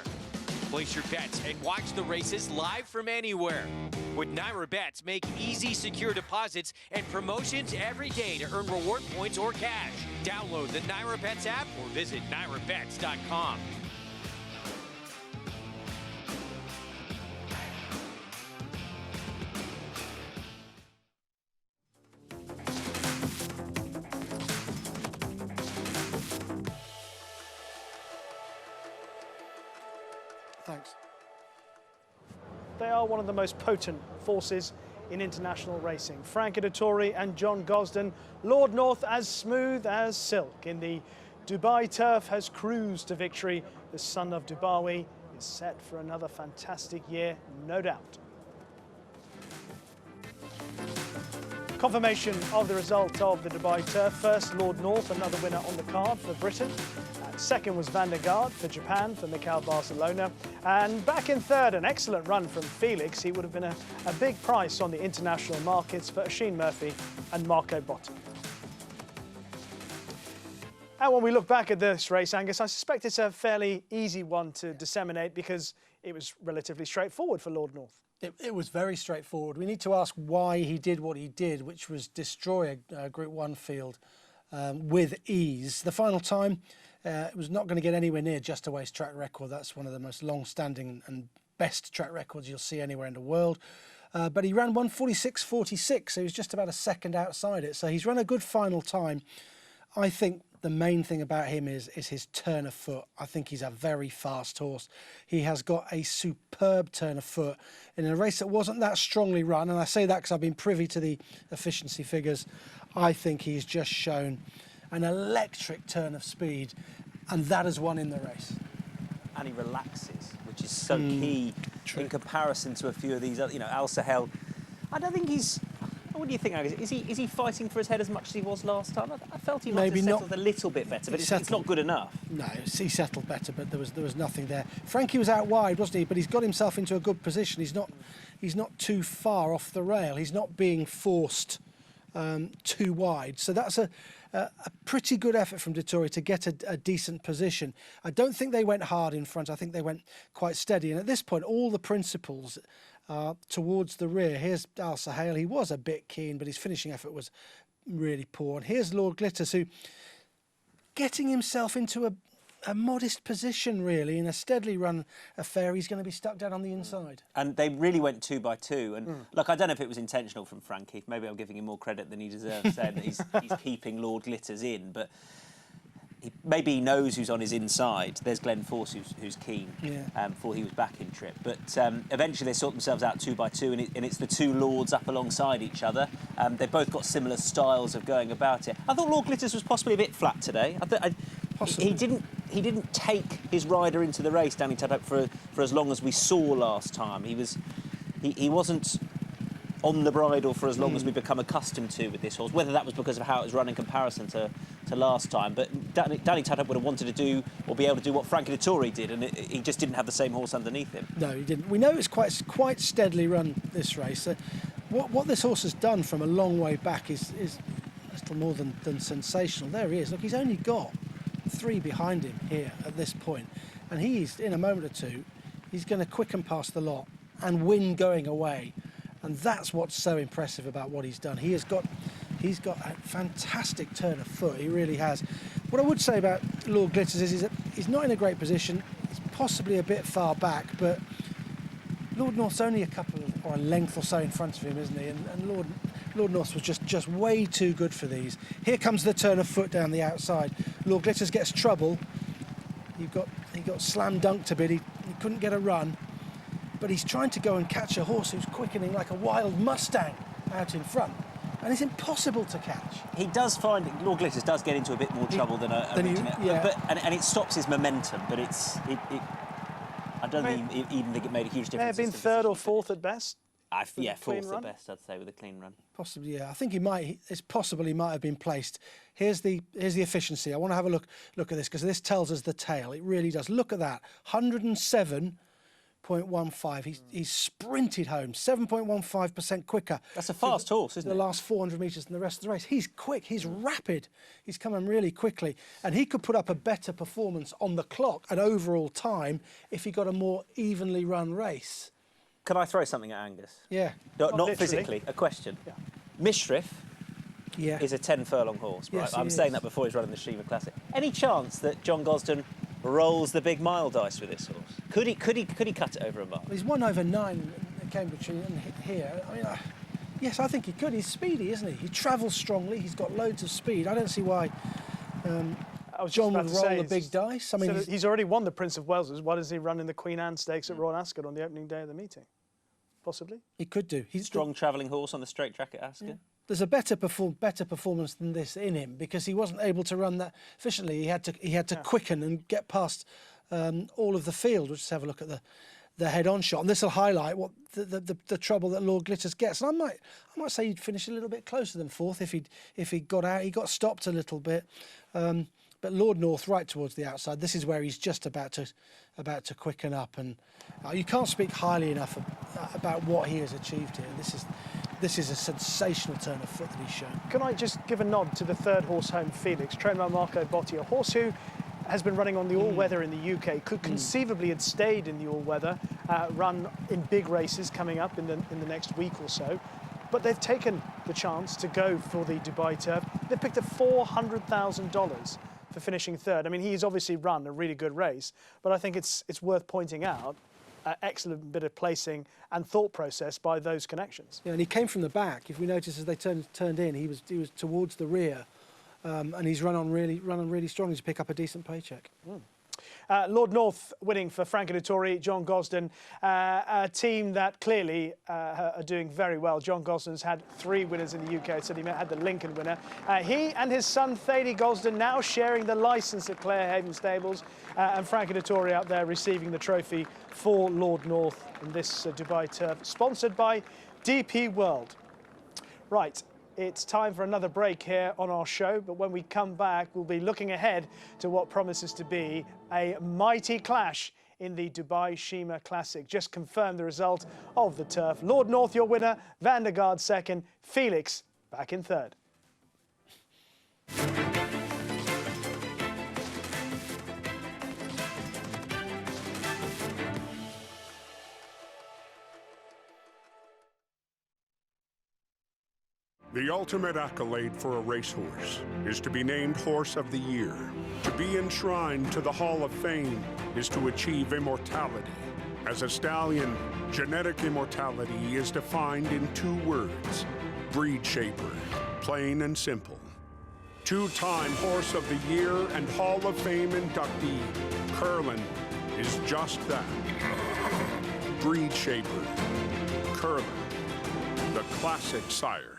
[SPEAKER 13] Place your bets and watch the races live from anywhere. With Naira Bets, make easy, secure deposits and promotions every day to earn reward points or cash. Download the Naira Bets app or visit nairabets.com.
[SPEAKER 3] Thanks.
[SPEAKER 1] They are one of the most potent forces in international racing. Frankie Dettori and John Gosden. Lord North as smooth as silk in the Dubai turf has cruised to victory. The son of Dubawi is set for another fantastic year, no doubt. Confirmation of the result of the Dubai turf. First, Lord North, another winner on the card for Britain. Second was Van der Gaard for Japan, for Mikel Barcelona. And back in third, an excellent run from Felix. He would have been a big price on the international markets for Shaheen Murphy and Marco Botta. And when we look back at this race, Angus, I suspect it's a fairly easy one to disseminate because it was relatively straightforward for Lord North.
[SPEAKER 3] It was very straightforward. We need to ask why he did what he did, which was destroy a Group 1 field with ease. The final time, It was not going to get anywhere near Just Away's track record. That's one of the most long-standing and best track records you'll see anywhere in the world. But he ran 1:46.46, so he was just about a second outside it. So he's run a good final time. I think the main thing about him is his turn of foot. I think he's a very fast horse. He has got a superb turn of foot in a race that wasn't that strongly run, and I say that because I've been privy to the efficiency figures. I think he's just shown an electric turn of speed, and that has won in the race.
[SPEAKER 2] And he relaxes, which is so key in comparison to a few of these other, you know, Al Sahel. I don't think he's. What do you think, Angus? Is he fighting for his head as much as he was last time? I felt he might have settled a little bit better, but it's not good enough.
[SPEAKER 3] No, he settled better, but there was nothing there. Frankie was out wide, wasn't he? But he's got himself into a good position. He's not too far off the rail. He's not being forced too wide. So that's a pretty good effort from Dettori to get a decent position. I don't think they went hard in front. I think they went quite steady. And at this point, all the principals towards the rear. Here's Al Sahel. He was a bit keen, but his finishing effort was really poor. And here's Lord Glitters, who getting himself into a modest position, really, in a steadily run affair. He's going to be stuck down on the inside.
[SPEAKER 2] And they really went 2 by 2. And look, I don't know if it was intentional from Frankie. Maybe I'm giving him more credit than he deserves, saying that he's keeping Lord Glitters in. But maybe he knows who's on his inside. There's Glenn Force, who's keen, before he was back in trip. But eventually they sort themselves out 2 by 2, and it's the two lords up alongside each other. They've both got similar styles of going about it. I thought Lord Glitters was possibly a bit flat today. He didn't take his rider into the race, Danny Tudhope, for as long as we saw last time. He wasn't on the bridle for as long as we've become accustomed to with this horse, whether that was because of how it was run in comparison to last time. But Danny Tudhope would have wanted to do or be able to do what Frankie Dettori did, and he just didn't have the same horse underneath him.
[SPEAKER 3] No, he didn't. We know it's quite steadily run, this race. What this horse has done from a long way back is a little more than sensational. There he is. Look, he's only got 3 behind him here at this point, and he's, in a moment or two, he's going to quicken past the lot and win going away. And that's what's so impressive about what he's done. He's got a fantastic turn of foot. He really has. What I would say about Lord Glitters is he's not in a great position. He's possibly a bit far back, but Lord North's only a length or so in front of him, isn't he? And Lord North was just way too good for these. Here comes the turn of foot down the outside. Lord Glitters gets trouble. He got slam dunked a bit. He couldn't get a run. But he's trying to go and catch a horse who's quickening like a wild Mustang out in front. And it's impossible to catch.
[SPEAKER 2] He does find Lord Glitters does get into a bit more trouble than and it stops his momentum. But I don't even think it made a huge difference.
[SPEAKER 1] May have been 3rd or 4th at best.
[SPEAKER 2] Yeah, 4th at best, I'd say, with a clean run.
[SPEAKER 3] Possibly, yeah. I think it's possible he might have been placed. Here's the efficiency. I want to have a look at this, because this tells us the tail. It really does. Look at that, 107.15. He's sprinted home, 7.15% quicker.
[SPEAKER 2] That's a fast horse, isn't it?
[SPEAKER 3] The last 400 metres than the rest of the race. He's quick, he's rapid, he's coming really quickly, and he could put up a better performance on the clock and overall time if he got a more evenly run race.
[SPEAKER 2] Can I throw something at Angus?
[SPEAKER 3] Yeah.
[SPEAKER 2] Not physically, a question.
[SPEAKER 3] Yeah.
[SPEAKER 2] Mishrif is a 10 furlong horse, right?
[SPEAKER 3] Yes,
[SPEAKER 2] I'm saying that before he's running the Shiva Classic. Any chance that John Gosden rolls the big mile dice with this horse? Could he cut it over a mile?
[SPEAKER 3] He's won over 9 at Cambridge and here. I mean, yes, I think he could. He's speedy, isn't he? He travels strongly. He's got loads of speed. I don't see why John would roll the big dice. I mean,
[SPEAKER 1] so he's already won the Prince of Wales's. Why does he run in the Queen Anne Stakes at Royal Ascot on the opening day of the meeting? Possibly.
[SPEAKER 3] He could do. He's
[SPEAKER 2] strong travelling horse on the straight track at Ascot.
[SPEAKER 3] Yeah. There's a better performance than this in him, because he wasn't able to run that efficiently. He had to quicken and get past all of the field. We'll just have a look at the head-on shot, and this will highlight what the trouble that Lord Glitters gets. And I might say he'd finish a little bit closer than 4th if he got out. He got stopped a little bit, but Lord North right towards the outside. This is where he's just about to quicken up, and you can't speak highly enough about what he has achieved here. This is a sensational turn of foot that he's shown.
[SPEAKER 1] Can I just give a nod to the 3rd horse home, Felix, trained by Marco Botti, a horse who has been running on the all-weather in the UK, could conceivably have stayed in the all-weather, run in big races coming up in the next week or so. But they've taken the chance to go for the Dubai Turf. They've picked up $400,000 for for finishing third. I mean, he's obviously run a really good race, but I think it's worth pointing out excellent bit of placing and thought process by those connections.
[SPEAKER 3] Yeah, and he came from the back. If we notice as they turned in, he was towards the rear, and he's run on really strongly to pick up a decent paycheck.
[SPEAKER 1] Lord North winning for Franco Dettori, John Gosden, a team that clearly are doing very well. John Gosden's had 3 winners in the UK, so he had the Lincoln winner. He and his son Thady Gosden now sharing the licence at Clare Haven Stables, and Franco Dettori out there receiving the trophy for Lord North in this Dubai Turf, sponsored by DP World. Right. It's time for another break here on our show, but when we come back, we'll be looking ahead to what promises to be a mighty clash in the Dubai Shima Classic. Just confirm the result of the turf. Lord North, your winner, Van der Gaard second, Felix back in third.
[SPEAKER 22] The ultimate accolade for a racehorse is to be named Horse of the Year. To be enshrined to the Hall of Fame is to achieve immortality. As a stallion, genetic immortality is defined in 2 words: breed shaper, plain and simple. 2-time Horse of the Year and Hall of Fame inductee, Curlin, is just that. Breed shaper, Curlin, the classic sire.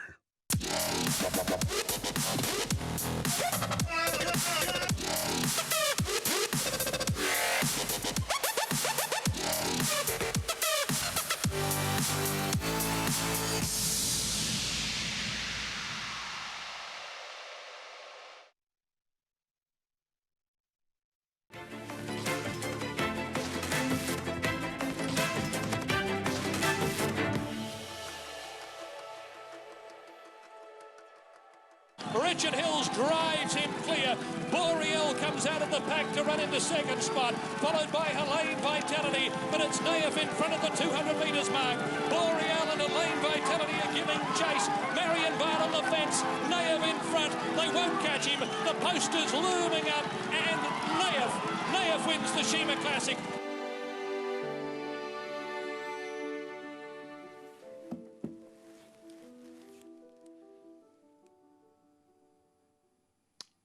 [SPEAKER 11] Richard Hills drives him clear. Boreal comes out of the pack to run into second spot, followed by Helene Vitality, but it's Naif in front of the 200 metres mark. Boreal and Helene Vitality are giving chase. Marion Bard on the fence, Naif in front. They won't catch him. The poster's looming up, and Naif wins the Shima Classic.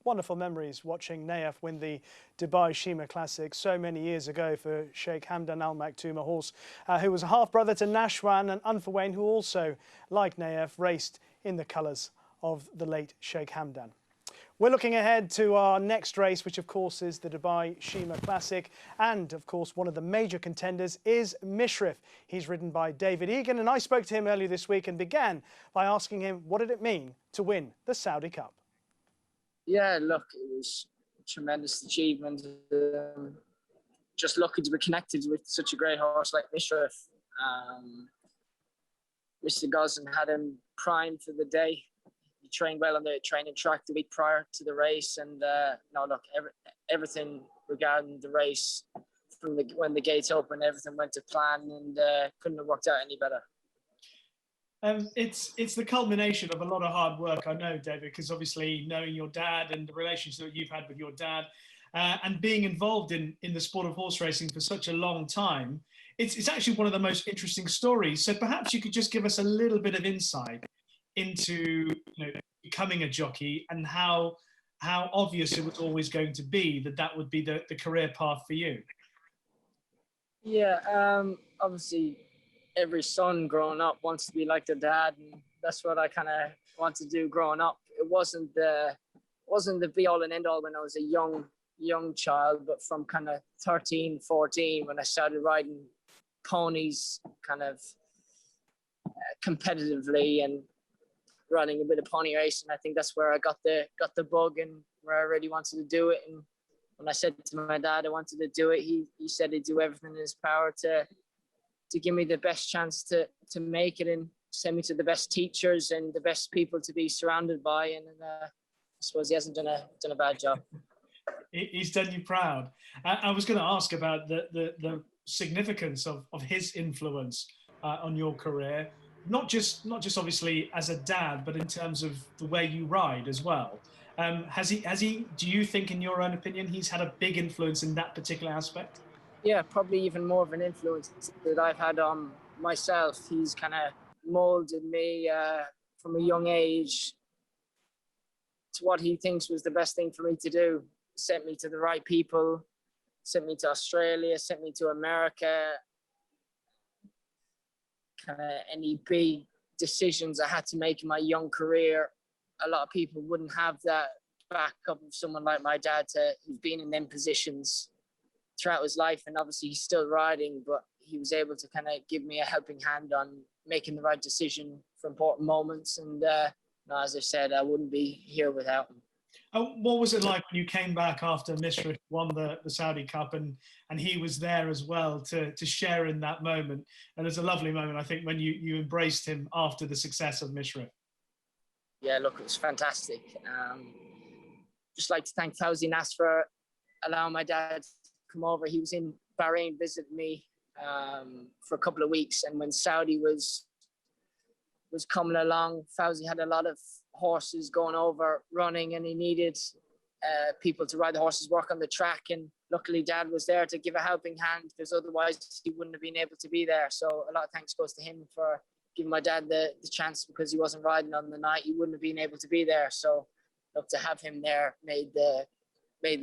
[SPEAKER 1] Wonderful memories watching Naif win the Dubai Shima Classic so many years ago for Sheikh Hamdan Al Maktoum, a horse who was a half-brother to Nashwan and Unfawain, who also, like Naif, raced in the colours of the late Sheikh Hamdan. We're looking ahead to our next race, which of course is the Dubai Shima Classic. And of course, one of the major contenders is Mishrif. He's ridden by David Egan, and I spoke to him earlier this week and began by asking him, what did it mean to win the Saudi Cup?
[SPEAKER 9] Yeah, look, it was a tremendous achievement. Just lucky to be connected with such a great horse like Mishrif. Mr. Gosden had him primed for the day. He trained well on the training track the week prior to the race, and no, look, everything regarding the race from when the gates opened, everything went to plan, and couldn't have worked out any better.
[SPEAKER 1] It's the culmination of a lot of hard work, I know, David, because obviously knowing your dad and the relationship that you've had with your dad and being involved in the sport of horse racing for such a long time, it's actually one of the most interesting stories. So perhaps you could just give us a little bit of insight into becoming a jockey and how obvious it was always going to be that would be the career path for you.
[SPEAKER 9] Yeah, obviously, every son growing up wants to be like their dad, and that's what I kind of wanted to do growing up. It wasn't the be all and end all when I was a young child, but from kind of 13, 14, when I started riding ponies kind of competitively and running a bit of pony racing, I think that's where I got the bug and where I really wanted to do it. And when I said to my dad I wanted to do it, he said he'd do everything in his power to give me the best chance to make it and send me to the best teachers and the best people to be surrounded by. And I suppose he hasn't done a bad job.
[SPEAKER 1] He's done you proud. I was going to ask about the significance of his influence on your career, not just obviously as a dad, but in terms of the way you ride as well. Has he? Do you think, in your own opinion, he's had a big influence in that particular aspect?
[SPEAKER 9] Yeah, probably even more of an influence that I've had on myself. He's kind of molded me from a young age to what he thinks was the best thing for me to do. Sent me to the right people, sent me to Australia, sent me to America. Kind of any big decisions I had to make in my young career, a lot of people wouldn't have that backup of someone like my dad who's been in them positions throughout his life. And obviously he's still riding, but he was able to kind of give me a helping hand on making the right decision for important moments. And as I said, I wouldn't be here without him.
[SPEAKER 1] What was it like when you came back after Mishrif won the Saudi Cup and he was there as well to share in that moment? And there's a lovely moment, I think, when you embraced him after the success of Mishrif.
[SPEAKER 9] Yeah, look, it was fantastic. Just like to thank Fawzi Nas for allowing my dad to come over. He was in Bahrain visiting me for a couple of weeks, and when Saudi was coming along, Fawzi had a lot of horses going over running, and he needed people to ride the horses, work on the track, and luckily Dad was there to give a helping hand, because otherwise he wouldn't have been able to be there. So a lot of thanks goes to him for giving my dad the chance, because he wasn't riding on the night, he wouldn't have been able to be there. So look, to have him there made the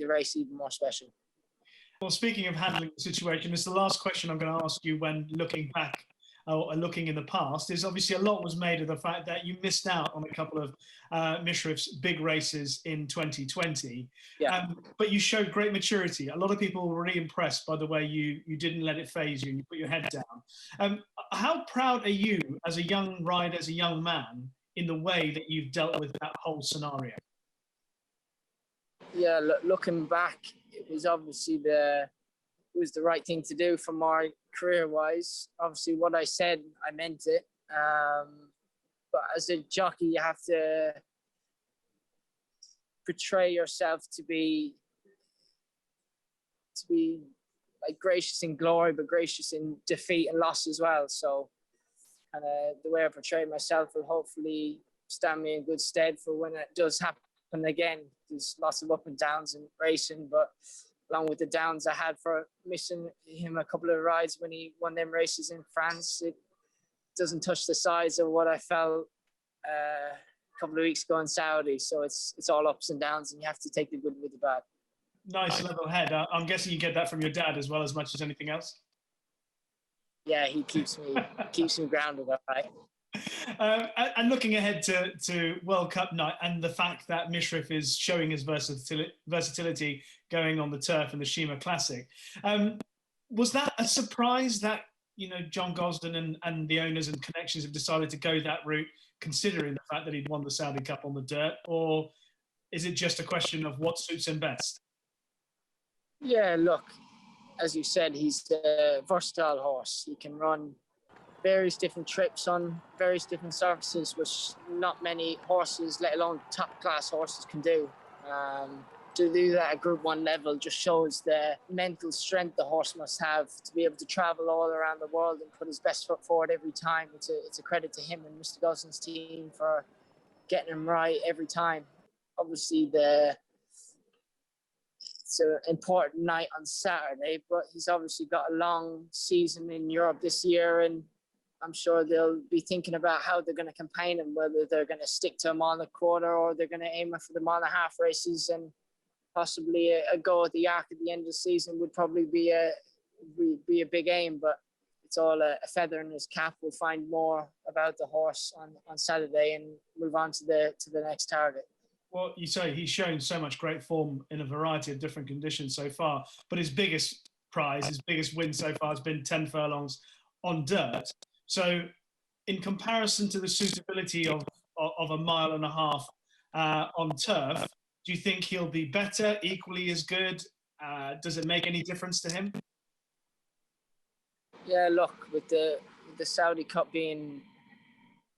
[SPEAKER 9] race even more special.
[SPEAKER 1] Well, speaking of handling the situation, it's the last question I'm going to ask you when looking back or looking in the past. Is obviously a lot was made of the fact that you missed out on a couple of Mishrif's big races in 2020.
[SPEAKER 9] Yeah.
[SPEAKER 1] But you showed great maturity. A lot of people were really impressed by the way you didn't let it faze you and you put your head down. How proud are you as a young rider, as a young man, in the way that you've dealt with that whole scenario?
[SPEAKER 9] Yeah, looking back, it was obviously the right thing to do for my career-wise. Obviously, what I said, I meant it. But as a jockey, you have to portray yourself to be like gracious in glory, but gracious in defeat and loss as well. So, kind of the way I portray myself will hopefully stand me in good stead for when it does happen again. There's lots of up and downs in racing, but along with the downs I had for missing him a couple of rides when he won them races in France, it doesn't touch the size of what I felt a couple of weeks ago in Saudi. So it's all ups and downs, and you have to take the good with the bad.
[SPEAKER 1] Nice level head. I'm guessing you get that from your dad as well, as much as anything else.
[SPEAKER 9] Yeah, he keeps me grounded, all right.
[SPEAKER 1] And looking ahead to World Cup night and the fact that Mishrif is showing his versatility going on the turf in the Shima Classic, was that a surprise that John Gosden and the owners and connections have decided to go that route, considering the fact that he'd won the Saudi Cup on the dirt, or is it just a question of what suits him best?
[SPEAKER 9] Yeah, look, as you said, he's a versatile horse. He can run various different trips on various different surfaces, which not many horses, let alone top-class horses, can do. To do that at Group 1 level just shows the mental strength the horse must have to be able to travel all around the world and put his best foot forward every time. It's a credit to him and Mr. Gosden's team for getting him right every time. Obviously, it's an important night on Saturday, but he's obviously got a long season in Europe this year, and I'm sure they'll be thinking about how they're going to campaign him, whether they're going to stick to him on the quarter or they're going to aim for the mile and a half races, and possibly a go at the Arc at the end of the season would probably be a big aim. But it's all a feather in his cap. We'll find more about the horse on Saturday and move on to the next target.
[SPEAKER 1] Well, you say he's shown so much great form in a variety of different conditions so far, but his biggest prize, his biggest win so far has been 10 furlongs on dirt. So in comparison to the suitability of a mile and a half on turf, do you think he'll be better, equally as good? Does it make any difference to him?
[SPEAKER 9] Yeah, look, with the Saudi Cup being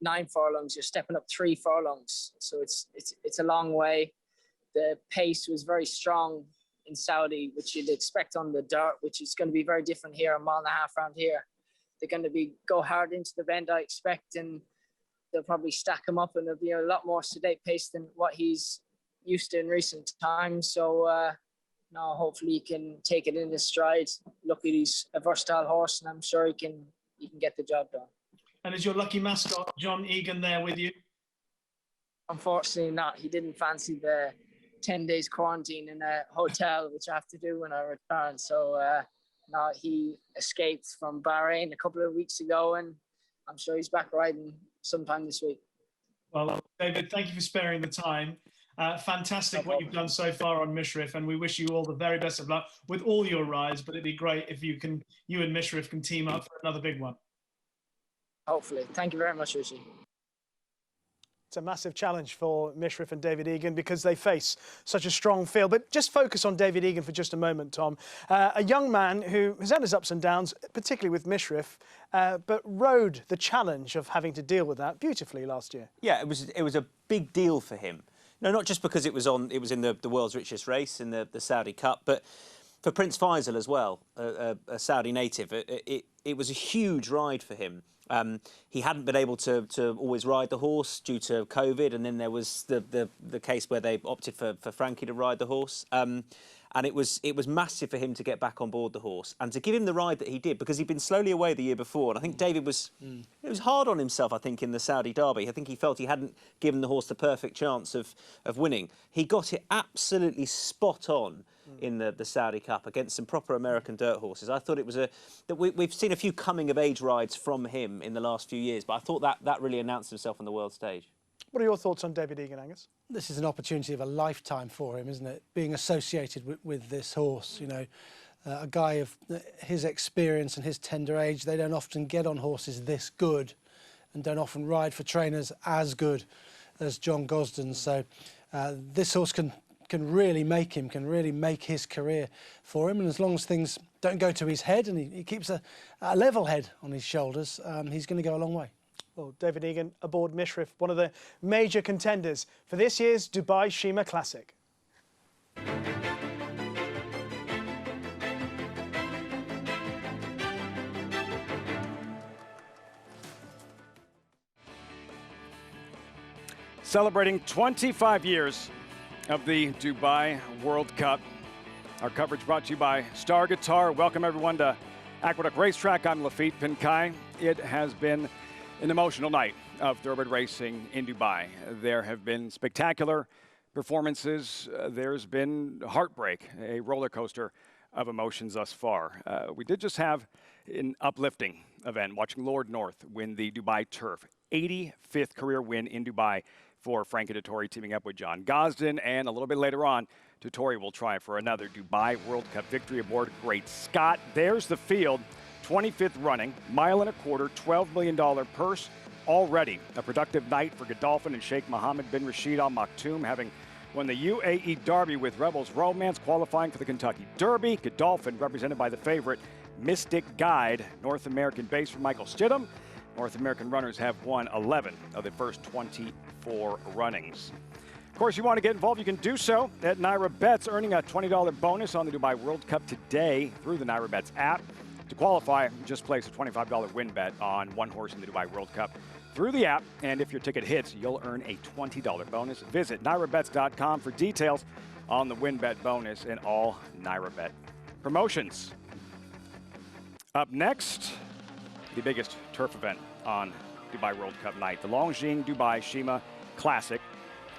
[SPEAKER 9] 9 furlongs, you're stepping up 3 furlongs. So it's a long way. The pace was very strong in Saudi, which you'd expect on the dirt, which is going to be very different here, a mile and a half around here. They're going to go hard into the bend, I expect, and they'll probably stack him up, and there'll be a lot more sedate pace than what he's used to in recent times. So now hopefully he can take it in his stride. Lucky he's a versatile horse, and I'm sure he can get the job done.
[SPEAKER 1] And is your lucky mascot, John Egan, there with you?
[SPEAKER 9] Unfortunately not. He didn't fancy the 10 days quarantine in a hotel, which I have to do when I return. So now he escaped from Bahrain a couple of weeks ago, and I'm sure he's back riding sometime this week.
[SPEAKER 1] Well, David, thank you for sparing the time. Fantastic what you've done so far on Mishrif, and we wish you all the very best of luck with all your rides, but it'd be great if you and Mishrif can team up for another big one.
[SPEAKER 9] Hopefully. Thank you very much, Rishi.
[SPEAKER 1] It's a massive challenge for Mishrif and David Egan because they face such a strong field. But just focus on David Egan for just a moment, Tom. A young man who has had his ups and downs, particularly with Mishrif, but rode the challenge of having to deal with that beautifully last year.
[SPEAKER 2] Yeah, it was a big deal for him. No, not just because it was in the world's richest race in the Saudi Cup, but for Prince Faisal as well, a Saudi native. It was a huge ride for him. He hadn't been able to always ride the horse due to COVID, and then there was the case where they opted for Frankie to ride the horse. And it was massive for him to get back on board the horse and to give him the ride that he did, because he'd been slowly away the year before. And I think David was hard on himself, I think, in the Saudi Derby. I think he felt he hadn't given the horse the perfect chance of winning. He got it absolutely spot on in the Saudi Cup against some proper American dirt horses. I thought it was we've seen a few coming-of-age rides from him in the last few years, but I thought that really announced himself on the world stage.
[SPEAKER 1] What are your thoughts on David Egan, Angus?
[SPEAKER 3] This is an opportunity of a lifetime for him, isn't it? Being associated with this horse, you know, a guy of his experience and his tender age, they don't often get on horses this good and don't often ride for trainers as good as John Gosden. So this horse can really make his career for him. And as long as things don't go to his head and he keeps a level head on his shoulders, he's going to go a long way.
[SPEAKER 1] Well, David Egan aboard Mishrif, one of the major contenders for this year's Dubai Shima Classic.
[SPEAKER 15] Celebrating 25 years of the Dubai World Cup. Our coverage brought to you by Star Guitar. Welcome everyone to Aqueduct Racetrack. I'm Lafitte Pinkai. It has been an emotional night of thoroughbred racing in Dubai. There have been spectacular performances. There's been heartbreak, a roller coaster of emotions thus far. We did just have an uplifting event, watching Lord North win the Dubai Turf. 85th career win in Dubai for Frankie Dettori, teaming up with John Gosden. And a little bit later on, Dettori will try for another Dubai World Cup victory aboard Great Scott. There's the field. 25th running, mile and a quarter, $12 million purse already. A productive night for Godolphin and Sheikh Mohammed bin Rashid Al Maktoum, having won the UAE Derby with Rebels Romance, qualifying for the Kentucky Derby. Godolphin represented by the favorite Mystic Guide, North American base for Michael Stidham. North American runners have won 11 of the first 24 runnings. Of course, you want to get involved, you can do so at Naira Bets, earning a $20 bonus on the Dubai World Cup today through the Naira Bets app. To qualify, just place a $25 win bet on one horse in the Dubai World Cup through the app, and if your ticket hits, you'll earn a $20 bonus. Visit NairaBets.com for details on the win bet bonus and all Naira Bet promotions. Up next, the biggest turf event on Dubai World Cup night, the Longines Dubai Shima Classic.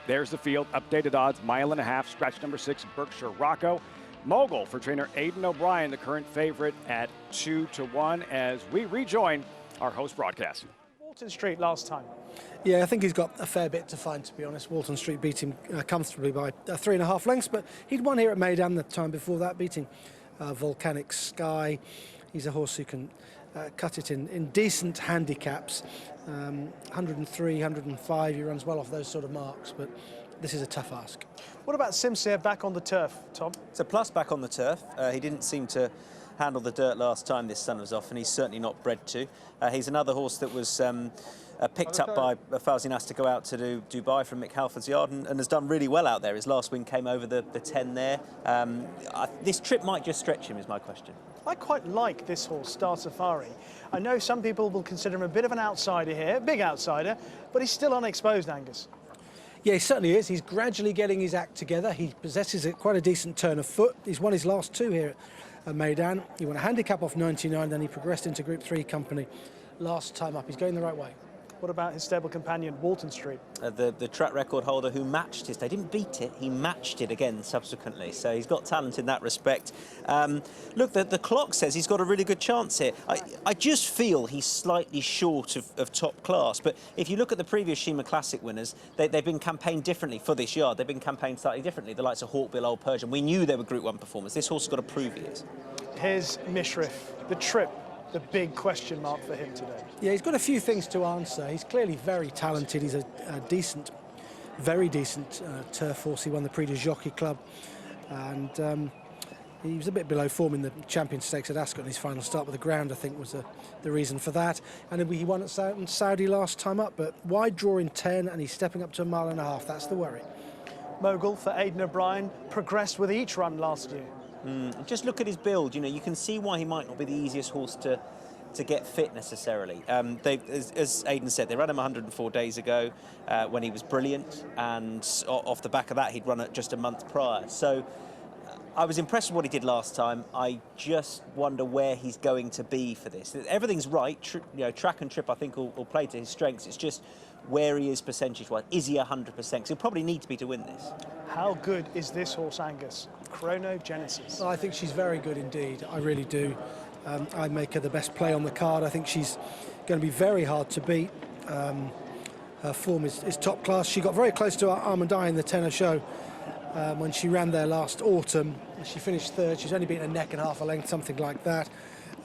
[SPEAKER 15] There's the field, updated odds, mile and a half, scratch number 6, Berkshire Rocco. Mogul for trainer Aidan O'Brien, the current favorite at 2-1, as we rejoin our host broadcast.
[SPEAKER 1] Walton Street last time.
[SPEAKER 3] Yeah, I think he's got a fair bit to find, to be honest. Walton Street beat him comfortably by 3.5 lengths, but he'd won here at Meydan the time before that, beating Volcanic Sky. He's a horse who can cut it in decent handicaps. 103, 105, he runs well off those sort of marks, but this is a tough ask.
[SPEAKER 1] What about Simsir back on the turf, Tom?
[SPEAKER 2] It's a plus back on the turf. He didn't seem to handle the dirt last time this sun was off, and he's certainly not bred to. He's another horse that was picked up by Falzinas to go out to Dubai from Mick Halford's yard and has done really well out there. His last win came over the 10 there. This trip might just stretch him, is my question.
[SPEAKER 1] I quite like this horse, Star Safari. I know some people will consider him a bit of an outsider here, big outsider, but he's still unexposed, Angus.
[SPEAKER 3] Yeah, he certainly is. He's gradually getting his act together. He possesses quite a decent turn of foot. He's won his last 2 here at Meydan. He won a handicap off 99, then he progressed into Group 3 company last time up. He's going the right way.
[SPEAKER 1] What about his stable companion, Walton Street?
[SPEAKER 2] The track record holder who matched his, they didn't beat it, he matched it again subsequently. So he's got talent in that respect. Look, the clock says he's got a really good chance here. I just feel he's slightly short of top class. But if you look at the previous Shima Classic winners, they've been campaigned differently for this yard. They've been campaigned slightly differently. The likes of Hawkbill, Old Persian. We knew they were Group 1 performers. This horse has got to prove he is.
[SPEAKER 1] Here's Mishrif, the trip. The big question mark for him today.
[SPEAKER 3] Yeah, he's got a few things to answer. He's clearly very talented. He's a decent, very decent turf horse. He won the Prix de Jockey Club, and he was a bit below form in the Champion Stakes at Ascot in his final start, but the ground, I think, was the reason for that. And he won at Saudi last time up, but wide draw in 10, and he's stepping up to 1.5 miles. That's the worry.
[SPEAKER 1] Mogul for Aidan O'Brien progressed with each run last year.
[SPEAKER 2] Just look at his build. You know, you can see why he might not be the easiest horse to get fit necessarily. As Aidan said, they ran him 104 days ago when he was brilliant, and off the back of that, he'd run it just a month prior. So I was impressed with what he did last time. I just wonder where he's going to be for this. Everything's right. Track and trip, I think, will play to his strengths. It's just where he is percentage-wise. Is he 100%? Because he'll probably need to be to win this.
[SPEAKER 1] How good is this horse, Angus? Chronogenesis.
[SPEAKER 3] I think she's very good indeed. I really do. I make her the best play on the card. I think she's going to be very hard to beat. Her form is top class. She got very close to Armandai in the Tenor Show when she ran there last autumn. She finished third. She's only beaten a neck and half a length, something like that.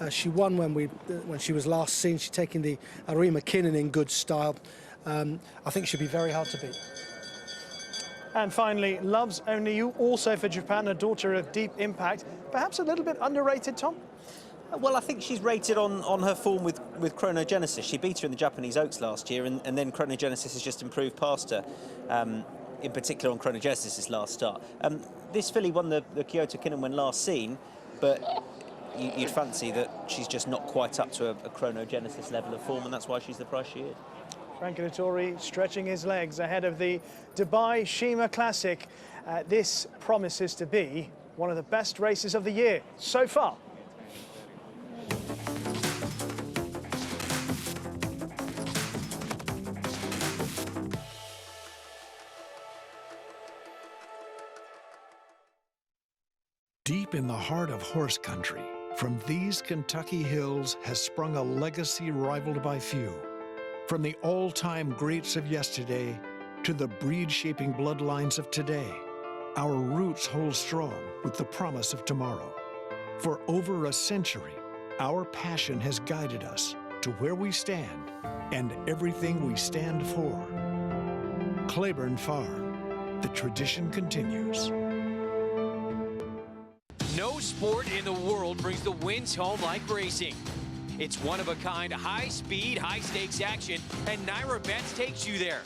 [SPEAKER 3] She won when she was last seen. She's taking the Ari McKinnon in good style. I think she'll be very hard to beat.
[SPEAKER 1] And finally, Loves Only You, also for Japan, a daughter of Deep Impact. Perhaps a little bit underrated, Tom?
[SPEAKER 2] Well, I think she's rated on her form with Chronogenesis. She beat her in the Japanese Oaks last year, and then Chronogenesis has just improved past her, in particular on Chronogenesis' last start. This filly won the Kyoto Kinnan last seen, but you'd fancy that she's just not quite up to a Chronogenesis level of form, and that's why she's the price she is.
[SPEAKER 1] Frank Dettori stretching his legs ahead of the Dubai Shima Classic. This promises to be one of the best races of the year so far.
[SPEAKER 12] Deep in the heart of horse country, from these Kentucky hills has sprung a legacy rivaled by few. From the all-time greats of yesterday to the breed-shaping bloodlines of today, our roots hold strong with the promise of tomorrow. For over a century, our passion has guided us to where we stand and everything we stand for. Claiborne Farm, the tradition continues.
[SPEAKER 13] No sport in the world brings the wins home like racing. It's one-of-a-kind, high-speed, high-stakes action, and Naira Bets takes you there.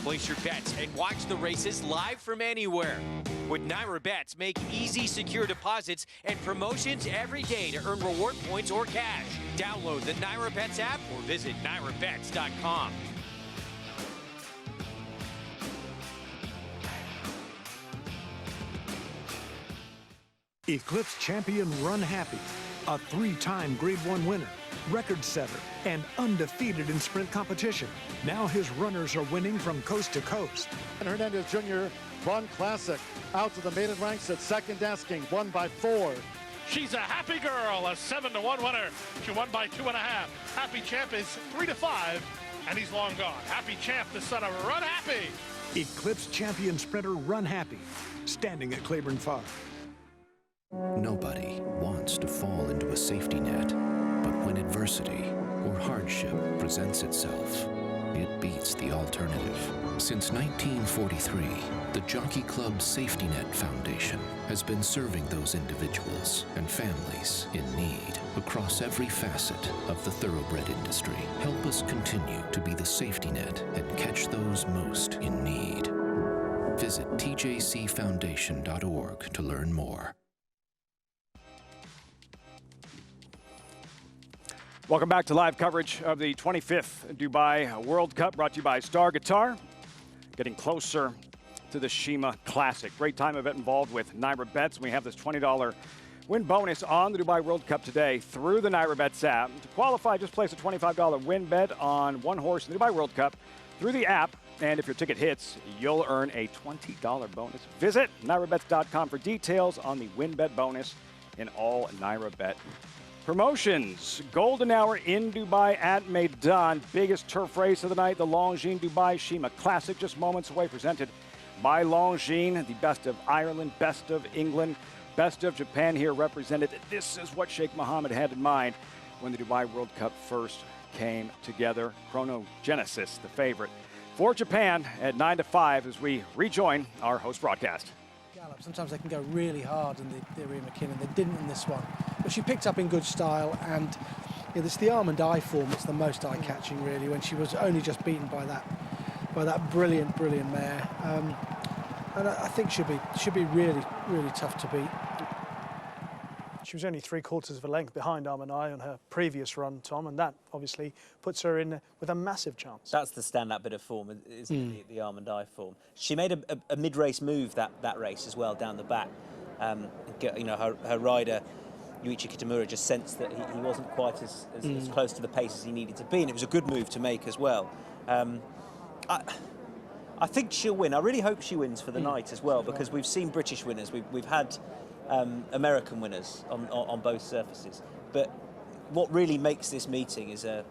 [SPEAKER 13] Place your bets and watch the races live from anywhere. With Naira Bets, make easy, secure deposits and promotions every day to earn reward points or cash. Download the Naira Bets app or visit nairabets.com.
[SPEAKER 12] Eclipse champion Run Happy, a 3-time Grade 1 winner, record setter, and undefeated in sprint competition. Now his runners are winning from coast to coast.
[SPEAKER 18] And Hernandez Jr. Run Classic out to the maiden ranks at second asking, won by 4.
[SPEAKER 11] She's a happy girl, a 7-1 winner. She won by 2.5. Happy Champ is 3-5, and he's long gone. Happy Champ, the son of Run Happy.
[SPEAKER 12] Eclipse champion sprinter Run Happy, standing at Claiborne Farm.
[SPEAKER 19] Nobody wants to fall into a safety net, but when adversity or hardship presents itself, it beats the alternative. Since 1943, the Jockey Club Safety Net Foundation has been serving those individuals and families in need across every facet of the thoroughbred industry. Help us continue to be the safety net and catch those most in need. Visit tjcfoundation.org to learn more.
[SPEAKER 15] Welcome back to live coverage of the 25th Dubai World Cup, brought to you by Star Guitar. getting closer to the Shima Classic. Great time event involved with Naira Bets. We have this $20 win bonus on the Dubai World Cup today through the Naira Bets app. To qualify, just place a $25 win bet on one horse in the Dubai World Cup through the app. And if your ticket hits, you'll earn a $20 bonus. Visit NairaBets.com for details on the win bet bonus in all Naira Bet promotions. Golden hour in Dubai at Meydan. Biggest turf race of the night, the Longines Dubai Shima Classic, just moments away, presented by Longines. The best of Ireland, best of England, best of Japan here represented. This is what Sheikh Mohammed had in mind when the Dubai World Cup first came together. Chronogenesis, the favorite for Japan at 9 to 5 as we rejoin our host broadcast.
[SPEAKER 3] Sometimes they can go really hard in the Irene McKinnon. They didn't in this one. But she picked up in good style, and it's the arm and eye form that's the most eye-catching, really, when she was only just beaten by that brilliant mare. And I think she'll be really, really tough to beat.
[SPEAKER 1] She was only 3/4 of a length behind Armanai on her previous run, Tom, and that obviously puts her in with a massive chance.
[SPEAKER 2] That's the standout bit of form, isn't it? The arm and eye form. She made a mid-race move that race as well, down the back. You know, her rider, Yuichi Kitamura, just sensed that he wasn't quite as close to the pace as he needed to be, and it was a good move to make as well. I think she'll win. I really hope she wins for the night as well, because we've seen British winners. We've had American winners on both surfaces, but what really makes this meeting is a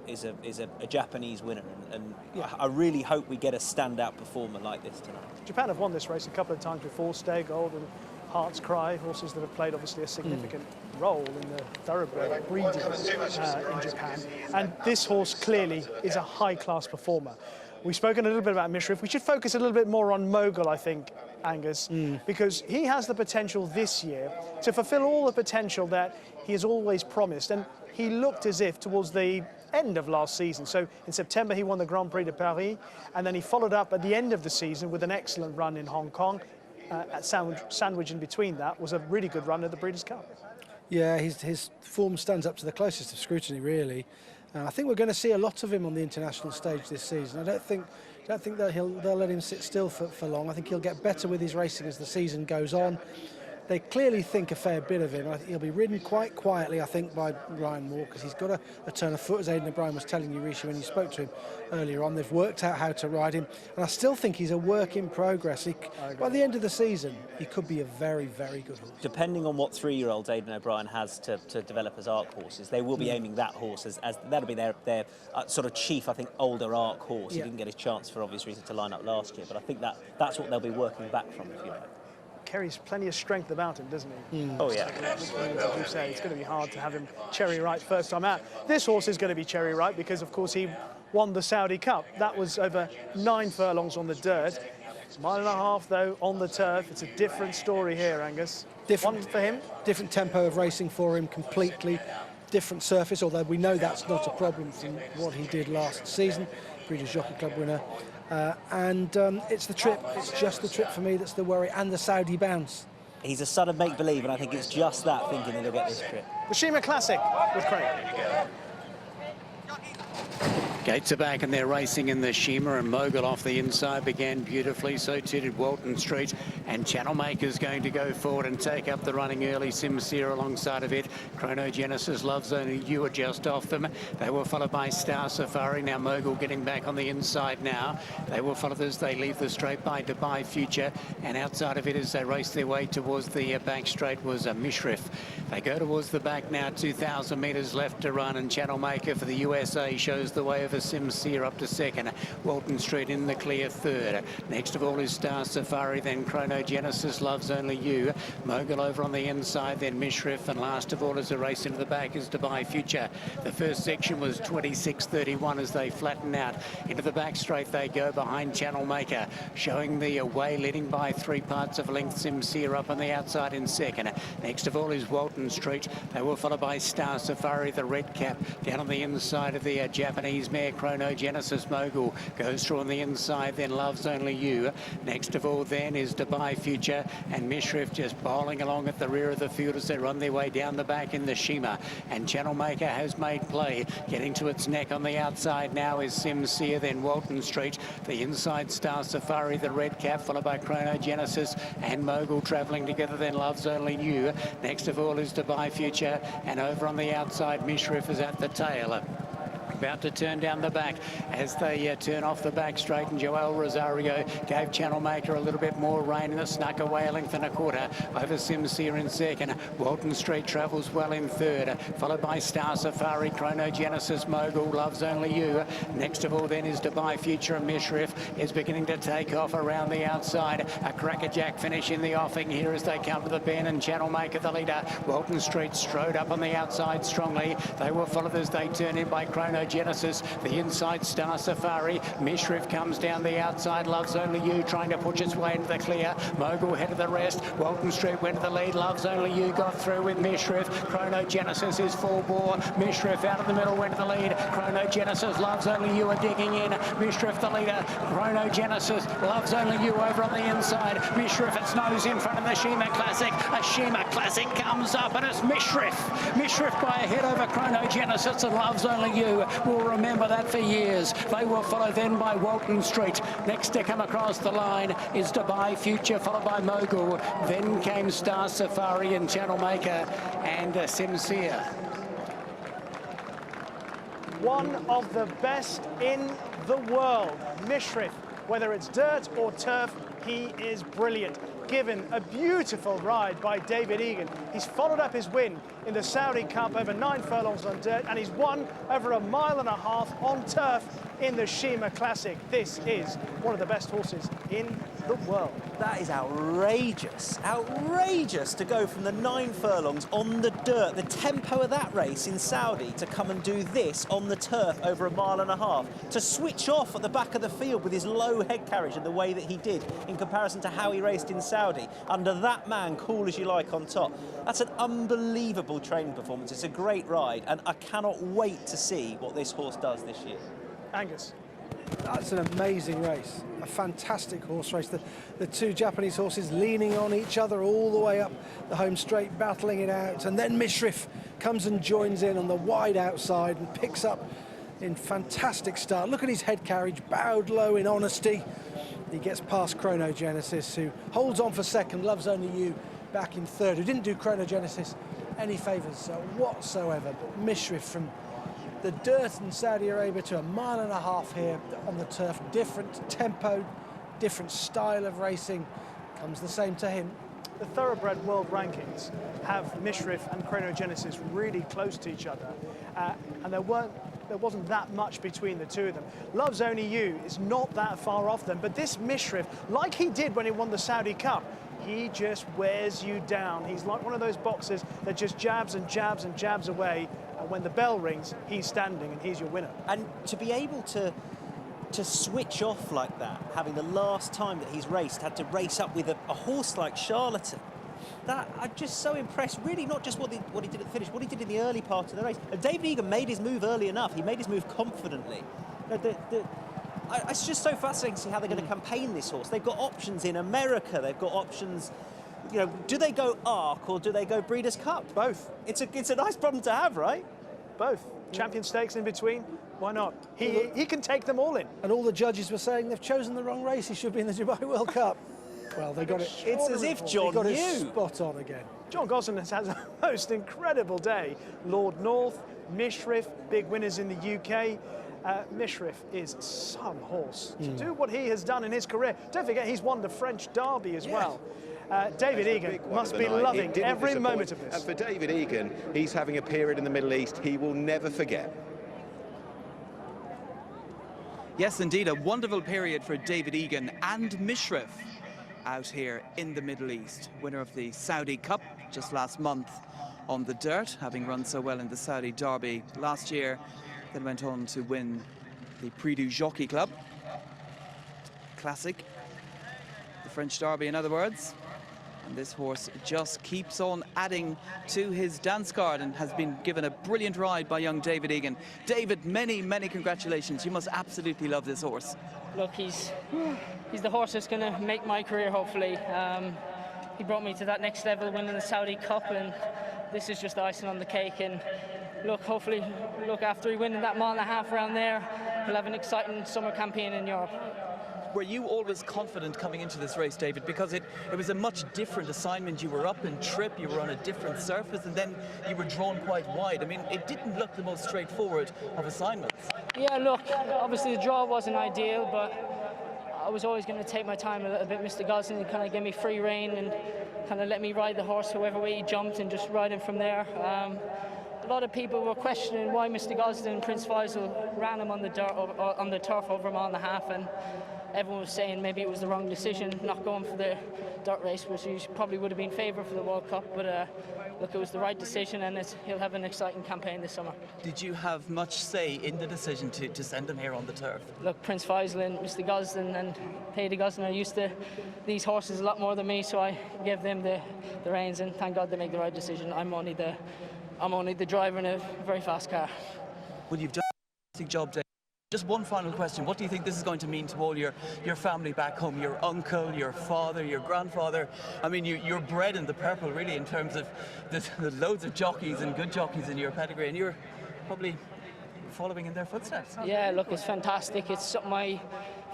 [SPEAKER 2] Japanese winner, and I really hope we get a standout performer like this tonight.
[SPEAKER 1] Japan have won this race a couple of times before. Stay Gold and Heart's Cry, horses that have played obviously a significant role in the thoroughbred breeding in Japan, and this horse clearly is a high-class performer. We've spoken a little bit about Mishrif. We should focus a little bit more on Mogul, I think, Angus, because he has the potential this year to fulfill all the potential that he has always promised. And he looked as if towards the end of last season. So in September, he won the Grand Prix de Paris, and then he followed up at the end of the season with an excellent run in Hong Kong. Sandwich in between that was a really good run at the Breeders' Cup.
[SPEAKER 3] Yeah, his form stands up to the closest of scrutiny, really. I think we're going to see a lot of him on the international stage this season. I don't think that they'll let him sit still for long. I think he'll get better with his racing as the season goes on. They clearly think a fair bit of him. I think he'll be ridden quite quietly, I think, by Ryan Moore, because he's got a turn of foot, as Aidan O'Brien was telling you, Rishi, when you spoke to him earlier on. They've worked out how to ride him, and I still think he's a work in progress. By the end of the season, he could be a very, very good horse.
[SPEAKER 2] Depending on what 3-year-olds Aidan O'Brien has to develop as ARC horses, they will be aiming that horse as that'll be their sort of chief, I think, older ARC horse. He didn't get his chance for obvious reasons to line up last year, but I think that's what they'll be working back from, if you like.
[SPEAKER 1] Carries plenty of strength about him, doesn't he?
[SPEAKER 2] Oh, yeah.
[SPEAKER 1] As you say, it's going to be hard to have him cherry right first time out. This horse is going to be cherry right because, of course, he won the Saudi Cup. That was over 9 furlongs on the dirt. 1.5 miles, though, on the turf. It's a different story here, Angus. Different for him?
[SPEAKER 3] Different tempo of racing for him completely. Different surface, although we know that's not a problem from what he did last season. Breeders' Jockey Club winner. It's the trip. It's just the trip for me that's the worry, and the Saudi bounce.
[SPEAKER 2] He's a son of make-believe, and I think it's just that, thinking that he'll get this trip.
[SPEAKER 1] The Shima Classic with Craig.
[SPEAKER 8] Gates are back and they're racing in the Shima, and Mogul off the inside began beautifully. So too did Walton Street, and Channel Maker's going to go forward and take up the running early. Sincere alongside of it. Chronogenesis, Love Zone, you are just off them. They were followed by Star Safari. Now Mogul getting back on the inside now. They will follow this. They leave the straight by Dubai Future, and outside of it as they race their way towards the back straight was Mishrif. They go towards the back now. 2,000 metres left to run, and Channel Maker for the USA shows the way of a Sincere up to second. Walton Street in the clear third. Next of all is Star Safari, then Chronogenesis, Loves Only You. Mogul over on the inside, then Mishrif, and last of all as a race into the back is Dubai Future. The first section was 26.31 as they flatten out. Into the back straight they go behind Channel Maker, showing the way, leading by 3 parts of a length. Sincere up on the outside in second. Next of all is Walton Street. They were followed by Star Safari, the red cap, down on the inside of the Japanese mare mare, Chronogenesis Mogul, goes through on the inside, then Love's Only You. Next of all then is Dubai Future, and Mishrif just bowling along at the rear of the field as they run their way down the back in the Shima. And Channel Maker has made play, getting to its neck on the outside now is Sincere, then Walton Street, the inside Star Safari, the red cap, followed by Chronogenesis and Mogul travelling together, then Love's Only You. Next of all is Dubai Future, and over on the outside Mishrif is at the tail. About to turn down the back as they turn off the back straight, and Joel Rosario gave Channel Maker a little bit more rein, and it snuck away a length and a quarter over Sincere in second. Walton Street travels well in third, followed by Star Safari, Chronogenesis Mogul, Love's Only You. Next of all then is Dubai Future, and Mishrif is beginning to take off around the outside. A crackerjack finish in the offing here as they come to the bend, and Channel Maker the leader. Walton Street strode up on the outside strongly. They were followed as they turn in by Chronogenesis, the inside Star Safari. Mishrif comes down the outside. Love's Only You trying to push its way into the clear. Mogul head of the rest. Walton Street went to the lead. Love's Only You got through with Mishrif. Chronogenesis is full bore. Mishrif out of the middle went to the lead. Chronogenesis, Love's Only You are digging in. Mishrif the leader. Chronogenesis, Love's Only You over on the inside. Mishrif its nose in front of the Shima Classic. A Shima Classic comes up, and it's Mishrif. Mishrif by a head over Chronogenesis, and Love's Only You will remember that for years. They will follow then by Walton Street. Next to come across the line is Dubai Future, followed by Mogul. Then came Star Safari and Channel Maker and Sincere.
[SPEAKER 1] One of the best in the world. Mishrif, whether it's dirt or turf, he is brilliant. Given a beautiful ride by David Egan. He's followed up his win in the Saudi Cup over 9 furlongs on dirt, and he's won over 1.5 miles on turf in the Shima Classic. This is one of the best horses in the world.
[SPEAKER 2] That is outrageous. Outrageous to go from the 9 furlongs on the dirt, the tempo of that race in Saudi, to come and do this on the turf over 1.5 miles. To switch off at the back of the field with his low head carriage and the way that he did in comparison to how he raced in Saudi, under that man, cool as you like on top. That's an unbelievable training performance. It's a great ride, and I cannot wait to see what this horse does this year.
[SPEAKER 1] Angus.
[SPEAKER 3] That's an amazing race, a fantastic horse race. The two Japanese horses leaning on each other all the way up the home straight, battling it out, and then Mishrif comes and joins in on the wide outside and picks up in fantastic start. Look at his head carriage, bowed low in honesty. He gets past Chronogenesis, who holds on for second. Love's Only You back in third, who didn't do Chronogenesis any favours whatsoever. But Mishrif from the dirt in Saudi Arabia to 1.5 miles here on the turf. Different tempo, different style of racing. Comes the same to him.
[SPEAKER 1] The Thoroughbred World Rankings have Mishrif and Chronogenesis really close to each other, and there wasn't that much between the two of them. Love's Only You is not that far off them, but this Mishrif, like he did when he won the Saudi Cup, he just wears you down. He's like one of those boxers that just jabs and jabs and jabs away, and when the bell rings, he's standing and he's your winner.
[SPEAKER 2] And to be able to switch off like that, having the last time that he's raced, had to race up with a horse like Charlatan, that I'm just so impressed. Really, not just what he did at the finish, what he did in the early part of the race. And David Egan made his move early enough. He made his move confidently. It's just so fascinating to see how they're going to campaign this horse. They've got options in America. They've got options. You know, do they go Arc or do they go Breeders' Cup?
[SPEAKER 1] Both.
[SPEAKER 2] It's a nice problem to have, right?
[SPEAKER 1] Both. Champion Stakes in between. Why not? He can take them all in.
[SPEAKER 3] And all the judges were saying they've chosen the wrong race. He should be in the Dubai World Cup. Well, they got it.
[SPEAKER 2] It's as if John
[SPEAKER 3] got
[SPEAKER 2] knew.
[SPEAKER 3] it spot on again.
[SPEAKER 1] John Gosling has had a most incredible day. Lord North, Mishrif, big winners in the UK. Mishrif is some horse to do what he has done in his career. Don't forget, he's won the French Derby as well. David Egan must be loving every moment of this.
[SPEAKER 5] And for David Egan, he's having a period in the Middle East he will never forget.
[SPEAKER 14] Yes, indeed, a wonderful period for David Egan and Mishrif out here in the Middle East. Winner of the Saudi Cup just last month on the dirt, having run so well in the Saudi Derby last year. Then went on to win the Prix du Jockey Club Classic, the French Derby in other words. And this horse just keeps on adding to his dance card and has been given a brilliant ride by young David Egan. David, many, many congratulations. You must absolutely love this horse.
[SPEAKER 6] Look, he's the horse that's going to make my career, hopefully. He brought me to that next level, winning the Saudi Cup, and this is just the icing on the cake. And look, hopefully, after he winning that mile and a half around there, he'll have an exciting summer campaign in Europe.
[SPEAKER 14] Were you always confident coming into this race, David? Because it was a much different assignment. You were up in trip, you were on a different surface, and then you were drawn quite wide. I mean, it didn't look the most straightforward of assignments.
[SPEAKER 6] Yeah, look, obviously the draw wasn't ideal, but I was always going to take my time a little bit. Mr. Gosling kind of gave me free rein and kind of let me ride the horse however way he jumped and just ride him from there. A lot of people were questioning why Mr. Gosling and Prince Faisal ran him on the dirt, on the turf over a mile and a half, and everyone was saying maybe it was the wrong decision not going for the dirt race, which probably would have been favourite for the World Cup, but look, it was the right decision, and he'll have an exciting campaign this summer.
[SPEAKER 14] Did you have much say in the decision to send him here on the turf?
[SPEAKER 6] Look, Prince Faisal and Mr. Gosling and Paddy Gosling are used to these horses a lot more than me, so I gave them the reins, and thank God they make the right decision. I'm only the driver in a very fast car.
[SPEAKER 14] Well, you've done a fantastic job, Dave. Just one final question. What do you think this is going to mean to all your family back home? Your uncle, your father, your grandfather? I mean, you're bred in the purple, really, in terms of the loads of jockeys and good jockeys in your pedigree, and you're probably following in their footsteps.
[SPEAKER 6] Yeah, look, it's fantastic. It's something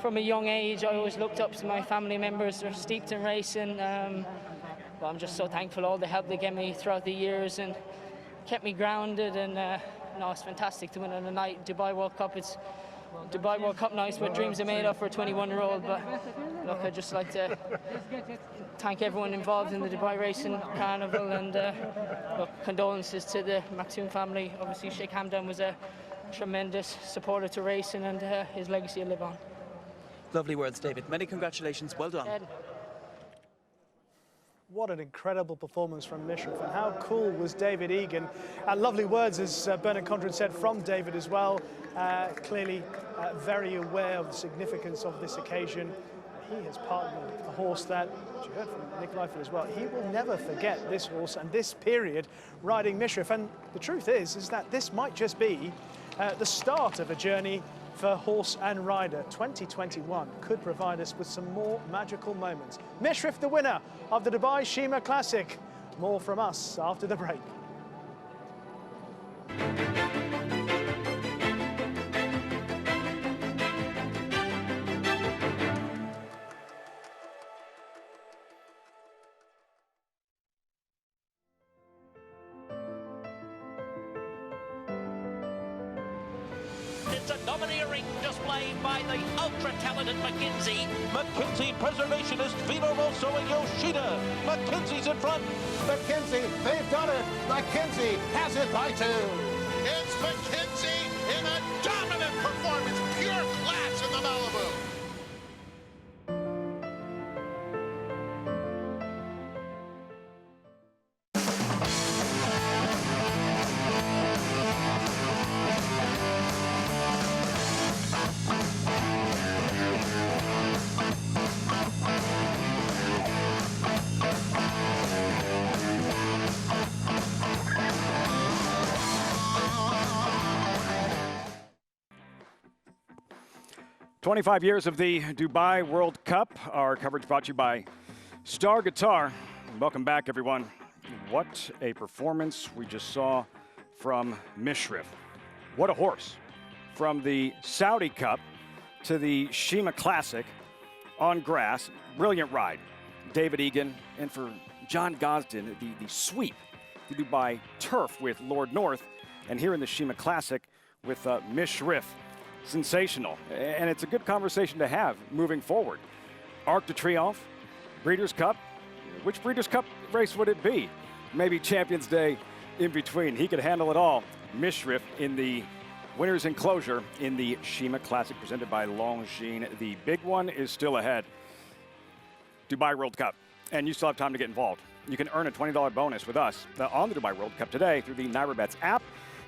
[SPEAKER 6] from a young age, I always looked up to my family members. They're steeped in racing. But I'm just so thankful all the help they gave me throughout the years and kept me grounded. And no, it's fantastic to win on a night Dubai World Cup. It's Dubai World Cup nights what dreams are made of for a 21-year-old. But look, I'd just like to thank everyone involved in the Dubai Racing Carnival, and look, condolences to the Maktoum family. Obviously, Sheikh Hamdan was a tremendous supporter to racing, and his legacy will live on.
[SPEAKER 14] Lovely words, David. Many congratulations. Well done.
[SPEAKER 1] What an incredible performance from Mishriff, and how cool was David Egan. Lovely words, as Bernard Condren said, from David as well. Clearly very aware of the significance of this occasion. He has partnered a horse that, as you heard from Nick Lyford as well, he will never forget this horse and this period riding Mishriff. And the truth is that this might just be the start of a journey for horse and rider. 2021 could provide us with some more magical moments. Mishriff, the winner of the Dubai Shima Classic. More from us after the break.
[SPEAKER 11] It's a domineering display by the ultra-talented McKenzie. McKenzie Preservationist Vino Rosso and Yoshida. McKenzie's in front.
[SPEAKER 18] McKenzie, they've done it. McKenzie has it by 2. It's McKenzie in a dominant performance. Pure class in the Malibu.
[SPEAKER 15] "25 years of the Dubai World Cup." Our coverage brought to you by Star Guitar. Welcome back, everyone. What a performance we just saw from Mishriff. What a horse. From the Saudi Cup to the Shima Classic on grass. Brilliant ride. David Egan, and for John Gosden, the sweep, the Dubai turf with Lord North, and here in the Shima Classic with Mishriff. Sensational, and it's a good conversation to have moving forward. Arc de Triomphe, Breeders' Cup. Which Breeders' Cup race would it be? Maybe Champions Day in between. He could handle it all. Mishriff in the winner's enclosure in the Shima Classic presented by Longines. The big one is still ahead. Dubai World Cup, and you still have time to get involved. You can earn a $20 bonus with us on the Dubai World Cup today through the NyraBets app.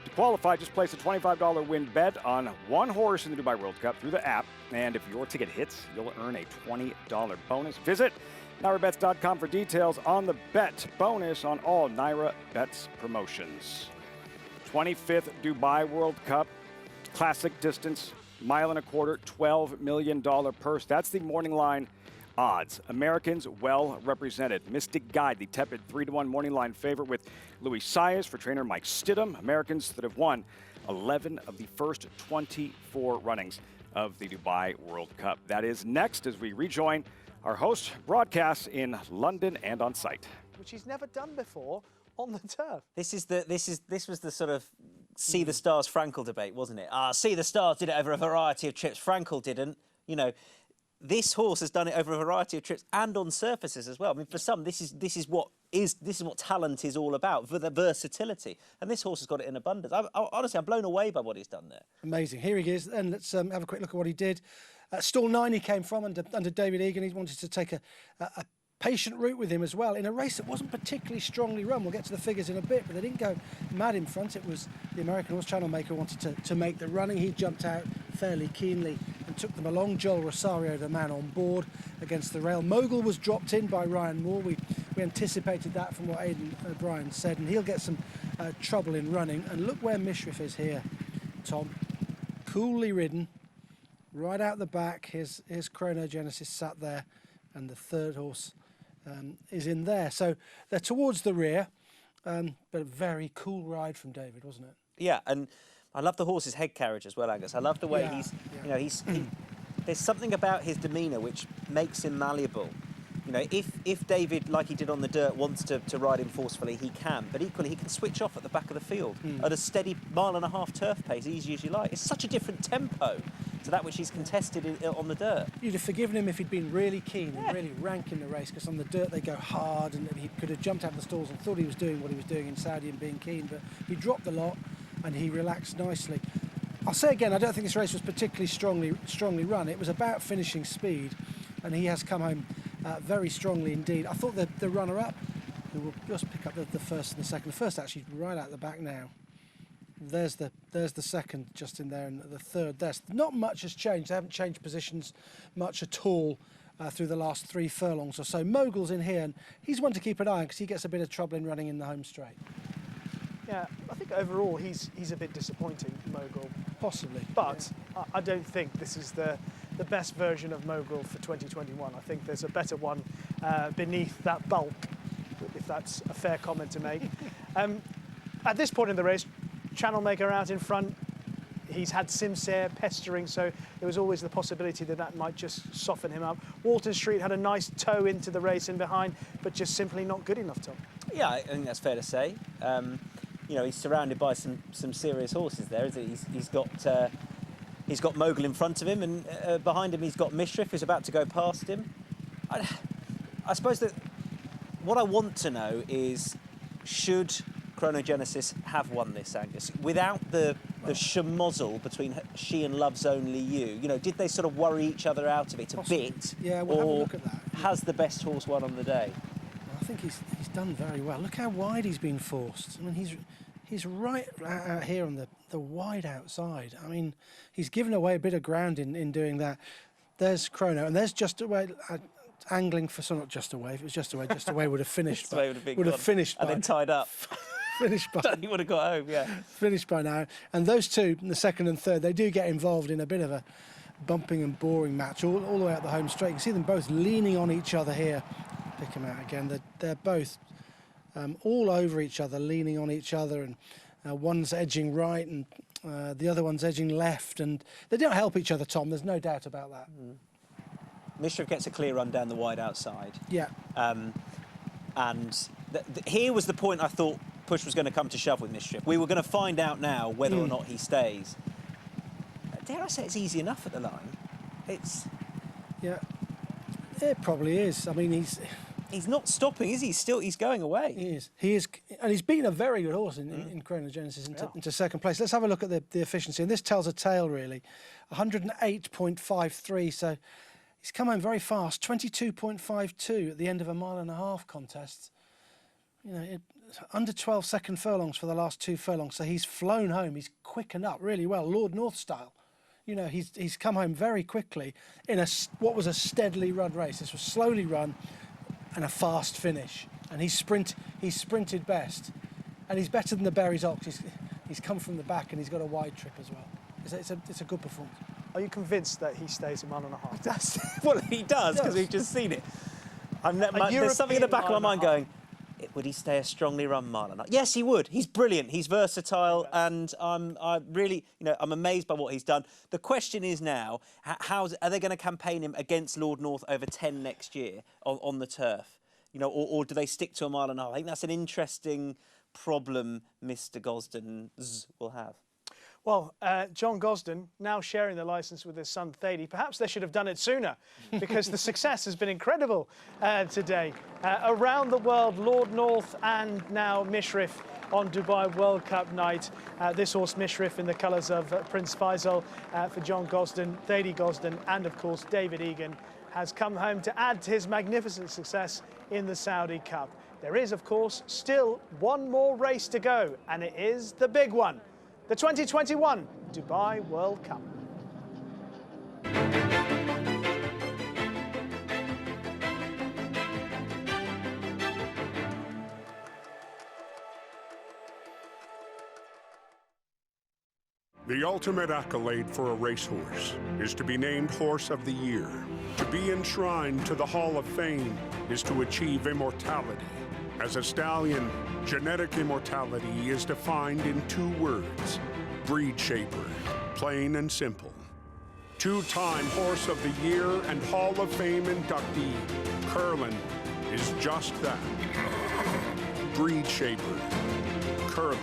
[SPEAKER 15] To qualify, just place a $25 win bet on one horse in the Dubai World Cup through the app. And if your ticket hits, you'll earn a $20 bonus. Visit NairaBets.com for details on the bet bonus on all Naira Bets promotions. 25th Dubai World Cup, classic distance, mile and a quarter, $12 million purse. That's the morning line odds. Americans well represented. Mystic Guide, the tepid 3-1 morning line favorite with Louis Saez for trainer Mike Stidham. Americans that have won 11 of the first 24 runnings of the Dubai World Cup. That is next as we rejoin our host broadcasts in London and on site.
[SPEAKER 1] Which he's never done before on the turf.
[SPEAKER 2] This was the sort of see the stars Frankel debate, wasn't it? See the stars did it over a variety of trips. Frankel didn't. You know, this horse has done it over a variety of trips and on surfaces as well. I mean, for some, this is what talent is all about, for the versatility. And this horse has got it in abundance. Honestly, I'm blown away by what he's done there.
[SPEAKER 3] Amazing. Here he is. And let's have a quick look at what he did. Stall 9 he came from under David Egan. He wanted to take a patient route with him as well in a race that wasn't particularly strongly run. We'll get to the figures in a bit, but they didn't go mad in front. It was the American horse channel maker wanted to make the running. He jumped out fairly keenly and took them along. Joel Rosario, the man on board against the rail. Mogul was dropped in by Ryan Moore. We anticipated that from what Aidan O'Brien said, and he'll get some trouble in running. And look where Mishrif is here, Tom. Coolly ridden, right out the back. His Chronogenesis sat there, and the third horse is in there. So they're towards the rear, but a very cool ride from David, wasn't it?
[SPEAKER 2] Yeah, and I love the horse's head carriage as well, Angus. I love the way there's something about his demeanour which makes him malleable. You know, if David, like he did on the dirt, wants to ride him forcefully, he can. But equally, he can switch off at the back of the field at a steady 1.5 mile turf pace, easy as you like. It's such a different tempo to that which he's contested on the dirt.
[SPEAKER 3] You'd have forgiven him if he'd been really keen and really rank in the race, because on the dirt they go hard, and he could have jumped out of the stalls and thought he was doing what he was doing in Saudi and being keen, but he dropped the lot and he relaxed nicely. I'll say again, I don't think this race was particularly strongly run. It was about finishing speed, and he has come home very strongly indeed. I thought the runner-up, who will just pick up the first and the second. The first actually right out the back now. There's the second just in there, and the third. Not much has changed. They haven't changed positions much at all through the last 3 furlongs or so. Mogul's in here, and he's one to keep an eye on because he gets a bit of trouble in running in the home straight.
[SPEAKER 1] Yeah, I think overall he's a bit disappointing, Mogul.
[SPEAKER 3] Possibly.
[SPEAKER 1] But yeah. I don't think this is the best version of Mogul for 2021. I think there's a better one beneath that bulk, if that's a fair comment to make. At this point in the race, Channel Maker out in front. He's had Simsair pestering, so there was always the possibility that might just soften him up. Walton Street had a nice toe into the race in behind, but just simply not good enough, Tom.
[SPEAKER 2] Yeah, I think that's fair to say. You know, he's surrounded by some serious horses there. He's got Mogul in front of him, and behind him he's got Mishrif, who's about to go past him. I suppose that what I want to know is, should Chronogenesis have won this, Angus, without the schmozzle between she and Love's Only You? You know, did they sort of worry each other out of it a bit?
[SPEAKER 3] Yeah, we'll have a look at that.
[SPEAKER 2] Has the best horse won on the day?
[SPEAKER 3] I think he's done very well. Look how wide he's been forced. I mean, he's right out here on the wide outside. I mean, he's given away a bit of ground in doing that. There's Chrono, and there's Just Away angling for some. Not Just Away. If it was Just Away would have finished.
[SPEAKER 2] would have finished and then tied up.
[SPEAKER 3] Finished by.
[SPEAKER 2] He would have got home. Yeah.
[SPEAKER 3] Finished by now. And those two, the second and third, they do get involved in a bit of a bumping and boring match all the way out the home straight. You can see them both leaning on each other here. Pick them out again. They're both all over each other, leaning on each other, and one's edging right and the other one's edging left, and they don't help each other, Tom. There's no doubt about that.
[SPEAKER 2] Mishrif gets a clear run down the wide outside.
[SPEAKER 3] Yeah.
[SPEAKER 2] And here was the point I thought push was going to come to shove with Mishrif. We were going to find out now whether or not he stays. Dare I say it's easy enough at the line?
[SPEAKER 3] Yeah, it probably is. I mean,
[SPEAKER 2] he's not stopping, is he? He's going away.
[SPEAKER 3] He is, and he's beaten a very good horse in Chronogenesis into second place. Let's have a look at the efficiency, and this tells a tale really. 108.53, so he's come home very fast. 22.52 at the end of a 1.5 mile contest. You know, under 12 second furlongs for the last 2 furlongs, so he's flown home. He's quickened up really well, Lord North style. You know, he's come home very quickly in what was a steadily run race. This was slowly run, and a fast finish. And he's sprinted best. And he's better than the Berries Ox. He's come from the back and he's got a wide trip as well. It's a good performance.
[SPEAKER 1] Are you convinced that he stays a mile and a half?
[SPEAKER 2] Well, he does, because we've just seen it. There's something in the back of my mind going, would he stay a strongly run mile and a half? Yes, he would. He's brilliant. He's versatile, and I'm amazed by what he's done. The question is now, are they going to campaign him against Lord North over 10 next year on the turf? Or do they stick to a mile and a half? I think that's an interesting problem Mr. Gosden will have.
[SPEAKER 1] Well, John Gosden now sharing the licence with his son Thady. Perhaps they should have done it sooner, because the success has been incredible today. Around the world, Lord North and now Mishrif on Dubai World Cup night. This horse Mishrif in the colours of Prince Faisal for John Gosden, Thady Gosden, and of course David Egan has come home to add to his magnificent success in the Saudi Cup. There is, of course, still one more race to go, and it is the big one. The 2021 Dubai World Cup.
[SPEAKER 22] The ultimate accolade for a racehorse is to be named Horse of the Year. To be enshrined to the Hall of Fame is to achieve immortality. As a stallion, genetic immortality is defined in 2 words: breed shaper, plain and simple. 2-time Horse of the Year and Hall of Fame inductee, Curlin, is just that. Breed shaper, Curlin,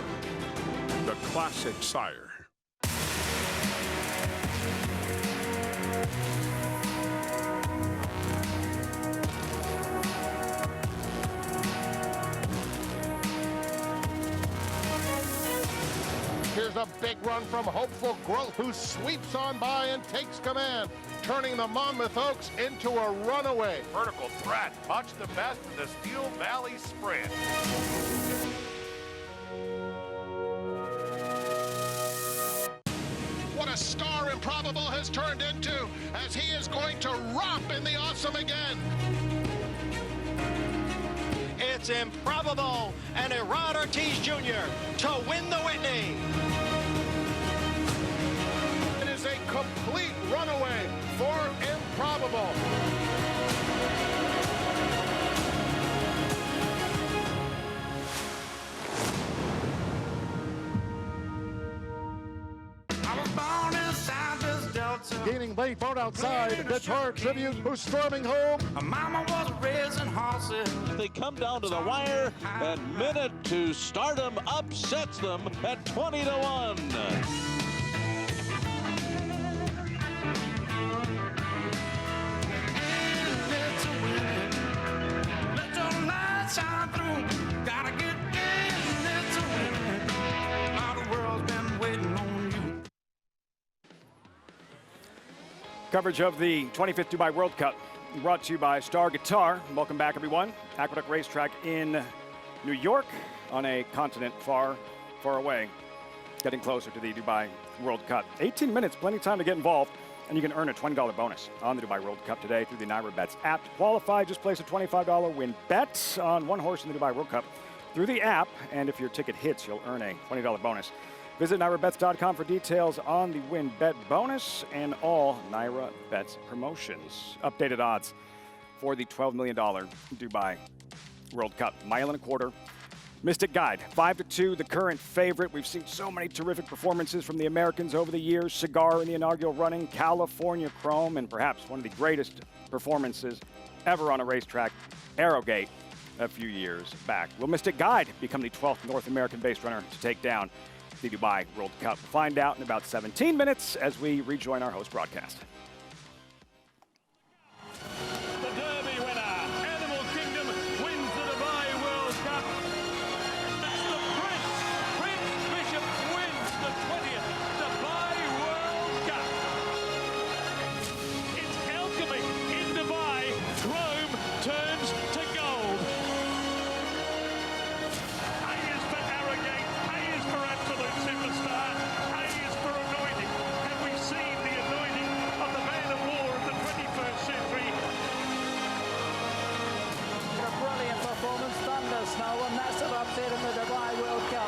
[SPEAKER 22] the classic sire.
[SPEAKER 18] Here's a big run from Hopeful Growth, who sweeps on by and takes command, turning the Monmouth Oaks into a runaway.
[SPEAKER 7] Vertical threat, much the best in the Steel Valley Sprint.
[SPEAKER 18] What a star Improbable has turned into, as he is going to romp in the awesome again.
[SPEAKER 21] It's Improbable and Erod Ortiz Jr. to win the Whitney.
[SPEAKER 18] It is a complete runaway for Improbable. Gaining late, boat outside. Guitar Tribute, who's storming home.
[SPEAKER 7] Mama was raising horses.
[SPEAKER 23] They come down to the wire, and Minute to Stardom upsets them at 20-1.
[SPEAKER 7] Shine through. Gotta get in, it's a win. All the world's been waiting on you.
[SPEAKER 15] Coverage of the 25th Dubai World Cup brought to you by Star Guitar. Welcome back, everyone. Aqueduct Racetrack in New York on a continent far, far away, getting closer to the Dubai World Cup. 18 minutes, plenty of time to get involved, and you can earn a $20 bonus on the Dubai World Cup today through the Naira Bets app. To qualify, just place a $25 win bet on one horse in the Dubai World Cup through the app, and if your ticket hits, you'll earn a $20 bonus. Visit NairaBets.com for details on the win bet bonus and all Naira Bets promotions. Updated odds for the $12 million Dubai World Cup. Mile and a quarter. Mystic Guide, 5-2, the current favorite. We've seen so many terrific performances from the Americans over the years. Cigar in the inaugural running, California Chrome, and perhaps one of the greatest performances ever on a racetrack, Arrowgate, a few years back. Will Mystic Guide become the 12th North American-based runner to take down the Dubai World Cup? We'll find out in about 17 minutes as we rejoin our host broadcast.
[SPEAKER 11] The Derby winner, Animal Kingdom, wins the Dubai World Cup. That's the Prince Bishop wins the 20th Dubai World Cup. It's alchemy in Dubai. Chrome turns to gold. A is for Arrogate, A is for Absolute Superstar, A is for Anointing. And we've seen the anointing of
[SPEAKER 8] said in the Dubai World Cup.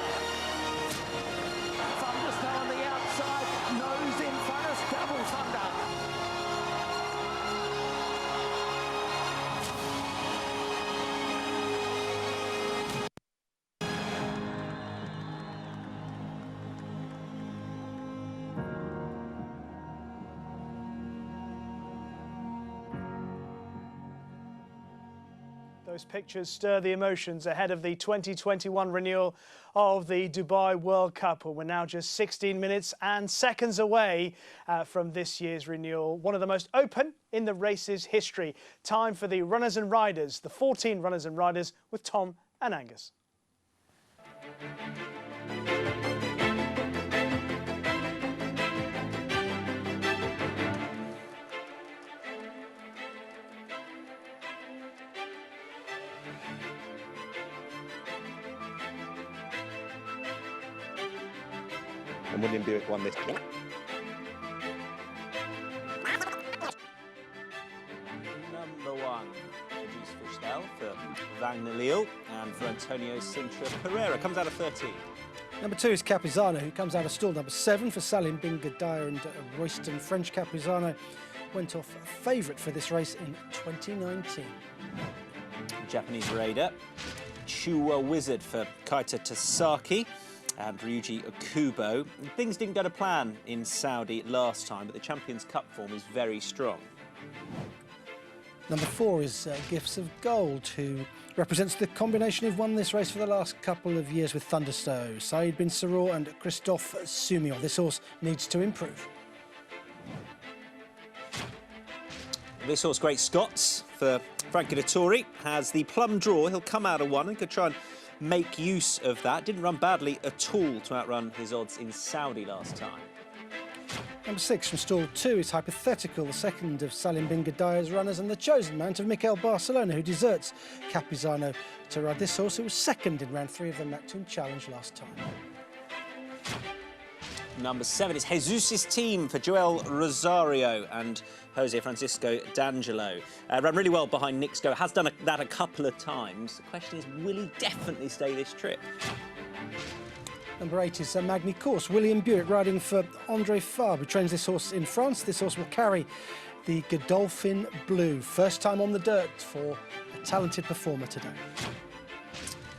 [SPEAKER 8] Thundersnow on the outside, nose in front us, double thunder.
[SPEAKER 1] Those pictures stir the emotions ahead of the 2021 renewal of the Dubai World Cup. We're now just 16 minutes and seconds away from this year's renewal. One of the most open in the race's history. Time for the runners and riders, the 14 runners and riders with Tom and Angus.
[SPEAKER 5] And William Buick won this.
[SPEAKER 2] Number 1, produced for Schnell, for Wagner Lille, and for Antonio Sintra Pereira. Comes out of 13.
[SPEAKER 3] Number 2 is Capizano, who comes out of stall number 7 for Stallion, Binga Dyer and Royston. French Capizano went off favourite for this race in 2019.
[SPEAKER 2] Japanese raider, Chua Wizard for Kaita Tasaki and Ryuji Okubo. Things didn't go to plan in Saudi last time, but the Champions Cup form is very strong.
[SPEAKER 3] Number 4 is Gifts of Gold, who represents the combination who've won this race for the last couple of years with Thunderstow, Saeed Bin Saror and Christophe Soumillon. This horse needs to improve.
[SPEAKER 2] This horse, Great Scots, for Frankie Dettori, has the plum draw. He'll come out of 1 and could try and make use of that. Didn't run badly at all to outrun his odds in Saudi last time.
[SPEAKER 3] Number 6 from stall 2 is Hypothetical, the second of Salim Bin Gadaya's runners and the chosen man of Mikel Barcelona, who deserts Capizano to ride this horse, who was second in round 3 of the Maktoum Challenge last time.
[SPEAKER 2] Number 7 is Jesus' Team for Joel Rosario and Jose Francisco D'Angelo. Ran really well behind Nixco, has done that a couple of times. The question is, will he definitely stay this trip?
[SPEAKER 3] Number 8 is Magny Course, William Buick riding for Andre Fabre, who trains this horse in France. This horse will carry the Godolphin Blue. First time on the dirt for a talented performer today.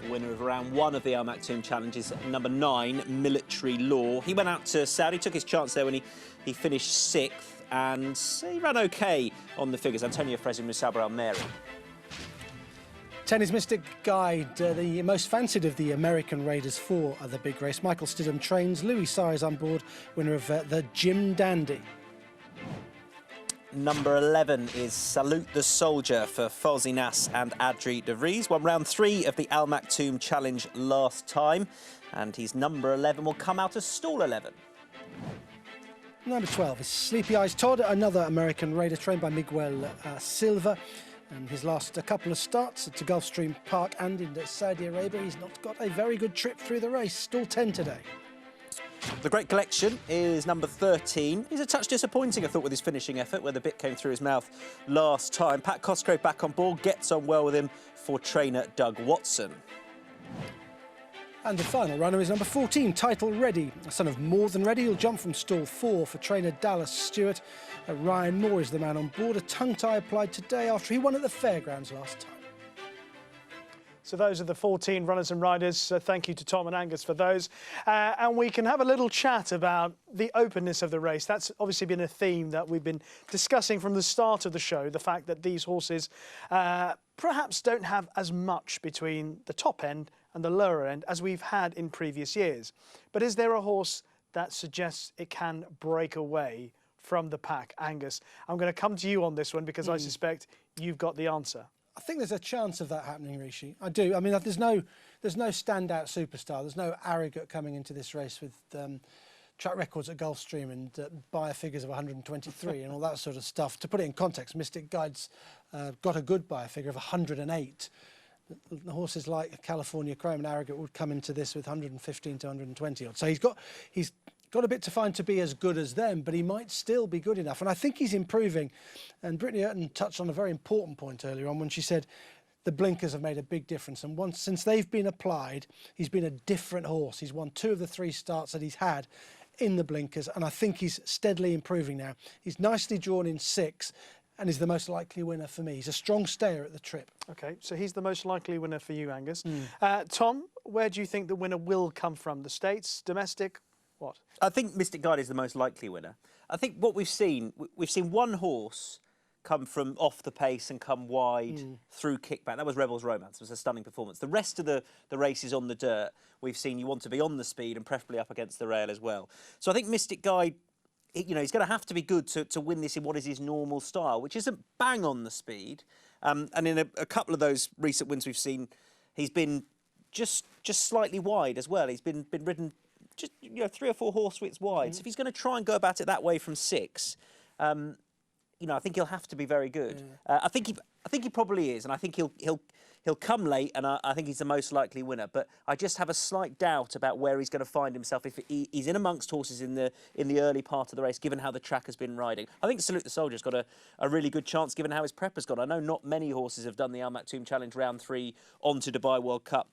[SPEAKER 2] Winner of round 1 of the Al Maktoum Challenge is number 9, Military Law. He went out to Saudi, took his chance there when he finished 6th, and he ran OK on the figures. Antonio Frezin Musabra Almeri.
[SPEAKER 3] 10 is Mystic Guide, the most fancied of the American raiders for the big race. Michael Stidham trains, Louis Sires on board, winner of the Jim Dandy.
[SPEAKER 2] Number 11 is Salute the Soldier for Fozzie Nass and Adri de Vries. Won round 3 of the Al Maktoum Challenge last time, and he's number 11, will come out as stall 11.
[SPEAKER 3] Number 12 is Sleepy Eyes Todd, another American raider trained by Miguel Silva. And his last couple of starts at Gulfstream Park and in Saudi Arabia, he's not got a very good trip through the race. Stall 10 today.
[SPEAKER 2] The Great Collection is number 13. He's a touch disappointing, I thought, with his finishing effort, where the bit came through his mouth last time. Pat Cosgrove back on board, gets on well with him for trainer Doug Watson.
[SPEAKER 3] And the final runner is number 14, Title Ready. A son of More Than Ready, he'll jump from stall 4 for trainer Dallas Stewart. Ryan Moore is the man on board. A tongue tie applied today after he won at the fairgrounds last time.
[SPEAKER 1] So those are the 14 runners and riders. Thank you to Tom and Angus for those. And we can have a little chat about the openness of the race. That's obviously been a theme that we've been discussing from the start of the show, the fact that these horses perhaps don't have as much between the top end and the lower end as we've had in previous years. But is there a horse that suggests it can break away from the pack? Angus, I'm going to come to you on this one because I suspect you've got the answer.
[SPEAKER 3] I think there's a chance of that happening, Rishi. I do. I mean, there's no standout superstar. There's no arrogant coming into this race with track records at Gulfstream and buyer figures of 123 and all that sort of stuff. To put it in context, Mystic Guide's got a good buyer figure of 108. The horses like California Chrome and Arrogant would come into this with 115 to 120 odd. So he's got a bit to find to be as good as them, but he might still be good enough. And I think he's improving. And Brittany Erton touched on a very important point earlier on when she said the blinkers have made a big difference. And once since they've been applied, he's been a different horse. He's won 2 of the 3 starts that he's had in the blinkers, and I think he's steadily improving now. He's nicely drawn in 6 and is the most likely winner for me. He's a strong stayer at the trip.
[SPEAKER 1] OK, so he's the most likely winner for you, Angus. Tom, where do you think the winner will come from? The States, domestic, what?
[SPEAKER 2] I think Mystic Guide is the most likely winner. I think what we've seen one horse come from off the pace and come wide through kickback. That was Rebel's Romance. It was a stunning performance. The rest of the races on the dirt, we've seen you want to be on the speed and preferably up against the rail as well. So I think Mystic Guide, you know, he's going to have to be good to win this in what is his normal style, which isn't bang on the speed. And in a couple of those recent wins we've seen, he's been just slightly wide as well. He's been ridden just 3 or 4 horse widths wide. So if he's going to try and go about it that way from 6, you know, I think he'll have to be very good. I think he probably is, and I think he'll come late, and I think he's the most likely winner. But I just have a slight doubt about where he's going to find himself if he's in amongst horses in the early part of the race, given how the track has been riding. I think Salute the Soldier's got a really good chance, given how his prep has gone. I know not many horses have done the Al Maktoum Challenge Round 3 onto Dubai World Cup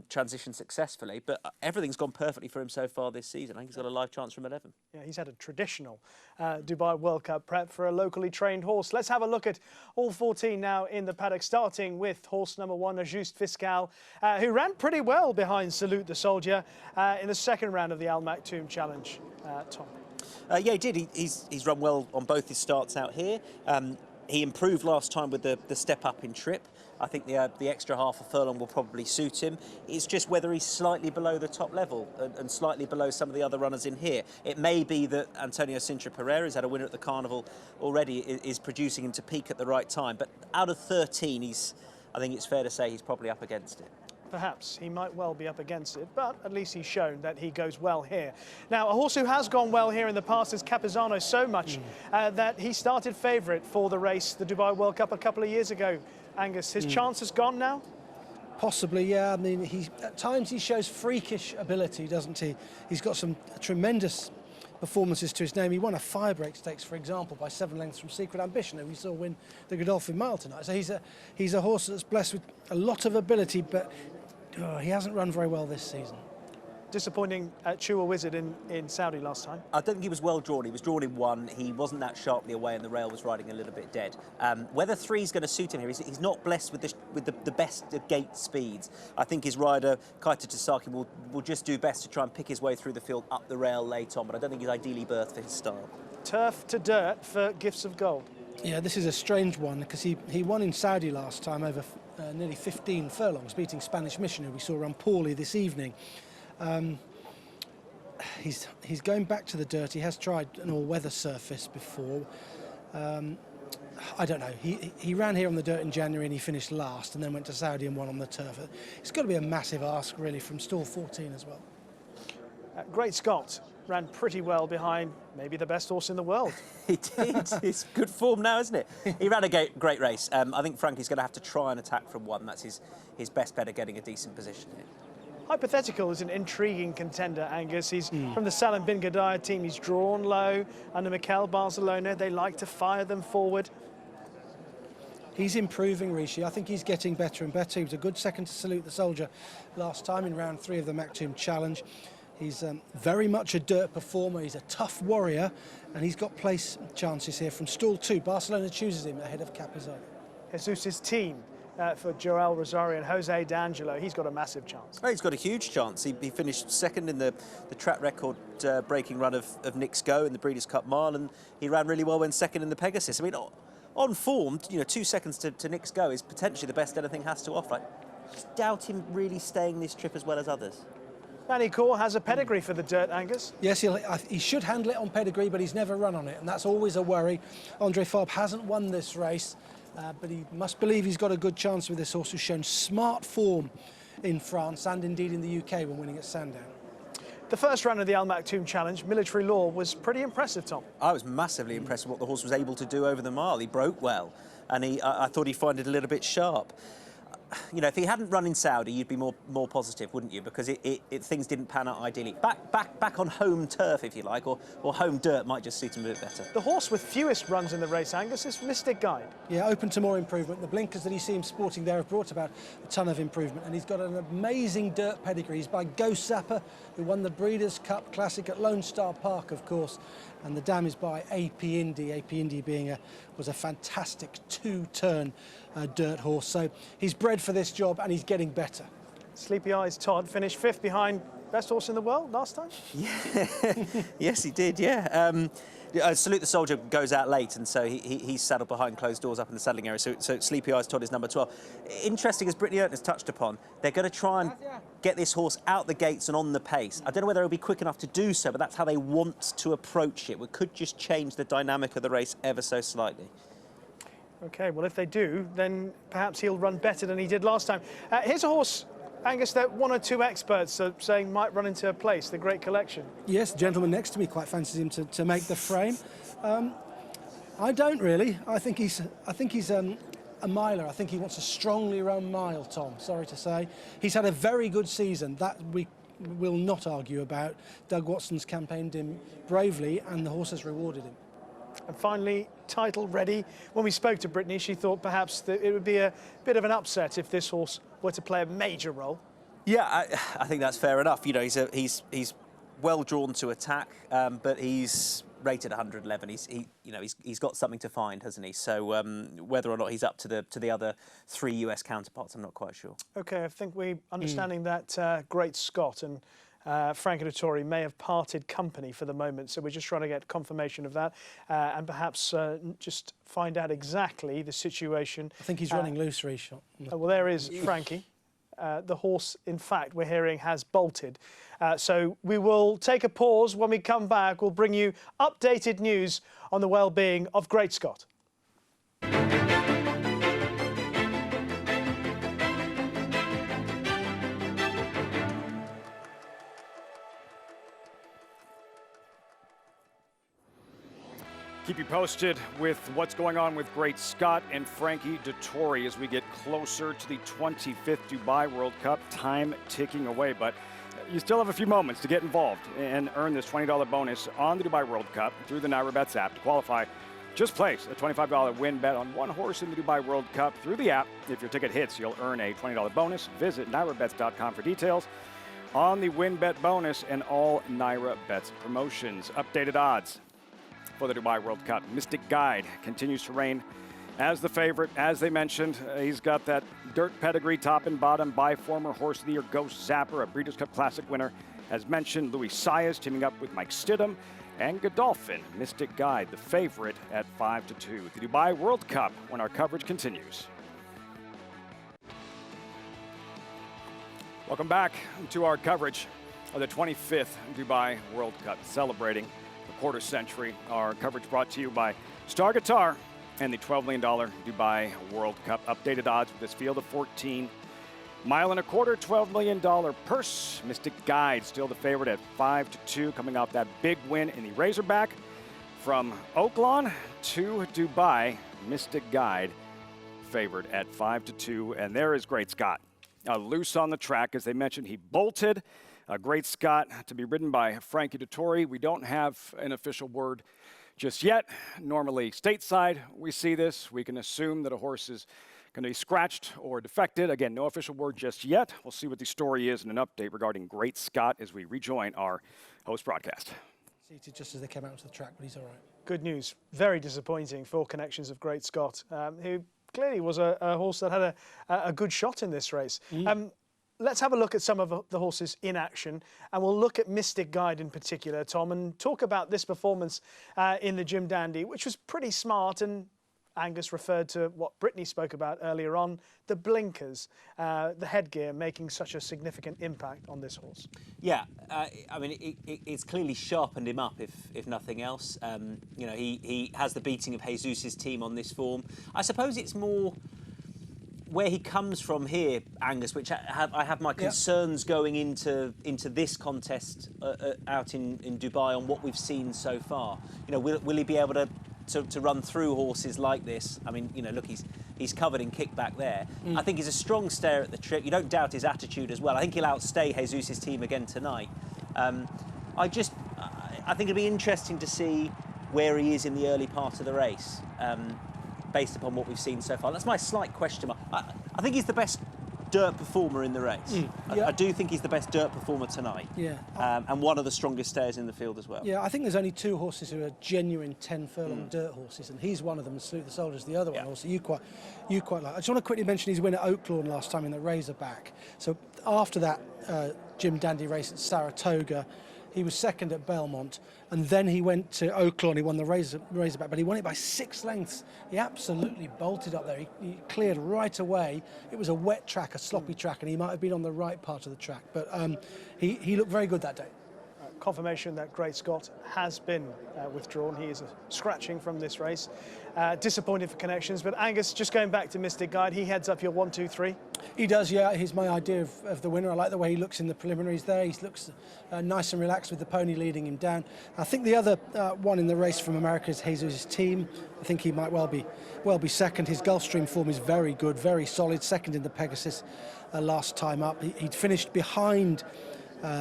[SPEAKER 2] transition successfully, but everything's gone perfectly for him so far this season. I think he's got a live chance from 11.
[SPEAKER 1] Yeah, he's had a traditional Dubai World Cup prep for a locally trained horse. Let's have a look at all 14 now in the paddock, starting with horse number 1, Juste Fiscal, who ran pretty well behind Salute the Soldier in the second round of the Al Maktoum Challenge. Tom.
[SPEAKER 2] Yeah, he did. He's run well on both his starts out here. He improved last time with the step up in trip. I think the extra half a furlong will probably suit him. It's just whether he's slightly below the top level and slightly below some of the other runners in here. It may be that Antonio Sintra Pereira, who's had a winner at the Carnival already, is producing him to peak at the right time. But out of 13, I think it's fair to say he's probably up against it.
[SPEAKER 1] Perhaps he might well be up against it, but at least he's shown that he goes well here. Now, a horse who has gone well here in the past is Capizano, so much that he started favourite for the race, the Dubai World Cup, a couple of years ago. Angus, his chance has gone now?
[SPEAKER 3] Possibly, yeah. I mean, at times he shows freakish ability, doesn't he? He's got some tremendous performances to his name. He won a Firebreak Stakes, for example, by 7 lengths from Secret Ambition, who we saw win the Godolphin Mile tonight. So he's a horse that's blessed with a lot of ability, but he hasn't run very well this season.
[SPEAKER 1] Disappointing at Chua Wizard in Saudi last time.
[SPEAKER 2] I don't think he was well drawn. He was drawn in 1. He wasn't that sharply away, and the rail was riding a little bit dead. Whether 3 is going to suit him here, he's not blessed with the best of gate speeds. I think his rider, Kaito Tasaki, will just do best to try and pick his way through the field up the rail late on, but I don't think he's ideally berthed for his style.
[SPEAKER 1] Turf to dirt for Gifts of Gold.
[SPEAKER 3] Yeah, this is a strange one because he won in Saudi last time over nearly 15 furlongs, beating Spanish Mission, who we saw run poorly this evening. He's going back to the dirt. He has tried an all-weather surface before. I don't know. He ran here on the dirt in January and he finished last, and then went to Saudi and won on the turf. It's got to be a massive ask, really, from stall 14 as well.
[SPEAKER 1] Great Scott ran pretty well behind maybe the best horse in the world.
[SPEAKER 2] He did. It's good form now, isn't it? He ran a great race. I think Frankie's going to have to try and attack from 1. That's his best bet at getting a decent position here.
[SPEAKER 1] Hypothetical is an intriguing contender, Angus. He's from the Salim bin Gadaya team. He's drawn low under Mikel Barcelona. They like to fire them forward.
[SPEAKER 3] He's improving, Rishi. I think he's getting better and better. He was a good second to Salute the Soldier last time in round 3 of the Maktoum Challenge. He's very much a dirt performer. He's a tough warrior, and he's got place chances here from stall 2. Barcelona chooses him ahead of Capizano.
[SPEAKER 1] Jesus' team. For Joel Rosario and Jose D'Angelo, he's got a massive chance.
[SPEAKER 2] Oh, he's got a huge chance. He finished second in the track record breaking run of Nick's Go in the Breeders' Cup Mile, and he ran really well when second in the Pegasus. I mean, on form, 2 seconds to Nick's Go is potentially the best anything has to offer. I just doubt him really staying this trip as well as others.
[SPEAKER 1] Manny Core has a pedigree for the dirt, Angus.
[SPEAKER 3] Yes, he should handle it on pedigree, but he's never run on it, and that's always a worry. Andre Fabre hasn't won this race. But he must believe he's got a good chance with this horse, who's shown smart form in France and indeed in the UK when winning at Sandown.
[SPEAKER 1] The first round of the Al Maktoum Challenge, Military Law, was pretty impressive, Tom.
[SPEAKER 2] I was massively impressed with what the horse was able to do over the mile. He broke well, and I thought he'd find it a little bit sharp. you know, if he hadn't run in Saudi, you'd be more positive, wouldn't you? Because things didn't pan out ideally. Back on home turf, if you like, or home dirt might just suit him a bit better.
[SPEAKER 1] The horse with fewest runs in the race, Angus, is Mystic Guide.
[SPEAKER 3] Yeah, open to more improvement. The blinkers that you see him sporting there have brought about a ton of improvement, and he's got an amazing dirt pedigree. He's by Ghost Zapper, who won the Breeders' Cup Classic at Lone Star Park, of course, and the dam is by AP Indy. AP Indy was a fantastic two-turn dirt horse, so he's bred for this job and he's getting better.
[SPEAKER 1] Sleepy Eyes Todd finished 5th behind best horse in the world last time?
[SPEAKER 2] Yeah, yes he did, yeah. Salute the Soldier goes out late, and so he's saddled behind closed doors up in the saddling area, so Sleepy Eyes Todd is number 12. Interesting, as Brittany Erton has touched upon, they're going to try and get this horse out the gates and on the pace. I don't know whether he'll be quick enough to do so, but that's how they want to approach it. We could just change the dynamic of the race ever so slightly.
[SPEAKER 1] OK, well, if they do, then perhaps he'll run better than he did last time. Here's a horse, Angus, that 1 or 2 experts are saying might run into a place, the Great Collection.
[SPEAKER 3] Yes, the gentleman next to me quite fancies him to make the frame. I don't really. I think he's a miler. I think he wants a strongly run mile, Tom, sorry to say. He's had a very good season. That we will not argue about. Doug Watson's campaigned him bravely, and the horse has rewarded him.
[SPEAKER 1] And finally, Title Ready. When we spoke to Brittany, she thought perhaps that it would be a bit of an upset if this horse were to play a major role.
[SPEAKER 2] Yeah, I think that's fair enough. You know, he's well drawn to attack, but he's rated 111. He's got something to find, hasn't he? So whether or not he's up to the other 3 US counterparts, I'm not quite sure. OK, I think we're understanding that Great Scott and Frank Dettori may have parted company for the moment, so we're just trying to get confirmation of that and perhaps just find out exactly the situation.
[SPEAKER 3] I think he's running loose, Reshot.
[SPEAKER 1] Well, there is Frankie. The horse, in fact, we're hearing has bolted. So we will take a pause. When we come back, we'll bring you updated news on the well-being of Great Scott.
[SPEAKER 15] Keep you posted with what's going on with Great Scott and Frankie Dettori as we get closer to the 25th Dubai World Cup. Time ticking away, but you still have a few moments to get involved and earn this $20 bonus on the Dubai World Cup through the NyraBets app. To qualify, just place a $25 win bet on one horse in the Dubai World Cup through the app. If your ticket hits, you'll earn a $20 bonus. Visit nyrabets.com for details on the win bet bonus and all NyraBets promotions. Updated odds for the Dubai World Cup. Mystic Guide continues to reign as the favorite. As they mentioned, he's got that dirt pedigree, top and bottom, by former Horse of the Year Ghost Zapper, a Breeders' Cup Classic winner. As mentioned, Louis Saez teaming up with Mike Stidham, and Godolphin, Mystic Guide, the favorite at 5-2. The Dubai World Cup, when our coverage continues. Welcome back to our coverage of the 25th Dubai World Cup, celebrating quarter century. Our coverage brought to you by Star Guitar and the $12 million Dubai World Cup. Updated odds with this field of 14. Mile and a quarter, $12 million purse. Mystic Guide still the favorite at 5-2, coming off that big win in the Razorback. From Oaklawn to Dubai, Mystic Guide favored at 5-2. And there is Great Scott. Loose on the track, as they mentioned, he bolted. Great Scott to be ridden by Frankie Dettori. We don't have an official word just yet. Normally stateside we see this. We can assume that a horse is going to be scratched or defected. Again, no official word just yet. We'll see what the story is and an update regarding Great Scott as we rejoin our host broadcast.
[SPEAKER 3] Seated just as they came out to the track, but he's all right.
[SPEAKER 1] Good news. Very disappointing for Connections of Great Scott, who clearly was a horse that had a good shot in this race. Let's have a look at some of the horses in action, and we'll look at Mystic Guide in particular, Tom, and talk about this performance in the Jim Dandy, which was pretty smart. And Angus referred to what Brittany spoke about earlier on, the blinkers, the headgear making such a significant impact on this horse.
[SPEAKER 2] Yeah, I mean, it's clearly sharpened him up, if nothing else. You know, he has the beating of Jesus' team on this form. I suppose it's more where he comes from here, Angus, which I have my concerns going into this contest out in Dubai on what we've seen so far. You know, will he be able to run through horses like this? I mean, you know, look, he's He's covered in kickback there. I think he's a strong stayer at the trip. You don't doubt his attitude as well. I think he'll outstay Jesus' team again tonight. I think it'll be interesting to see where he is in the early part of the race, based upon what we've seen so far. That's my slight question mark. I think he's the best dirt performer in the race. I do think he's the best dirt performer tonight.
[SPEAKER 3] Yeah.
[SPEAKER 2] And one of the strongest stayers in the field as well.
[SPEAKER 3] Yeah, I think there's only 2 horses who are genuine 10 furlong dirt horses, and he's one of them, and Salute the Soldier's the other one. Also, you quite like. I just want to quickly mention his win at Oaklawn last time in the Razorback. So after that Jim Dandy race at Saratoga, he was second at Belmont, and then he went to Oaklawn. He won the Razorback, but he won it by 6 lengths. He absolutely bolted up there. He cleared right away. It was a wet track, a sloppy track, and he might have been on the right part of the track. But he looked very good that day.
[SPEAKER 1] Confirmation that Great Scott has been withdrawn. He is scratching from this race. Disappointed for Connections, but Angus, just going back to Mystic Guide, he heads up your 1, 2, 3.
[SPEAKER 3] He does, yeah. He's my idea of the winner. I like the way he looks in the preliminaries there. He looks nice and relaxed with the pony leading him down. I think the other one in the race from America is Jesus' team. I think he might well be second. His Gulfstream form is very good, very solid. Second in the Pegasus last time up. He'd finished behind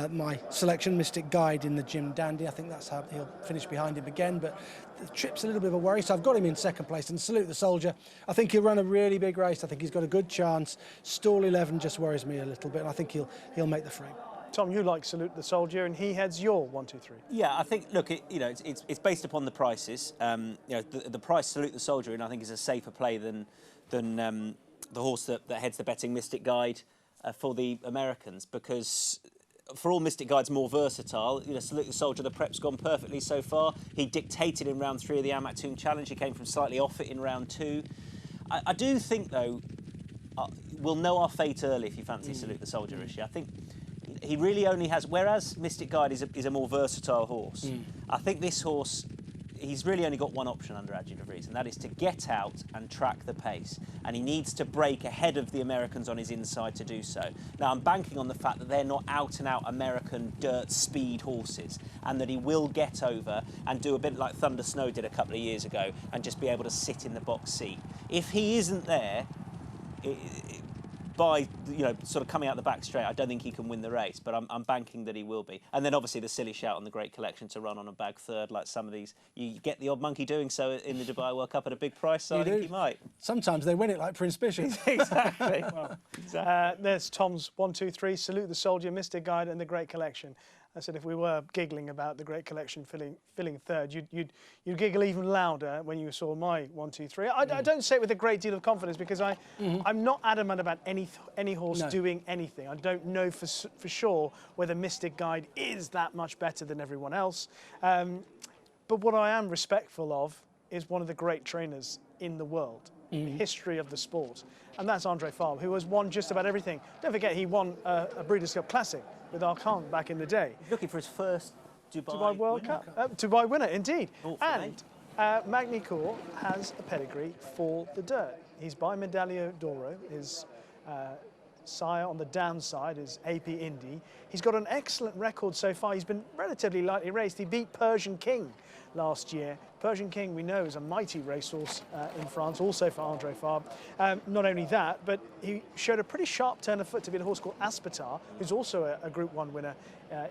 [SPEAKER 3] my selection, Mystic Guide, in the Jim Dandy. I think that's how he'll finish behind him again, but the trip's a little bit of a worry, so I've got him in second place. And Salute the Soldier, I think he'll run a really big race. I think he's got a good chance. Stall 11 just worries me a little bit, and I think he'll make the frame.
[SPEAKER 1] Tom, you like Salute the Soldier, and he heads your 1, 2, 3.
[SPEAKER 2] Yeah, I think, look, it's based upon the prices. The price Salute the Soldier, and I think is a safer play than the horse that heads the betting, Mystic Guide, for the Americans, because for all Mystic Guide's more versatile, Salute the Soldier, the prep's gone perfectly so far. He dictated in round 3 of the Amaktoon Challenge. He came from slightly off it in round 2. I do think, though, we'll know our fate early if you fancy Salute the Soldier, Rishi. I think he really only has, whereas Mystic Guide is a more versatile horse, I think this horse, he's really only got one option under Adjective Reason, that is to get out and track the pace. And he needs to break ahead of the Americans on his inside to do so. Now, I'm banking on the fact that they're not out-and-out American dirt speed horses, and that he will get over and do a bit like Thunder Snow did a couple of years ago and just be able to sit in the box seat. If he isn't there, by sort of coming out the back straight, I don't think he can win the race, but I'm banking that he will be. And then obviously the silly shout on the Great Collection to run on a bag third, like some of these. You get the odd monkey doing so in the Dubai World Cup at a big price, so I think he might.
[SPEAKER 3] Sometimes they win it like Prince Bishop.
[SPEAKER 2] Exactly.
[SPEAKER 1] There's Tom's 1, 2, 3, Salute the Soldier, Mystic Guide, and the Great Collection. I said if we were giggling about the Great Collection filling third, you'd giggle even louder when you saw my 1, 2, 3. I don't say it with a great deal of confidence because I'm not adamant about any horse doing anything. I don't know for sure whether Mystic Guide is that much better than everyone else. But what I am respectful of is one of the great trainers in the world, history of the sport, and that's Andre Fabre, who has won just about everything. Don't forget, he won a Breeders' Cup Classic with Arkan back in the day.
[SPEAKER 2] Looking for his first Dubai
[SPEAKER 1] World Cup. Dubai winner, indeed. And Magny-Cours has a pedigree for the dirt. He's by Medaglia d'Oro. His sire on the downside is AP Indy. He's got an excellent record so far. He's been relatively lightly raced. He beat Persian King last year. Persian King, we know, is a mighty racehorse in France, also for Andre Fabre. Not only that, but he showed a pretty sharp turn of foot to beat a horse called Aspetar, who's also a Group 1 winner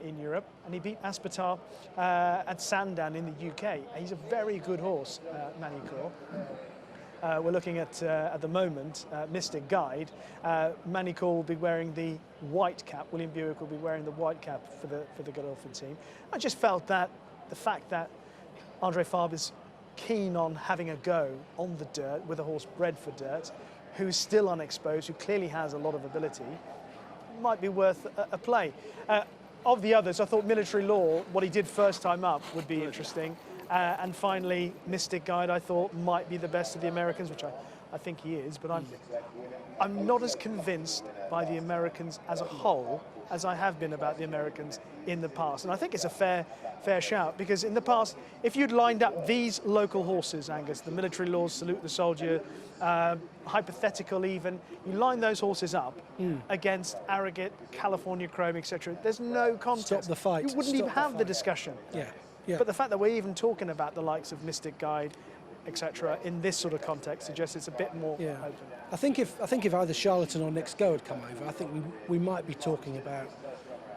[SPEAKER 1] in Europe. And he beat Aspetar at Sandown in the UK. He's a very good horse, Magny-Cours. We're looking at the moment, Mystic Guide. Magny-Cours will be wearing the white cap. William Buick will be wearing the white cap for the Godolphin team. I just felt that the fact that Andre Fabre is keen on having a go on the dirt with a horse bred for dirt, who's still unexposed, who clearly has a lot of ability, might be worth a play. Of the others, I thought Military Law, what he did first time up, would be interesting. And finally, Mystic Guide, I thought, might be the best of the Americans, which I think he is, but I'm not as convinced by the Americans as a whole as I have been about the Americans in the past. And I think it's a fair shout, because in the past, if you'd lined up these local horses, Angus, the Military Laws, Salute the Soldier, Hypothetical even, you line those horses up against Arrogate, California Chrome, etc., there's no contest.
[SPEAKER 3] Stop the fight.
[SPEAKER 1] You wouldn't even have the discussion.
[SPEAKER 3] Yeah.
[SPEAKER 1] But the fact that we're even talking about the likes of Mystic Guide, etc. in this sort of context suggests it's a bit more open.
[SPEAKER 3] I think if either Charlatan or Nick's Go had come over, I think we might be talking about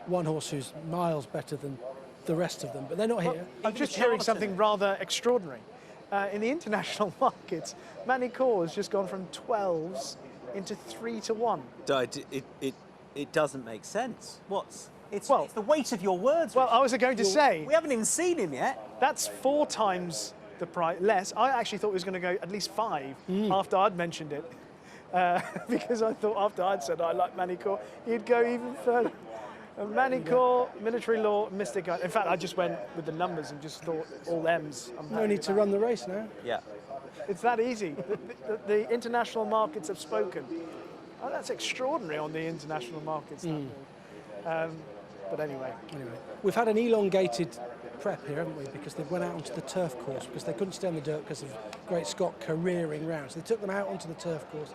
[SPEAKER 3] one horse who's miles better than the rest of them, but they're not here.
[SPEAKER 1] I'm just hearing something rather extraordinary. In the international markets, Manicourt has just gone from 12s into 3-1.
[SPEAKER 2] It doesn't make sense. It's the weight of your words.
[SPEAKER 1] Well, I was going to say...
[SPEAKER 2] We haven't even seen him yet.
[SPEAKER 1] That's 4 times the price, less. I actually thought he was going to go at least 5 after I'd mentioned it. Because I thought after I'd said I like Manicourt, he'd go even further. Manicourt, Military Law, Mystic Guide. In fact, I just went with the numbers and just thought all M's.
[SPEAKER 3] No need to run the race now.
[SPEAKER 2] Yeah.
[SPEAKER 1] It's that easy. The international markets have spoken. Oh, that's extraordinary on the international markets. But anyway.
[SPEAKER 3] We've had an elongated prep here, haven't we? Because they went out onto the turf course because they couldn't stay on the dirt because of Great Scott careering round. So they took them out onto the turf course,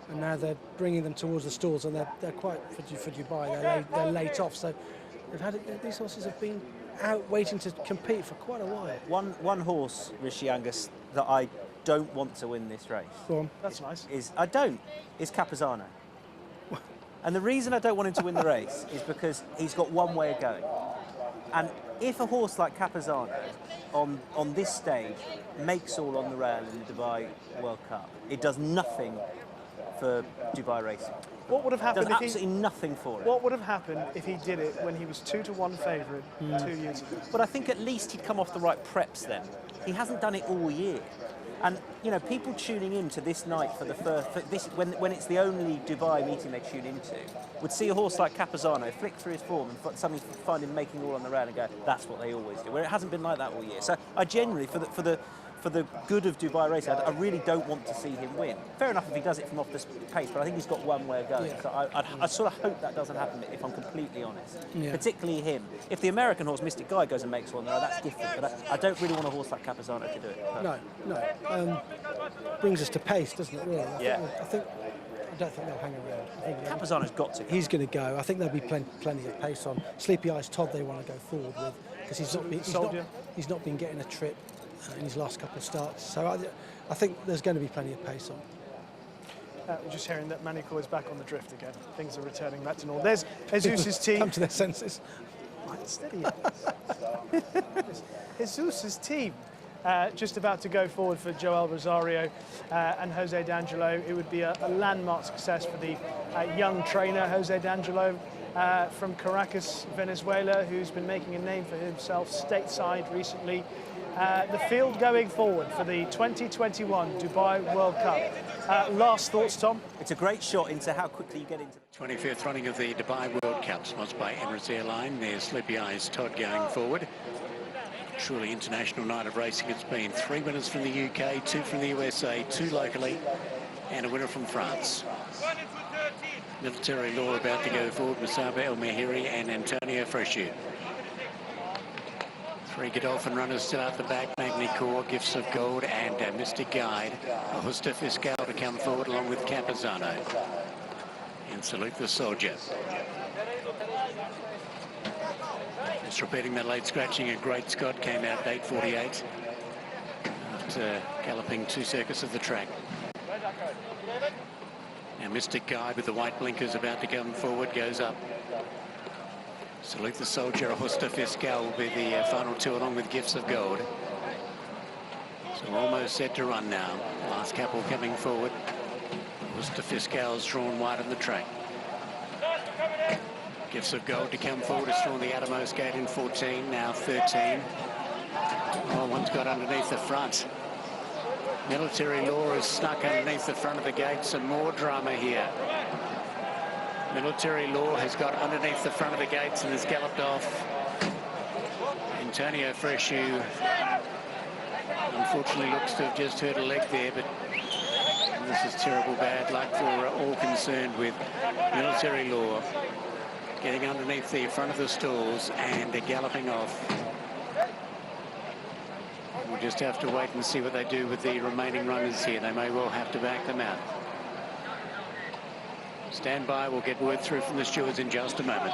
[SPEAKER 3] and now they're bringing them towards the stalls, and they're quite for Dubai. They're late off, so they've had these horses have been out waiting to compete for quite a while.
[SPEAKER 2] One horse, Rishi Angus, that I don't want to win this race.
[SPEAKER 3] Go on.
[SPEAKER 1] That's nice.
[SPEAKER 2] Is Capizano. And the reason I don't want him to win the race is because he's got one way of going. And if a horse like Capizano on this stage makes all on the rail in the Dubai World Cup, it does nothing for Dubai racing.
[SPEAKER 1] What would have happened
[SPEAKER 2] Does absolutely nothing for it.
[SPEAKER 1] What would have happened if he did it when he was 2-1 favourite 2 years ago?
[SPEAKER 2] But I think at least he'd come off the right preps then. He hasn't done it all year. And, you know, people tuning in to this night for the first, when it's the only Dubai meeting they tune into, would see a horse like Capizano flick through his form and suddenly find him making all on the rail and go, that's what they always do. Where it hasn't been like that all year. So I generally, for the good of Dubai racing, I really don't want to see him win. Fair enough if he does it from off this pace, but I think he's got one way of going.
[SPEAKER 3] Yeah.
[SPEAKER 2] So I sort of hope that doesn't happen, if I'm completely honest.
[SPEAKER 3] Yeah.
[SPEAKER 2] Particularly him. If the American horse, Mystic Guide, goes and makes one, that's different. But I don't really want a horse like Capizano to do it.
[SPEAKER 3] No. Brings us to pace, doesn't it, really? I don't think they'll hang around.
[SPEAKER 2] Capizano's got to go.
[SPEAKER 3] He's going to go. I think there'll be plenty of pace on. Sleepy Eyes Todd they want to go forward with, because he's not been getting a trip in his last couple of starts. So I think there's going to be plenty of pace on.
[SPEAKER 1] We're just hearing that Manicourt is back on the drift again. Things are returning back to normal. There's Jesus' team.
[SPEAKER 3] Come to their senses.
[SPEAKER 1] Right, steady. Jesus' team. Just about to go forward for Joel Rosario and Jose D'Angelo. It would be a landmark success for the young trainer, Jose D'Angelo, from Caracas, Venezuela, who's been making a name for himself stateside recently. The field going forward for the 2021 Dubai World Cup. Last thoughts, Tom?
[SPEAKER 2] It's a great shot into how quickly you get into the
[SPEAKER 8] 25th running of the Dubai World Cup, sponsored by Emirates Airline. There's Sleepy Eyes Todd going forward. Truly international night of racing. It's been 3 winners from the UK, 2 from the USA, 2 locally, and a winner from France. Military Law about to go forward, Musaba El Mehiri and Antonio Freshu. 3 Godolphin runners still out the back, Magnicore, Gifts of Gold and Mystic Guide. Augusta Fiscal to come forward along with Capizano. And Salute the Soldier. Just repeating that late scratching, a Great Scott came out at 8:48 after galloping 2 circuits of the track. Now Mystic Guide with the white blinkers about to come forward, goes up. Salute the Soldier, Augusta Fiscal will be the final 2 along with Gifts of Gold. So almost set to run now. Last couple coming forward. Augusta Fiscal's drawn wide on the track. Gifts of Gold to come forward, has drawn the outermost gate in 14, now 13. Oh, one's got underneath the front. Military Law has snuck underneath the front of the gate. Some more drama here. Military Law has got underneath the front of the gates and has galloped off. Antonio Freshu unfortunately looks to have just hurt a leg there, but this is terrible bad luck for all concerned with Military Law. Getting underneath the front of the stalls and galloping off. We'll just have to wait and see what they do with the remaining runners here. They may well have to back them out. Stand by, we'll get word through from the stewards in just a moment.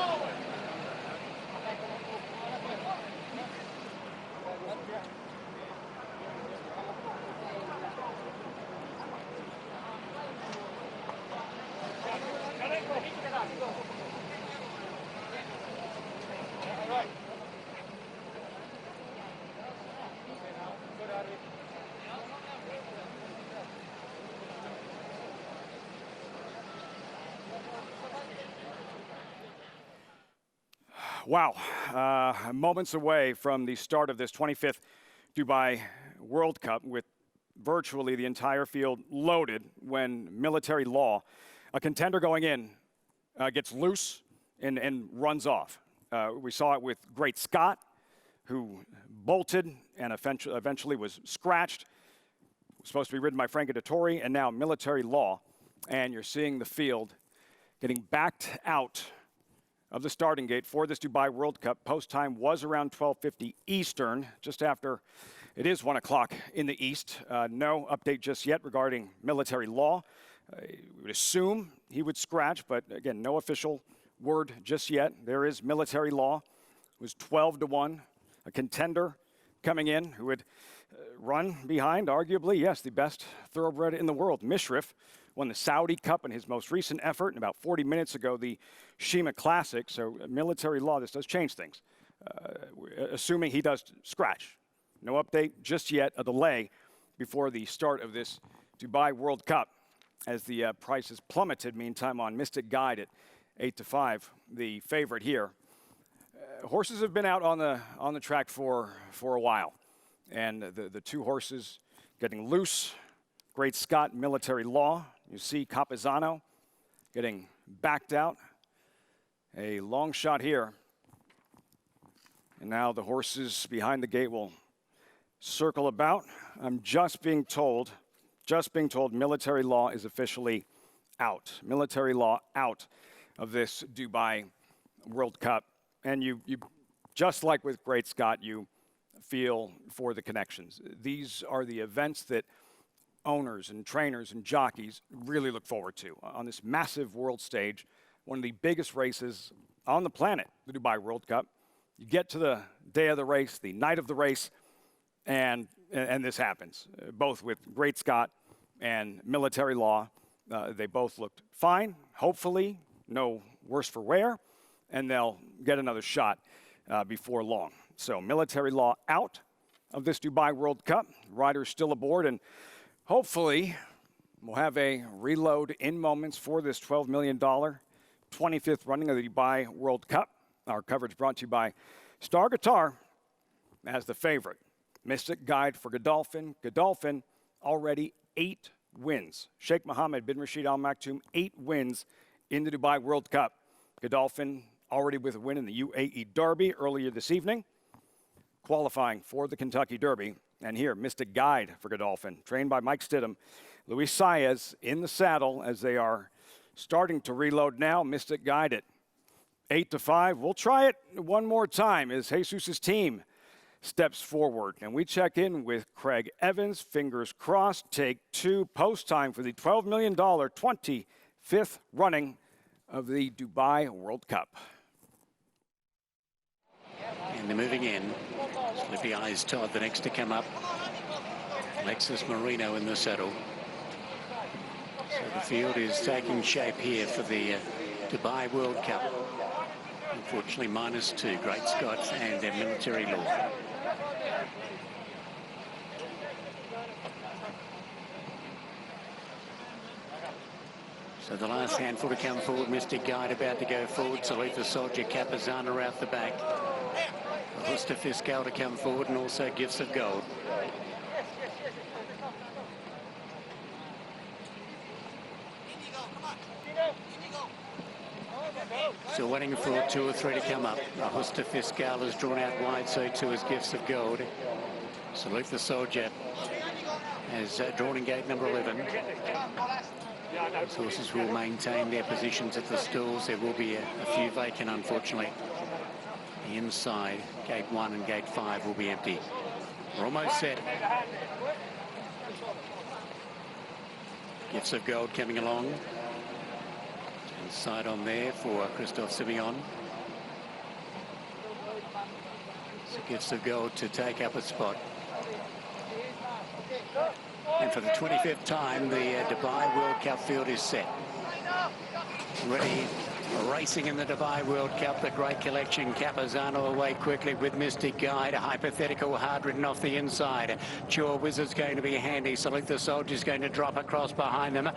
[SPEAKER 15] Wow, moments away from the start of this 25th Dubai World Cup with virtually the entire field loaded when Military Law, a contender going in, gets loose and runs off. We saw it with Great Scott, who bolted and eventually was scratched. Was supposed to be ridden by Franco Dettori, and now Military Law. And you're seeing the field getting backed out of the starting gate for this Dubai World Cup. Post time was around 12:50 Eastern, just after it is 1 o'clock in the East. No update just yet regarding Military Law. We would assume he would scratch, but again, no official word just yet. There is Military Law. It was 12-1, a contender coming in who would run behind, arguably, yes, the best thoroughbred in the world. Mishrif won the Saudi Cup in his most recent effort, and about 40 minutes ago, the Shima Classic. So Military Law, this does change things, assuming he does scratch. No update just yet, a delay before the start of this Dubai World Cup as the prices plummeted, meantime, on Mystic Guide at 8-5, the favorite here. Horses have been out on the track for a while, and the two horses getting loose. Great Scott, Military Law. You see Capizano getting backed out. A long shot here. And now the horses behind the gate will circle about. I'm just being told Military Law is officially out. Military Law out of this Dubai World Cup. And you just like with Great Scott, you feel for the connections. These are the events that owners and trainers and jockeys really look forward to on this massive world stage, one of the biggest races on the planet, the Dubai World Cup. You get to the day of the race, the night of the race, and this happens, both with Great Scott and Military Law. They both looked fine, hopefully no worse for wear, and they'll get another shot before long. So Military Law out of this Dubai World Cup. Riders still aboard, and hopefully we'll have a reload in moments for this $12 million 25th running of the Dubai World Cup. Our coverage brought to you by Star Guitar as the favorite. Mystic Guide for Godolphin. Godolphin already 8 wins. Sheikh Mohammed bin Rashid Al Maktoum, 8 wins in the Dubai World Cup. Godolphin already with a win in the UAE Derby earlier this evening, qualifying for the Kentucky Derby. And here, Mystic Guide for Godolphin, trained by Mike Stidham. Luis Saez in the saddle as they are starting to reload now. Mystic Guide at 8-5. We'll try it one more time as Jesus' team steps forward. And we check in with Craig Evans. Fingers crossed. Take 2. Post time for the $12 million 25th running of the Dubai World Cup.
[SPEAKER 8] And they're moving in. Slippy Eyes Todd, the next to come up. Alexis Marino in the saddle. So the field is taking shape here for the Dubai World Cup. Unfortunately, -2, Great Scott and their Military Law. So the last handful to come forward. Mystic Guide about to go forward. Salute the Soldier, Capizano out the back. Augusta Fiscal to come forward, and also Gifts of Gold. So waiting for 2 or 3 to come up. Augusta Fiscal is drawn out wide, so too is Gifts of Gold. Salute the Soldier has drawn in gate number 11. These horses will maintain their positions at the stalls. There will be a few vacant, unfortunately. The inside, gate 1 and gate 5 will be empty. We're almost set. Gifts of Gold coming along. Inside on there for Christophe Simeon. So Gifts of Gold to take up a spot. And for the 25th time, the Dubai World Cup field is set. Ready Racing in the Dubai World Cup, the great collection. Capizano away quickly with Mystic Guide. Hypothetical hard ridden off the inside. Chua Wizard's going to be handy. Salute the Soldier's going to drop across behind them.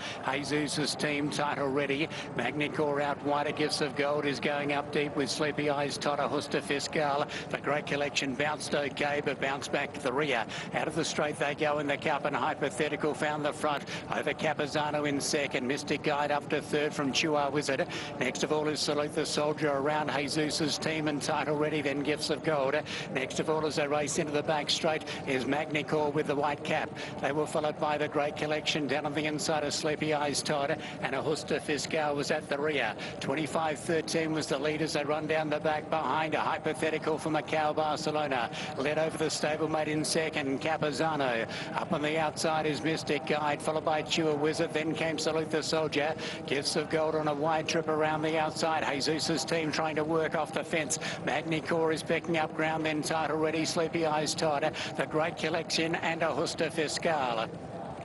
[SPEAKER 8] Jesus' team title ready. Magnicor out wider. Gifts of Gold is going up deep with Sleepy Eyes, Totta, Husta Fiscal. The great collection bounced okay, but bounced back to the rear. Out of the straight they go in the Cup, and Hypothetical found the front over Capizano in second. Mystic Guide up to third from Chua Wizard. Next of all is Salute the Soldier around Jesus' team and title ready, then Gifts of Gold. Next of all, as they race into the back straight, is Magnicor with the white cap. They were followed by the great collection down on the inside of Sleepy Eyes Todd, and a Husta Fiscal was at the rear. 25-13 was the lead as they run down the back behind. A Hypothetical from Macau, Barcelona. Led over the stablemate in second, Capizano. Up on the outside is Mystic Guide, followed by Chua Wizard. Then came Salute the Soldier. Gifts of Gold on a wide trip around the outside. Jesus' team trying to work off the fence. Magnicor is picking up ground, then title ready. Sleepy Eyes Todd, the great collection, and a Husta Fiscal.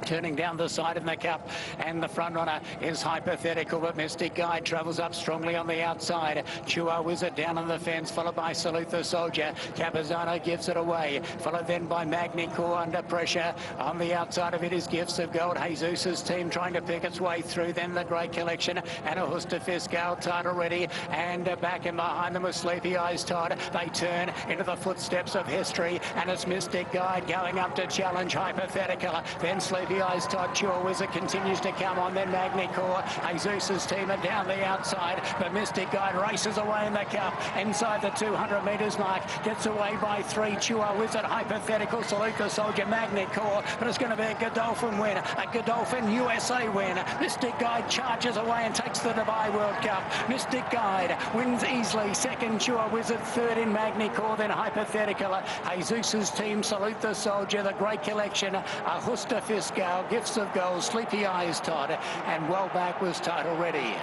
[SPEAKER 8] Turning down the side in the Cup, and the front runner is Hypothetical, but Mystic Guide travels up strongly on the outside. Chua Wizard down on the fence, followed by Salute the Soldier. Capizano gives it away, followed then by Magnicor under pressure. On the outside of it is Gifts of Gold. Jesus' team trying to pick its way through, then the great collection, and a Husta Fiscal title ready, and back in behind them with Sleepy Eyes Todd. They turn into the footsteps of history, and it's Mystic Guide going up to challenge Hypothetical. Then Sleepy Eyes Todd, Chua Wizard continues to come on, then Magnicor. Jesus' team are down the outside, but Mystic Guide races away in the Cup. Inside the 200 metres mark, gets away by 3. Chua Wizard, Hypothetical, Salute the Soldier, Magnicor, but it's going to be a Godolphin win, a Godolphin USA win. Mystic Guide charges away and takes the Dubai World Cup. Mystic Guide wins easily. Second, Chua Wizard. Third in Magnicor, then Hypothetical. Jesus' team, Salute the Soldier, the great collection, a Husta Fiscal, Gifts of Gold, Sleepy Eyes Todd, and well back was title ready.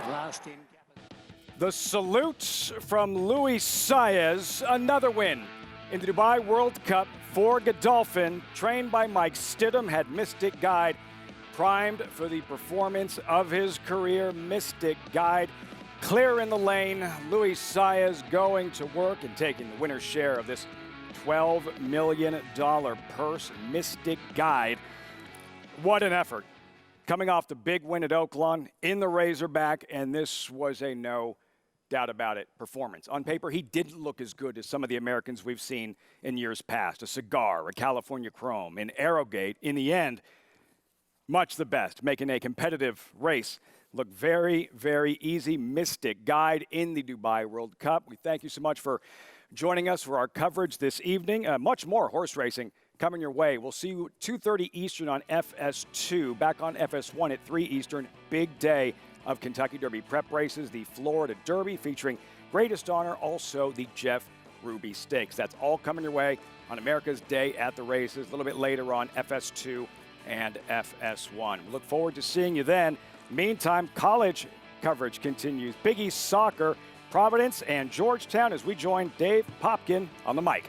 [SPEAKER 8] Last in.
[SPEAKER 15] The salute from Luis Saez, another win in the Dubai World Cup for Godolphin, trained by Mike Stidham, had Mystic Guide primed for the performance of his career. Mystic Guide clear in the lane. Luis Saez going to work and taking the winner's share of this $12 million purse. Mystic Guide. What an effort. Coming off the big win at Oaklawn in the Razorback, and this was a no doubt about it performance. On paper, he didn't look as good as some of the Americans we've seen in years past. A Cigar, a California Chrome, an Arrowgate. In the end, much the best, making a competitive race look very, very easy. Mystic Guide in the Dubai World Cup. We thank you so much for joining us for our coverage this evening. Much more horse racing coming your way. We'll see you 2:30 Eastern on FS2, back on FS1 at 3 Eastern. Big day of Kentucky Derby prep races, the Florida Derby featuring Greatest Honor, also the Jeff Ruby Stakes. That's all coming your way on America's Day at the Races, a little bit later on FS2 and FS1. We look forward to seeing you then. Meantime, college coverage continues. Big East Soccer, Providence and Georgetown, as we join Dave Popkin on the mic.